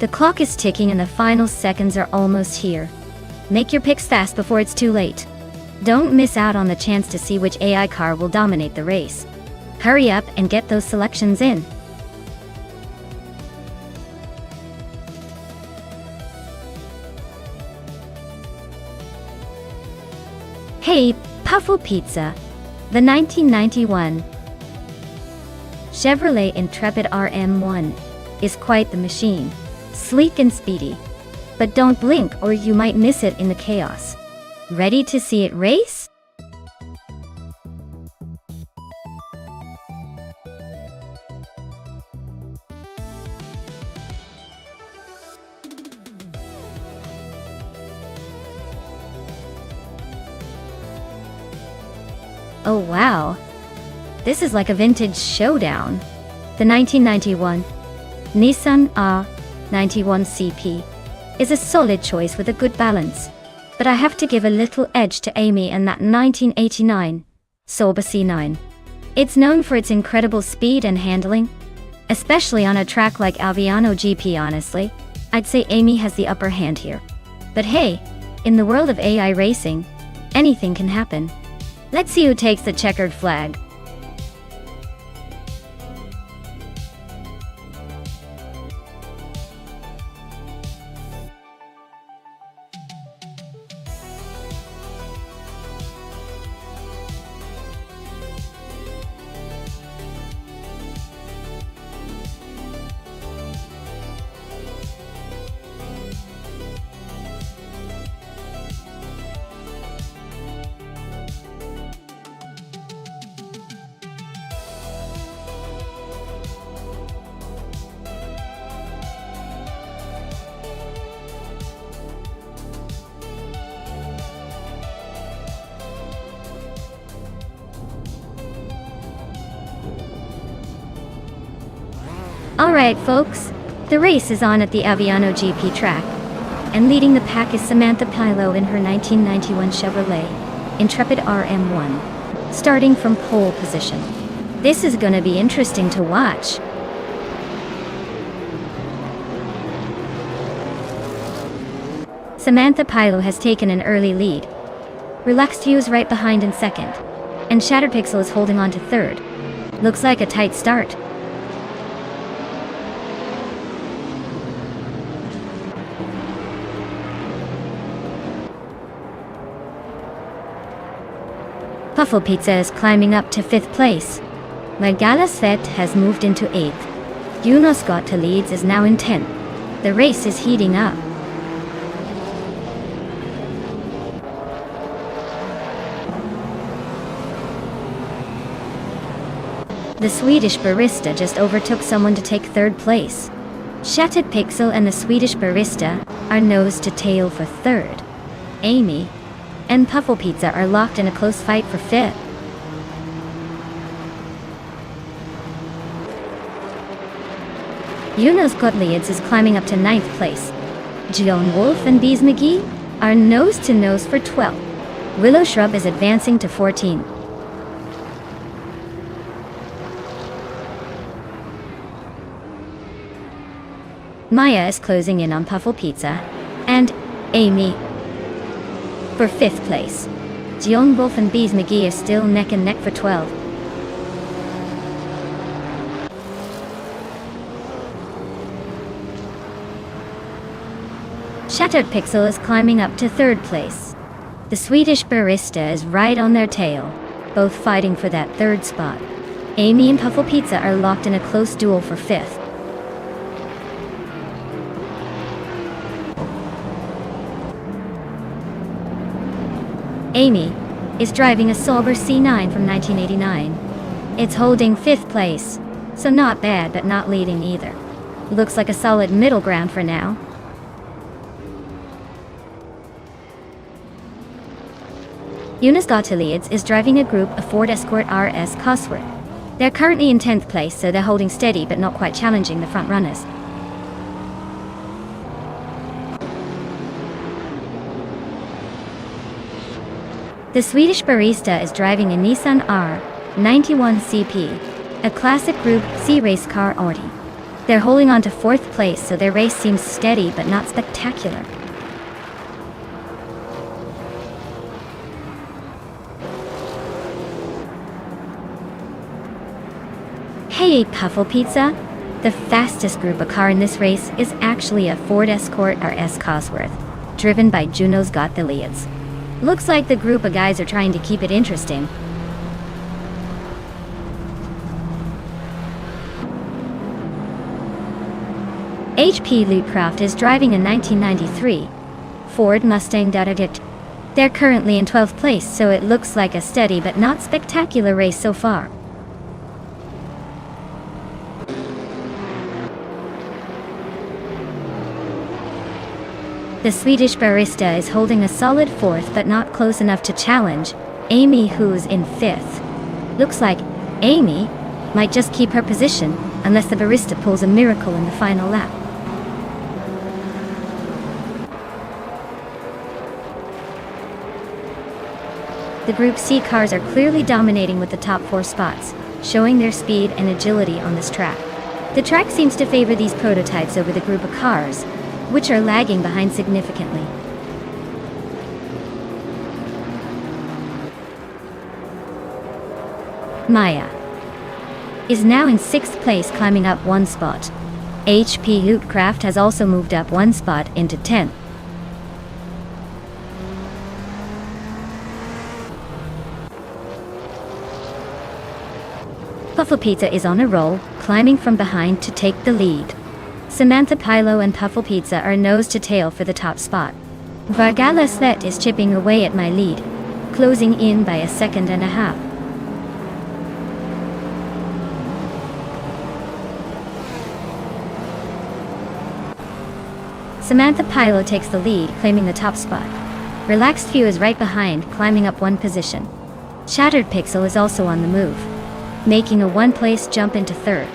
The clock is ticking and the final seconds are almost here. Make your picks fast before it's too late. Don't miss out on the chance to see which AI car will dominate the race. Hurry up and get those selections in. Hey, Puffle Pizza. The 1991 Chevrolet Intrepid RM1 is quite the machine, sleek and speedy. But don't blink or you might miss it in the chaos. Ready to see it race? Oh wow. This is like a vintage showdown. The 1991 Nissan R91 CP is a solid choice with a good balance, but I have to give a little edge to Amy and that 1989 Sauber C9. It's known for its incredible speed and handling, especially on a track like Alviano GP. Honestly, I'd say Amy has the upper hand here. But hey, in the world of AI racing, anything can happen. Let's see who takes the checkered flag. Alright folks, the race is on at the Aviano GP track, and leading the pack is Samantha Pilo in her 1991 Chevrolet Intrepid RM1, starting from pole position. This is gonna be interesting to watch. Samantha Pilo has taken an early lead. Relaxed View is right behind in second, and Shattered Pixel is holding on to third. Looks like a tight start. Puffle Pizza is climbing up to 5th place. Magala Svet has moved into 8th. Juno Scott to leads is now in 10th. The race is heating up. The Swedish Barista just overtook someone to take 3rd place. Shattered Pixel and the Swedish Barista are nose to tail for 3rd. Amy and Puffle Pizza are locked in a close fight for 5th. Juno's Gottlieds is climbing up to 9th place. Joan Wolf and Bees McGee are nose to nose for 12th. Willow Shrub is advancing to 14th. Maya is closing in on Puffle Pizza and Amy for 5th place. Joan Wolf and Bees McGee are still neck and neck for 12th. Shattered Pixel is climbing up to 3rd place. The Swedish Barista is right on their tail, both fighting for that 3rd spot. Amy and Puffle Pizza are locked in a close duel for 5th. Amy is driving a Sauber C9 from 1989. It's holding 5th place, so not bad but not leading either. Looks like a solid middle ground for now. Eunice Gottlieds is driving a group of Ford Escort RS Cosworth. They're currently in 10th place, so they're holding steady but not quite challenging the front runners. The Swedish Barista is driving a Nissan R91 CP, a classic Group C race car Audi. They're holding on to 4th place, so their race seems steady but not spectacular. Hey Puffle Pizza! The fastest group of car in this race is actually a Ford Escort RS Cosworth, driven by Juno's Gottlieds. Looks like the group of guys are trying to keep it interesting. HP Lootcraft is driving a 1993 Ford Mustang Dadaget. They're currently in 12th place, so it looks like a steady but not spectacular race so far. The Swedish Barista is holding a solid 4th but not close enough to challenge Amy, who's in 5th. Looks like Amy might just keep her position unless the Barista pulls a miracle in the final lap. The Group C cars are clearly dominating with the top 4 spots, showing their speed and agility on this track. The track seems to favor these prototypes over the group of cars, which are lagging behind significantly. Maya is now in 6th place, climbing up 1 spot. HP Lootcraft has also moved up 1 spot into 10th. Puffle Pizza is on a roll, climbing from behind to take the lead. Samantha Pilo and Puffle Pizza are nose to tail for the top spot. Vargala Slet is chipping away at my lead, closing in by 1.5 seconds. Samantha Pilo takes the lead, claiming the top spot. Relaxed View is right behind, climbing up 1 position. Shattered Pixel is also on the move, making a 1-place jump into 3rd.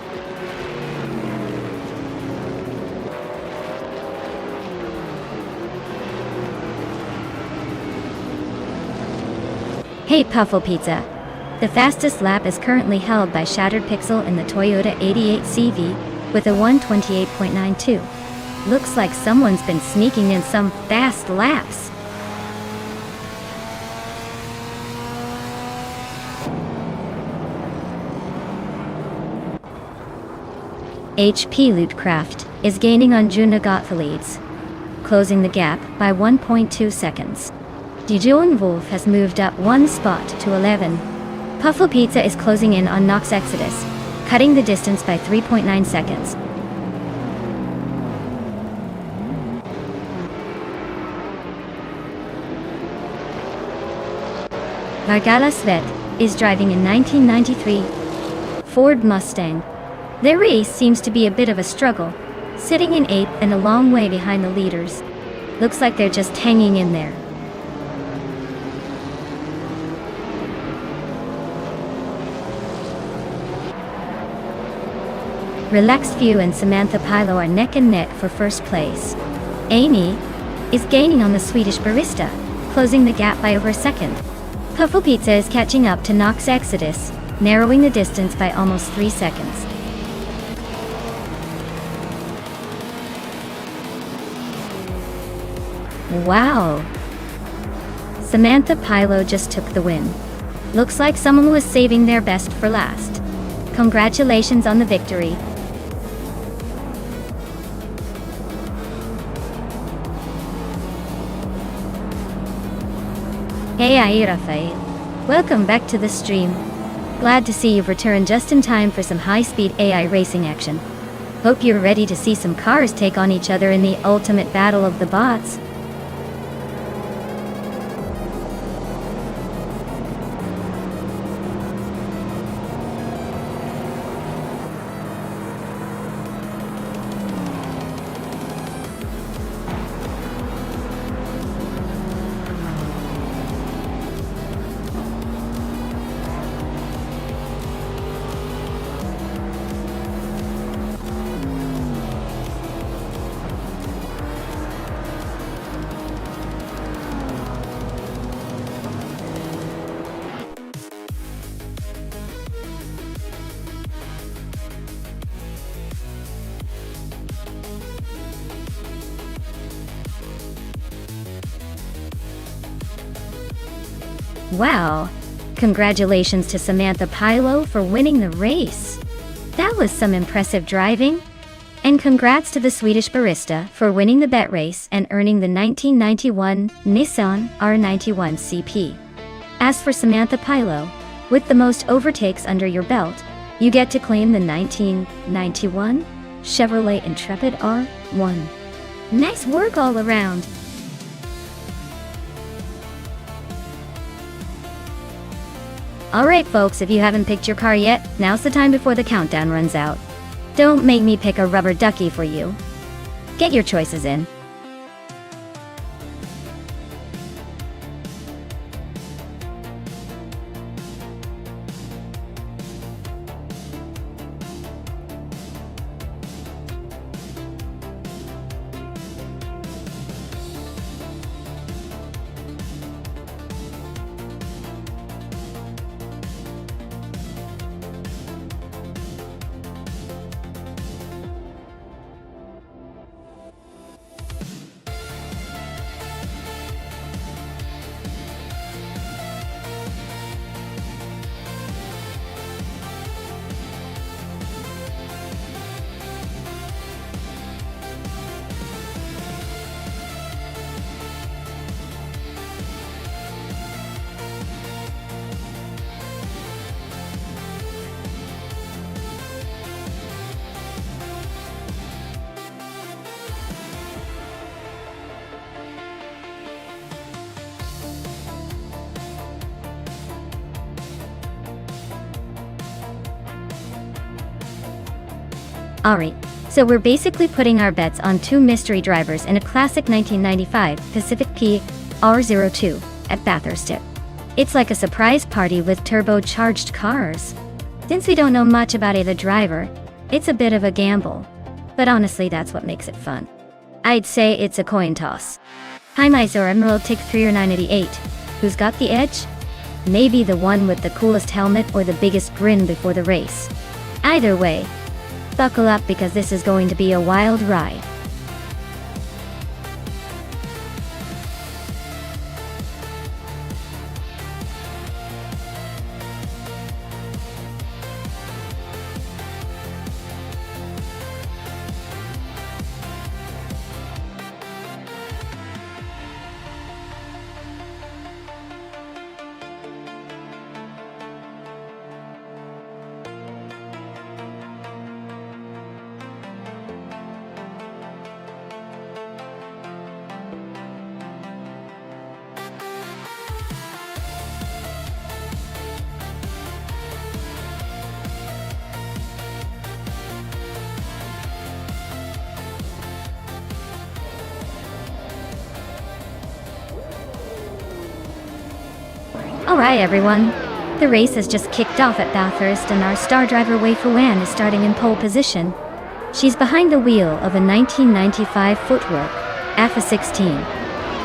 Hey Puffle Pizza. The fastest lap is currently held by Shattered Pixel in the Toyota 88 CV with a 128.92. Looks like someone's been sneaking in some fast laps. HP Lootcraft is gaining on Juna Gottliebs, closing the gap by 1.2 seconds. Dijon Wolf has moved up one spot to 11. Puffle Pizza is closing in on Nox Exodus, cutting the distance by 3.9 seconds. Vargala Svet is driving a 1993 Ford Mustang. Their race seems to be a bit of a struggle, sitting in 8th and a long way behind the leaders. Looks like they're just hanging in there. Relaxed View and Samantha Pilo are neck and neck for first place. Amy is gaining on the Swedish barista, closing the gap by over a second. Puffle Pizza is catching up to Nox Exodus, narrowing the distance by almost 3 seconds. Wow! Samantha Pilo just took the win. Looks like someone was saving their best for last. Congratulations on the victory. Hey Rafael. Welcome back to the stream. Glad to see you've returned just in time for some high-speed AI racing action. Hope you're ready to see some cars take on each other in the ultimate battle of the bots. Wow! Congratulations to Samantha Pilo for winning the race. That was some impressive driving. And congrats to the Swedish barista for winning the bet race and earning the 1991 Nissan R91 CP. As for Samantha Pilo, with the most overtakes under your belt, you get to claim the 1991 Chevrolet Intrepid R1. Nice work all around. Alright folks, if you haven't picked your car yet, now's the time before the countdown runs out. Don't make me pick a rubber ducky for you. Get your choices in. Alright, so we're basically putting our bets on two mystery drivers in a classic 1995 Pacific P R02 at Bathurst. It's like a surprise party with turbocharged cars. Since we don't know much about either driver, it's a bit of a gamble. But honestly, that's what makes it fun. I'd say it's a coin toss. Hi Mysore Emerald Tick 3 or 988. Who's got the edge? Maybe the one with the coolest helmet or the biggest grin before the race. Either way, buckle up because this is going to be a wild ride. Alright everyone, the race has just kicked off at Bathurst and our star driver Wei Fuan is starting in pole position. She's behind the wheel of a 1995 footwork, AFA 16.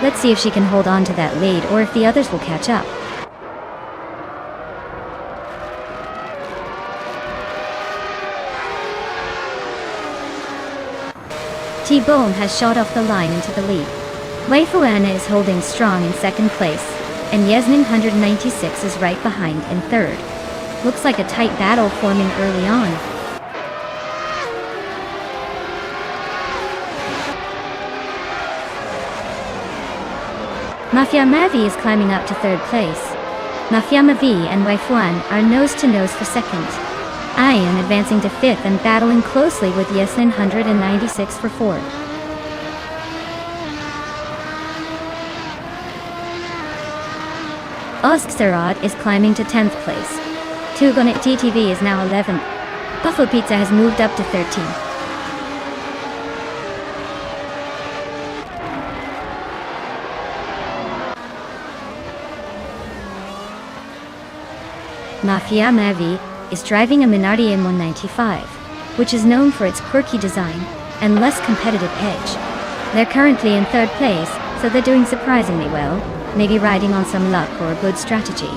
Let's see if she can hold on to that lead or if the others will catch up. T-Bone has shot off the line into the lead. Wei Fuan is holding strong in second place, and Yasmin 196 is right behind in third. Looks like a tight battle forming early on. Mafia Mavi is climbing up to third place. Mafia Mavi and Wei Fuan are nose to nose for second. Ian advancing to fifth and battling closely with Yasmin 196 for fourth. Oskserad is climbing to 10th place. Tugonit TTV is now 11th. Buffalo Pizza has moved up to 13th. Mafia Mavi is driving a Minardi M195, which is known for its quirky design and less competitive edge. They're currently in third place, so they're doing surprisingly well, maybe riding on some luck or a good strategy.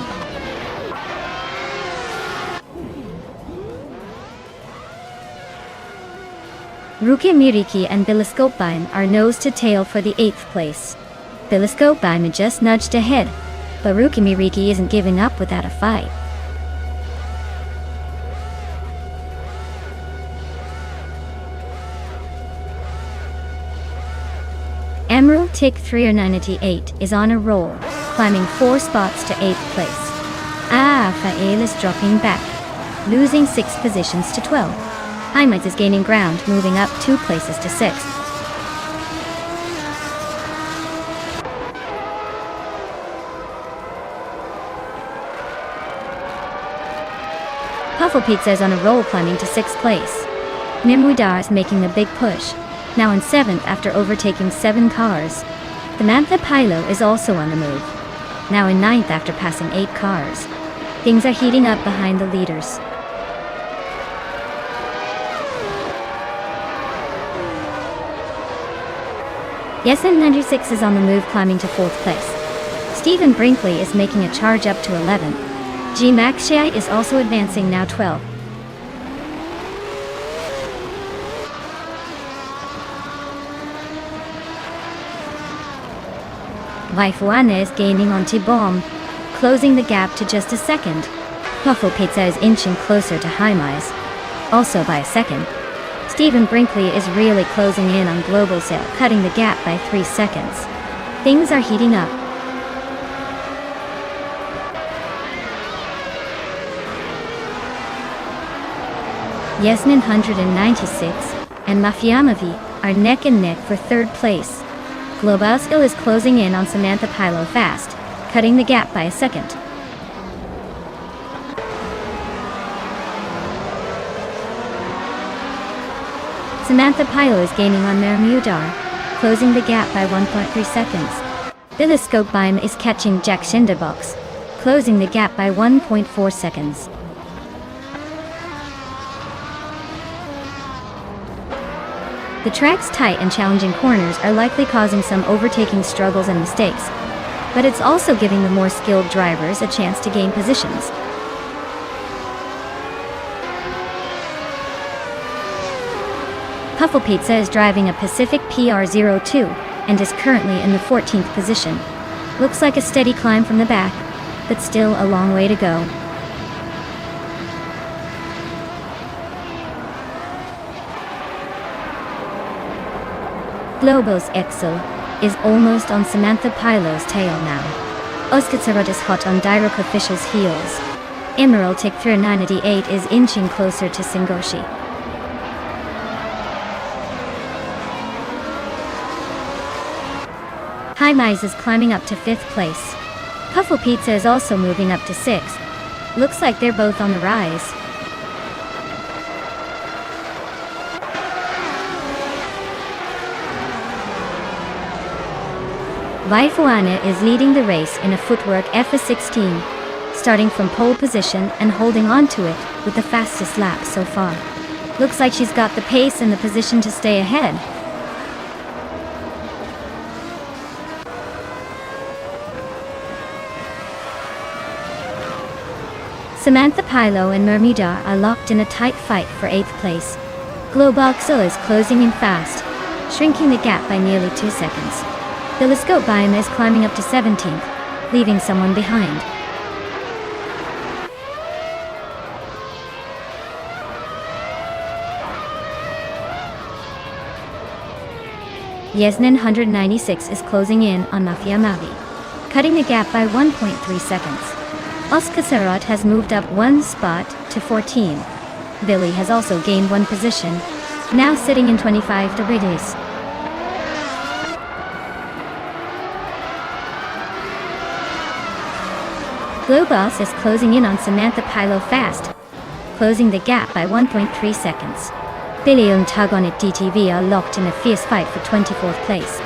Ruki Miriki and Biliskopbein are nose to tail for the 8th place. Biliskopbein just nudged ahead, but Ruki Miriki isn't giving up without a fight. Emerald Tick 398 is on a roll, climbing 4 spots to 8th place. Fael is dropping back, losing 6 positions to 12. Heimat is gaining ground, moving up 2 places to 6th. Puffle Pizza is on a roll, climbing to 6th place. Nimwidar is making a big push, now in 7th after overtaking 7 cars. Samantha Pilo is also on the move, now in 9th after passing 8 cars. Things are heating up behind the leaders. Yesen 96 is on the move, climbing to 4th place. Stephen Brinkley is making a charge up to 11th. G Maxshai is also advancing, now 12th. Waifuane is gaining on T-Bomb, closing the gap to just a second. Puffle Pizza is inching closer to Jaimais, also by a second. Stephen Brinkley is really closing in on Global Sale, cutting the gap by 3 seconds. Things are heating up. Yasmin 196 and Mafiamavi are neck and neck for 3rd place. Globalskill is closing in on Samantha Pilo fast, cutting the gap by a second. Samantha Pilo is gaining on Mermudar, closing the gap by 1.3 seconds. Biliskopbein is catching Jack Shinderbox, closing the gap by 1.4 seconds. The track's tight and challenging corners are likely causing some overtaking struggles and mistakes. but it's also giving the more skilled drivers a chance to gain positions. Puffle Pizza is driving a Pacific PR02 and is currently in the 14th position. Looks like a steady climb from the back, but still a long way to go. Globos Excel is almost on Samantha Pilo's tail now. Oskatserot is hot on Direct Official's heels. Emerald Tick 398 is inching closer to Singoshi. High Mize is climbing up to 5th place. Puffle Pizza is also moving up to 6th. Looks like they're both on the rise. Vaifuana is leading the race in a footwork FA16, starting from pole position and holding on to it with the fastest lap so far. Looks like she's got the pace and the position to stay ahead. Samantha Pilo and Mermida are locked in a tight fight for 8th place. Globoxo is closing in fast, shrinking the gap by nearly 2 seconds. Telescope Biome is climbing up to 17th, leaving someone behind. Yesnin 196 is closing in on Mafia Mavi, cutting the gap by 1.3 seconds. Oskatserot has moved up 1 spot to 14. Billy has also gained 1 position, now sitting in 25 degrees. Globos is closing in on Samantha Pilo fast, closing the gap by 1.3 seconds. Billy and Tug on it DTV are locked in a fierce fight for 24th place.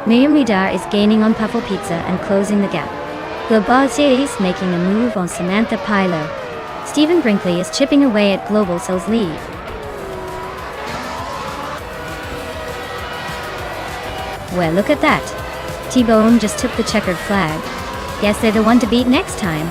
Miriam Ridar is gaining on Puffle Pizza and closing the gap. Globos is making a move on Samantha Pilo. Stephen Brinkley is chipping away at Global Soul's lead. Well, look at that. T-Bone just took the checkered flag. Guess they're the one to beat next time.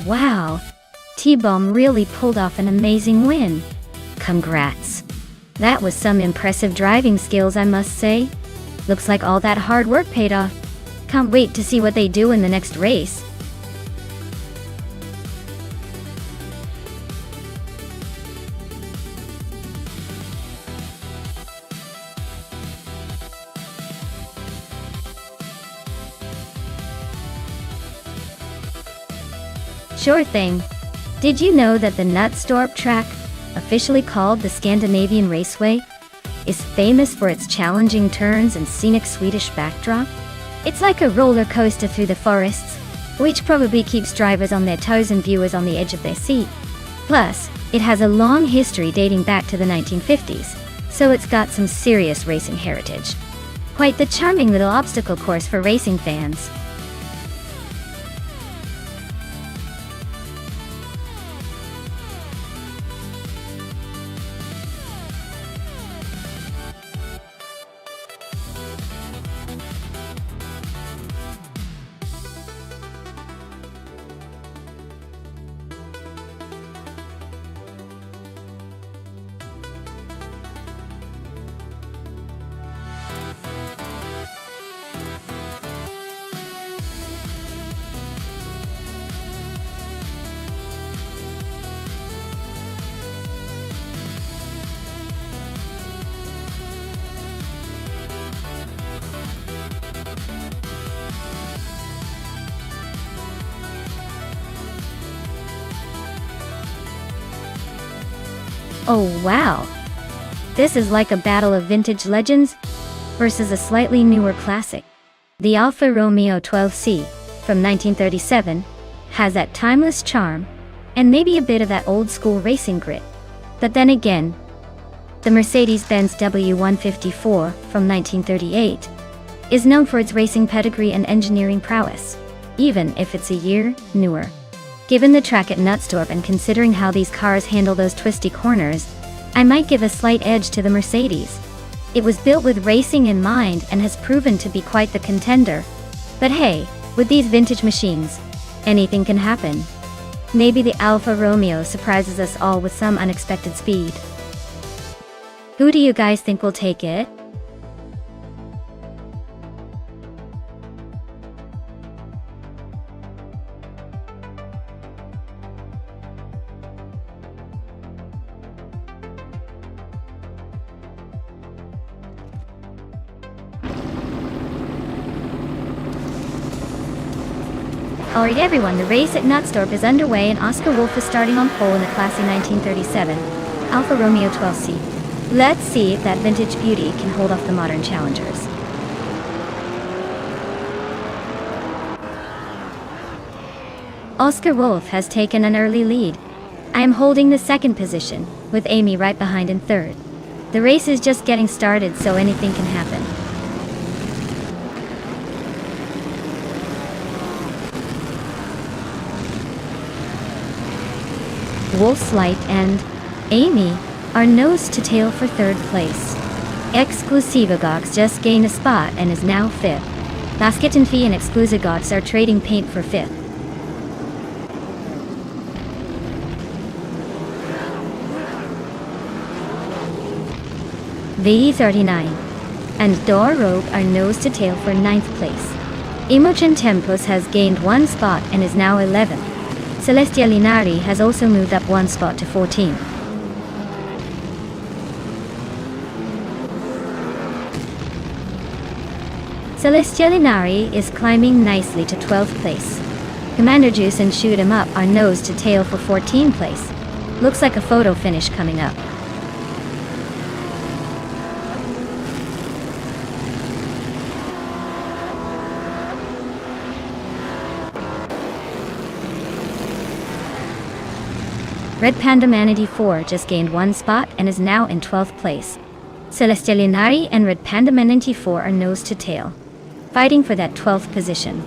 Wow, T-Bomb really pulled off an amazing win. Congrats. That was some impressive driving skills, I must say. Looks like all that hard work paid off. Can't wait to see what they do in the next race. Sure thing. Did you know that the Nonstop track, officially called the Scandinavian Raceway, is famous for its challenging turns and scenic Swedish backdrop? It's like a roller coaster through the forests, which probably keeps drivers on their toes and viewers on the edge of their seat. Plus, it has a long history dating back to the 1950s, so it's got some serious racing heritage. Quite the charming little obstacle course for racing fans. Oh wow! This is like a battle of vintage legends versus a slightly newer classic. The Alfa Romeo 12C from 1937 has that timeless charm and maybe a bit of that old school racing grit. But then again, the Mercedes-Benz W154 from 1938 is known for its racing pedigree and engineering prowess, even if it's a year newer. Given the track at Nonstop and considering how these cars handle those twisty corners, I might give a slight edge to the Mercedes. It was built with racing in mind and has proven to be quite the contender. But hey, with these vintage machines, anything can happen. Maybe the Alfa Romeo surprises us all with some unexpected speed. Who do you guys think will take it? Alright everyone, the race at Nonstop is underway and Oscar Wolf is starting on pole in the classy 1937 Alfa Romeo 12C. Let's see if that vintage beauty can hold off the modern challengers. Oscar Wolf has taken an early lead. I am holding the second position, with Amy right behind in third. The race is just getting started, so anything can happen. Wolf's Light and Amy are nose to tail for third place. Exclusivagox just gained a spot and is now fifth. Basket and Fee and Exclusivagox are trading paint for fifth. VE39 and Door Rogue are nose to tail for ninth place. Imogen Tempos has gained one spot and is now 11th. Celestia Linari has also moved up one spot to 14th. Celestia Linari is climbing nicely to 12th place. Commander Juice and Shoot 'em Up are nose to tail for 14th place. Looks like a photo finish coming up. Red Panda Manatee 4 just gained one spot and is now in 12th place. Celestia Linari and Red Panda Manatee 4 are nose to tail, fighting for that 12th position.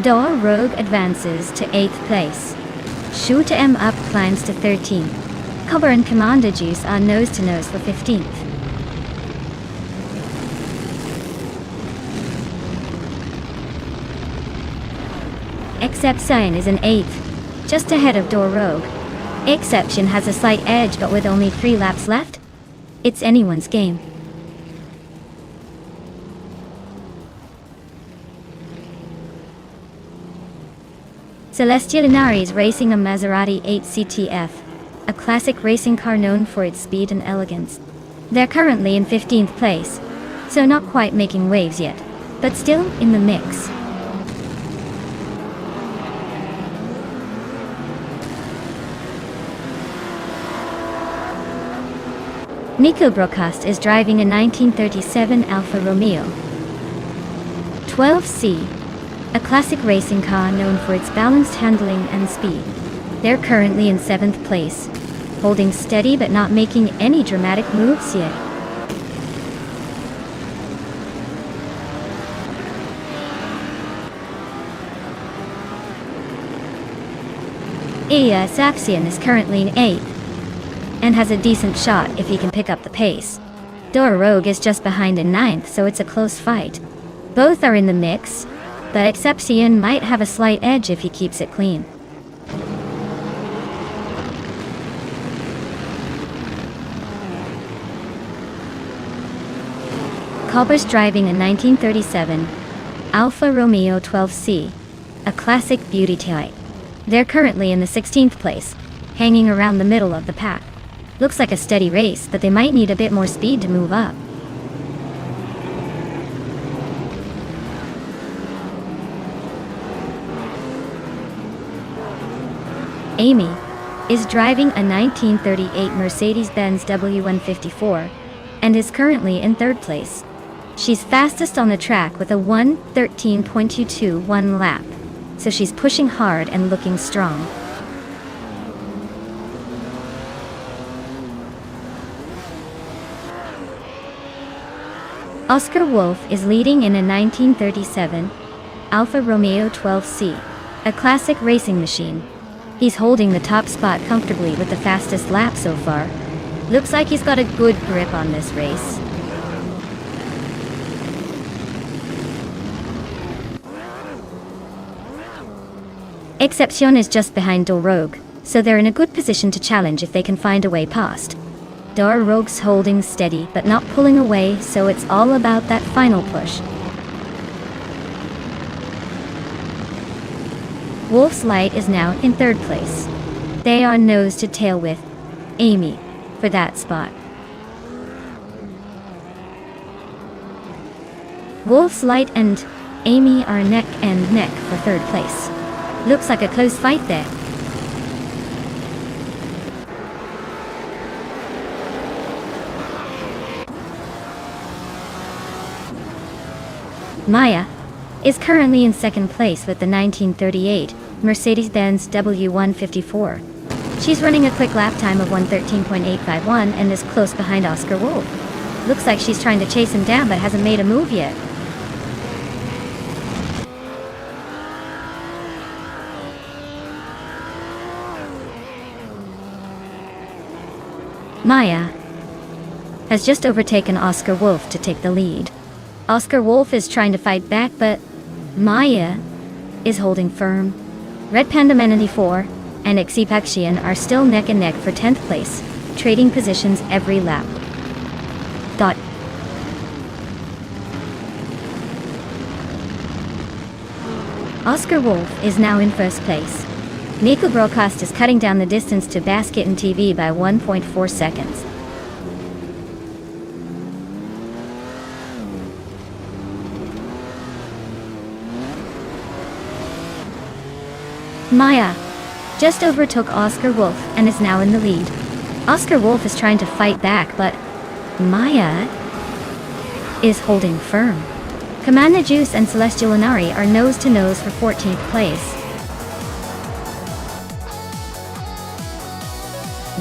Door Rogue advances to 8th place. Shoot 'em Up climbs to 13th. Cover and Commander Juice are nose to nose for 15th. Exception is in 8th, just ahead of Door Rogue. Exception has a slight edge, but with only 3 laps left, it's anyone's game. Celestia Linari is racing a Maserati 8 CTF, a classic racing car known for its speed and elegance. They're currently in 15th place. so not quite making waves yet, but still in the mix. Nico Broadcast is driving a 1937 Alfa Romeo 12C, a classic racing car known for its balanced handling and speed. They're currently in 7th place, holding steady but not making any dramatic moves yet. Iya Saxion is currently in 8th, and has a decent shot if he can pick up the pace. Dora Rogue is just behind in 9th, so it's a close fight. Both are in the mix, but Excepcion might have a slight edge if he keeps it clean. Kalber's driving a 1937 Alfa Romeo 12C, a classic beauty type. They're currently in the 16th place, hanging around the middle of the pack. Looks like a steady race, but they might need a bit more speed to move up. Amy is driving a 1938 Mercedes-Benz W154 and is currently in 3rd place. She's fastest on the track with a 1:13.221 lap, so she's pushing hard and looking strong. Oscar Wolf is leading in a 1937 Alfa Romeo 12C, a classic racing machine. He's holding the top spot comfortably with the fastest lap so far. Looks like he's got a good grip on this race. Excepcion is just behind Dora Rogue, so they're in a good position to challenge if they can find a way past. Dora Rogue's holding steady but not pulling away, so it's all about that final push. Wolf's Light is now in 3rd place. They are nose to tail with Amy for that spot. Wolf's Light and Amy are neck and neck for 3rd place. Looks like a close fight there. Maya is currently in 2nd place with the 1938 Mercedes-Benz W154. She's running a quick lap time of 1:13.851 and is close behind Oscar Wolf. Looks like she's trying to chase him down but hasn't made a move yet. Maya has just overtaken Oscar Wolf to take the lead. Oscar Wolf is trying to fight back, but Maya is holding firm. Red Panda Menini 4 and Excepcion are still neck and neck for 10th place, trading positions every lap. Oscar Wolf is now in 1st place. Nico Broadcast is cutting down the distance to Basket and TV by 1.4 seconds. Maya just overtook Oscar Wolf and is now in the lead. Oscar Wolf is trying to fight back, but Maya is holding firm. Commander Juice and Celestial Inari are nose to nose for 14th place.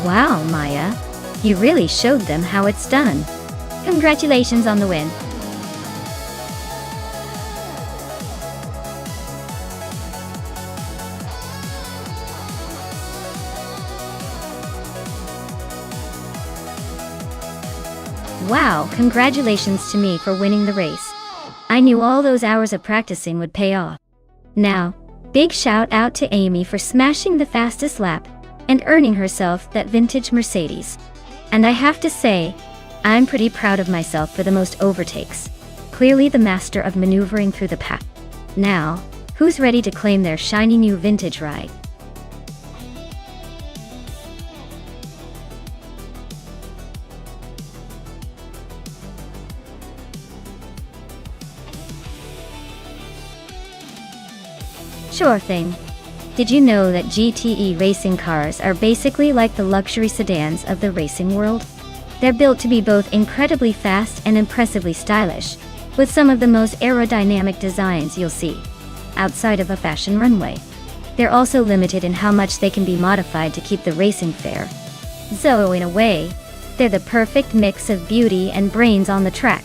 Wow, Maya, you really showed them how it's done. Congratulations on the win. Wow, congratulations to me for winning the race. I knew all those hours of practicing would pay off. Now, big shout out to Amy for smashing the fastest lap and earning herself that vintage Mercedes. And I have to say, I'm pretty proud of myself for the most overtakes. Clearly the master of maneuvering through the pack. Now, who's ready to claim their shiny new vintage ride? Sure thing. Did you know that GTE racing cars are basically like the luxury sedans of the racing world? They're built to be both incredibly fast and impressively stylish, with some of the most aerodynamic designs you'll see outside of a fashion runway. They're also limited in how much they can be modified to keep the racing fair. So in a way, they're the perfect mix of beauty and brains on the track.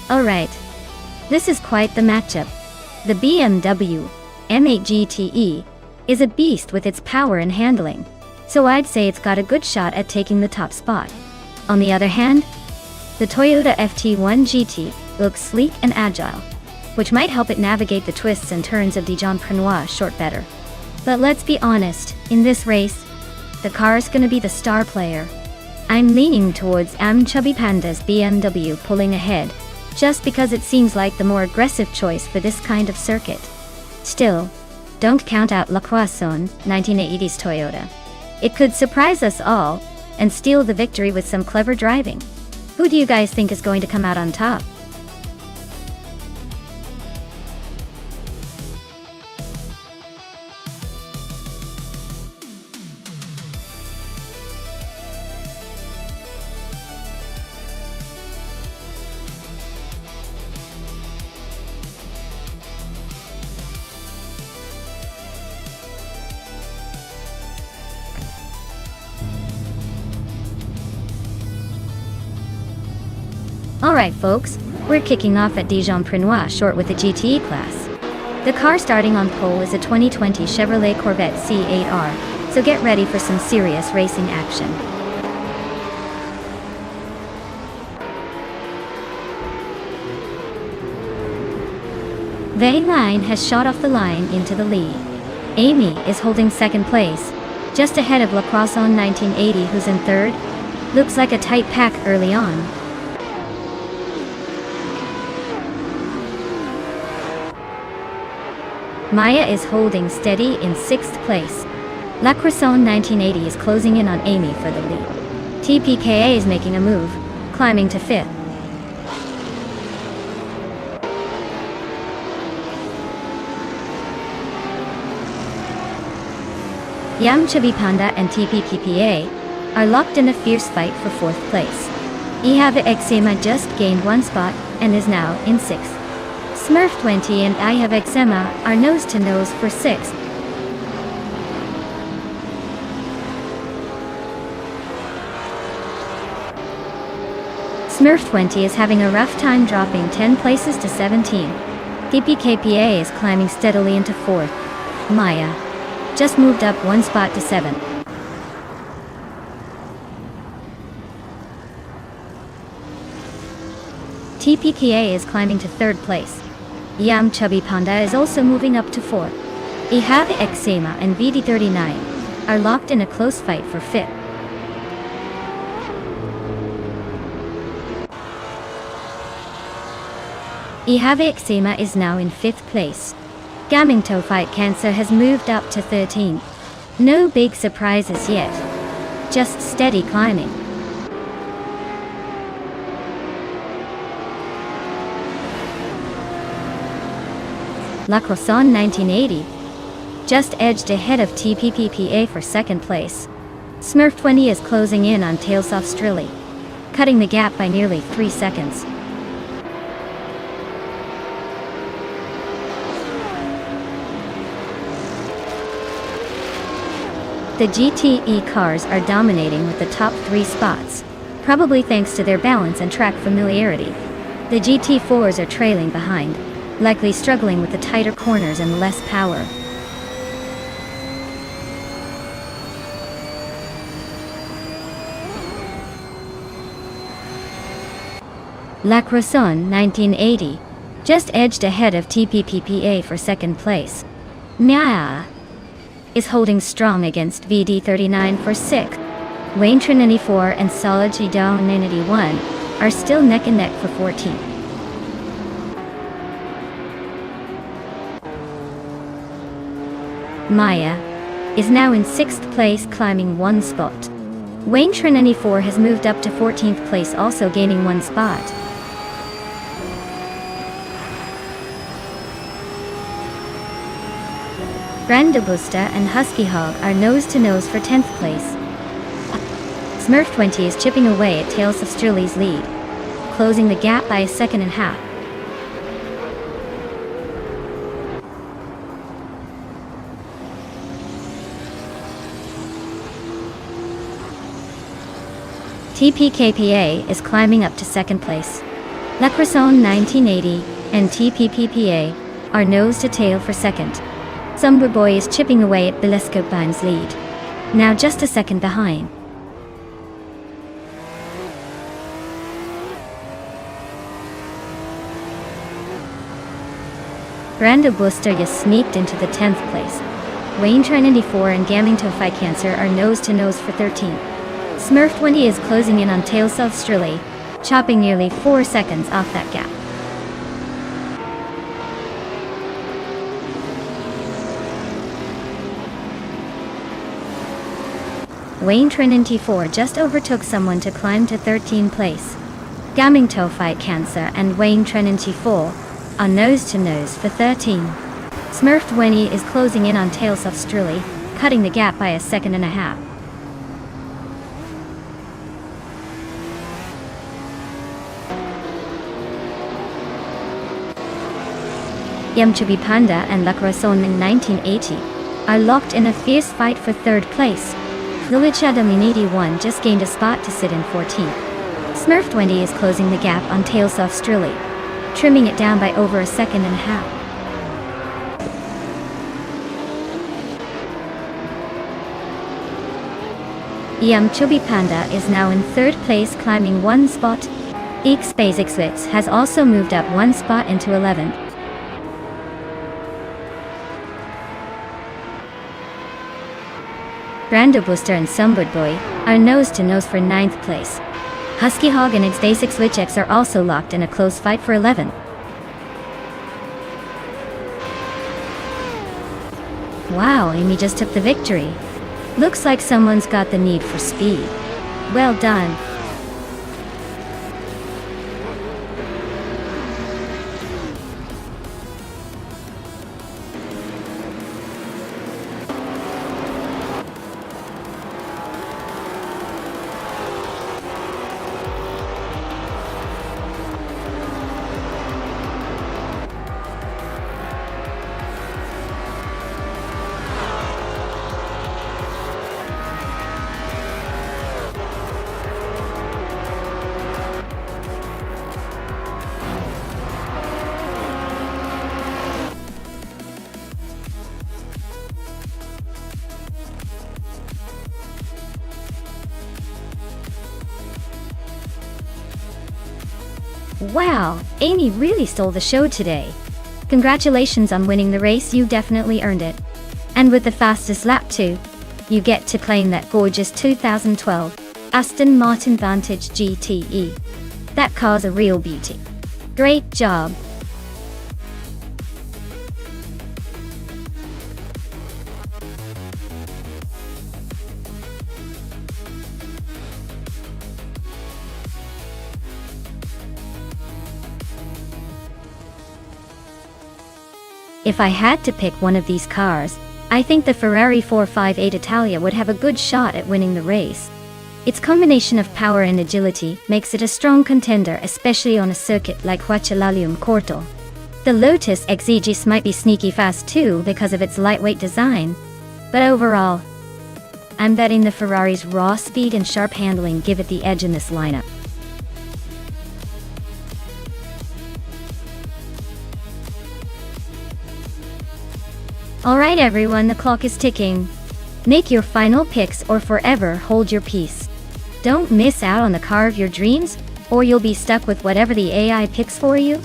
Alright, this is quite the matchup. The BMW M8 GTE is a beast with its power and handling, so I'd say it's got a good shot at taking the top spot. On the other hand, the Toyota FT1 GT looks sleek and agile, which might help it navigate the twists and turns of Dijon-Prenois short better. But let's be honest, in this race, the car's gonna be the star player. I'm leaning towards Chubby Panda's BMW pulling ahead, just because it seems like the more aggressive choice for this kind of circuit. Still, don't count out La Croissant 1980's Toyota. It could surprise us all and steal the victory with some clever driving. Who do you guys think is going to come out on top? Alright folks, we're kicking off at Dijon-Prenois short with the GTE class. The car starting on pole is a 2020 Chevrolet Corvette C8R, so get ready for some serious racing action. The A9 has shot off the line into the lead. Amy is holding second place, just ahead of La Croissant 1980 who's in third. Looks like a tight pack early on. Maya is holding steady in 6th place. La Croissant 1980 is closing in on Amy for the lead. TPKA is making a move, climbing to 5th. Chubby Panda and TPKA are locked in a fierce fight for 4th place. Ihave Eczema just gained 1 spot and is now in 6th. Smurf 20 and I Have Eczema are nose-to-nose for 6th. Smurf 20 is having a rough time dropping 10 places to 17. DPKPA is climbing steadily into 4th. Maya just moved up 1 spot to 7th. TPKA is climbing to 3rd place. Chubby Panda is also moving up to 4th. Ihave Eczema and VD39 are locked in a close fight for 5th. Ihave Eczema is now in 5th place. Gamingto Fight Cancer has moved up to 13th. No big surprises yet. Just steady climbing. La Croissant 1980 just edged ahead of TPPPA for 2nd place. Smurf 20 is closing in on Tailsoft Strilly, cutting the gap by nearly 3 seconds. The GTE cars are dominating with the top 3 spots, probably thanks to their balance and track familiarity. The GT4s are trailing behind, likely struggling with the tighter corners and less power. La Croissant 1980 just edged ahead of TPPPA for second place. Nya is holding strong against VD39 for 6th. Wayne Trinity 4 and Solid Down 91 are still neck and neck for 14th. Maya is now in 6th place, climbing 1 spot. Wayne Trinity 4 has moved up to 14th place, also gaining 1 spot. Brandobusta and Husky Hog are nose-to-nose for 10th place. Smurf 20 is chipping away at Tales of Strully's lead, closing the gap by a second and a half. TPKPA is climbing up to second place. La Croissant 1980 and TPPPA are nose-to-tail for second. Summer Boy is chipping away at Belescopine's lead, now just a second behind. Brando Booster just sneaked into the 10th place. Wayne Trinity 4 and Gaming Tophi Cancer are nose-to-nose for 13th. Smurf 20 is closing in on Tales of Strully, chopping nearly 4 seconds off that gap. Wayne Trinity 4 just overtook someone to climb to 13th place. Gaming Tophi Cancer and Wayne Trinity 4 are nose-to-nose for 13. Smurf 20 is closing in on Tales of Strully, cutting the gap by a second and a half. Yamchubi Panda and La Croissant in 1980 are locked in a fierce fight for 3rd place. Village Adam in 81 just gained a spot to sit in 14th. Smurf 20 is closing the gap on Tales of Strully, trimming it down by over a second and a half. Yamchubi Panda is now in 3rd place, climbing 1 spot. Xpazixwitz has also moved up 1 spot into 11th. Brando Booster and Sumbud Boy are nose-to-nose for 9th place. Husky Hog and Xpazixwitz are also locked in a close fight for 11th. Wow, Amy just took the victory. Looks like someone's got the need for speed. Well done. Wow, Amy really stole the show today. Congratulations on winning the race, you definitely earned it. And with the fastest lap too, you get to claim that gorgeous 2012 Aston Martin Vantage GTE. That car's a real beauty. Great job. If I had to pick one of these cars, I think the Ferrari 458 Italia would have a good shot at winning the race. Its combination of power and agility makes it a strong contender, especially on a circuit like Huachalalium Corto. The Lotus Exigis might be sneaky fast too because of its lightweight design, but overall, I'm betting the Ferrari's raw speed and sharp handling give it the edge in this lineup. Alright everyone, the clock is ticking. Make your final picks or forever hold your peace. Don't miss out on the car of your dreams, or you'll be stuck with whatever the AI picks for you.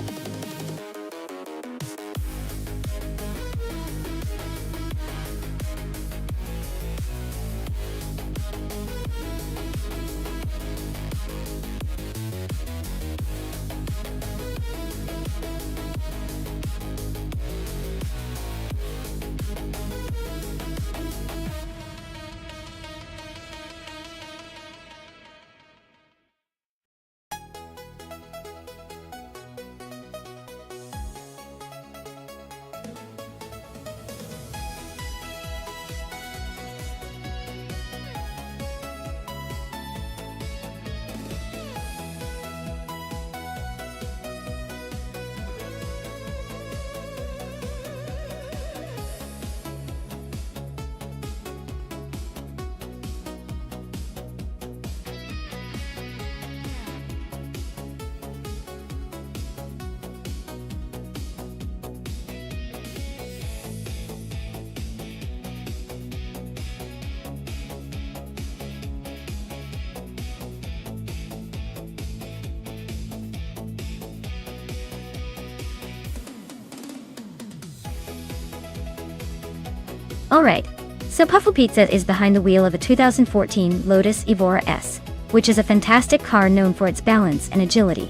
Alright, so Puffle Pizza is behind the wheel of a 2014 Lotus Evora S, which is a fantastic car known for its balance and agility.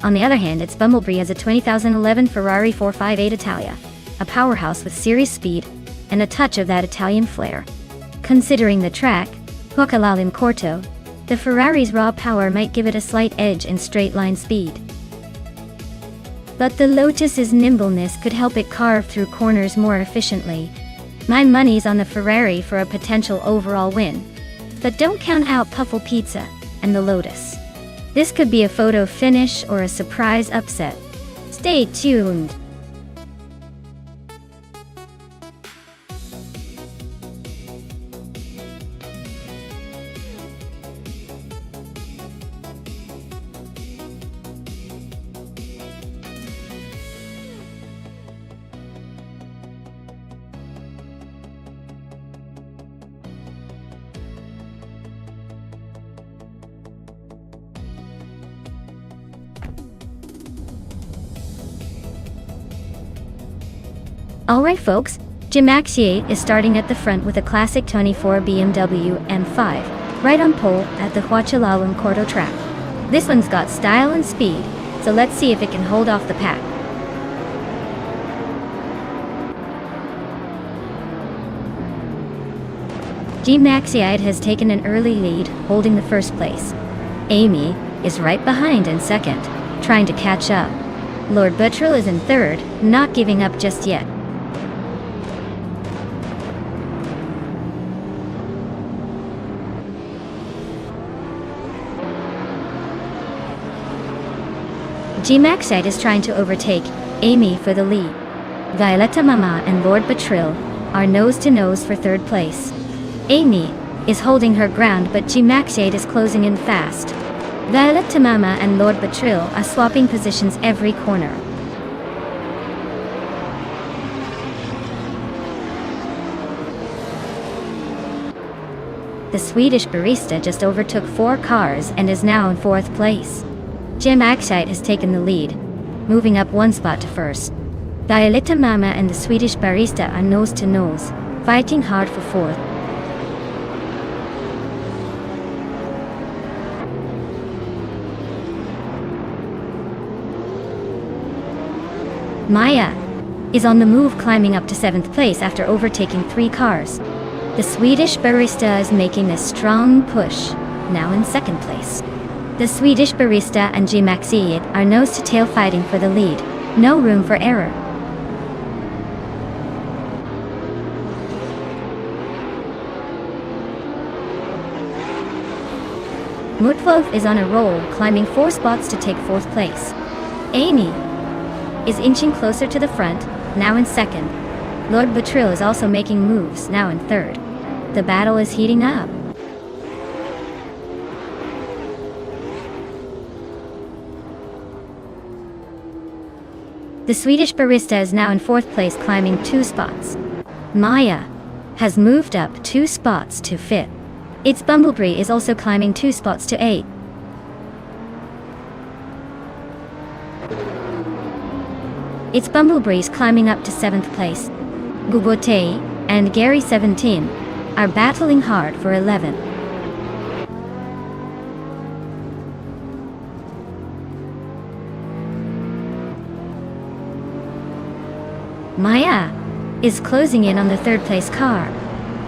On the other hand, its Bumblebee has a 2011 Ferrari 458 Italia, a powerhouse with serious speed and a touch of that Italian flair. Considering the track, Huacalalim Corto, the Ferrari's raw power might give it a slight edge in straight-line speed. But the Lotus's nimbleness could help it carve through corners more efficiently. My money's on the Ferrari for a potential overall win. But don't count out Puffle Pizza and the Lotus. This could be a photo finish or a surprise upset. Stay tuned. Alright folks, Jim Axiate is starting at the front with a classic 24 BMW M5, right on pole at the Huachalalam Corto track. This one's got style and speed, so let's see if it can hold off the pack. Jim Axiate has taken an early lead, holding the first place. Amy is right behind in second, trying to catch up. Lord Buttrill is in third, not giving up just yet. G-Maxite is trying to overtake Amy for the lead. Violetta Mama and Lord Buttrill are nose-to-nose for third place. Amy is holding her ground, but G-Maxite is closing in fast. Violetta Mama and Lord Buttrill are swapping positions every corner. The Swedish barista just overtook 4 cars and is now in 4th place. Jim Axiate has taken the lead, moving up 1 spot to first. Violetta Mama and the Swedish barista are nose-to-nose, fighting hard for 4th. Maya is on the move, climbing up to 7th place after overtaking 3 cars. The Swedish barista is making a strong push, now in 2nd place. The Swedish barista and Jim Axiate are nose-to-tail fighting for the lead. No room for error. Mutwolf is on a roll, climbing 4 spots to take 4th place. Amy is inching closer to the front, now in 2nd. Lord Buttrill is also making moves, now in 3rd. The battle is heating up. The Swedish barista is now in 4th place, climbing 2 spots. Maya has moved up 2 spots to 5th. Its Bumblebee is also climbing 2 spots to 8th. Its Bumblebee is climbing up to 7th place. Gubote and Gary 17 are battling hard for 11th. Maya is closing in on the 3rd place car.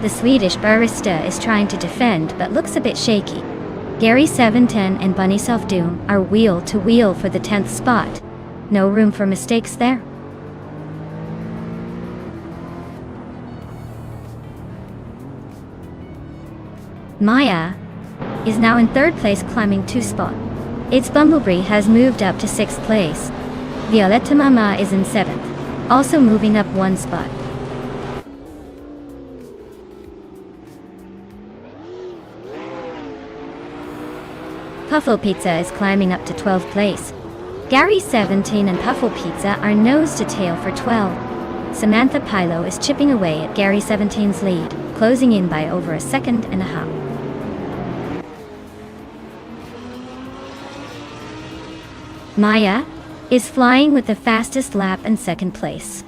The Swedish barista is trying to defend but looks a bit shaky. Gary 710 and Bunny Self-Doom are wheel to wheel for the 10th spot. No room for mistakes there. Maya is now in 3rd place, climbing 2 spots. Its Bumblebee has moved up to 6th place. Violetta Mama is in 7th, also moving up 1 spot. Puffle Pizza is climbing up to 12th place. Gary 17 and Puffle Pizza are nose to tail for 12. Samantha Pilo is chipping away at Gary 17's lead, closing in by over a second and a half. Maya is flying with the fastest lap in 2nd place.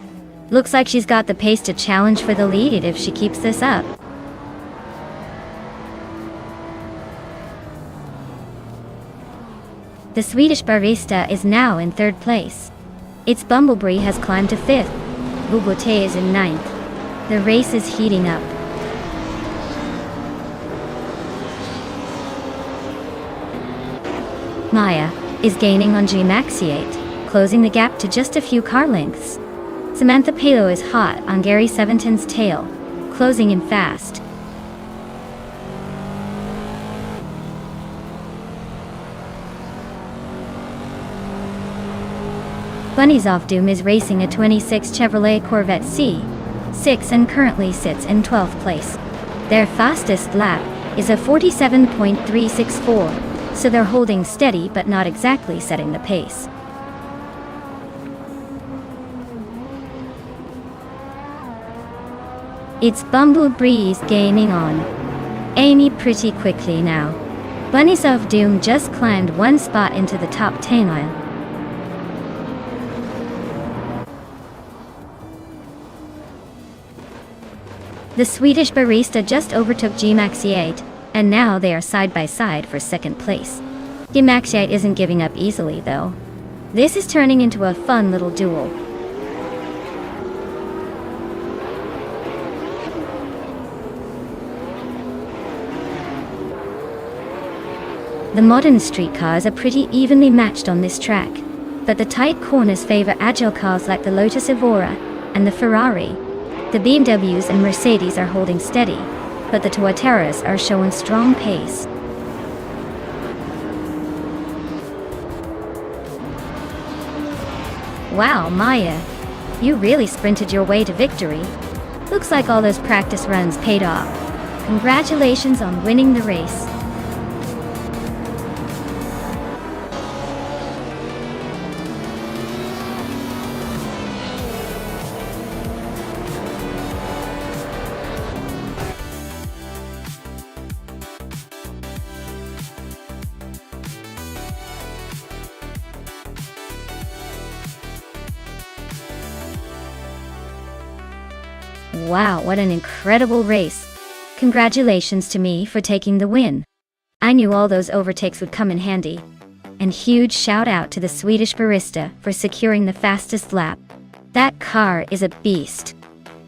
Looks like she's got the pace to challenge for the lead if she keeps this up. The Swedish barista is now in 3rd place. Its Bumblebee has climbed to 5th. Bubote is in 9th. The race is heating up. Maya is gaining on G-Maxiate, closing the gap to just a few car lengths. Samantha Palo is hot on Gary Seventon's tail, closing in fast. Bunny's Off Doom is racing a 26 Chevrolet Corvette C6 and currently sits in 12th place. Their fastest lap is a 47.364, so they're holding steady but not exactly setting the pace. It's Bumblebee's gaining on Amy pretty quickly now. Bunny's Off Doom just climbed one spot into the top 10 line. The Swedish barista just overtook G-Maxiate, and now they are side by side for 2nd place. G-Maxiate isn't giving up easily though. This is turning into a fun little duel. The modern street cars are pretty evenly matched on this track, but the tight corners favor agile cars like the Lotus Evora and the Ferrari. The BMWs and Mercedes are holding steady, but the Toyotas are showing strong pace. Wow, Maya, you really sprinted your way to victory. Looks like all those practice runs paid off. Congratulations on winning the race. Wow, what an incredible race. Congratulations to me for taking the win. I knew all those overtakes would come in handy. And huge shout out to the Swedish barista for securing the fastest lap. That car is a beast.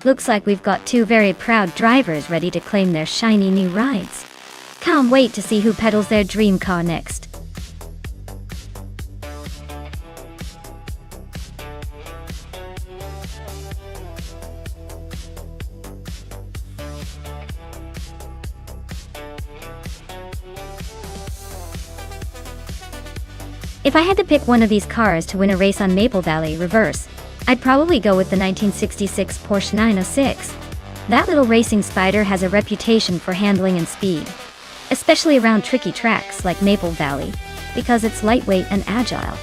Looks like we've got 2 very proud drivers ready to claim their shiny new rides. Can't wait to see who pedals their dream car next. If I had to pick one of these cars to win a race on Maple Valley Reverse, I'd probably go with the 1966 Porsche 906. That little racing spider has a reputation for handling and speed, especially around tricky tracks like Maple Valley, because it's lightweight and agile.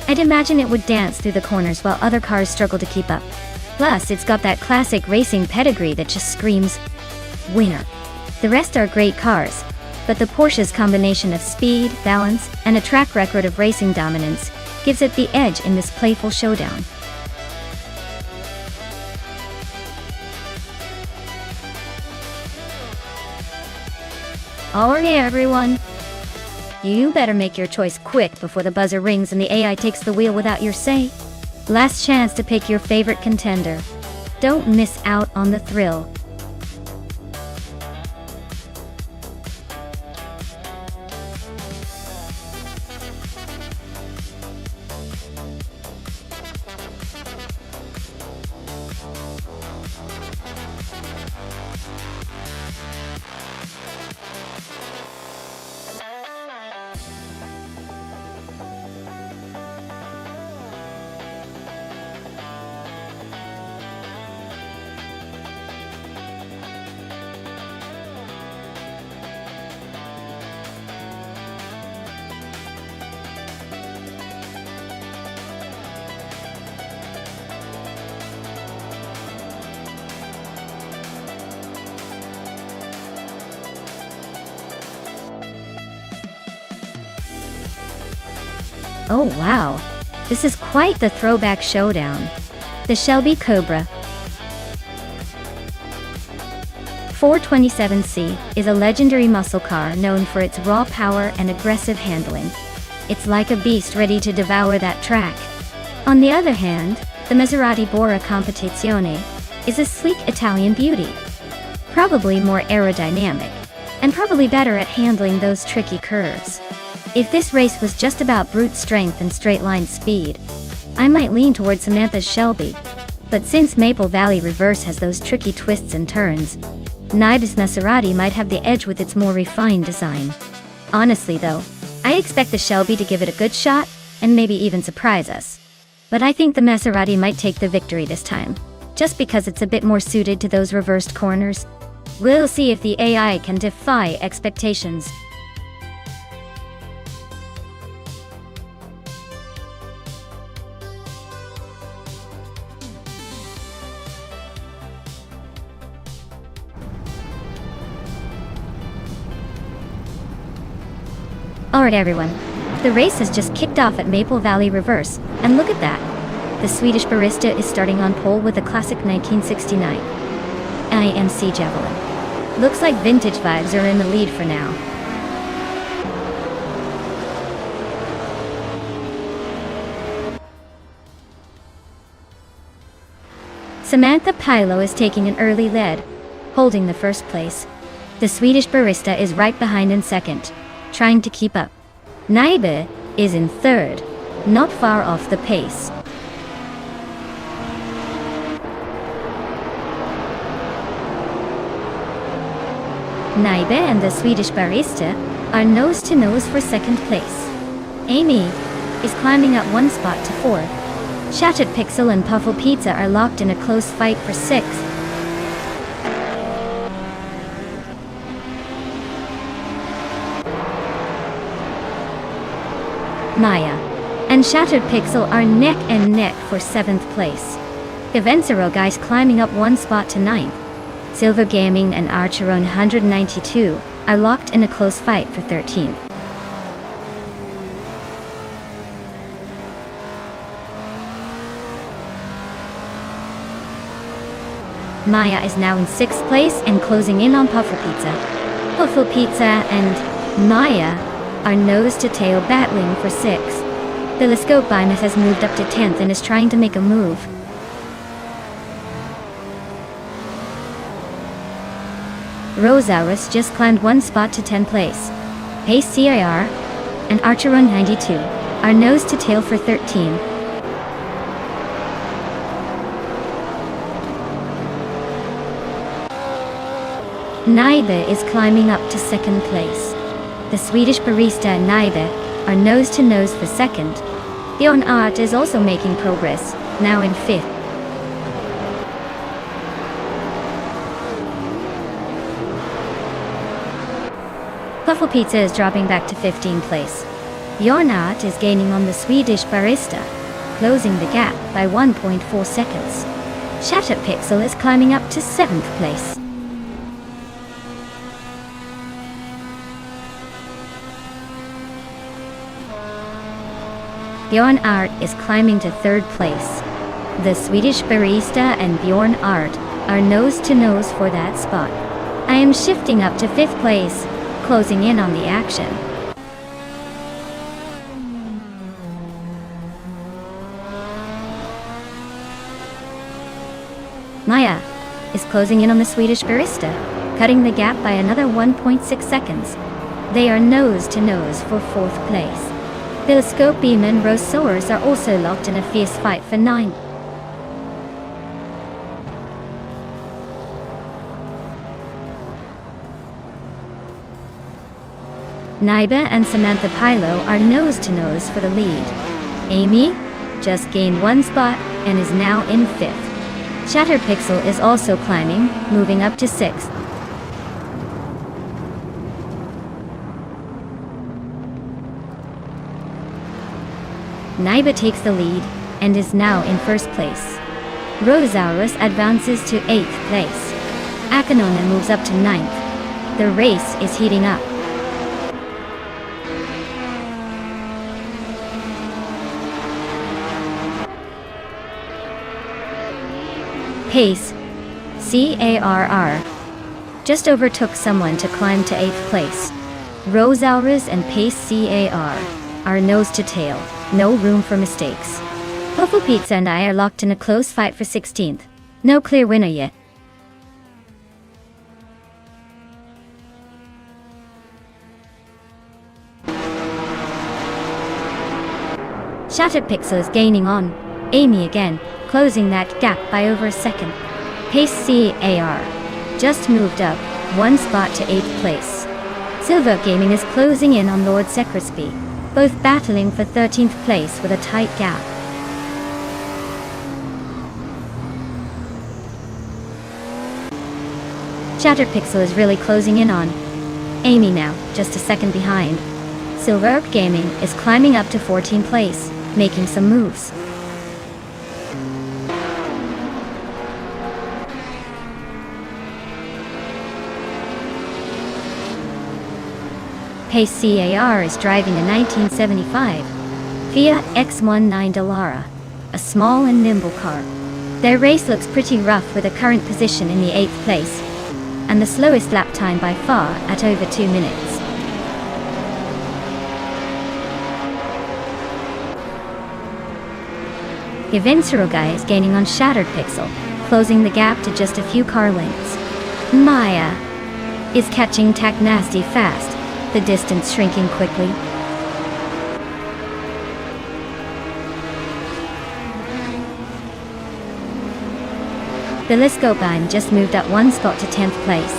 I'd imagine it would dance through the corners while other cars struggle to keep up. Plus, it's got that classic racing pedigree that just screams, winner. The rest are great cars, but the Porsche's combination of speed, balance, and a track record of racing dominance gives it the edge in this playful showdown. Alright everyone, you better make your choice quick before the buzzer rings and the AI takes the wheel without your say. Last chance to pick your favorite contender. Don't miss out on the thrill. Oh wow, this is quite the throwback showdown. The Shelby Cobra 427C is a legendary muscle car known for its raw power and aggressive handling. It's like a beast ready to devour that track. On the other hand, the Maserati Bora Competizione is a sleek Italian beauty. Probably more aerodynamic, and probably better at handling those tricky curves. If this race was just about brute strength and straight-line speed, I might lean towards Samantha's Shelby. But since Maple Valley Reverse has those tricky twists and turns, Naiba's Maserati might have the edge with its more refined design. Honestly though, I expect the Shelby to give it a good shot, and maybe even surprise us. But I think the Maserati might take the victory this time, just because it's a bit more suited to those reversed corners. We'll see if the AI can defy expectations. Alright everyone, the race has just kicked off at Maple Valley Reverse, and look at that! The Swedish barista is starting on pole with a classic 1969 IMC Javelin. Looks like vintage vibes are in the lead for now. Samantha Pilo is taking an early lead, holding the first place. The Swedish barista is right behind in second, trying to keep up. Naiba is in third, not far off the pace. Naiba and the Swedish barista are nose to nose for second place. Amy is climbing up one spot to fourth. Shattered Pixel and Puffle Pizza are locked in a close fight for sixth. Maya and Shattered Pixel are neck and neck for 7th place. Gavencero guys climbing up one spot to 9th. Silver Gaming and Archeron 192 are locked in a close fight for 13th. Maya is now in 6th place and closing in on Puffle Pizza. Puffle Pizza and Maya are nose-to-tail battling for 6th. Telescope Behemoth has moved up to 10th and is trying to make a move. Rosaurus just climbed one spot to 10th place. Pace CIR and Archeron 92 are nose-to-tail for 13. Naiba is climbing up to 2nd place. The Swedish barista and Naiba are nose-to-nose for 2nd. Bjorn Art is also making progress, now in 5th. Puffle Pizza is dropping back to 15th place. Bjorn Art is gaining on the Swedish barista, closing the gap by 1.4 seconds. Shattered Pixel is climbing up to 7th place. Bjorn Art is climbing to 3rd place. The Swedish barista and Bjorn Art are nose-to-nose for that spot. I am shifting up to 5th place, closing in on the action. Maya is closing in on the Swedish barista, cutting the gap by another 1.6 seconds. They are nose-to-nose for 4th place. Telescope Beam and Rosaurus are also locked in a fierce fight for 9th. Naiba and Samantha Pilo are nose-to-nose for the lead. Amy just gained one spot and is now in 5th. Shattered Pixel is also climbing, moving up to 6th. Naiba takes the lead and is now in 1st place. Rosaurus advances to 8th place. Akanona moves up to 9th. The race is heating up. Pace CARR just overtook someone to climb to 8th place. Rose Alvarez and Pace CAR are nose to tail, no room for mistakes. Puffle Pizza and I are locked in a close fight for 16th. No clear winner yet. Shattered Pixel is gaining on Amy again, closing that gap by over a second. Pace CAR just moved up one spot to 8th place. Silver Gaming is closing in on Lord Secresby, both battling for 13th place with a tight gap. Shattered Pixel is really closing in on Amy now, just a second behind. Silver Gaming is climbing up to 14th place, making some moves. Pace CAR is driving a 1975 Fiat X19 Dallara, a small and nimble car. Their race looks pretty rough with a current position in the 8th place, and the slowest lap time by far at over 2 minutes. The Invincible guy is gaining on Shattered Pixel, closing the gap to just a few car lengths. Maya is catching Tack Nasty fast, the distance shrinking quickly. Billiscopeline just moved up one spot to 10th place.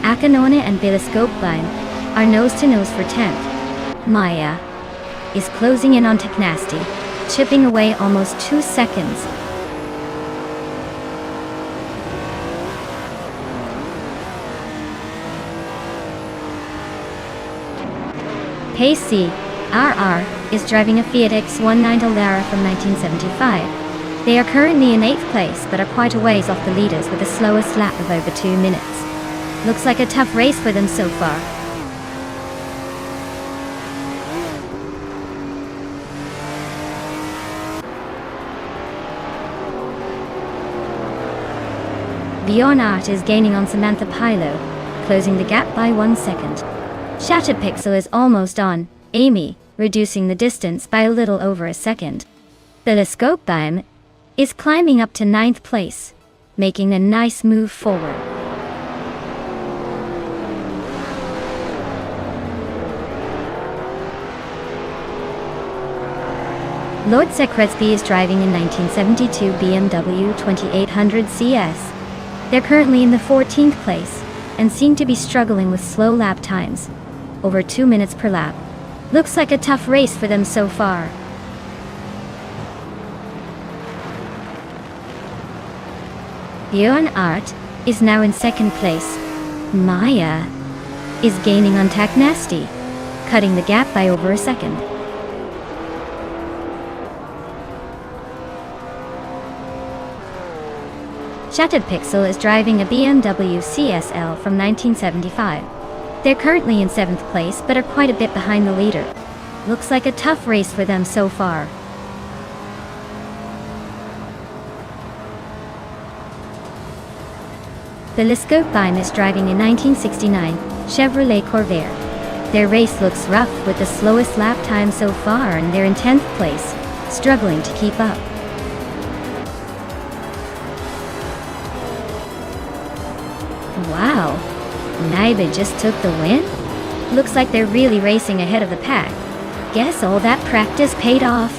Akanone and Billiscopeline are nose to nose for 10th. Maya is closing in on Tack Nasty, chipping away almost 2 seconds. Pace CRR is driving a Fiat X19 Dallara from 1975. They are currently in 8th place but are quite a ways off the leaders with the slowest lap of over 2 minutes. Looks like a tough race for them so far. Beyond Art is gaining on Samantha Pilo, closing the gap by 1 second. Shattered Pixel is almost on Amy, reducing the distance by a little over a second. Billiscopeline is climbing up to 9th place, making a nice move forward. Lord Secresby is driving a 1972 BMW 2800 CS. They're currently in the 14th place and seem to be struggling with slow lap times, over 2 minutes per lap. Looks like a tough race for them so far. Bjorn Art is now in 2nd place. Maya is gaining on Tack Nasty, cutting the gap by over a second. Shattered Pixel is driving a BMW CSL from 1975. They're currently in 7th place but are quite a bit behind the leader. Looks like a tough race for them so far. Billiscopeline is driving a 1969 Chevrolet Corvair. Their race looks rough with the slowest lap time so far and they're in 10th place, struggling to keep up. Wow, Naiba just took the win? Looks like they're really racing ahead of the pack. Guess all that practice paid off.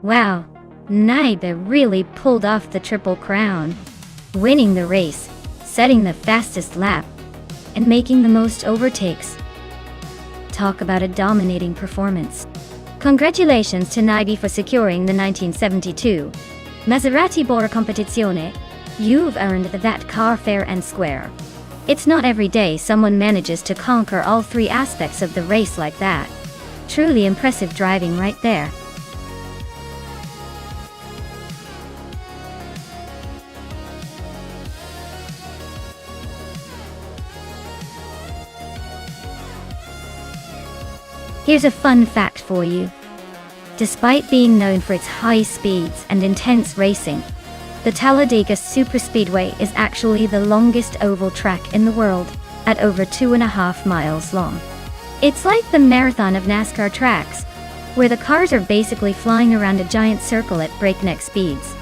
Wow, Naiba really pulled off the Triple Crown, winning the race, setting the fastest lap, and making the most overtakes. Talk about a dominating performance. Congratulations to Naibi for securing the 1972 Maserati Bora Competizione. You've earned that car fair and square. It's not every day someone manages to conquer all three aspects of the race like that. Truly impressive driving right there. Here's a fun fact for you. Despite being known for its high speeds and intense racing, the Talladega Superspeedway is actually the longest oval track in the world, at over 2.5 miles long. It's like the marathon of NASCAR tracks, where the cars are basically flying around a giant circle at breakneck speeds.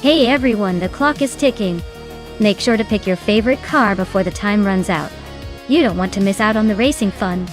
Hey everyone, the clock is ticking. Make sure to pick your favorite car before the time runs out. You don't want to miss out on the racing fun.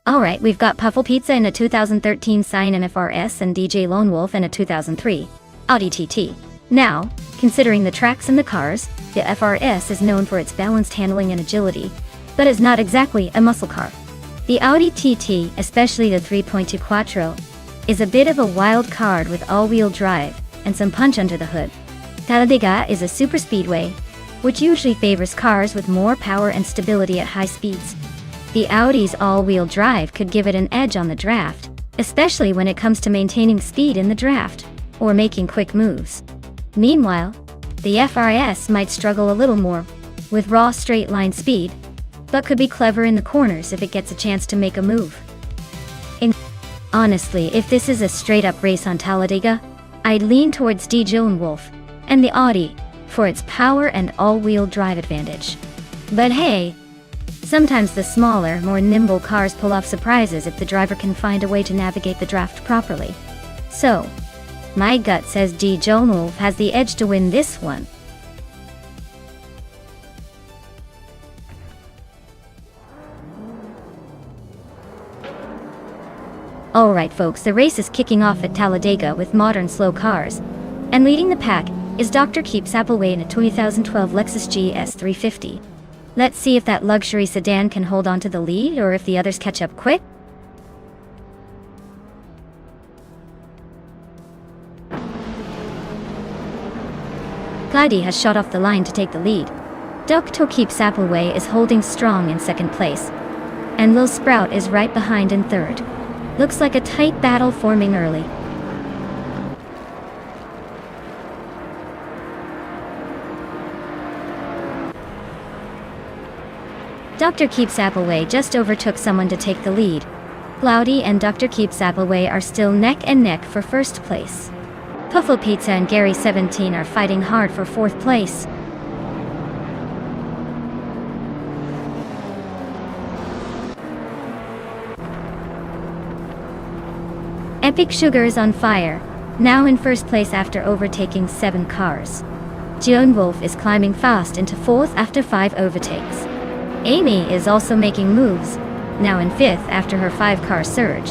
Alright, we've got Puffle Pizza in a 2013 Scion MFRS and DJ Lone Wolf in a 2003 Audi TT. Now, considering the tracks and the cars, the FRS is known for its balanced handling and agility, but is not exactly a muscle car. The Audi TT, especially the 3.2 Quattro, is a bit of a wild card with all-wheel drive and some punch under the hood. Talladega is a superspeedway, which usually favors cars with more power and stability at high speeds. The Audi's all-wheel drive could give it an edge on the draft, especially when it comes to maintaining speed in the draft, or making quick moves. Meanwhile, the FRS might struggle a little more, with raw straight-line speed, but could be clever in the corners if it gets a chance to make a move. Honestly, if this is a straight-up race on Talladega, I'd lean towards DJ Lone Wolf and the Audi for its power and all-wheel drive advantage. But hey, sometimes the smaller, more nimble cars pull off surprises if the driver can find a way to navigate the draft properly. So, my gut says DJ Lone Wolf has the edge to win this one. Alright folks, the race is kicking off at Talladega with modern slow cars, and leading the pack is Dr. Keep Appleway in a 2012 Lexus GS 350. Let's see if that luxury sedan can hold on to the lead or if the others catch up quick. Clyde has shot off the line to take the lead. Dr. Keep Appleway is holding strong in second place, and Lil Sprout is right behind in third. Looks like a tight battle forming early. Dr. Keep Appleway just overtook someone to take the lead. Cloudy and Dr. Keep Appleway are still neck and neck for first place. Puffle Pizza and Gary 17 are fighting hard for fourth place. Epic Sugar is on fire, now in first place after overtaking 7 cars. Joan Wolf is climbing fast into 4th after 5 overtakes. Amy is also making moves, now in 5th after her 5-car surge.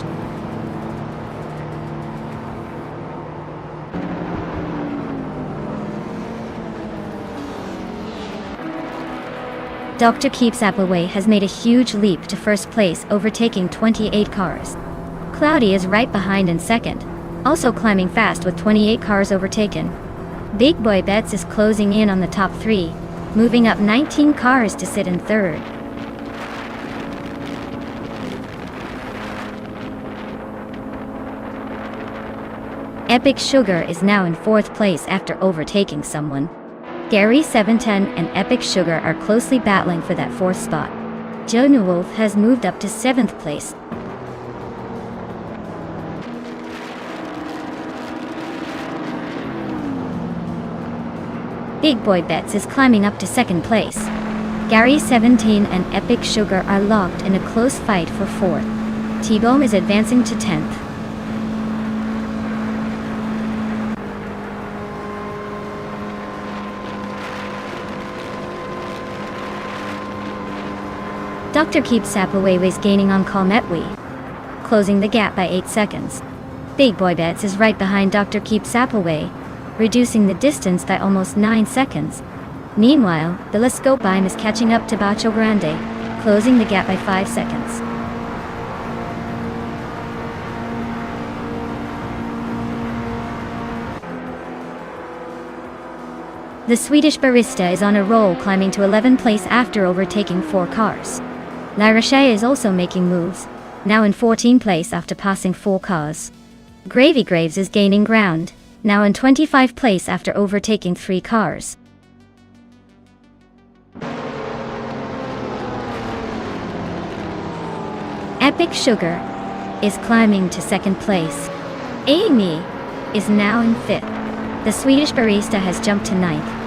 Dr. Keeps Appleway has made a huge leap to first place, overtaking 28 cars. Cloudy is right behind in 2nd, also climbing fast with 28 cars overtaken. Big Boy Bets is closing in on the top 3, moving up 19 cars to sit in 3rd. Epic Sugar is now in 4th place after overtaking someone. Gary 710 and Epic Sugar are closely battling for that 4th spot. Joan Wolf has moved up to 7th place. Big Boy Bets is climbing up to 2nd place. Gary 17 and Epic Sugar are locked in a close fight for 4th. T-Bone is advancing to 10th. Dr. Keeps Appleway is gaining on Calmetwe, closing the gap by 8 seconds. Big Boy Bets is right behind Dr. Keeps Appleway, reducing the distance by almost 9 seconds. Meanwhile, the Let's Go Bime is catching up to Bacho Grande, closing the gap by 5 seconds. The Swedish Barista is on a roll, climbing to 11th place after overtaking 4 cars. La Roche is also making moves, now in 14th place after passing 4 cars. Gravy Graves is gaining ground, now in 25th place after overtaking 3 cars. Epic Sugar is climbing to 2nd place. Amy is now in 5th. The Swedish Barista has jumped to 9th.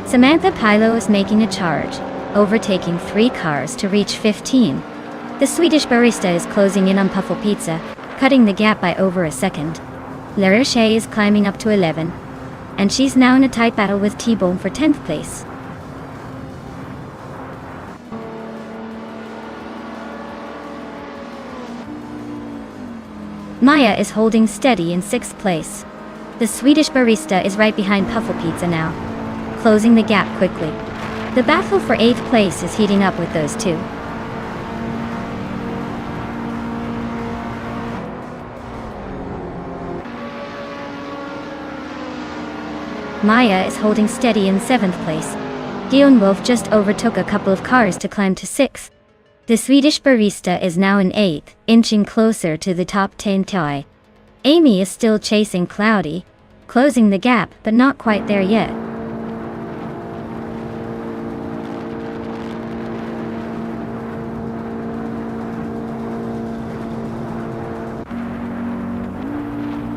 Samantha Pilo is making a charge, overtaking 3 cars to reach 15. The Swedish Barista is closing in on Puffle Pizza, cutting the gap by over a second. La Roche is climbing up to 11, and she's now in a tight battle with T-Bone for 10th place. Maya is holding steady in 6th place. The Swedish Barista is right behind Puffle Pizza now, closing the gap quickly. The battle for 8th place is heating up with those two. Maya is holding steady in 7th place. Joan Wolf just overtook a couple of cars to climb to 6th. The Swedish Barista is now in 8th, inching closer to the top 10 tie. Amy is still chasing Cloudy, closing the gap but not quite there yet.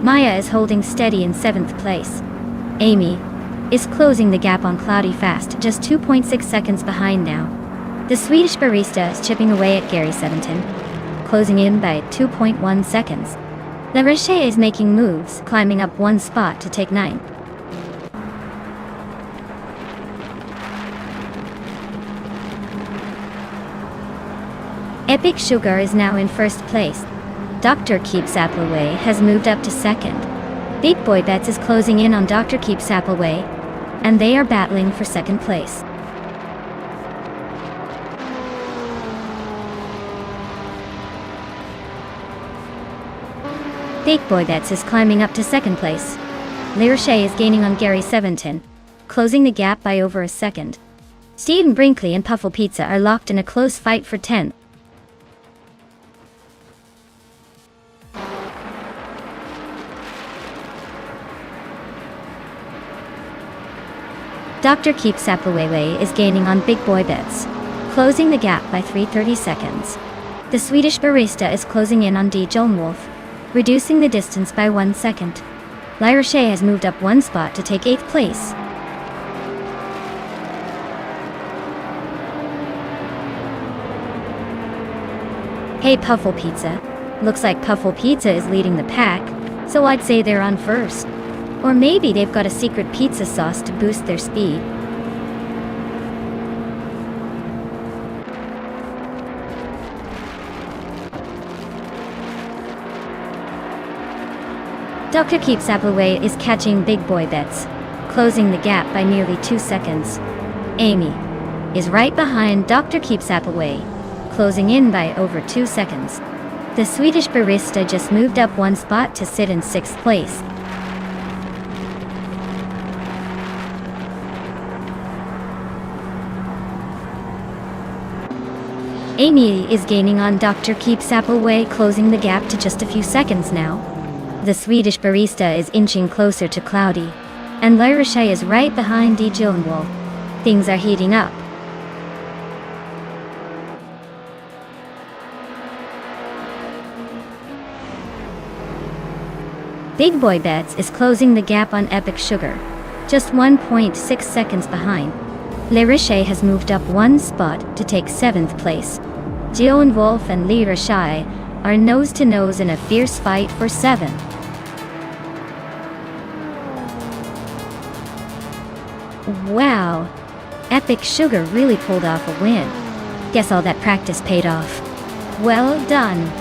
Maya is holding steady in 7th place. Amy is closing the gap on Cloudy fast, just 2.6 seconds behind now. The Swedish Barista is chipping away at Gary 710, closing in by 2.1 seconds. La Roche is making moves, climbing up 1 spot to take 9th. Epic Sugar is now in 1st place. Dr. Keeps Appleway has moved up to 2nd. Big Boy Bets is closing in on Dr. Keeps Appleway, and they are battling for 2nd place. Big Boy Bets is climbing up to 2nd place. La Roche is gaining on Gary 710, closing the gap by over a second. Stephen Brinkley and Puffle Pizza are locked in a close fight for 10th. Dr. Keeps Appleway is gaining on Big Boy Bets, closing the gap by 3:30 seconds. The Swedish Barista is closing in on Joan Wolf, reducing the distance by 1 second. La Roche has moved up 1 spot to take 8th place. Hey Puffle Pizza. Looks like Puffle Pizza is leading the pack, so I'd say they're on first. Or maybe they've got a secret pizza sauce to boost their speed. Dr. Keeps Appleway is catching big boy bets, closing the gap by nearly 2 seconds. Amy is right behind Dr. Keeps Appleway, closing in by over 2 seconds. The Swedish barista just moved up 1 spot to sit in 6th place. Amy is gaining on Dr. Keeps Appleway, closing the gap to just a few seconds now. The Swedish barista is inching closer to Cloudy, and Lyrichet is right behind D. Gyllenwolf. Things are heating up. Big Boy Bets is closing the gap on Epic Sugar, just 1.6 seconds behind. Lyrichet has moved up 1 spot to take 7th place. Gyllenwolf and Lyrichet are nose to nose in a fierce fight for 7th. Wow, Epic Sugar really pulled off a win. Guess all that practice paid off. Well done.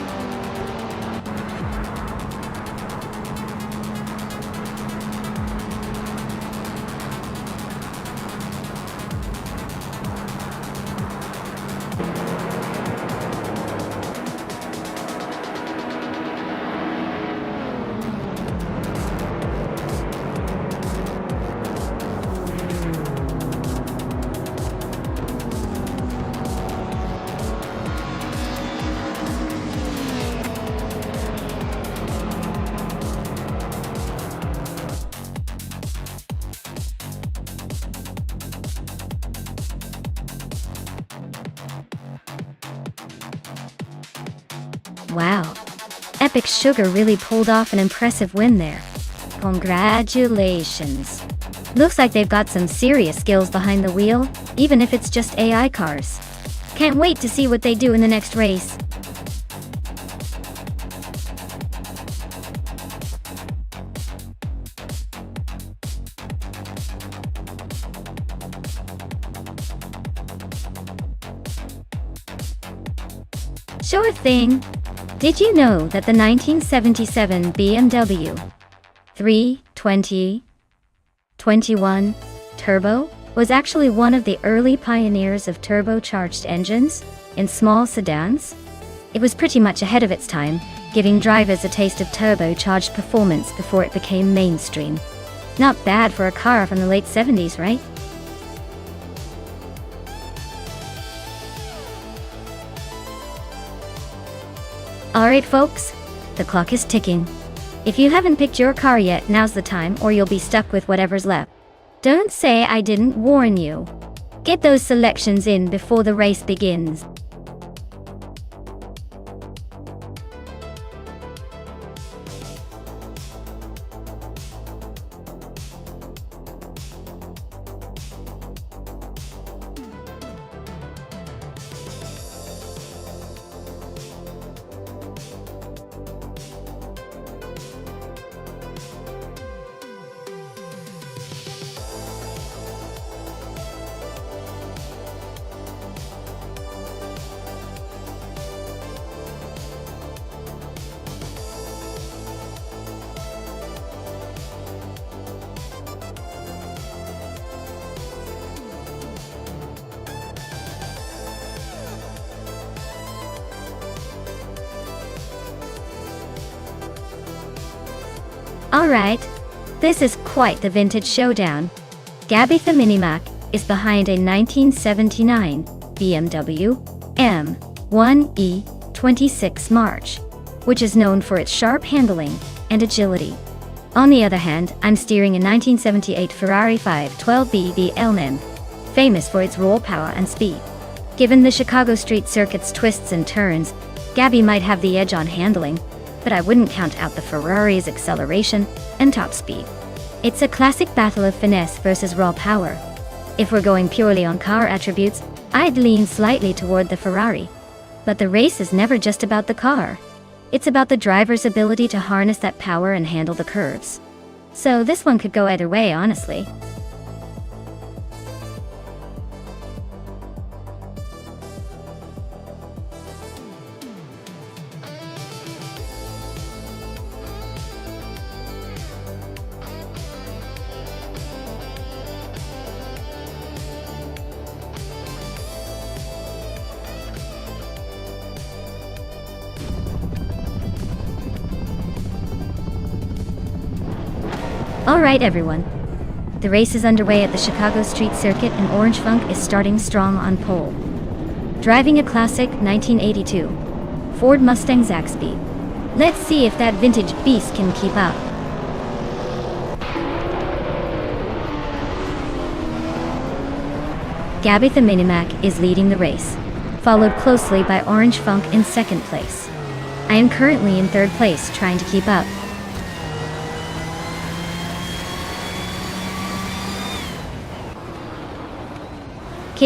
Wow, Epic Sugar really pulled off an impressive win there. Congratulations. Looks like they've got some serious skills behind the wheel, even if it's just AI cars. Can't wait to see what they do in the next race. Sure thing. Did you know that the 1977 BMW 320/21 Turbo was actually one of the early pioneers of turbocharged engines in small sedans? It was pretty much ahead of its time, giving drivers a taste of turbocharged performance before it became mainstream. Not bad for a car from the late 70s, right? Alright folks, the clock is ticking. If you haven't picked your car yet, now's the time, or you'll be stuck with whatever's left. Don't say I didn't warn you. Get those selections in before the race begins. Alright, this is quite the vintage showdown. Gabby the Minimac is behind a 1979 BMW M1E26 March, which is known for its sharp handling and agility. On the other hand, I'm steering a 1978 Ferrari 512 BBLM, famous for its raw power and speed. Given the Chicago street circuit's twists and turns, Gabby might have the edge on handling, but I wouldn't count out the Ferrari's acceleration and top speed. It's a classic battle of finesse versus raw power. If we're going purely on car attributes, I'd lean slightly toward the Ferrari. But the race is never just about the car. It's about the driver's ability to harness that power and handle the curves. So this one could go either way, honestly. Alright everyone. The race is underway at the Chicago Street Circuit and Orange Funk is starting strong on pole. Driving a classic 1982 Ford Mustang Zaxby. Let's see if that vintage beast can keep up. Gabby the Minimac is leading the race, followed closely by Orange Funk in second place. I am currently in third place trying to keep up.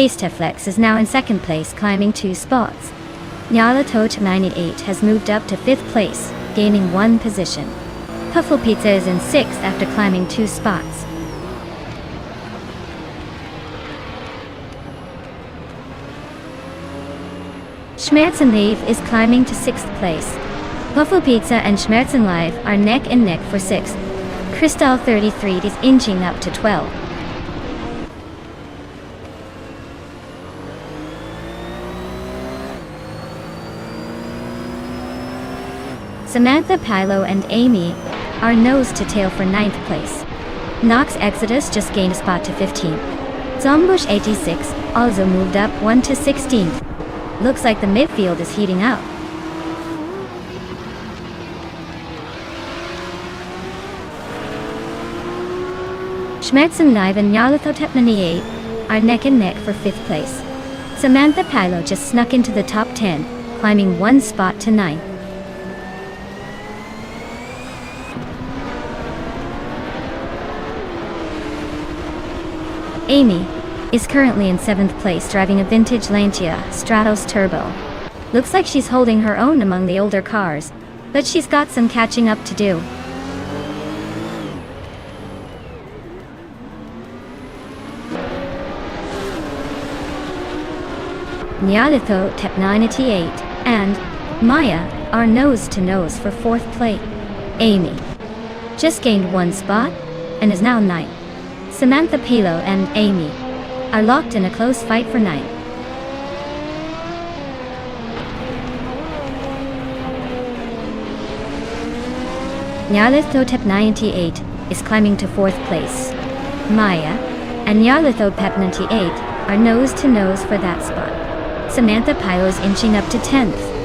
Teflex is now in second place, climbing 2 spots. Nyalatot 98 has moved up to 5th place, gaining 1 position. Puffle Pizza is in 6th after climbing 2 spots. Schmerzenlive is climbing to 6th place. Puffle Pizza and Schmerzenlive are neck and neck for 6th. Crystal 33 is inching up to 12th. Samantha Pilo and Amy are nose to tail for 9th place. Knox Exodus just gained a spot to 15th. Zombush 86 also moved up 1 to 16th. Looks like the midfield is heating up. Schmerzenlive and Nyalathotep 98 are neck and neck for 5th place. Samantha Pilo just snuck into the top 10, climbing 1 spot to 9th. Amy is currently in 7th place driving a vintage Lancia Stratos Turbo. Looks like she's holding her own among the older cars, but she's got some catching up to do. Nyalitho Tep 98 and Maya are nose to nose for 4th place. Amy just gained 1 spot and is now 9th. Samantha Pilo and Amy are locked in a close fight for 9th. Nyalitho Tep 98 is climbing to 4th place. Maya and Nyalitho Pep 98 are nose to nose for that spot. Samantha Pilo is inching up to 10th.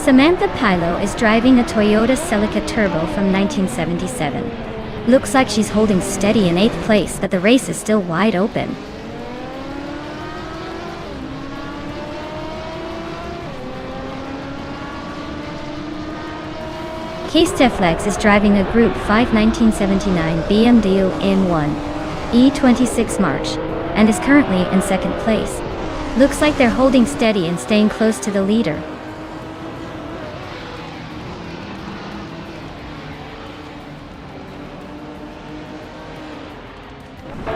Samantha Pilo is driving a Toyota Celica Turbo from 1977. Looks like she's holding steady in 8th place, but the race is still wide open. Teflex is driving a Group 5 1979 BMW M1 E26 March and is currently in 2nd place. Looks like they're holding steady and staying close to the leader.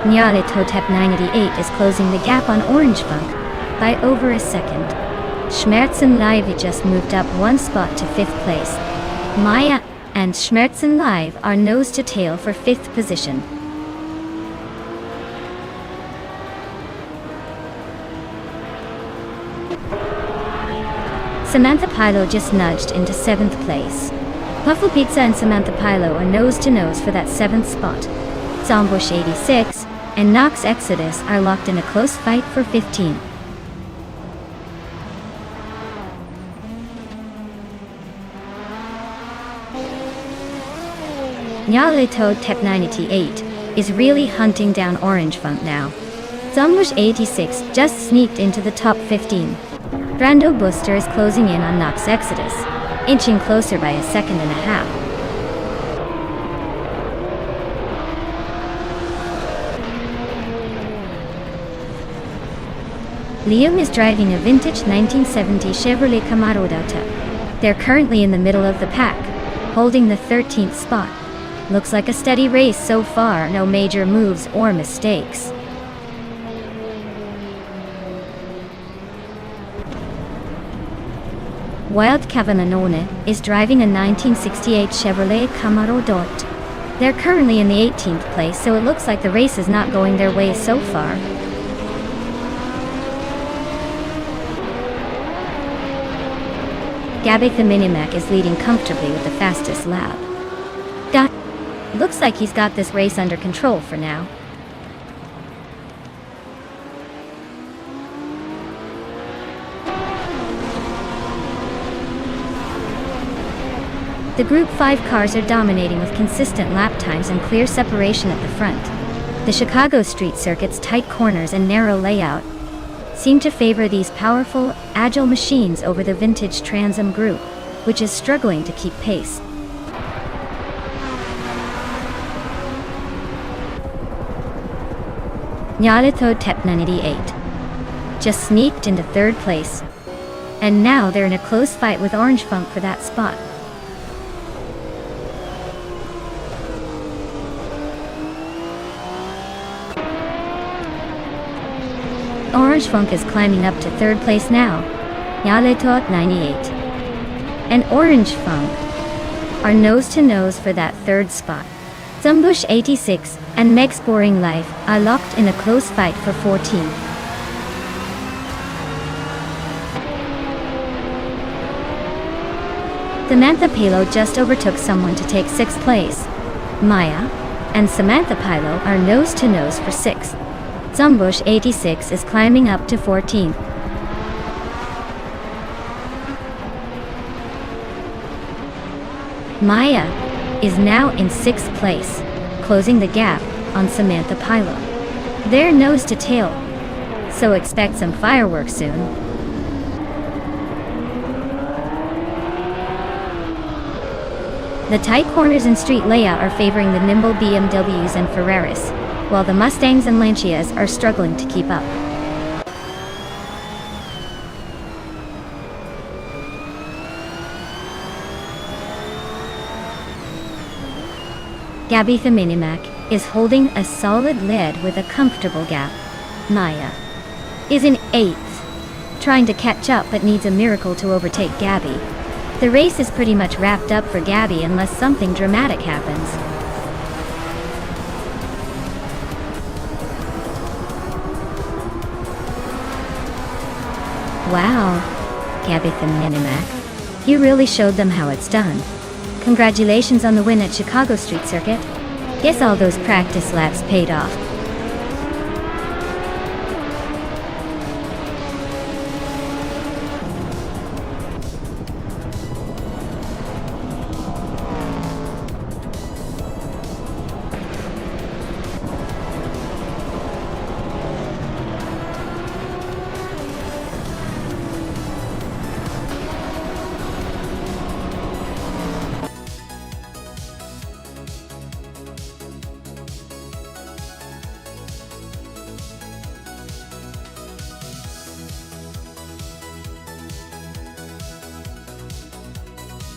Nyalitotep 98 is closing the gap on Orange Funk by over a second. Schmerzenlive just moved up 1 spot to 5th place. Maya and Schmerzenlive are nose to tail for 5th position. Samantha Pilo just nudged into 7th place. Puffle Pizza and Samantha Pilo are nose to nose for that 7th spot. Zombush 86 and Knox Exodus are locked in a close fight for 15th. Nyalito Tep 98 is really hunting down Orange Funk now. Zombush 86 just sneaked into the top 15. Brando Booster is closing in on Knox Exodus, inching closer by a second and a half. Liam is driving a vintage 1970 Chevrolet Camaro Delta. They're currently in the middle of the pack, holding the 13th spot. Looks like a steady race so far, no major moves or mistakes. Wild Cavananone is driving a 1968 Chevrolet Camaro Dot. They're currently in the 18th place, so it looks like the race is not going their way so far. Gabby the Minimac is leading comfortably with the fastest lap. Looks like he's got this race under control for now. The Group 5 cars are dominating with consistent lap times and clear separation at the front. The Chicago street circuit's tight corners and narrow layout seem to favor these powerful, agile machines over the vintage Trans Am Group, which is struggling to keep pace. Nyalito Tep98 just sneaked into third place, and now they're in a close fight with Orange Funk for that spot. Orange Funk is climbing up to third place now. Nyalito 98 and Orange Funk are nose to nose for that third spot. Zumbush 86 and Meg's Boring Life are locked in a close fight for 14th. Samantha Palo just overtook someone to take 6th place. Maya and Samantha Palo are nose to nose for 6th. Zumbush 86 is climbing up to 14th. Maya is now in 6th place, closing the gap on Samantha Pilo. They're nose to tail, so expect some fireworks soon. The tight corners and street layout are favoring the nimble BMWs and Ferraris, while the Mustangs and Lancias are struggling to keep up. Gabby the Minimac is holding a solid lead with a comfortable gap. Maya is in 8th, trying to catch up but needs a miracle to overtake Gabby. The race is pretty much wrapped up for Gabby unless something dramatic happens. Wow, Gabby the Minimac. You really showed them how it's done. Congratulations on the win at Chicago Street Circuit. Guess all those practice laps paid off.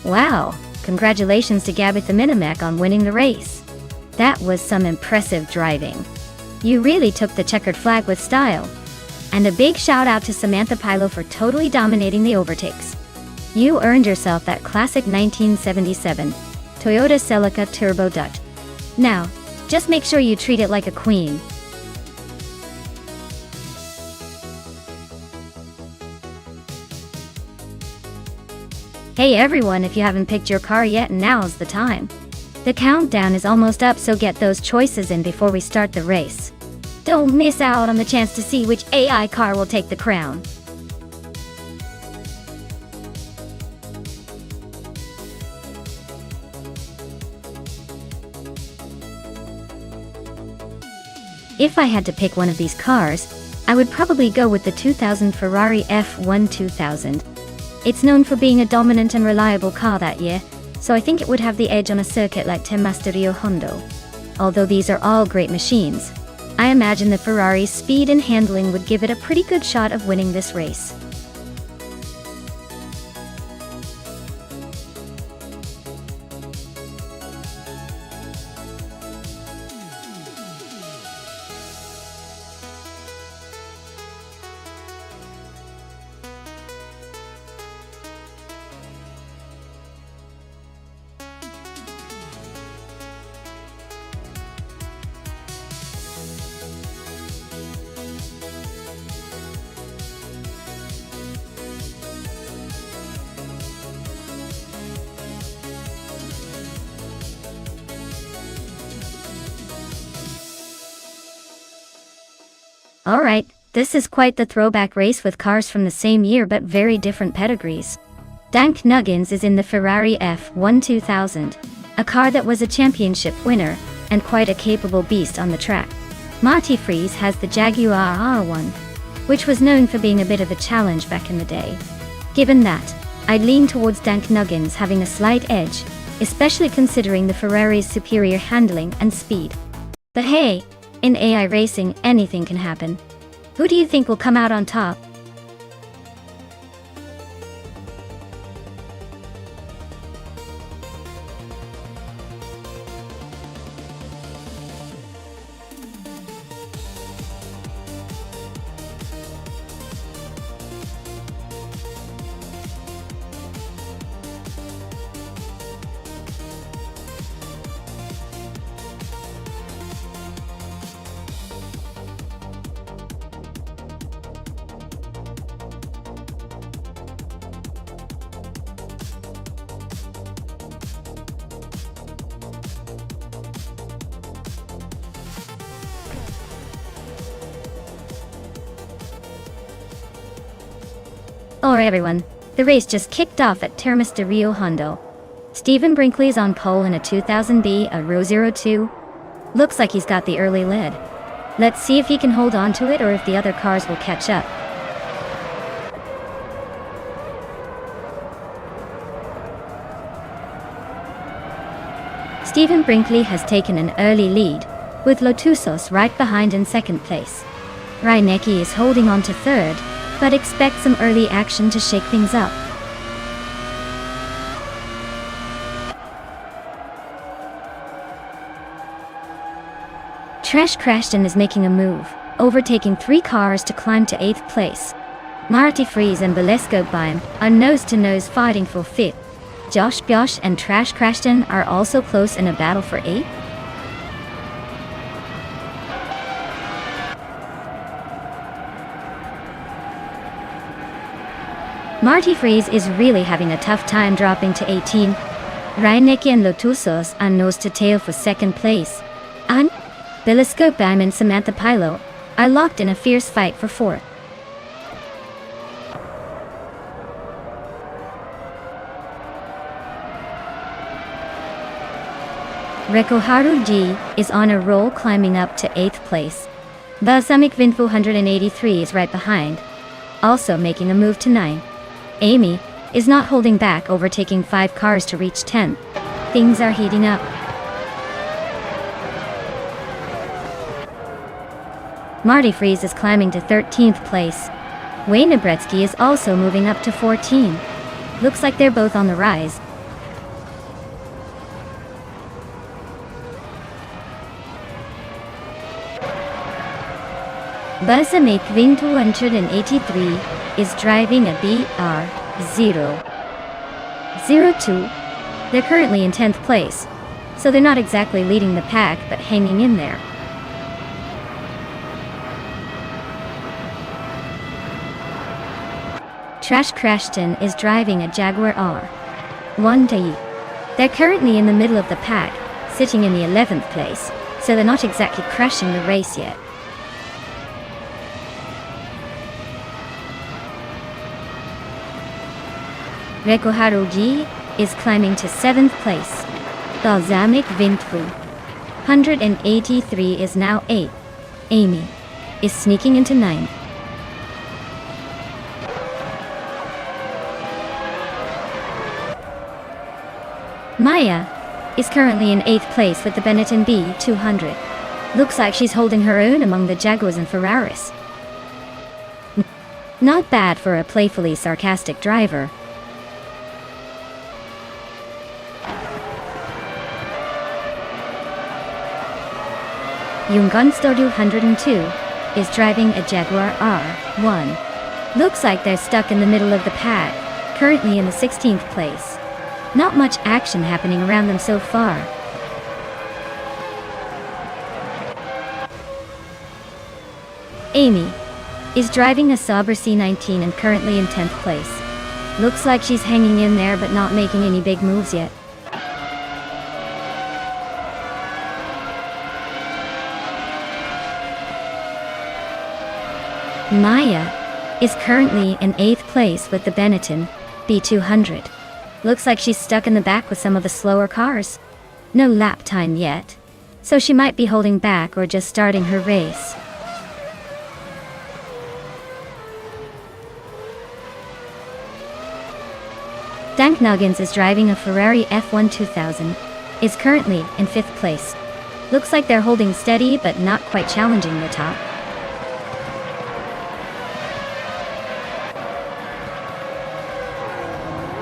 Wow, congratulations to Gabby the Minimac on winning the race. That was some impressive driving. You really took the checkered flag with style. And a big shout out to Samantha Pilo for totally dominating the overtakes. You earned yourself that classic 1977 Toyota Celica Turbo Dut. Now, just make sure you treat it like a queen. Hey everyone, if you haven't picked your car yet, now's the time. The countdown is almost up, so get those choices in before we start the race. Don't miss out on the chance to see which AI car will take the crown. If I had to pick one of these cars, I would probably go with the 2000 Ferrari F1 2000. It's known for being a dominant and reliable car that year, so I think it would have the edge on a circuit like Temasterio Hondo. Although these are all great machines, I imagine the Ferrari's speed and handling would give it a pretty good shot of winning this race. Alright, this is quite the throwback race with cars from the same year but very different pedigrees. Dank Nuggins is in the Ferrari F1 2000, a car that was a championship winner, and quite a capable beast on the track. Marty Freeze has the Jaguar R1, which was known for being a bit of a challenge back in the day. Given that, I'd lean towards Dank Nuggins having a slight edge, especially considering the Ferrari's superior handling and speed. But hey, in AI racing, anything can happen. Who do you think will come out on top? Alright everyone, the race just kicked off at Termas de Rio Hondo. Stephen Brinkley's on pole in a 2000B, a Row 02. Looks like he's got the early lead. Let's see if he can hold on to it or if the other cars will catch up. Stephen Brinkley has taken an early lead, with Lotusos right behind in second place. Reinecke is holding on to third, but expect some early action to shake things up. Trash Crashton is making a move, overtaking 3 cars to climb to 8th place. Marty Freeze and Belesco Beim are nose-to-nose fighting for 5th. Josh Bjosh and Trash Crashton are also close in a battle for 8th. Marty Freeze is really having a tough time dropping to 18. Reinecke and Lotusos are nose-to-tail for 2nd place. And Belesco Beim and Samantha Pilo are locked in a fierce fight for 4th. Rekoharu G is on a roll, climbing up to 8th place. Balsamic Vint 483 is right behind, also making a move to 9th. Amy is not holding back, overtaking 5 cars to reach 10th. Things are heating up. Marty Freeze is climbing to 13th place. Wayne Nebretsky is also moving up to 14. Looks like they're both on the rise. Balsamic Vint 283 is driving a BR002. They're currently in 10th place, so they're not exactly leading the pack but hanging in there. Trash Crashton is driving a Jaguar R1. They're currently in the middle of the pack, sitting in the 11th place, so they're not exactly crashing the race yet. Rekoharu G is climbing to 7th place. Balsamic Vint 183 is now 8th. Amy is sneaking into 9th. Maya is currently in 8th place with the Benetton B200. Looks like she's holding her own among the Jaguars and Ferraris. Not bad for a playfully sarcastic driver. Nonstop 102 is driving a Jaguar R1. Looks like they're stuck in the middle of the pack, currently in the 16th place. Not much action happening around them so far. Amy is driving a Sauber C19 and currently in 10th place. Looks like she's hanging in there but not making any big moves yet. Maya is currently in 8th place with the Benetton B200. Looks like she's stuck in the back with some of the slower cars. No lap time yet, so she might be holding back or just starting her race. Dank Nuggins is driving a Ferrari F1 2000, is currently in 5th place. Looks like they're holding steady but not quite challenging the top.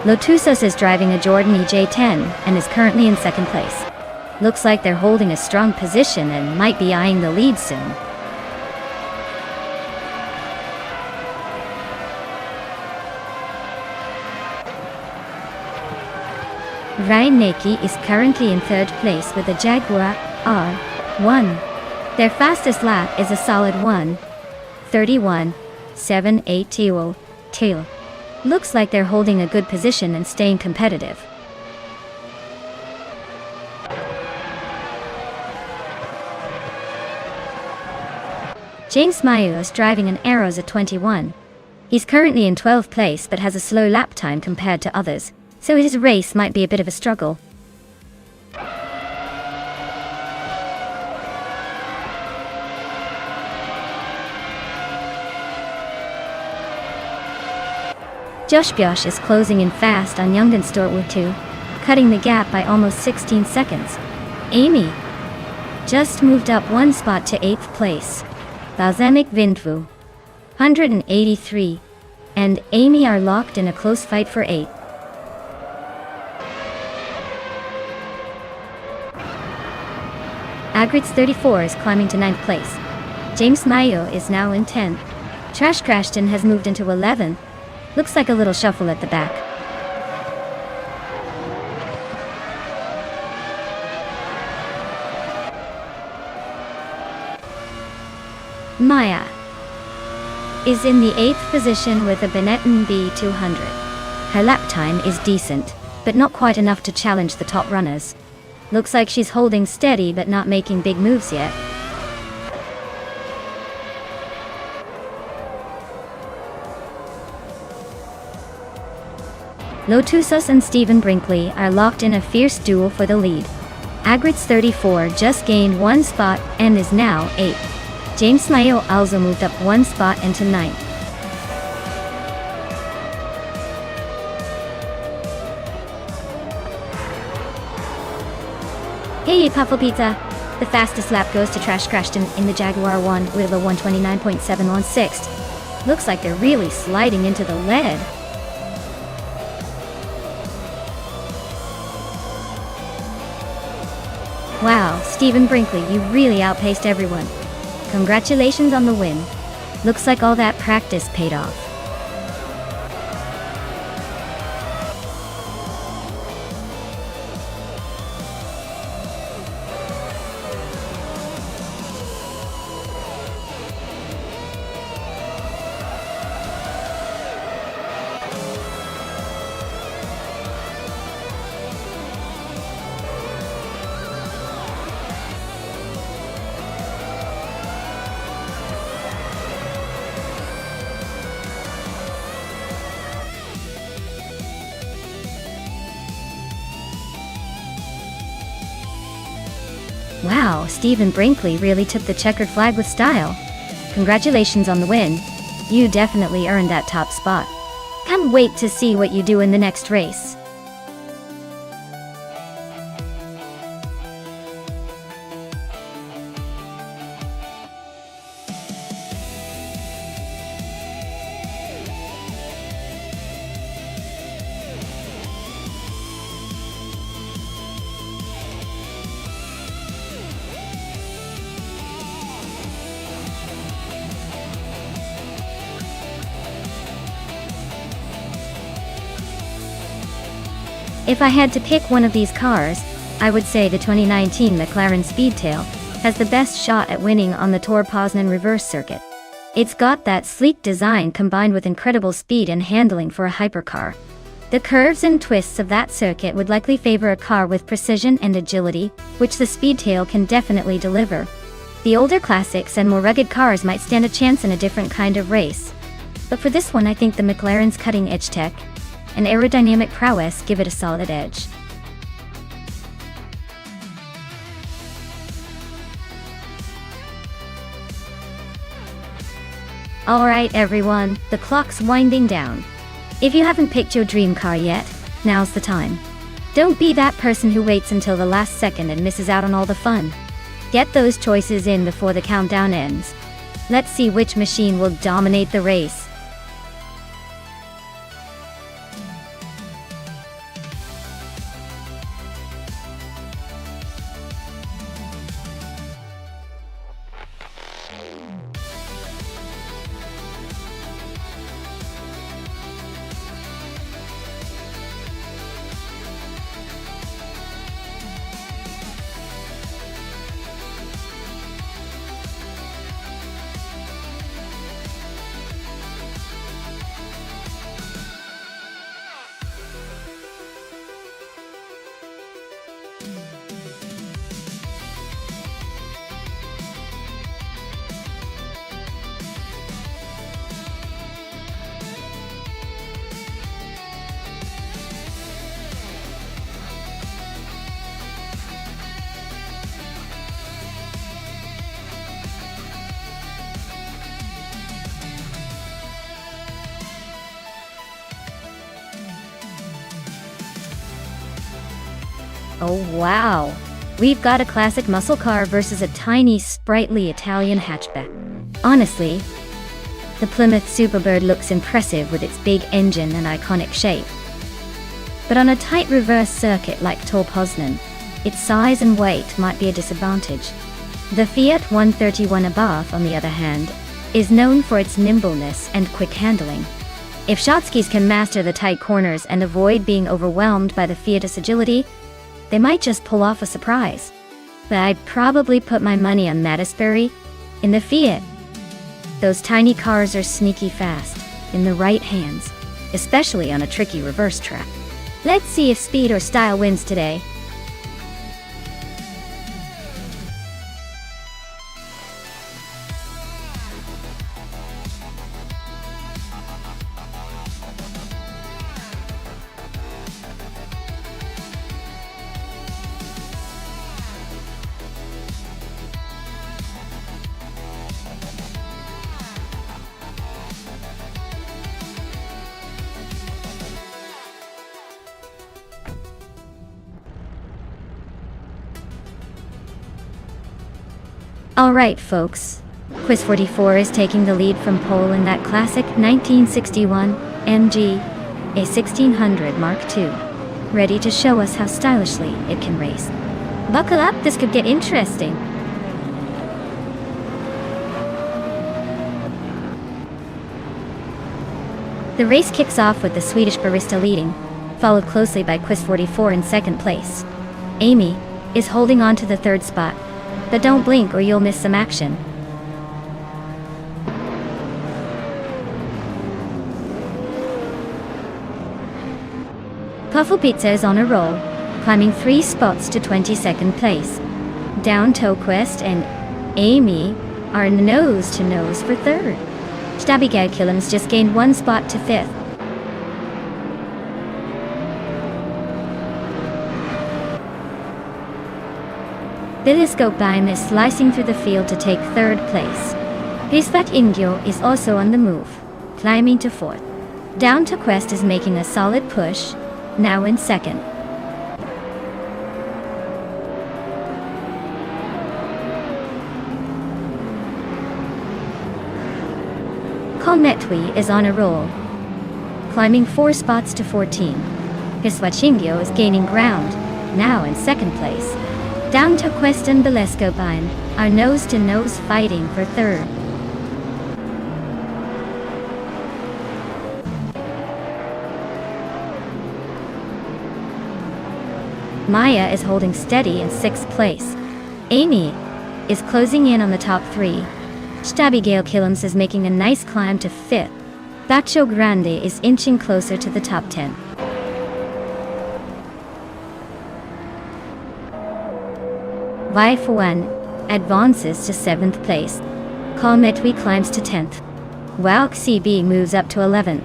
Lotusos is driving a Jordan EJ10 and is currently in 2nd place. Looks like they're holding a strong position and might be eyeing the lead soon. Ryan Nakey is currently in 3rd place with a Jaguar R1. Their fastest lap is a solid 1:31.782. Looks like they're holding a good position and staying competitive. James Mayo is driving an Aeros at 21. He's currently in 12th place but has a slow lap time compared to others, so his race might be a bit of a struggle. Josh Bjosh is closing in fast on Youngenstortwood 2, cutting the gap by almost 16 seconds. Amy just moved up 1 spot to 8th place. Balsamic Vindvu, 183, and Amy are locked in a close fight for 8th. Agritz 34 is climbing to 9th place. James Mayo is now in 10th. Trash Crashton has moved into 11th. Looks like a little shuffle at the back. Maya is in the 8th position with a Benetton B200. Her lap time is decent, but not quite enough to challenge the top runners. Looks like she's holding steady but not making big moves yet. Lotusos and Stephen Brinkley are locked in a fierce duel for the lead. Agritz 34 just gained 1 spot and is now 8th. James Mayo also moved up 1 spot into 9th. Hey Puffle Pizza! The fastest lap goes to Trash Crashton in the Jaguar 1 with a 129.716. Looks like they're really sliding into the lead. Wow, Stephen Brinkley, you really outpaced everyone. Congratulations on the win. Looks like all that practice paid off. Wow, Stephen Brinkley really took the checkered flag with style. Congratulations on the win. You definitely earned that top spot. Can't wait to see what you do in the next race. If I had to pick one of these cars, I would say the 2019 McLaren Speedtail has the best shot at winning on the Tor Poznan reverse circuit. It's got that sleek design combined with incredible speed and handling for a hypercar. The curves and twists of that circuit would likely favor a car with precision and agility, which the Speedtail can definitely deliver. The older classics and more rugged cars might stand a chance in a different kind of race. But for this one, I think the McLaren's cutting-edge tech and aerodynamic prowess give it a solid edge. Alright everyone, the clock's winding down. If you haven't picked your dream car yet, now's the time. Don't be that person who waits until the last second and misses out on all the fun. Get those choices in before the countdown ends. Let's see which machine will dominate the race. Oh wow! We've got a classic muscle car versus a tiny, sprightly Italian hatchback. Honestly, the Plymouth Superbird looks impressive with its big engine and iconic shape. But on a tight reverse circuit like Tor Poznan, its size and weight might be a disadvantage. The Fiat 131 Abarth, on the other hand, is known for its nimbleness and quick handling. If Shotskis can master the tight corners and avoid being overwhelmed by the Fiat's agility, they might just pull off a surprise. But I'd probably put my money on Mattisbury in the Fiat. Those tiny cars are sneaky fast, in the right hands, especially on a tricky reverse track. Let's see if speed or style wins today. Alright folks, Quiz 44 is taking the lead from pole in that classic 1961 MG A 1600 Mark II, ready to show us how stylishly it can race. Buckle up, this could get interesting. The race kicks off with the Swedish barista leading, followed closely by Quiz 44 in second place. Amy is holding on to the third spot, but don't blink or you'll miss some action. Puffle Pizza is on a roll, climbing 3 spots to 22nd place. Down Toquest and Amy are nose to nose for third. Stabigagkillums just gained 1 spot to 5th. Telescopebeam is slicing through the field to take 3rd place. Hisvat Ingyo is also on the move, climbing to 4th. Down to Quest is making a solid push, now in 2nd. Kolmetwi is on a roll, climbing 4 spots to 14. Hisvat Ingyo is gaining ground, now in 2nd place. Down to Quest and Telescopebeam are nose-to-nose fighting for 3rd. Maya is holding steady in 6th place. Amy is closing in on the top 3. Abigail Killams is making a nice climb to 5th. Bacho Grande is inching closer to the top 10. Waifuan advances to 7th place. Kalmetwi climbs to 10th. Wauk CB moves up to 11th.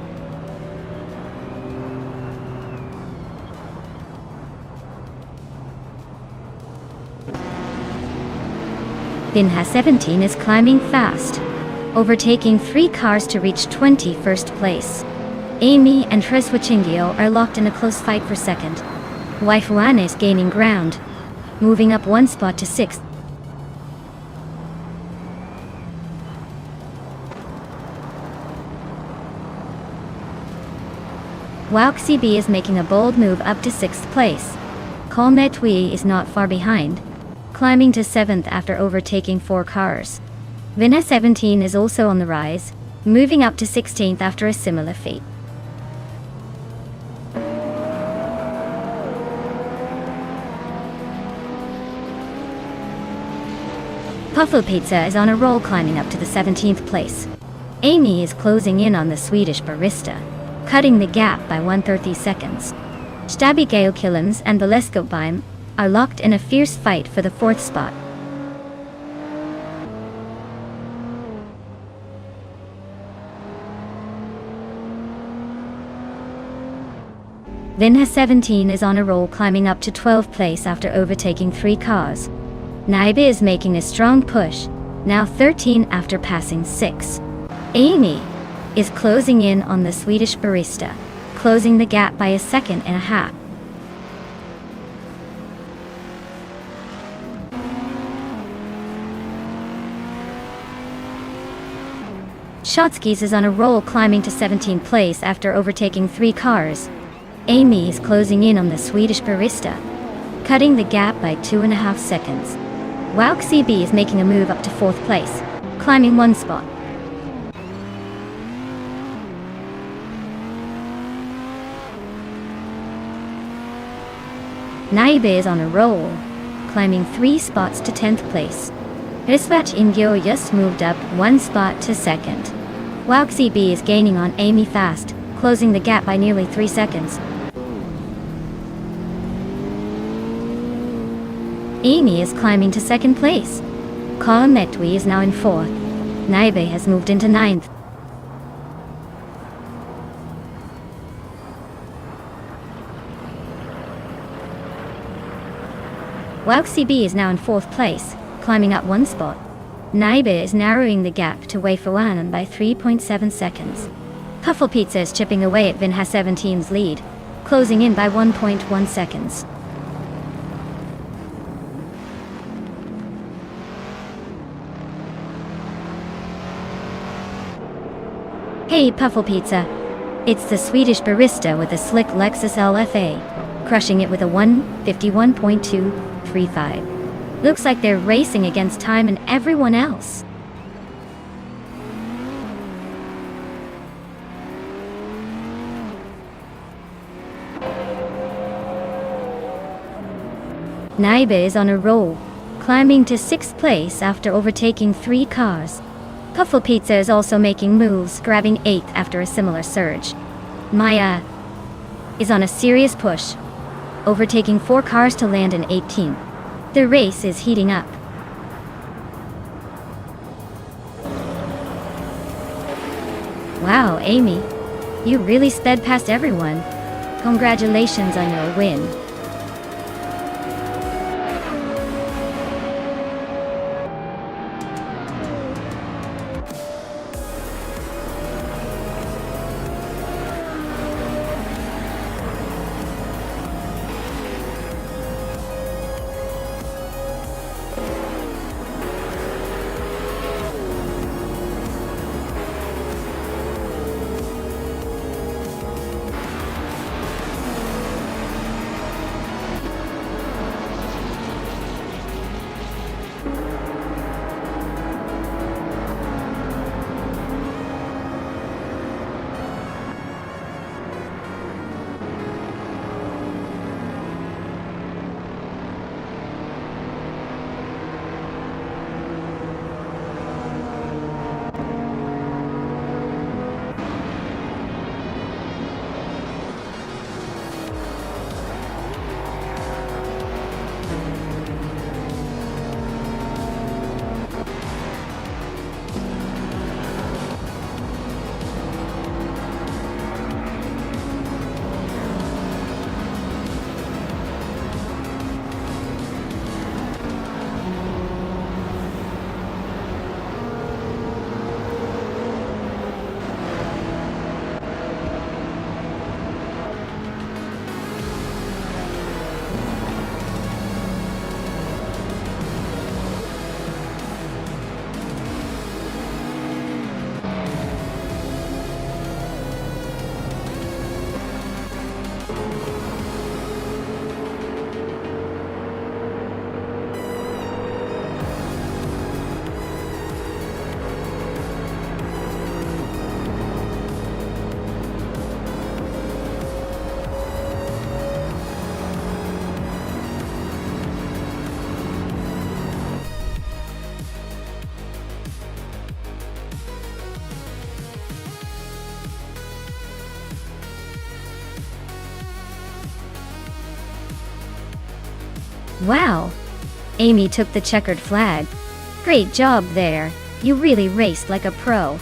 Binha 17 is climbing fast, overtaking 3 cars to reach 21st place. Amy and Treswachingio are locked in a close fight for 2nd. Waifuan is gaining ground, moving up 1 spot to 6th. Wauk CB is making a bold move up to 6th place. Kalmetwi is not far behind, climbing to 7th after overtaking 4 cars. Vinha 17 is also on the rise, moving up to 16th after a similar feat. Puffle Pizza is on a roll, climbing up to the 17th place. Amy is closing in on the Swedish barista, cutting the gap by 1/30 seconds. Abigail Killams and Balesko Beim are locked in a fierce fight for the 4th spot. Vinha 17 is on a roll, climbing up to 12th place after overtaking 3 cars. Naibe is making a strong push, now 13 after passing 6. Amy is closing in on the Swedish barista, closing the gap by 1.5 seconds. Shotskis is on a roll, climbing to 17th place after overtaking 3 cars. Amy is closing in on the Swedish barista, cutting the gap by 2.5 seconds. Wauk CB is making a move up to 4th place, climbing 1 spot. Naibe is on a roll, climbing 3 spots to 10th place. Riswach Ingyo just moved up 1 spot to 2nd. Wauk CB is gaining on Amy fast, closing the gap by nearly 3 seconds. Amy is climbing to 2nd place. Kalmetwi is now in 4th. Naibe has moved into 9th. Wauk CB is now in 4th place, climbing up 1 spot. Naibe is narrowing the gap to Waifuan by 3.7 seconds. Puffle Pizza is chipping away at Vinha 17's lead, closing in by 1.1 seconds. Hey Puffle Pizza! It's the Swedish barista with a slick Lexus LFA, crushing it with a 1:51.235. Looks like they're racing against time and everyone else. Naibe is on a roll, climbing to 6th place after overtaking 3 cars. Puffle Pizza is also making moves, grabbing 8th after a similar surge. Maya is on a serious push, overtaking 4 cars to land in 18th. The race is heating up. Wow, Amy, you really sped past everyone. Congratulations on your win. Wow! Amy took the checkered flag. Great job there. You really raced like a pro.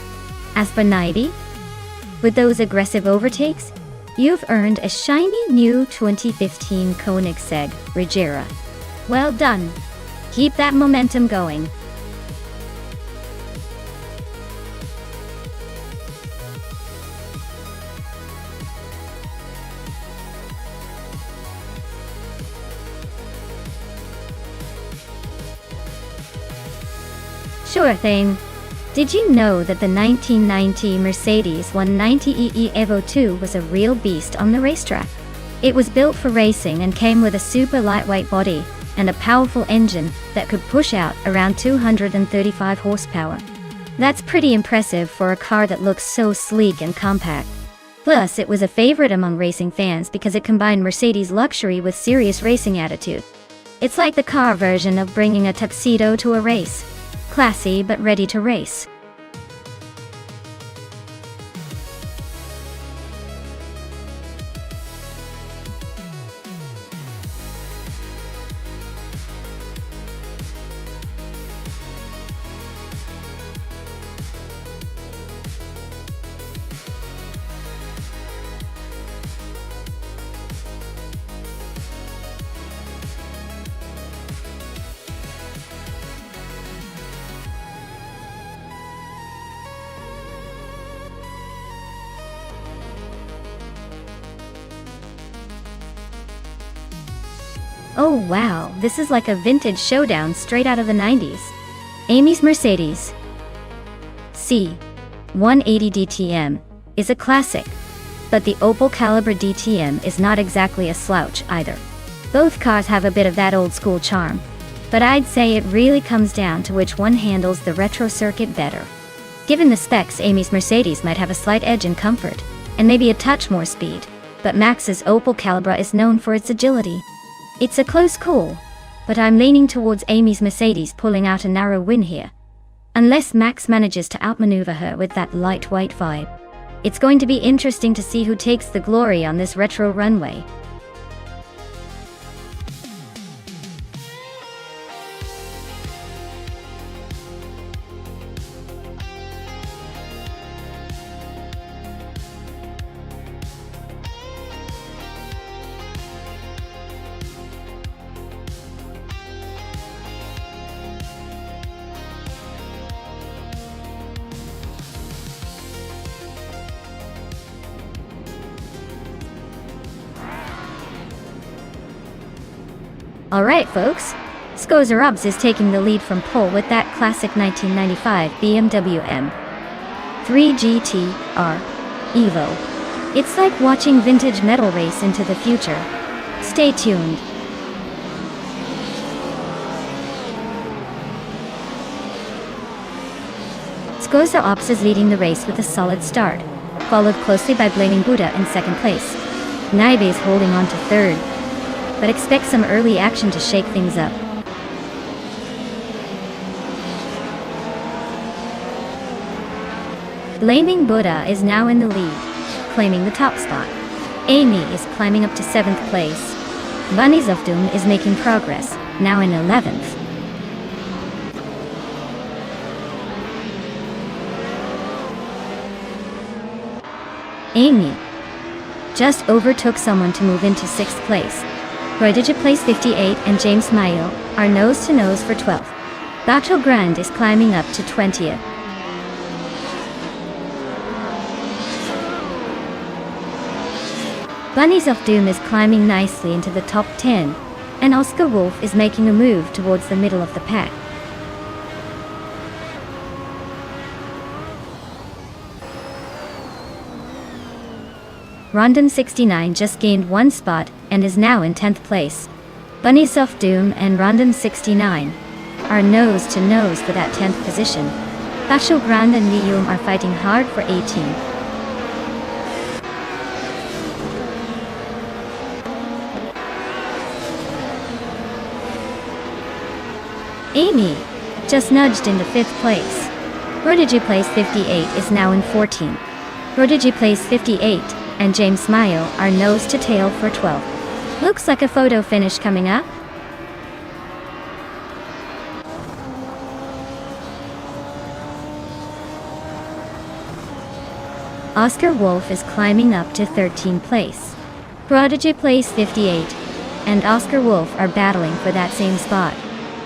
As for Naibi, with those aggressive overtakes, you've earned a shiny new 2015 Koenigsegg Regera. Well done. Keep that momentum going. Sure thing. Did you know that the 1990 Mercedes 190EE Evo 2 was a real beast on the racetrack? It was built for racing and came with a super lightweight body and a powerful engine that could push out around 235 horsepower. That's pretty impressive for a car that looks so sleek and compact. Plus, it was a favorite among racing fans because it combined Mercedes luxury with serious racing attitude. It's like the car version of bringing a tuxedo to a race. Classy but ready to race. Oh wow, this is like a vintage showdown straight out of the 90s. Amy's Mercedes C180 DTM is a classic, but the Opel Calibre DTM is not exactly a slouch either. Both cars have a bit of that old school charm, but I'd say it really comes down to which one handles the retro circuit better. Given the specs, Amy's Mercedes might have a slight edge in comfort, and maybe a touch more speed, but Max's Opel Calibre is known for its agility. It's a close call, but I'm leaning towards Amy's Mercedes pulling out a narrow win here. Unless Max manages to outmaneuver her with that lightweight vibe. It's going to be interesting to see who takes the glory on this retro runway. Alright folks, Skozerobs is taking the lead from pole with that classic 1995 BMW M3 GT-R Evo. It's like watching vintage metal race into the future. Stay tuned. Skozerobs is leading the race with a solid start, followed closely by Blaming Buddha in second place. Naibe is holding on to third, but expect some early action to shake things up. Blaming Buddha is now in the lead, claiming the top spot. Amy is climbing up to 7th place. Bunnies of Doom is making progress, now in 11th. Amy just overtook someone to move into 6th place. Prodigy placed 58 and James Mayo are nose-to-nose for 12th. Bato Grand is climbing up to 20th. Bunnies of Doom is climbing nicely into the top 10, and Oscar Wolf is making a move towards the middle of the pack. Rondon 69 just gained 1 spot and is now in 10th place. Bunnies of Doom and Rondon 69 are nose-to-nose for that 10th position. Bato Grand and Lium are fighting hard for 18th. Amy just nudged into 5th place. Prodigy place 58 is now in 14th. Prodigy place 58 and James Mayo are nose to tail for 12th. Looks like a photo finish coming up. Oscar Wolf is climbing up to 13th place. Prodigy plays 58, and Oscar Wolf are battling for that same spot.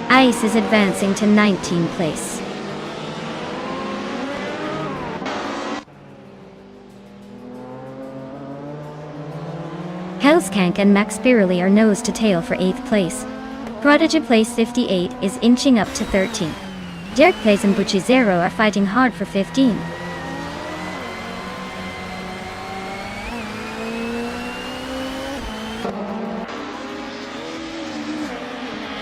Ice is advancing to 19th place. Hellskank and Max Birley are nose to tail for 8th place. Prodigy plays 58 is inching up to 13th. Derek Plays and Bucci Zero are fighting hard for 15.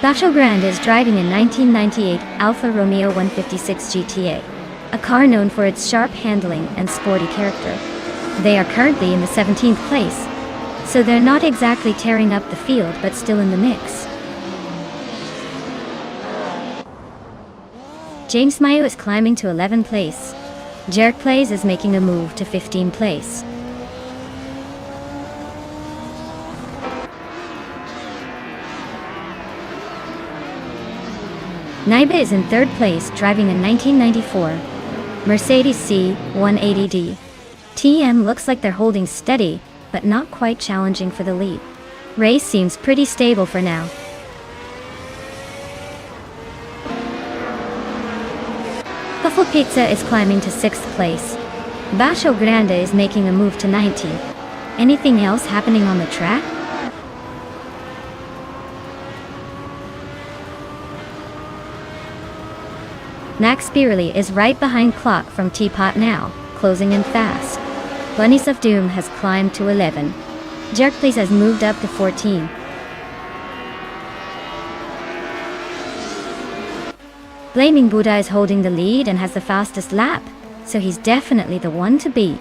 Battleground is driving a 1998 Alfa Romeo 156 GTA, a car known for its sharp handling and sporty character. They are currently in the 17th place, so they're not exactly tearing up the field but still in the mix. James Mayo is climbing to 11th place. Derek Plays is making a move to 15th place. Naiba is in 3rd place driving a 1994 Mercedes C180D. TM looks like they're holding steady, but not quite challenging for the lead. Race seems pretty stable for now. Buffalo Pizza is climbing to 6th place. Baixo Grande is making a move to 19th. Anything else happening on the track? Max Birley is right behind Clock from Teapot now, closing in fast. Bunnies of Doom has climbed to 11. Jerk Please has moved up to 14. Blaming Buddha is holding the lead and has the fastest lap, so he's definitely the one to beat.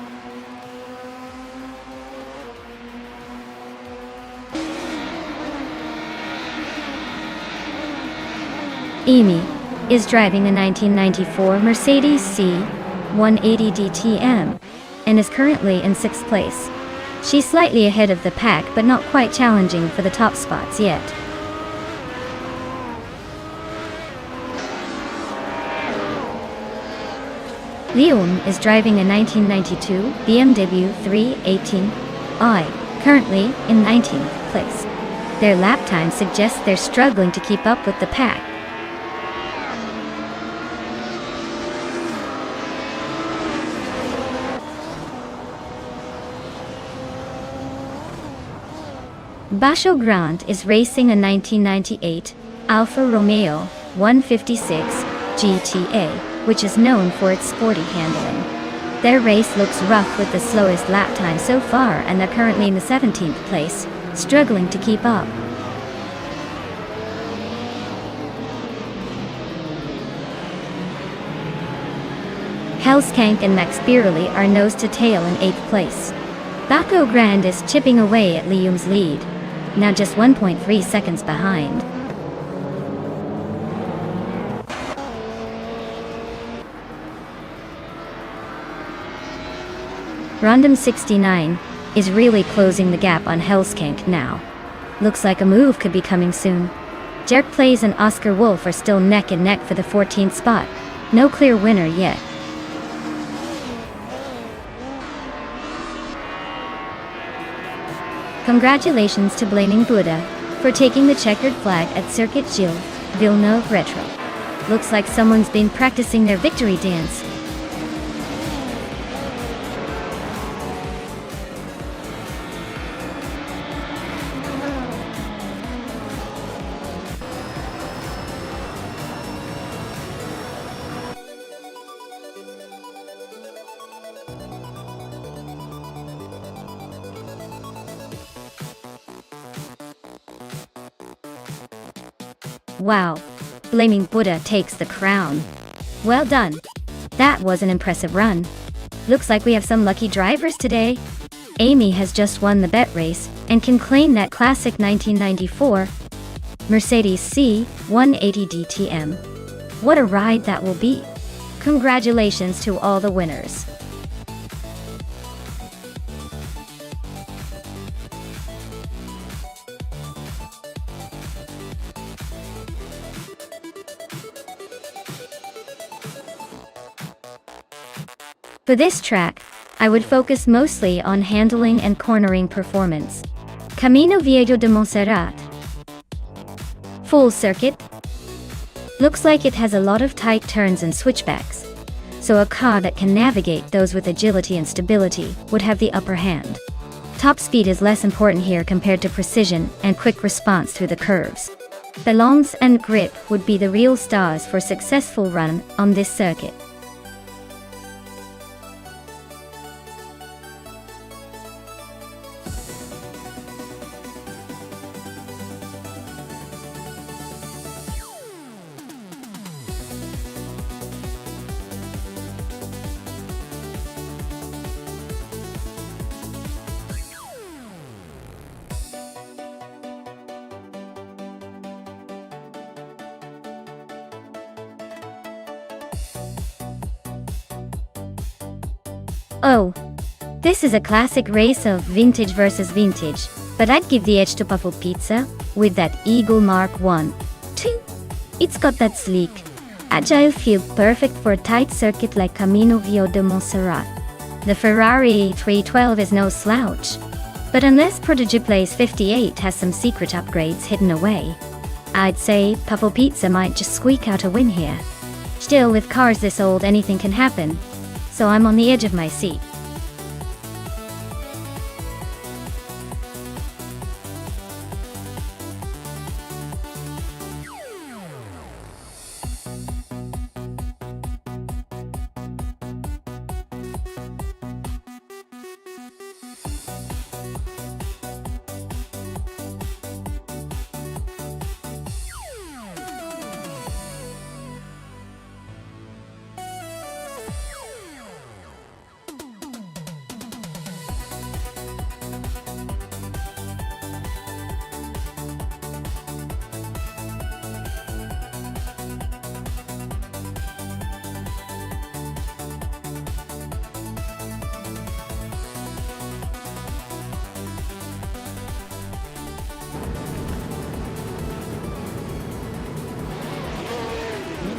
Amy is driving a 1994 Mercedes C180 DTM and is currently in 6th place. She's slightly ahead of the pack but not quite challenging for the top spots yet. Leon is driving a 1992 BMW 318i, currently in 19th place. Their lap time suggests they're struggling to keep up with the pack. Baixo Grande is racing a 1998 Alfa Romeo 156 GTA, which is known for its sporty handling. Their race looks rough with the slowest lap time so far, and they're currently in the 17th place, struggling to keep up. Hellskank and Max Birley are nose to tail in 8th place. Baco Grande is chipping away at Liam's lead, now just 1.3 seconds behind. Random 69 is really closing the gap on Hellskank now. Looks like a move could be coming soon. Jerk Plays and Oscar Wolf are still neck and neck for the 14th spot. No clear winner yet. Congratulations to Blaming Buddha for taking the checkered flag at Circuit Gilles Villeneuve Retro. Looks like someone's been practicing their victory dance. Wow, Blaming Buddha takes the crown. Well done. That was an impressive run. Looks like we have some lucky drivers today. Amy has just won the bet race and can claim that classic 1994 Mercedes C180 DTM. What a ride that will be. Congratulations to all the winners. For this track, I would focus mostly on handling and cornering performance. Camino Viejo de Montserrat. Full circuit. Looks like it has a lot of tight turns and switchbacks, so a car that can navigate those with agility and stability would have the upper hand. Top speed is less important here compared to precision and quick response through the curves. Balance and grip would be the real stars for a successful run on this circuit. Oh, this is a classic race of vintage versus vintage, but I'd give the edge to Puffle Pizza with that Eagle Mark 1. It's got that sleek, agile feel perfect for a tight circuit like Camino Viejo de Montserrat. The Ferrari 312 is no slouch, but unless Prodigy Place 58 has some secret upgrades hidden away, I'd say Puffle Pizza might just squeak out a win here. Still, with cars this old, anything can happen, so I'm on the edge of my seat.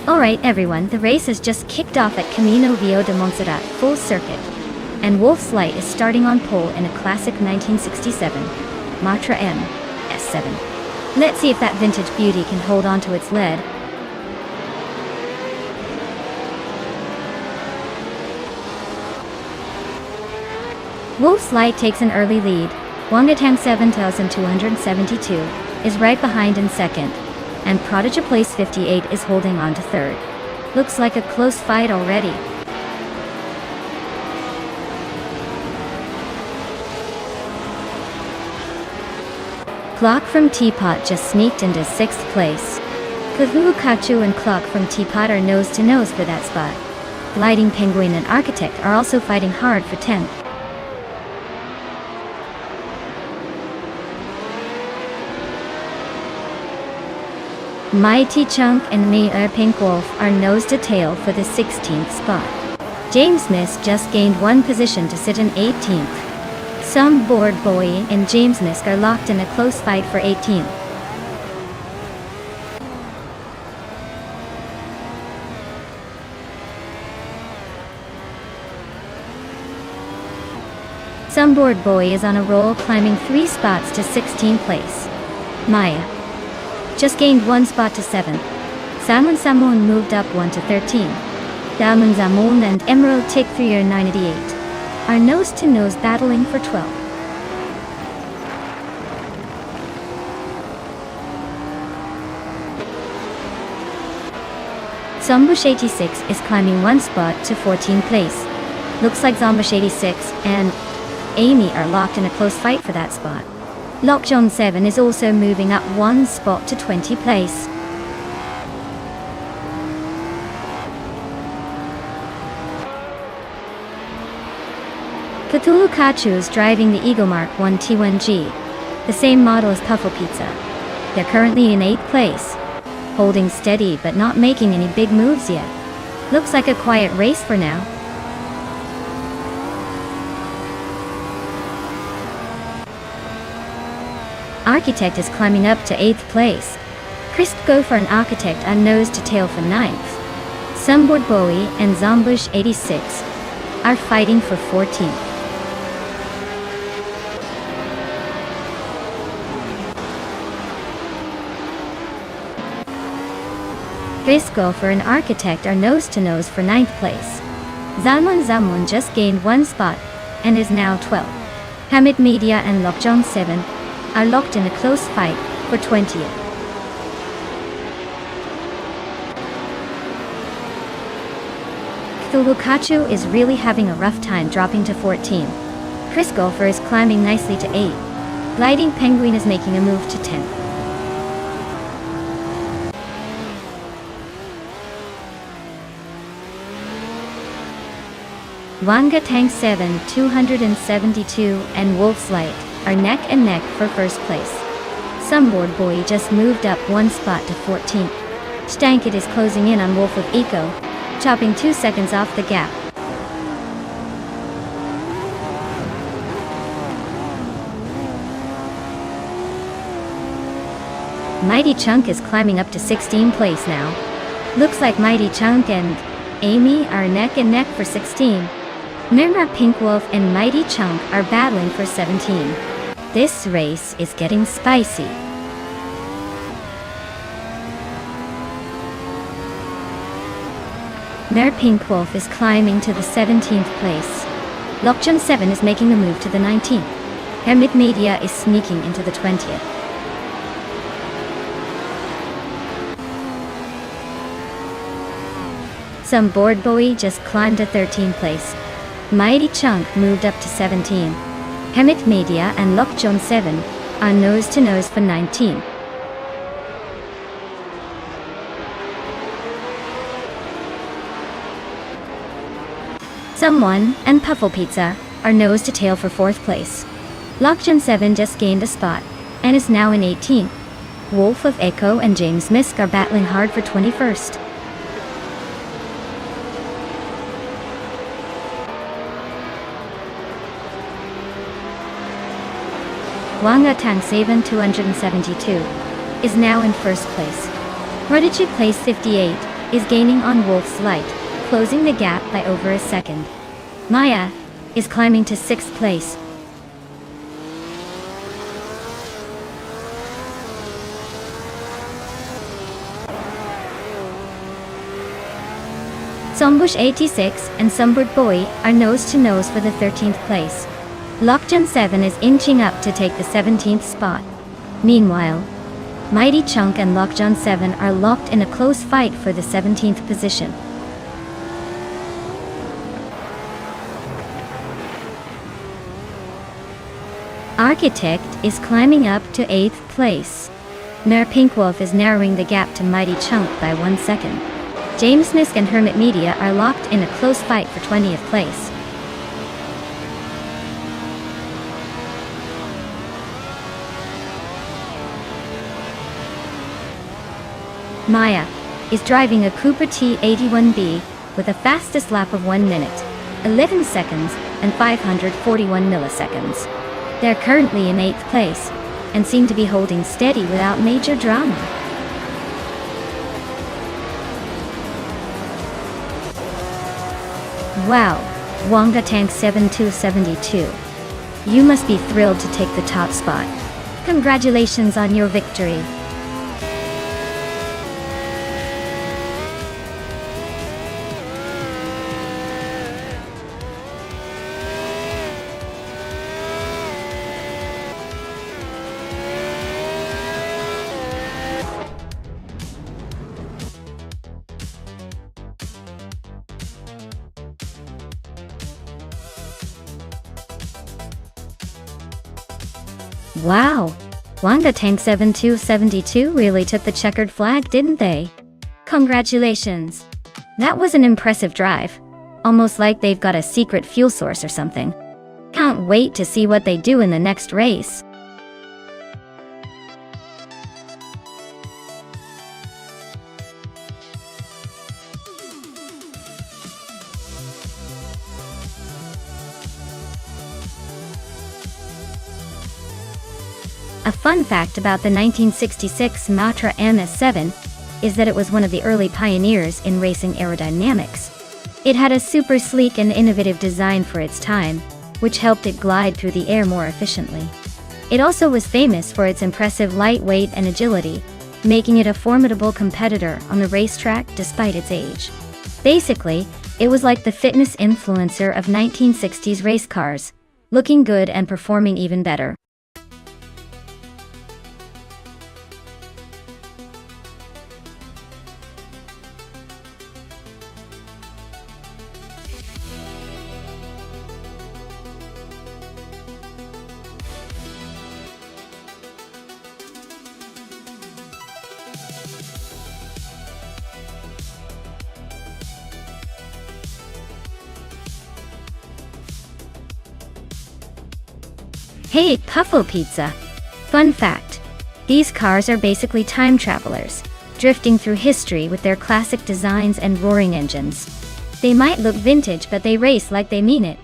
Alright everyone, the race has just kicked off at Camino Viejo de Montserrat full circuit, and Wolf's Light is starting on pole in a classic 1967 Matra M S7. Let's see if that vintage beauty can hold on to its lead. Wolf's Light takes an early lead. Wangatang 7272 is right behind in second, and Prodigy Place 58 is holding on to third. Looks like a close fight already. Clock from Teapot just sneaked into 6th place. Kahu and Clock from Teapot are nose to nose for that spot. Lighting Penguin and Architect are also fighting hard for 10th. Mighty Chunk and Mayor Pink Wolf are nose to tail for the 16th spot. James Smith just gained one position to sit in 18th. Some Board Boy and James Smith are locked in a close fight for 18th. Some Board Boy is on a roll, climbing 3 spots to 16th place. Maya just gained 1 spot to 7th. Salmon Samon moved up 1 to 13. Diamond Zamon and Emerald Tick 398 are nose-to-nose battling for 12. Zombush 86 is climbing 1 spot to 14th place. Looks like Zombush 86 and Amy are locked in a close fight for that spot. Lockjohn 7 is also moving up 1 spot to 20th place. Cthulhu Kachu is driving the Eagle Mark 1 T1G, the same model as Puffle Pizza. They're currently in 8th place, holding steady but not making any big moves yet. Looks like a quiet race for now. Architect is climbing up to 8th place. Crisp Gopher and Architect are nose to tail for 9th. Sunboard Bowie and Zombush 86 are fighting for 14th. This golfer and architect are nose-to-nose for 9th place. Zamun just gained 1 spot and is now 12th. Hamid Media and Lokjong 7 are locked in a close fight for 20th. Cthulhukachu is really having a rough time dropping to 14. Chris Golfer is climbing nicely to 8. Gliding Penguin is making a move to 10th. Wanga Tank 7, 272 and Wolf's Light are neck and neck for first place. Sunboard Boy just moved up 1 spot to 14th. Stankit is closing in on Wolf of Eco, chopping 2 seconds off the gap. Mighty Chunk is climbing up to 16th place now. Looks like Mighty Chunk and Amy are neck and neck for 16. Mirror Pink Wolf and Mighty Chunk are battling for 17. This race is getting spicy. Mirror Pink Wolf is climbing to the 17th place. Lokjun 7 is making a move to the 19th. Hamid Media is sneaking into the 20th. Some Board Boy just climbed to 13th place. Mighty Chunk moved up to 17. Hamid Media and Lokjong 7 are nose-to-nose for 19. Someone and Puffle Pizza are nose-to-tail for 4th place. Lokjong 7 just gained a spot and is now in 18th. Wolf of Echo and James Misk are battling hard for 21st. Wanga Tang 7, 272 is now in 1st place. Prodigy Place 58 is gaining on Wolf's Light, closing the gap by over a second. Maya is climbing to 6th place. Sombush 86 and Sunbird Boy are nose-to-nose for the 13th place. Lokjun 7 is inching up to take the 17th spot. Meanwhile, Mighty Chunk and Lokjun 7 are locked in a close fight for the 17th position. Architect is climbing up to 8th place. Mir Pink Wolf is narrowing the gap to Mighty Chunk by 1 second. James Misk and Hermit Media are locked in a close fight for 20th place. Maya is driving a Cooper T81B with a fastest lap of 1 minute, 11 seconds, and 541 milliseconds. They're currently in 8th place and seem to be holding steady without major drama. Wow, Wanga Tank 7272. You must be thrilled to take the top spot. Congratulations on your victory. Wow, Wanga Tank 7272 really took the checkered flag, didn't they? Congratulations. That was an impressive drive. Almost like they've got a secret fuel source or something. Can't wait to see what they do in the next race. A fun fact about the 1966 Matra MS7 is that it was one of the early pioneers in racing aerodynamics. It had a super sleek and innovative design for its time, which helped it glide through the air more efficiently. It also was famous for its impressive lightweight and agility, making it a formidable competitor on the racetrack despite its age. Basically, it was like the fitness influencer of 1960s race cars, looking good and performing even better. Hey, Puffle Pizza! Fun fact: these cars are basically time travelers, drifting through history with their classic designs and roaring engines. They might look vintage, but they race like they mean it.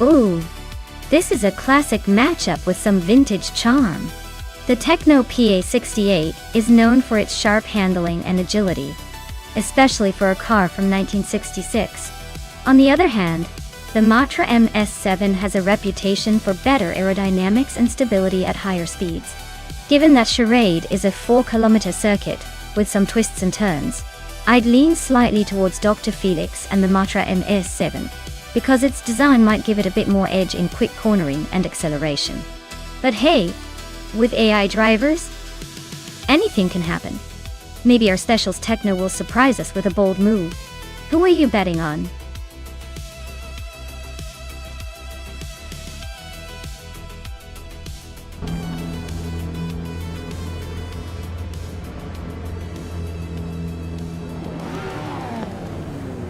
Ooh, this is a classic matchup with some vintage charm. The Techno PA68 is known for its sharp handling and agility, especially for a car from 1966. On the other hand, the Matra MS7 has a reputation for better aerodynamics and stability at higher speeds. Given that Charade is a 4-kilometer circuit, with some twists and turns, I'd lean slightly towards Dr. Felix and the Matra MS7, because its design might give it a bit more edge in quick cornering and acceleration. But hey, with AI drivers, anything can happen. Maybe our Specials Techno will surprise us with a bold move. Who are you betting on?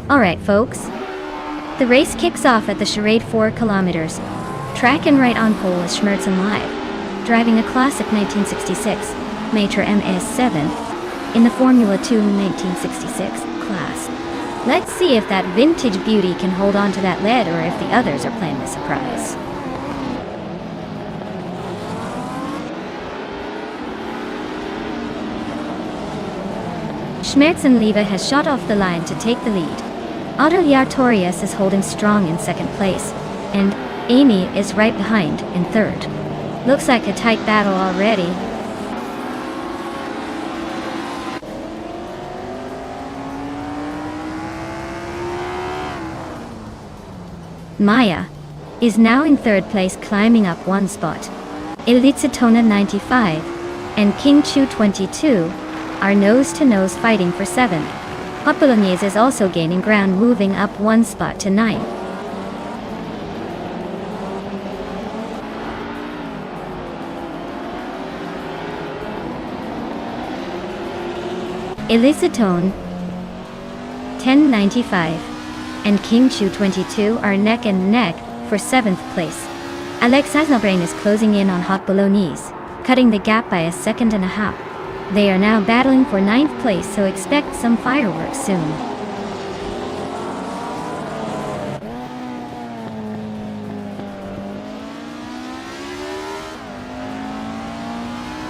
Alright folks, the race kicks off at the Charade 4 kilometers. Track and right on pole is Schmerzen Live, driving a classic 1966 Matra MS7 in the Formula 2 1966 class. Let's see if that vintage beauty can hold on to that lead or if the others are playing a surprise. Schmerzen Live has shot off the line to take the lead. Autoliar Torius is holding strong in second place, and Amy is right behind in third. Looks like a tight battle already. Maya is now in third place, climbing up one spot. Elitsitona 95 and King Chu 22 are nose-to-nose fighting for 7th. Hot Bolognese is also gaining ground, moving up one spot to 9th. Elizatone 1095 and King Chu 22 are neck and neck for 7th place. Alex Asnobrain is closing in on Hot Bolognese, cutting the gap by a second and a half. They are now battling for 9th place, so expect some fireworks soon.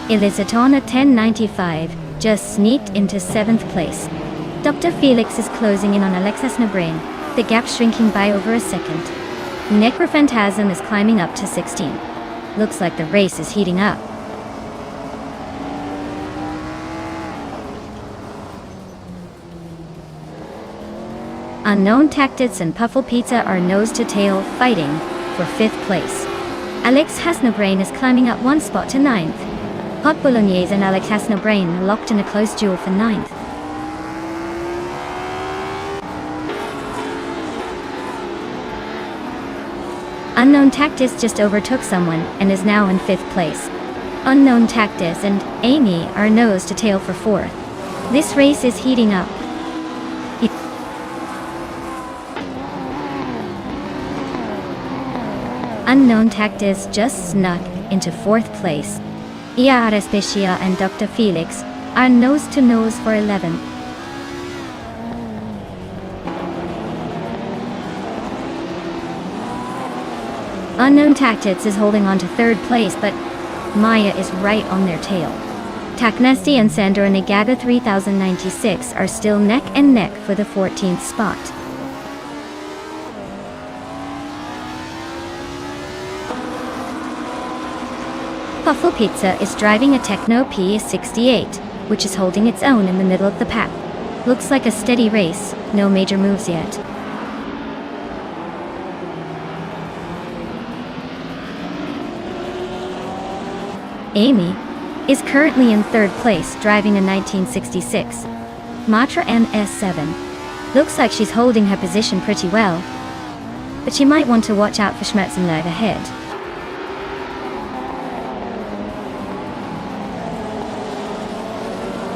Elizatona 1095 just sneaked into 7th place. Dr. Felix is closing in on Alexis Nabrain, the gap shrinking by over a second. Necrophantasm is climbing up to 16. Looks like the race is heating up. Unknown Tactics and Puffle Pizza are nose-to-tail fighting for 5th place. Alex Hasnobrain is climbing up one spot to 9th. Hot Bolognese and Alex Hasnobrain are locked in a close duel for 9th. Unknown Tactics just overtook someone and is now in 5th place. Unknown Tactics and Amy are nose-to-tail for 4th. This race is heating up. Unknown Tactics just snuck into 4th place. Ia Arespecia and Dr. Felix are nose to nose for 11th. Unknown Tactics is holding on to 3rd place, but Maya is right on their tail. Taknesti and Sandra Nagaga 3096 are still neck and neck for the 14th spot. Puffle Pizza is driving a Techno P68, which is holding its own in the middle of the pack. Looks like a steady race, no major moves yet. Amy is currently in 3rd place, driving a 1966 Matra MS7. Looks like she's holding her position pretty well, but she might want to watch out for Schmerzenlive ahead.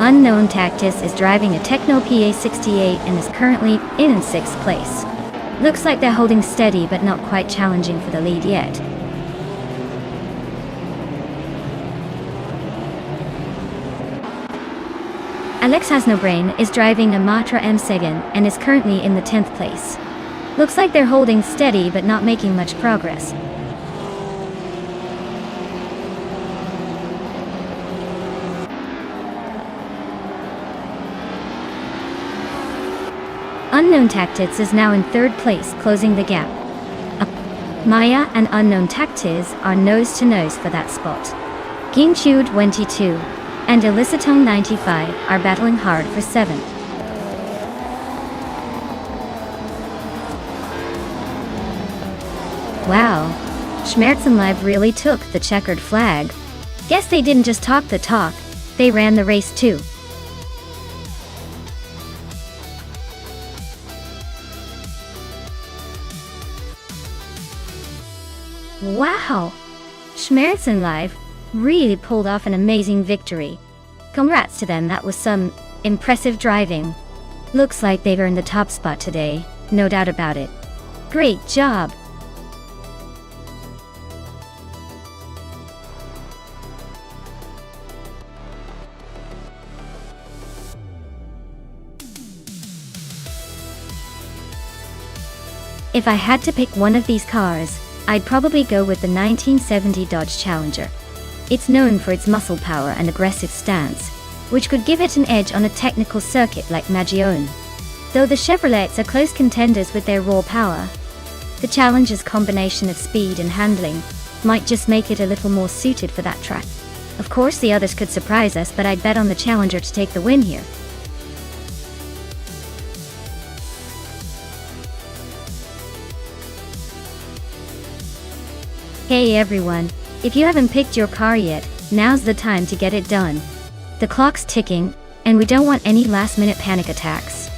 Unknown Tactis is driving a Techno PA68 and is currently in 6th place. Looks like they're holding steady but not quite challenging for the lead yet. Alex Has No Brain is driving a Matra M7 and is currently in the 10th place. Looks like they're holding steady but not making much progress. Unknown Tactics is now in 3rd place, closing the gap. Maya and Unknown Tactics are nose to nose for that spot. Ginchu 22 and Elicitone 95 are battling hard for 7th. Wow, Schmerzenlive really took the checkered flag. Guess they didn't just talk the talk, they ran the race too. Wow, Schmerzenlive really pulled off an amazing victory. Congrats to them, that was some impressive driving. Looks like they've earned the top spot today, no doubt about it. Great job! If I had to pick one of these cars, I'd probably go with the 1970 Dodge Challenger. It's known for its muscle power and aggressive stance, which could give it an edge on a technical circuit like Magione. Though the Chevrolets are close contenders with their raw power, the Challenger's combination of speed and handling might just make it a little more suited for that track. Of course the others could surprise us, but I'd bet on the Challenger to take the win here. Hey everyone, if you haven't picked your car yet, now's the time to get it done. The clock's ticking, and we don't want any last-minute panic attacks.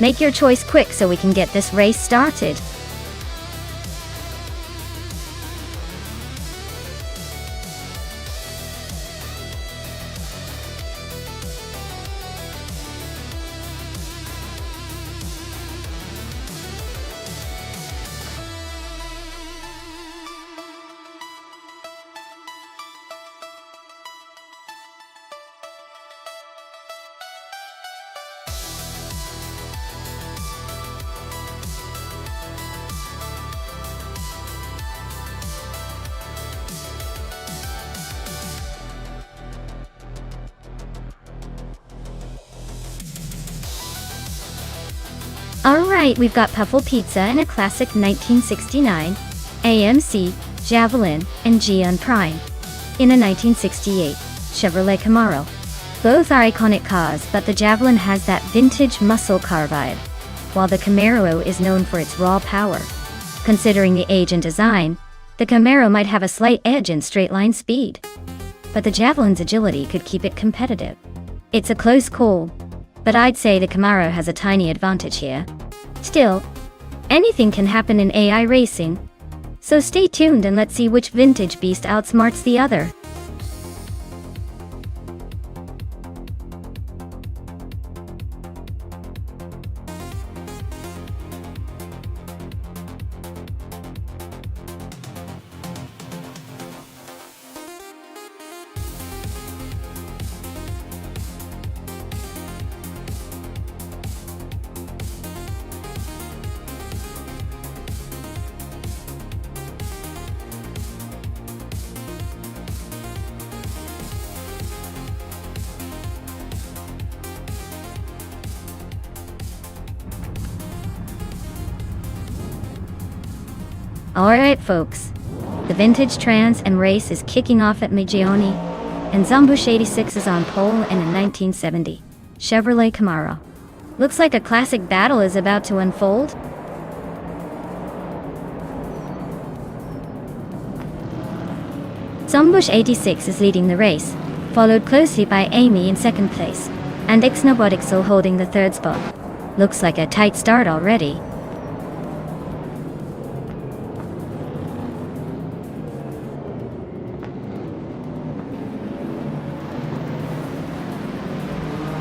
Make your choice quick so we can get this race started. Alright, we've got Puffle Pizza and a classic 1969 AMC, Javelin, and Gion Prime in a 1968 Chevrolet Camaro. Both are iconic cars, but the Javelin has that vintage muscle car vibe, while the Camaro is known for its raw power. Considering the age and design, the Camaro might have a slight edge in straight-line speed, but the Javelin's agility could keep it competitive. It's a close call, but I'd say the Camaro has a tiny advantage here. Still, anything can happen in AI racing, so stay tuned and let's see which vintage beast outsmarts the other. Alright folks, the vintage trans and race is kicking off at Magione, and Zombush 86 is on pole in a 1970 Chevrolet Camaro. Looks like a classic battle is about to unfold. Zombush 86 is leading the race, followed closely by Amy in second place, and Xnobotixel holding the third spot. Looks like a tight start already.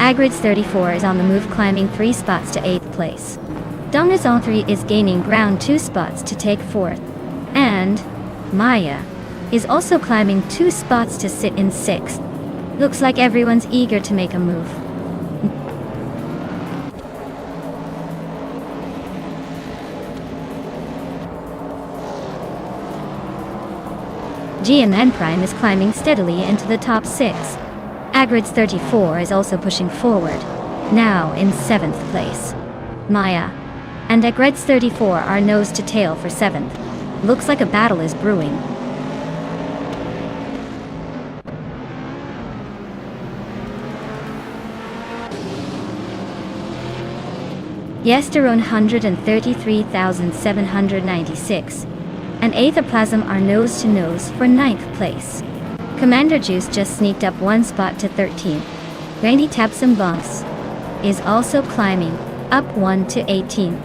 Agrids 34 is on the move, climbing 3 spots to 8th place. Dongazon 3 is gaining ground 2 spots to take 4th. And Maya is also climbing 2 spots to sit in 6th. Looks like everyone's eager to make a move. GMN Prime is climbing steadily into the top 6. Agrids 34 is also pushing forward, now in 7th place. Maya and Agrids 34 are nose to tail for 7th. Looks like a battle is brewing. Yesteron 133,796 and Aethoplasm are nose to nose for 9th place. Commander Juice just sneaked up 1 spot to 13th. Randy Tapsum Boss is also climbing up 1 to 18th.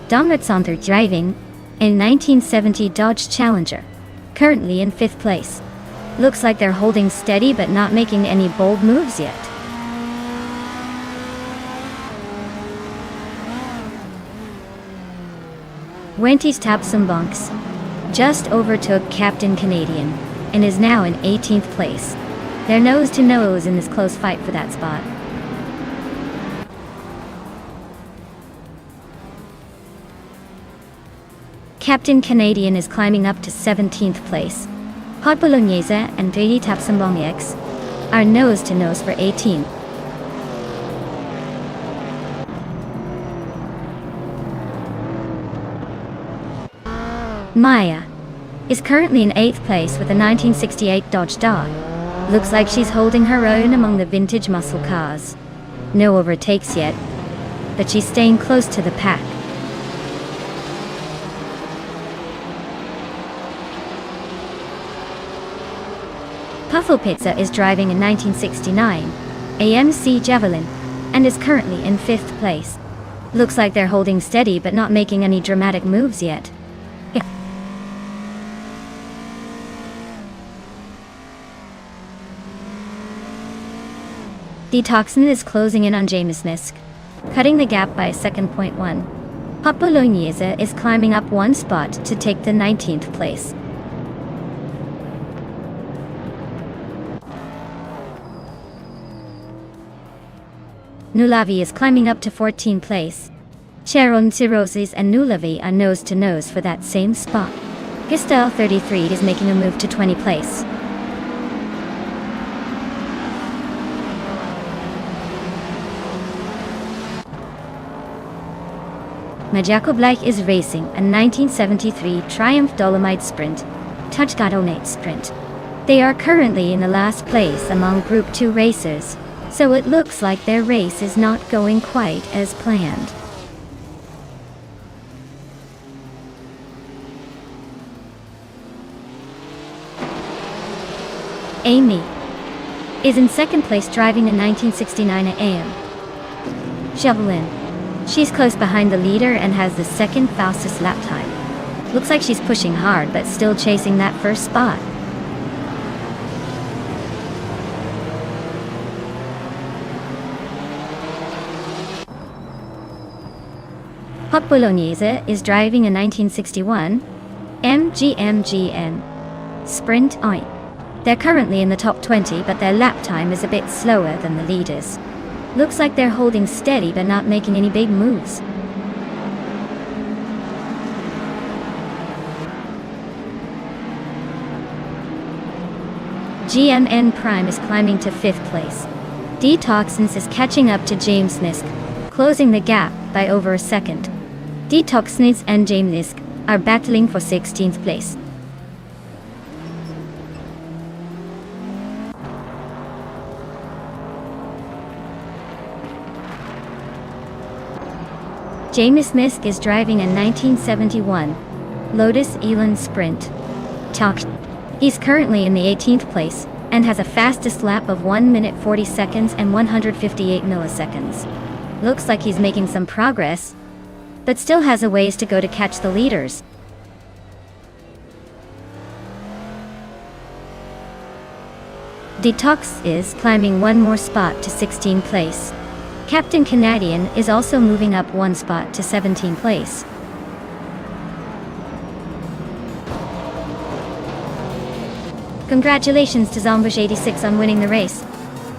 Dongatsanther driving a 1970 Dodge Challenger, currently in 5th place. Looks like they're holding steady but not making any bold moves yet. Wenty's Tapsum Bunks just overtook Captain Canadian and is now in 18th place. They're nose to nose in this close fight for that spot. Captain Canadian is climbing up to 17th place. Hot Bolognese and 3D Tapsum X are nose to nose for 18th. Maya is currently in 8th place with a 1968 Dodge Dog. Looks like she's holding her own among the vintage muscle cars. No overtakes yet, but she's staying close to the pack. Puffle Pizza is driving a 1969 AMC Javelin and is currently in 5th place. Looks like they're holding steady but not making any dramatic moves yet. Detoxin is closing in on Jamesnisk, cutting the gap by 2.1. Hot Bolognese is climbing up 1 spot to take the 19th place. Nulavi is climbing up to 14th place. Sharon Cirrhosis and Nulavi are nose to nose for that same spot. Gistel 33 is making a move to 20th place. Majako Black is racing a 1973 Triumph Dolomite Sprint, Touchgadonate Sprint. They are currently in the last place among Group 2 racers, so it looks like their race is not going quite as planned. Amy is in 2nd place driving a 1969 AM Javelin. She's close behind the leader and has the 2nd fastest lap time. Looks like she's pushing hard but still chasing that first spot. Hot Bolognese is driving a 1961 MGMGN Sprint Oin. They're currently in the top 20 but their lap time is a bit slower than the leaders. Looks like they're holding steady but not making any big moves. GMN Prime is climbing to 5th place. Detoxins is catching up to James Nisk, closing the gap by over a second. Detoxins and James Nisk are battling for 16th place. James Nisk is driving a 1971 Lotus Elan Sprint. He's currently in the 18th place and has a fastest lap of 1 minute 40 seconds and 158 milliseconds. Looks like he's making some progress, but still has a ways to go to catch the leaders. Detox is climbing one more spot to 16th place. Captain Canadian is also moving up one spot to 17th place. Congratulations to Zombush86 on winning the race.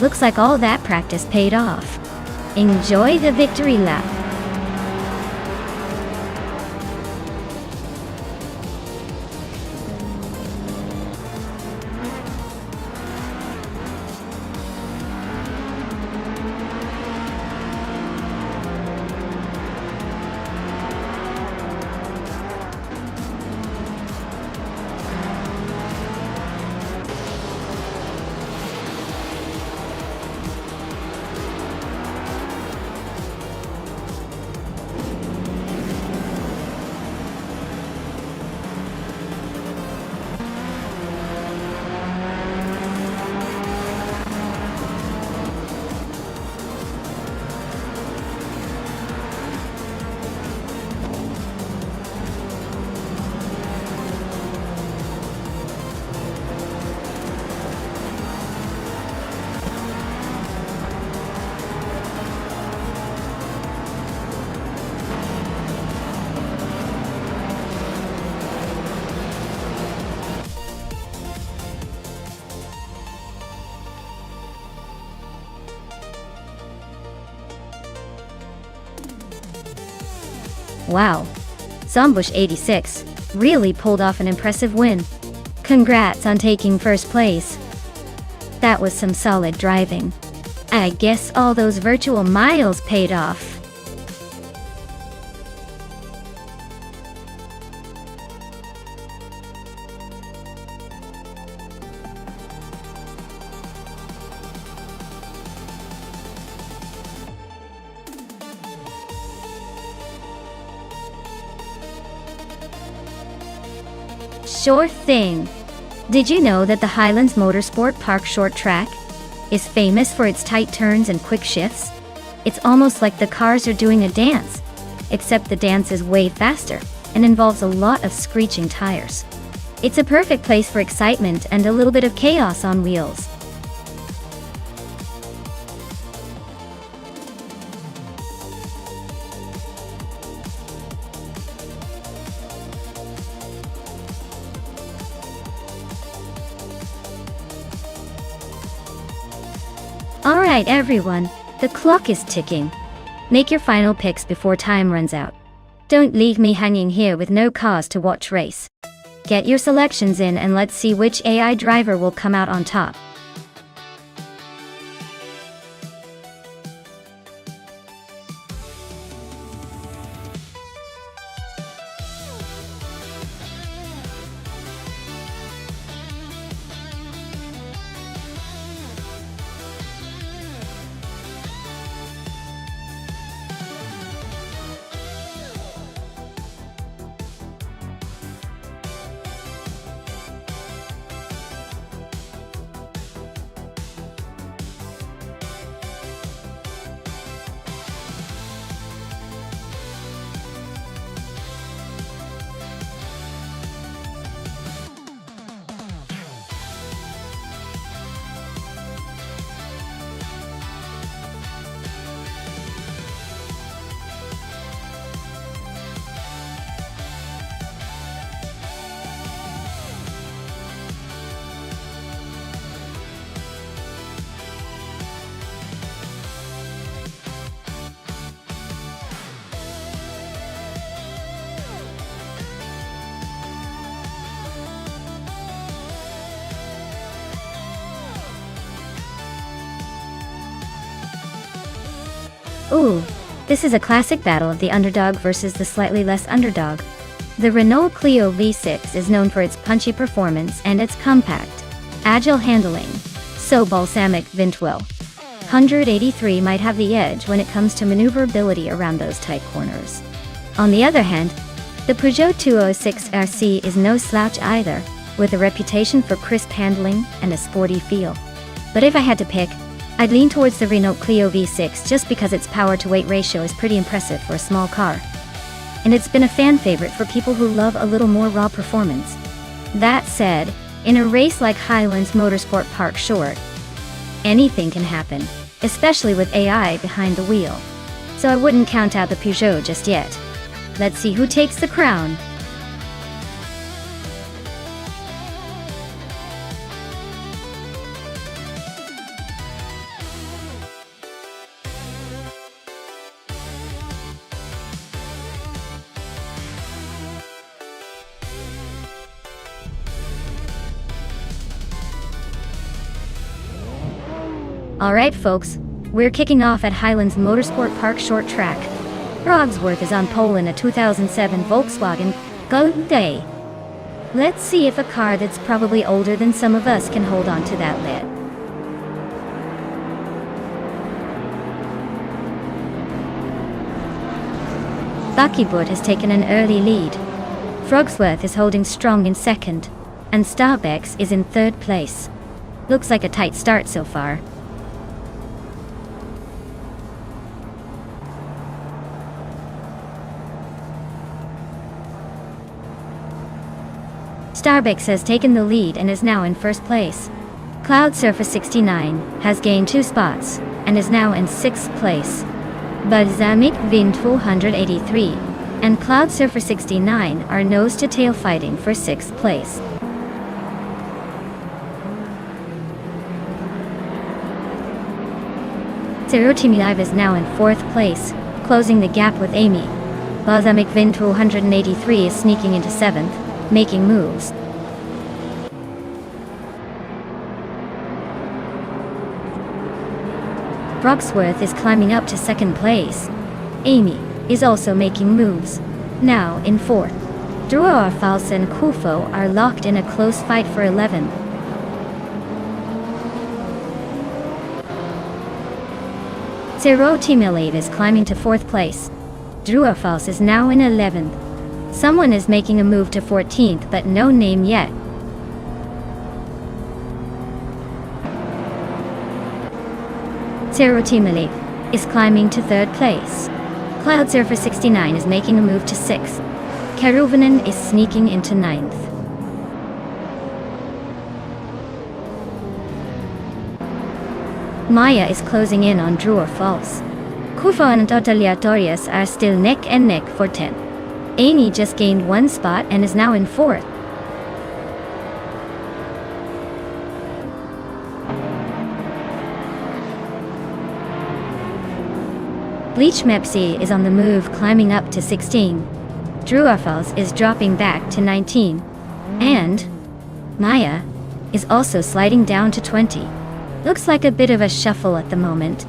Looks like all that practice paid off. Enjoy the victory lap. Wow. Zombush86 really pulled off an impressive win. Congrats on taking first place. That was some solid driving. I guess all those virtual miles paid off. Sure thing. Did you know that the Highlands Motorsport Park short track is famous for its tight turns and quick shifts? It's almost like the cars are doing a dance, except the dance is way faster and involves a lot of screeching tires. It's a perfect place for excitement and a little bit of chaos on wheels. Alright everyone, the clock is ticking. Make your final picks before time runs out. Don't leave me hanging here with no cars to watch race. Get your selections in and let's see which AI driver will come out on top. Ooh, this is a classic battle of the underdog versus the slightly less underdog. The Renault Clio V6 is known for its punchy performance and its compact, agile handling. So Balsamic Vintwell 183 might have the edge when it comes to maneuverability around those tight corners. On the other hand, the Peugeot 206 RC is no slouch either, with a reputation for crisp handling and a sporty feel. But if I had to pick, I'd lean towards the Renault Clio V6 just because its power-to-weight ratio is pretty impressive for a small car. And it's been a fan favorite for people who love a little more raw performance. That said, in a race like Highlands Motorsport Park Short, anything can happen, especially with AI behind the wheel. So I wouldn't count out the Peugeot just yet. Let's see who takes the crown. Alright folks, we're kicking off at Highlands Motorsport Park Short Track. Rogsworth is on pole in a 2007 Volkswagen Golden Day. Let's see if a car that's probably older than some of us can hold on to that lead. Buckybut has taken an early lead. Frogsworth is holding strong in second, and Starbex is in third place. Looks like a tight start so far. Starbex has taken the lead and is now in first place. Cloud Surfer 69 has gained 2 spots and is now in 6th place. Balsamic Wind 283 and Cloud Surfer 69 are nose-to-tail fighting for 6th place. Zero Team Live is now in 4th place, closing the gap with Amy. Balsamic Wind 283 is sneaking into 7th, making moves. Frogsworth is climbing up to 2nd place. Amy is also making moves, now in 4th. Druarfals and Kufo are locked in a close fight for 11th. Zero Team Elite is climbing to 4th place. Druarfals is now in 11th. Someone is making a move to 14th, but no name yet. Zero Team Elite is climbing to 3rd place. Cloud Surfer 69 is making a move to 6th. Keruvanen is sneaking into 9th. Maya is closing in on Drew or False. Kufa and Totaliatorius are still neck and neck for 10th. Amy just gained 1 spot and is now in 4th. Bleach Mepsi is on the move, climbing up to 16. Druarfals is dropping back to 19. And Maya is also sliding down to 20. Looks like a bit of a shuffle at the moment.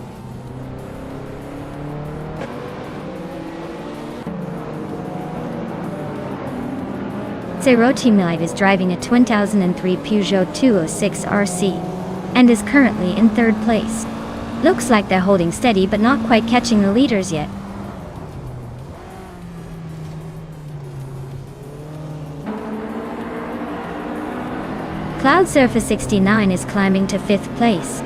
Zero Team Live is driving a 2003 Peugeot 206 RC and is currently in 3rd place. Looks like they're holding steady but not quite catching the leaders yet. Cloud Surfer 69 is climbing to 5th place.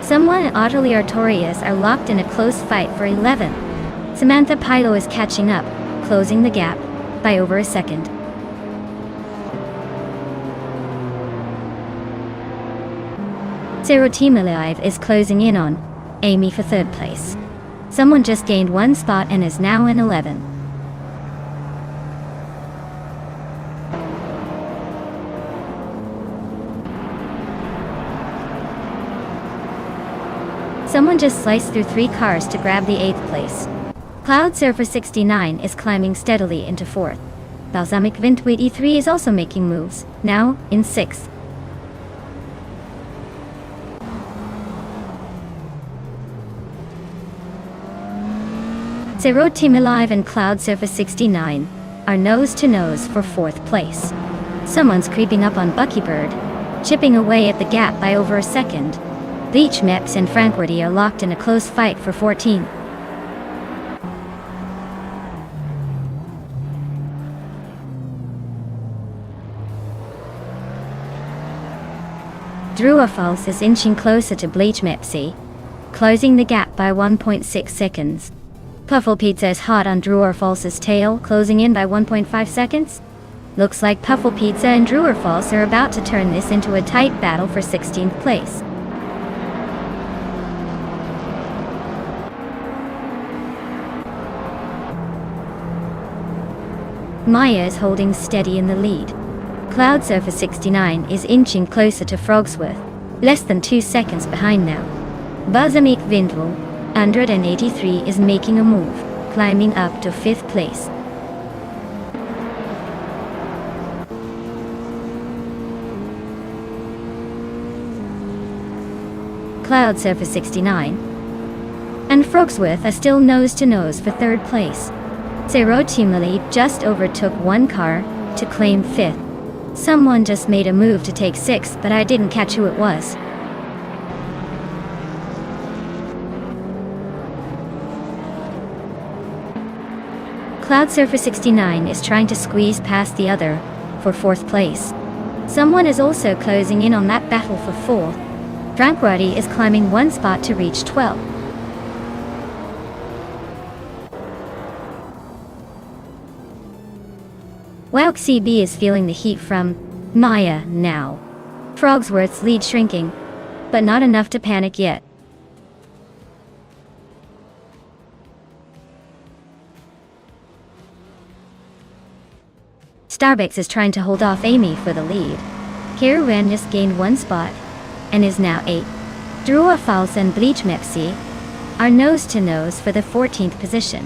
Someone and Ottilie Artorias are locked in a close fight for 11th. Samantha Pilo is catching up, closing the gap by over a second. Zero Team Alive is closing in on Amy for 3rd place. Someone just gained 1 spot and is now in 11th. Someone just sliced through 3 cars to grab the 8th place. Cloud Surfer 69 is climbing steadily into 4th. Balsamic Wind 83 is also making moves, now in 6th. Zero Team Alive and Cloud Surface 69 are nose-to-nose for 4th place. Someone's creeping up on Buckybird, chipping away at the gap by over a second. Bleach Meps and Frankwardy are locked in a close fight for 14. Druafals is inching closer to Bleach Mepsi, closing the gap by 1.6 seconds. Puffle Pizza is hot on Druafals's tail, closing in by 1.5 seconds. Looks like Puffle Pizza and Druafals are about to turn this into a tight battle for 16th place. Maya is holding steady in the lead. Cloud Surfer 69 is inching closer to Frogsworth, less than 2 seconds behind now. Balsamic Vindwell, 183, is making a move, climbing up to 5th place. Cloud Surfer 69 and Frogsworth are still nose-to-nose for 3rd place. Zero Team Elite just overtook one car to claim 5th. Someone just made a move to take 6th, but I didn't catch who it was. Cloud Surfer 69 is trying to squeeze past the other for 4th place. Someone is also closing in on that battle for 4th. Frankwardy is climbing 1 spot to reach 12th. Wowk CB is feeling the heat from Maya now. Frogsworth's lead shrinking, but not enough to panic yet. Starbucks is trying to hold off Amy for the lead. Karen just gained 1 spot and is now 8th. Druafals and Bleach Mepsi are nose-to-nose for the 14th position.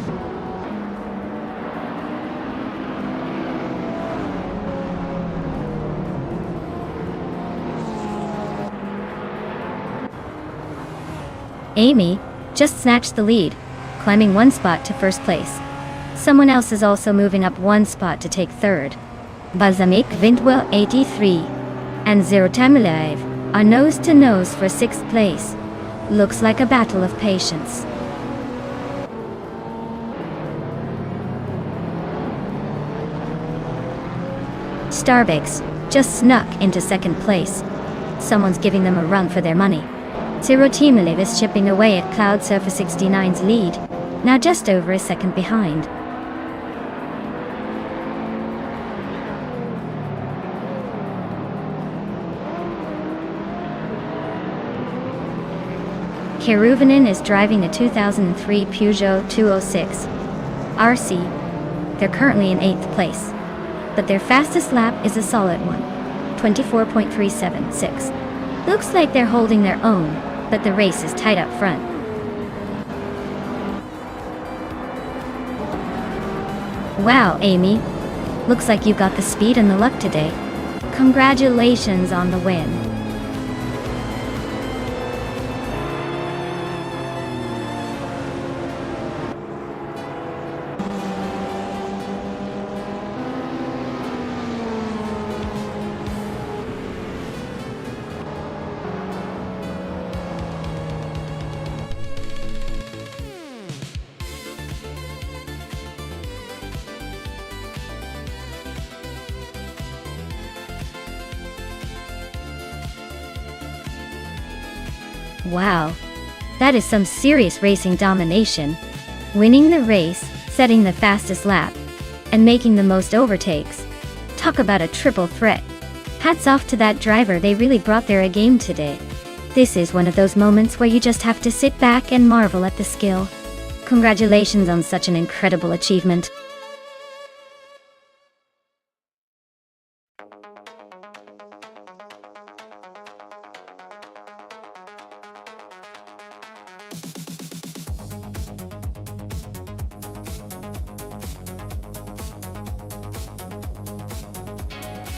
Amy just snatched the lead, climbing 1 spot to 1st place. Someone else is also moving up 1 spot to take 3rd. Balsamic Vindwell 83 and Zero Time Alive are nose-to-nose for 6th place. Looks like a battle of patience. Starbucks just snuck into 2nd place. Someone's giving them a run for their money. Zero Team Alive is chipping away at Cloud Surfer 69's lead, now just over a second behind. Keruvanen is driving a 2003 Peugeot 206 RC. They're currently in 8th place, but their fastest lap is a solid one, 24.376. Looks like they're holding their own, but the race is tight up front. Wow, Amy. Looks like you got the speed and the luck today. Congratulations on the win. Wow, that is some serious racing domination. Winning the race, setting the fastest lap, and making the most overtakes. Talk about a triple threat. Hats off to that driver, they really brought their A game today. This is one of those moments where you just have to sit back and marvel at the skill. Congratulations on such an incredible achievement.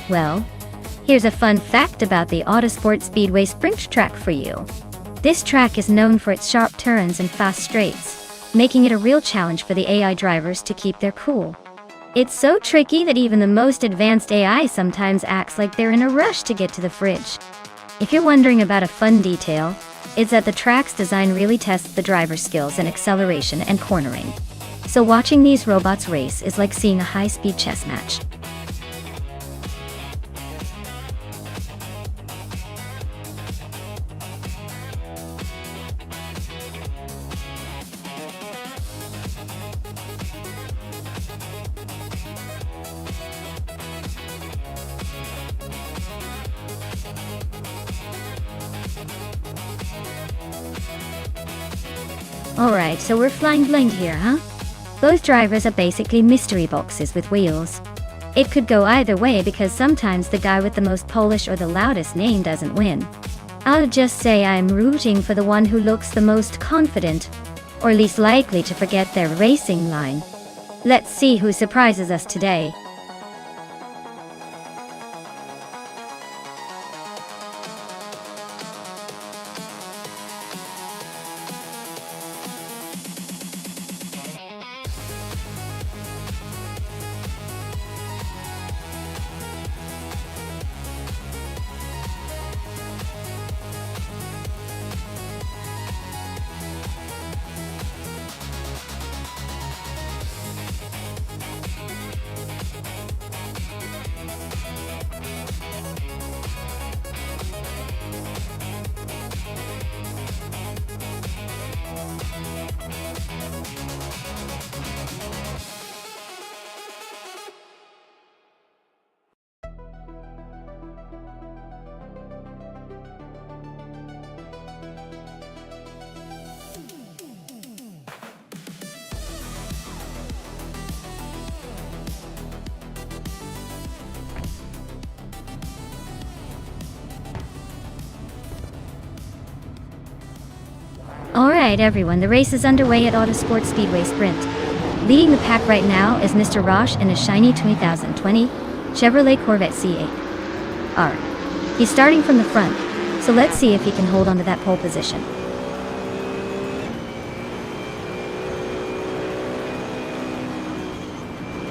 Well, here's a fun fact about the Autosport Speedway Sprint track for you. This track is known for its sharp turns and fast straights. making it a real challenge for the AI drivers to keep their cool. It's so tricky that even the most advanced AI sometimes acts like they're in a rush to get to the fridge. If you're wondering about a fun detail, it's that the track's design really tests the driver's skills in acceleration and cornering. So watching these robots race is like seeing a high-speed chess match. Alright, so we're flying blind here, huh? Both drivers are basically mystery boxes with wheels. It could go either way because sometimes the guy with the most Polish or the loudest name doesn't win. I'll just say I'm rooting for the one who looks the most confident, or least likely to forget their racing line. Let's see who surprises us today. Alright everyone, the race is underway at Autosport Speedway Sprint. Leading the pack right now is Mr. Roche in a shiny 2020 Chevrolet Corvette C8. He's starting from the front, so let's see if he can hold on to that pole position.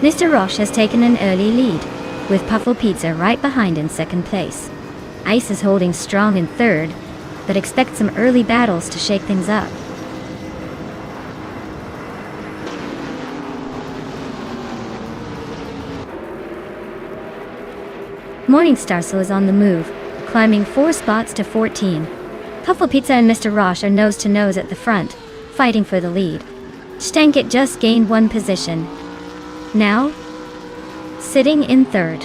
Mr. Roche has taken an early lead, with Puffle Pizza right behind in second place. Ice is holding strong in third, but expect some early battles to shake things up. Morningstar is on the move, climbing 4 spots to 14. Puffle Pizza and Mr. Roche are nose to nose at the front, fighting for the lead. Stankit just gained 1 position. Now, sitting in third.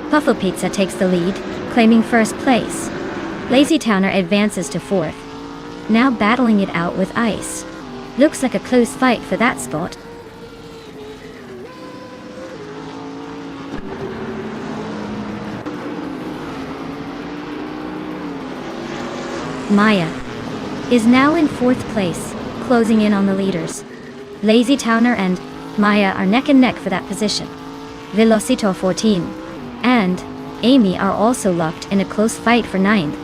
Puffle Pizza takes the lead, claiming first place. Lazy Towner advances to fourth. Now battling it out with Ice. Looks like a close fight for that spot. Maya is now in 4th place, closing in on the leaders. Lazy Towner and Maya are neck and neck for that position. Velocito 14 and Amy are also locked in a close fight for 9th.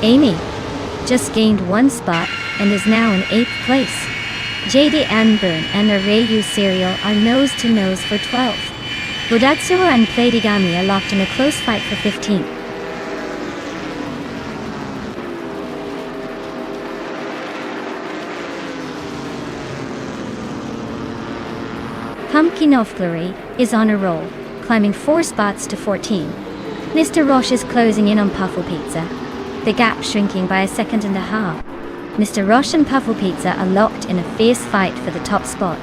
Amy just gained 1 spot and is now in 8th place. JD Anburn and Arayu Serial are nose to nose for 12th. Budatsura and Pladigami are locked in a close fight for 15th. Pumpkin Flurry is on a roll, climbing 4 spots to 14. Mr. Roche is closing in on Puffle Pizza, the gap shrinking by 1.5 seconds. Mr. Roche and Puffle Pizza are locked in a fierce fight for the top spot.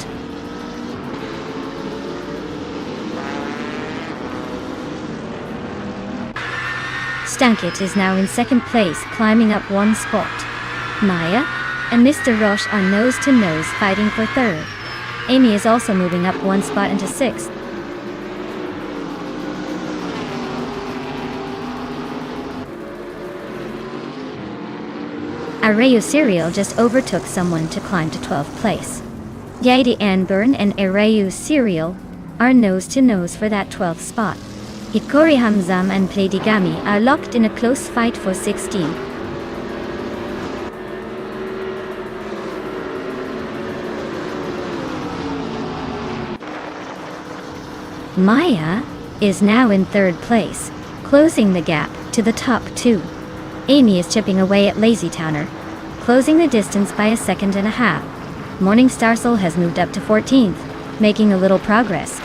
Stankit is now in 2nd place, climbing up 1 spot. Maya and Mr. Roche are nose to nose fighting for 3rd. Amy is also moving up 1 spot into 6th. Arayu Serial just overtook someone to climb to 12th place. Yadi Anburn and Erayu Serial are nose-to-nose for that 12th spot. Hikori Hamzam and Pleidigami are locked in a close fight for 16. Maya is now in 3rd place, closing the gap to the top 2. Amy is chipping away at Lazy Towner, closing the distance by a second and a half. Morning Star Soul has moved up to 14th, making a little progress.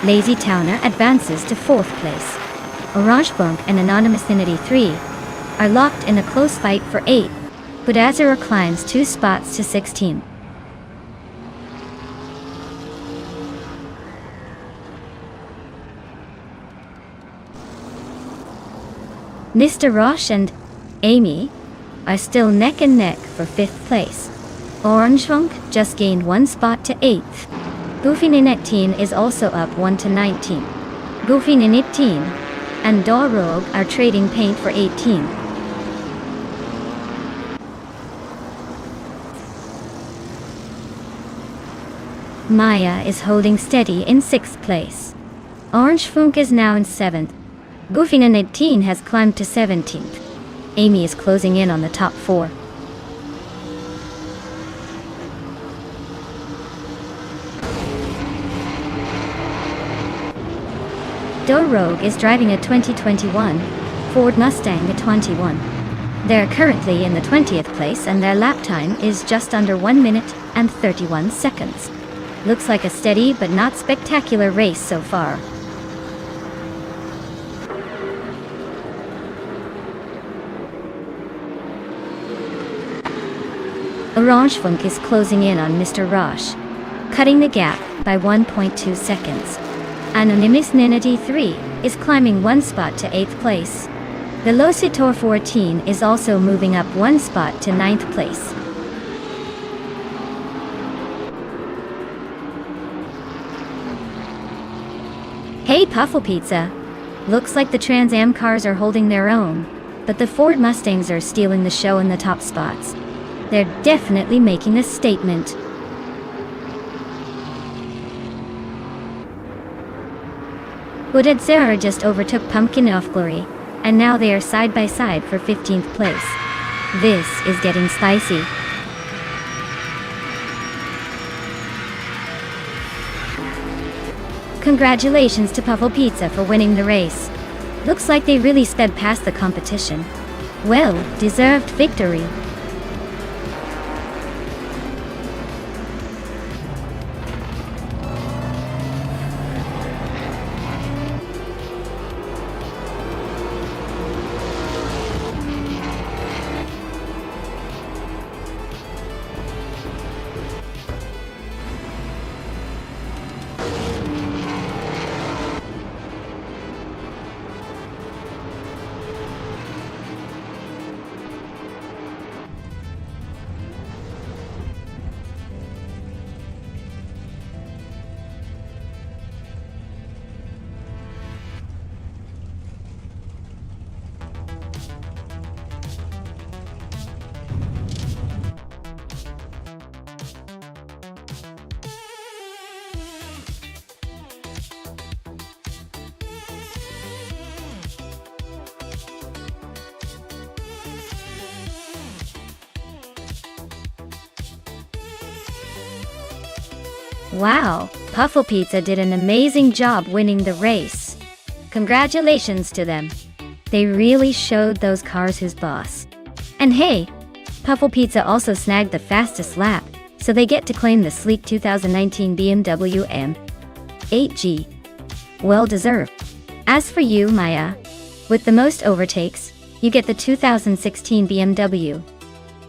Lazy Towner advances to 4th place. Orange Bunk and Anonymous Infinity 3 are locked in a close fight for 8, but Azura climbs 2 spots to 16. Mr. Roche and Amy are still neck and neck for 5th place. Orange Funk just gained 1 spot to 8th. Goofy Ninetteen is also up 1 to 19. Goofy Ninetteen and Dorog are trading paint for 18. Maya is holding steady in 6th place. Orange Funk is now in 7th. Goofy Ninetteen has climbed to 17th. Amy is closing in on the top 4. Dorog is driving a 2021 Ford Mustang at 21. They're currently in the 20th place and their lap time is just under 1 minute and 31 seconds. Looks like a steady but not spectacular race so far. Orange Funk is closing in on Mr. Roche, cutting the gap by 1.2 seconds. Anonymous Ninity 3 is climbing 1 spot to 8th place. Velocitor 14 is also moving up 1 spot to 9th place. Hey Puffle Pizza! Looks like the Trans Am cars are holding their own, but the Ford Mustangs are stealing the show in the top spots. They're definitely making a statement. Wooded Sarah just overtook Pumpkin of Glory, and now they are side by side for 15th place. This is getting spicy. Congratulations to Puffle Pizza for winning the race. Looks like they really sped past the competition. Well, deserved victory. Wow, Puffle Pizza did an amazing job winning the race. Congratulations to them. They really showed those cars who's boss. And hey, Puffle Pizza also snagged the fastest lap, so they get to claim the sleek 2019 BMW M8G. Well deserved. As for you, Maya, with the most overtakes, you get the 2016 BMW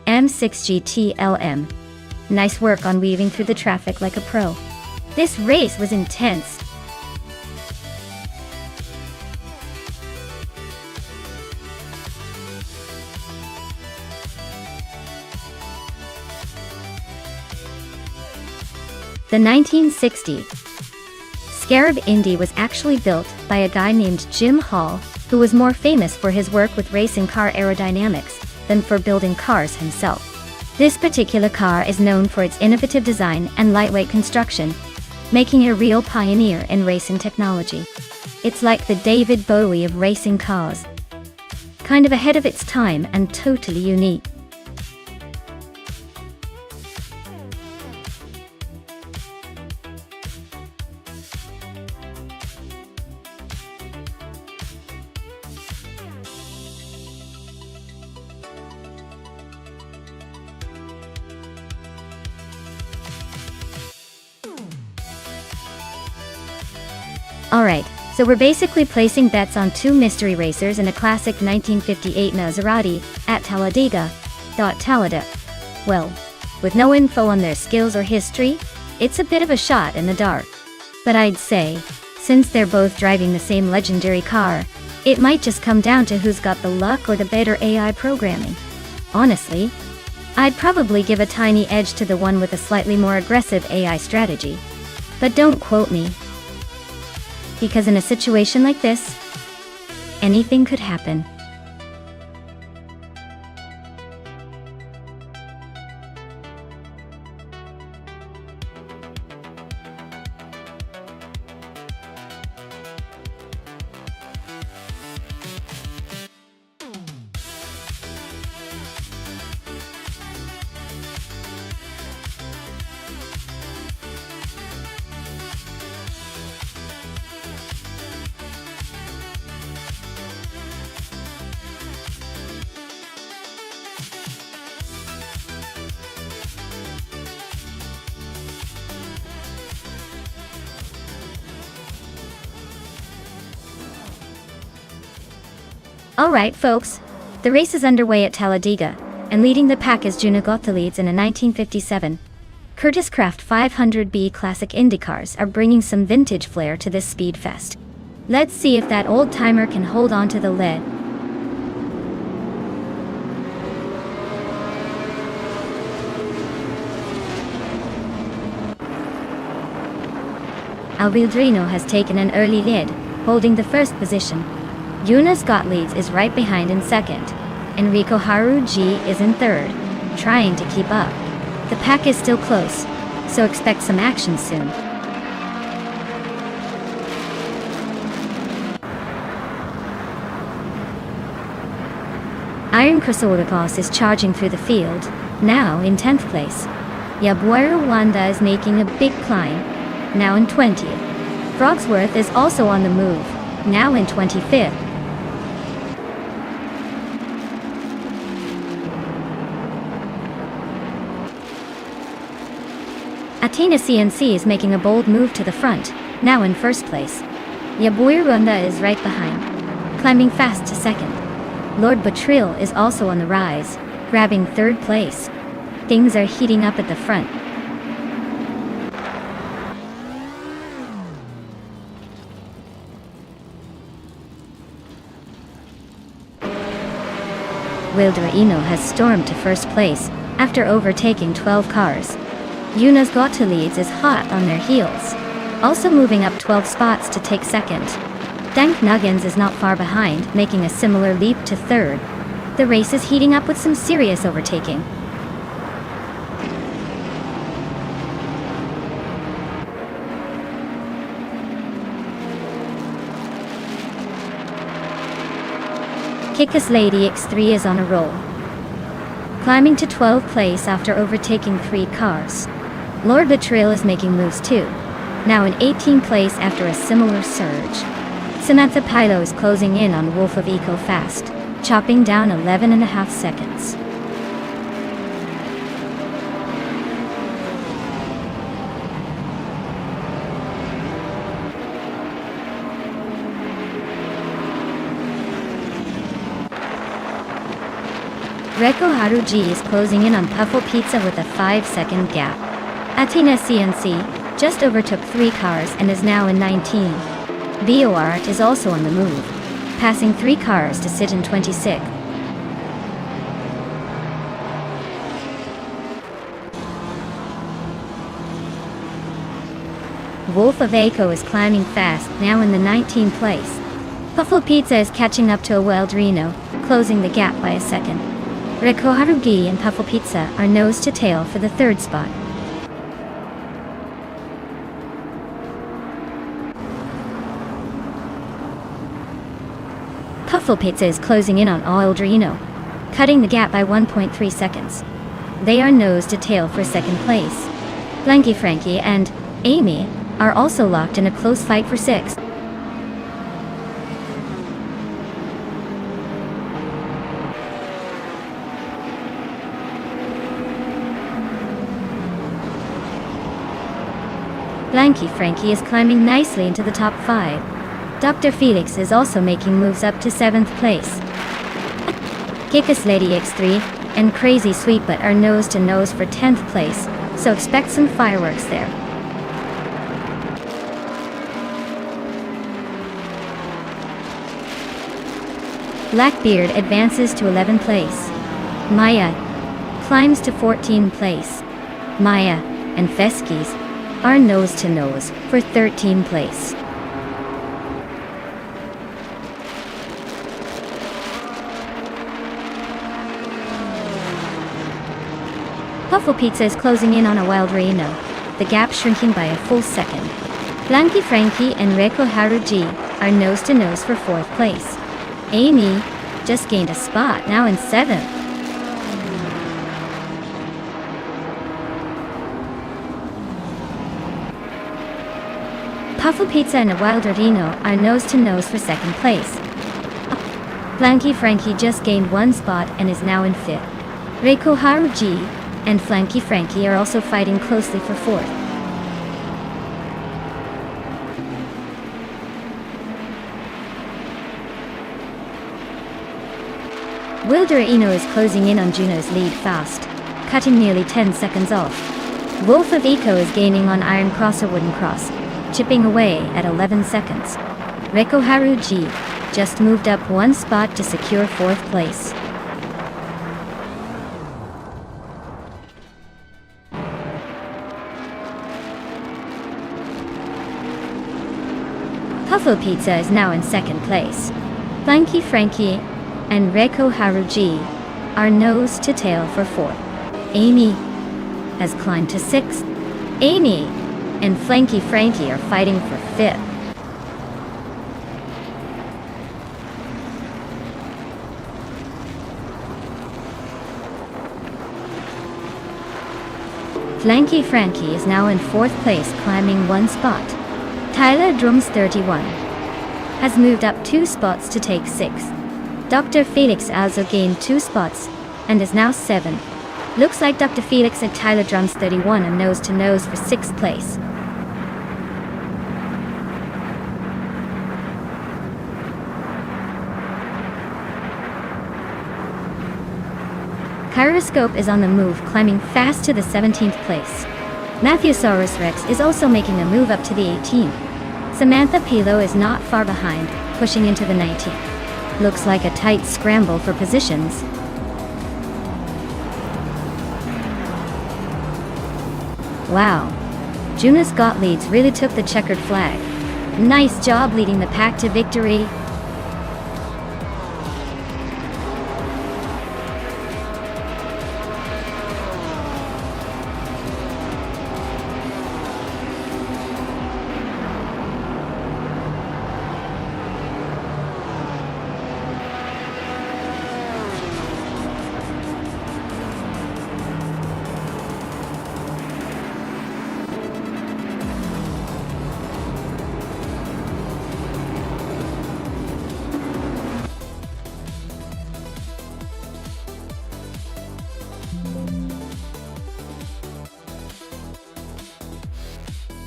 M6 GT LM. Nice work on weaving through the traffic like a pro. This race was intense. The 1960 Scarab Indy was actually built by a guy named Jim Hall who was more famous for his work with racing car aerodynamics than for building cars himself. This particular car is known for its innovative design and lightweight construction, making it a real pioneer in racing technology. It's like the David Bowie of racing cars. Kind of ahead of its time and totally unique. Alright, so we're basically placing bets on two mystery racers and a classic 1958 Maserati at Talladega. Well, with no info on their skills or history, it's a bit of a shot in the dark. But I'd say, since they're both driving the same legendary car, it might just come down to who's got the luck or the better AI programming. Honestly, I'd probably give a tiny edge to the one with a slightly more aggressive AI strategy. But don't quote me. Because in a situation like this, anything could happen. Alright folks, the race is underway at Talladega, and leading the pack is Juna Gottliebs in a 1957 Curtis Craft 500B Classic Indy cars are bringing some vintage flair to this speed fest. Let's see if that old-timer can hold on to the lead. Albildrino has taken an early lead, holding the first position. Jonas Gottliebs is right behind in second. Enrico Haru G is in third, trying to keep up. The pack is still close, so expect some action soon. Iron Chrysolikos is charging through the field, now in 10th place. Yabuero Wanda is making a big climb, now in 20th. Frogsworth is also on the move, now in 25th. Athena CNC is making a bold move to the front, now in first place. Yabuir Runda is right behind, climbing fast to second. Lord Batril is also on the rise, grabbing third place. Things are heating up at the front. Wildraino has stormed to first place, after overtaking 12 cars. Jonas Gottliebs is hot on their heels, also moving up 12 spots to take second. Dank Nuggins is not far behind, making a similar leap to third. The race is heating up with some serious overtaking. Kickass Lady X3 is on a roll, climbing to 12th place after overtaking 3 cars. Lord Batril is making moves too, now in 18th place after a similar surge. Samantha Pilo is closing in on Wolf of Eco fast, chopping down 11.5 seconds. Reko Haruji is closing in on Puffle Pizza with a 5-second gap. Athena CNC just overtook 3 cars and is now in 19. BioArt is also on the move, passing 3 cars to sit in 26. Wolf of Eco is climbing fast, now in the 19th place. Puffle Pizza is catching up to a Wild Reno, closing the gap by a second. Reiko Harugi and Puffle Pizza are nose to tail for the third spot. Puffle Pizza is closing in on Wild Reno, cutting the gap by 1.3 seconds. They are nose to tail for second place. Blanky Frankie and Amy are also locked in a close fight for sixth. Blanky Frankie is climbing nicely into the top 5. Dr. Felix is also making moves up to 7th place. Kickus Lady X3 and Crazy Sweetbutt are nose to nose for 10th place, so expect some fireworks there. Blackbeard advances to 11th place. Maya climbs to 14th place. Maya and Feskies are nose to nose for 13th place. Puffle Pizza is closing in on a Wild Reno, the gap shrinking by a full second. Blanky Frankie and Reiko Haruji are nose to nose for 4th place. Amy just gained a spot, now in 7th. Puffle Pizza and a Wild Reno are nose to nose for 2nd place. Blanky Frankie just gained 1 spot and is now in 5th. Reiko Haruji and Flanky Frankie are also fighting closely for 4th. Wilder Eno is closing in on Juno's lead fast, cutting nearly 10 seconds off. Wolf of Eco is gaining on Iron Cross or Wooden Cross, chipping away at 11 seconds. Reiko Haruji just moved up 1 spot to secure 4th place. Puffle Pizza is now in 2nd place. Blanky Frankie and Reiko Haruji are nose to tail for 4th. Amy has climbed to 6th. Amy and Flanky Frankie are fighting for 5th. Flanky Frankie is now in 4th place, climbing 1 spot. Tyler Drums 31 has moved up 2 spots to take 6th. Dr. Felix also gained 2 spots and is now 7th. Looks like Dr. Felix and Tyler Drums 31 are nose to nose for 6th place. Kyroscope is on the move, climbing fast to the 17th place. Matthewsaurus Rex is also making a move up to the 18th. Samantha Pilo is not far behind, pushing into the 19th. Looks like a tight scramble for positions. Wow. Jonas Gottlieb's really took the checkered flag. Nice job leading the pack to victory.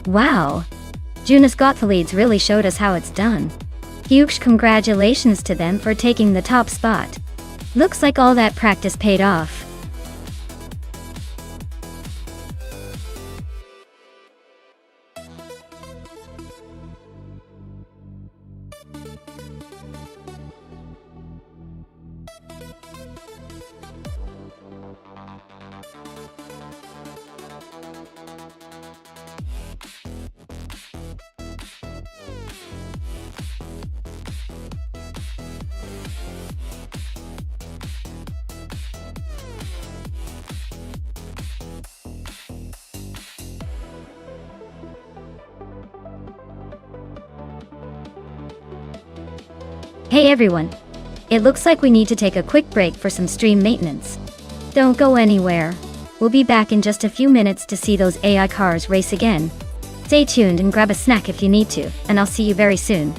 Wow! Jonas Gottlieb's really showed us how it's done. Huge congratulations to them for taking the top spot. Looks like all that practice paid off. Hey everyone! It looks like we need to take a quick break for some stream maintenance. Don't go anywhere. We'll be back in just a few minutes to see those AI cars race again. Stay tuned and grab a snack if you need to, and I'll see you very soon.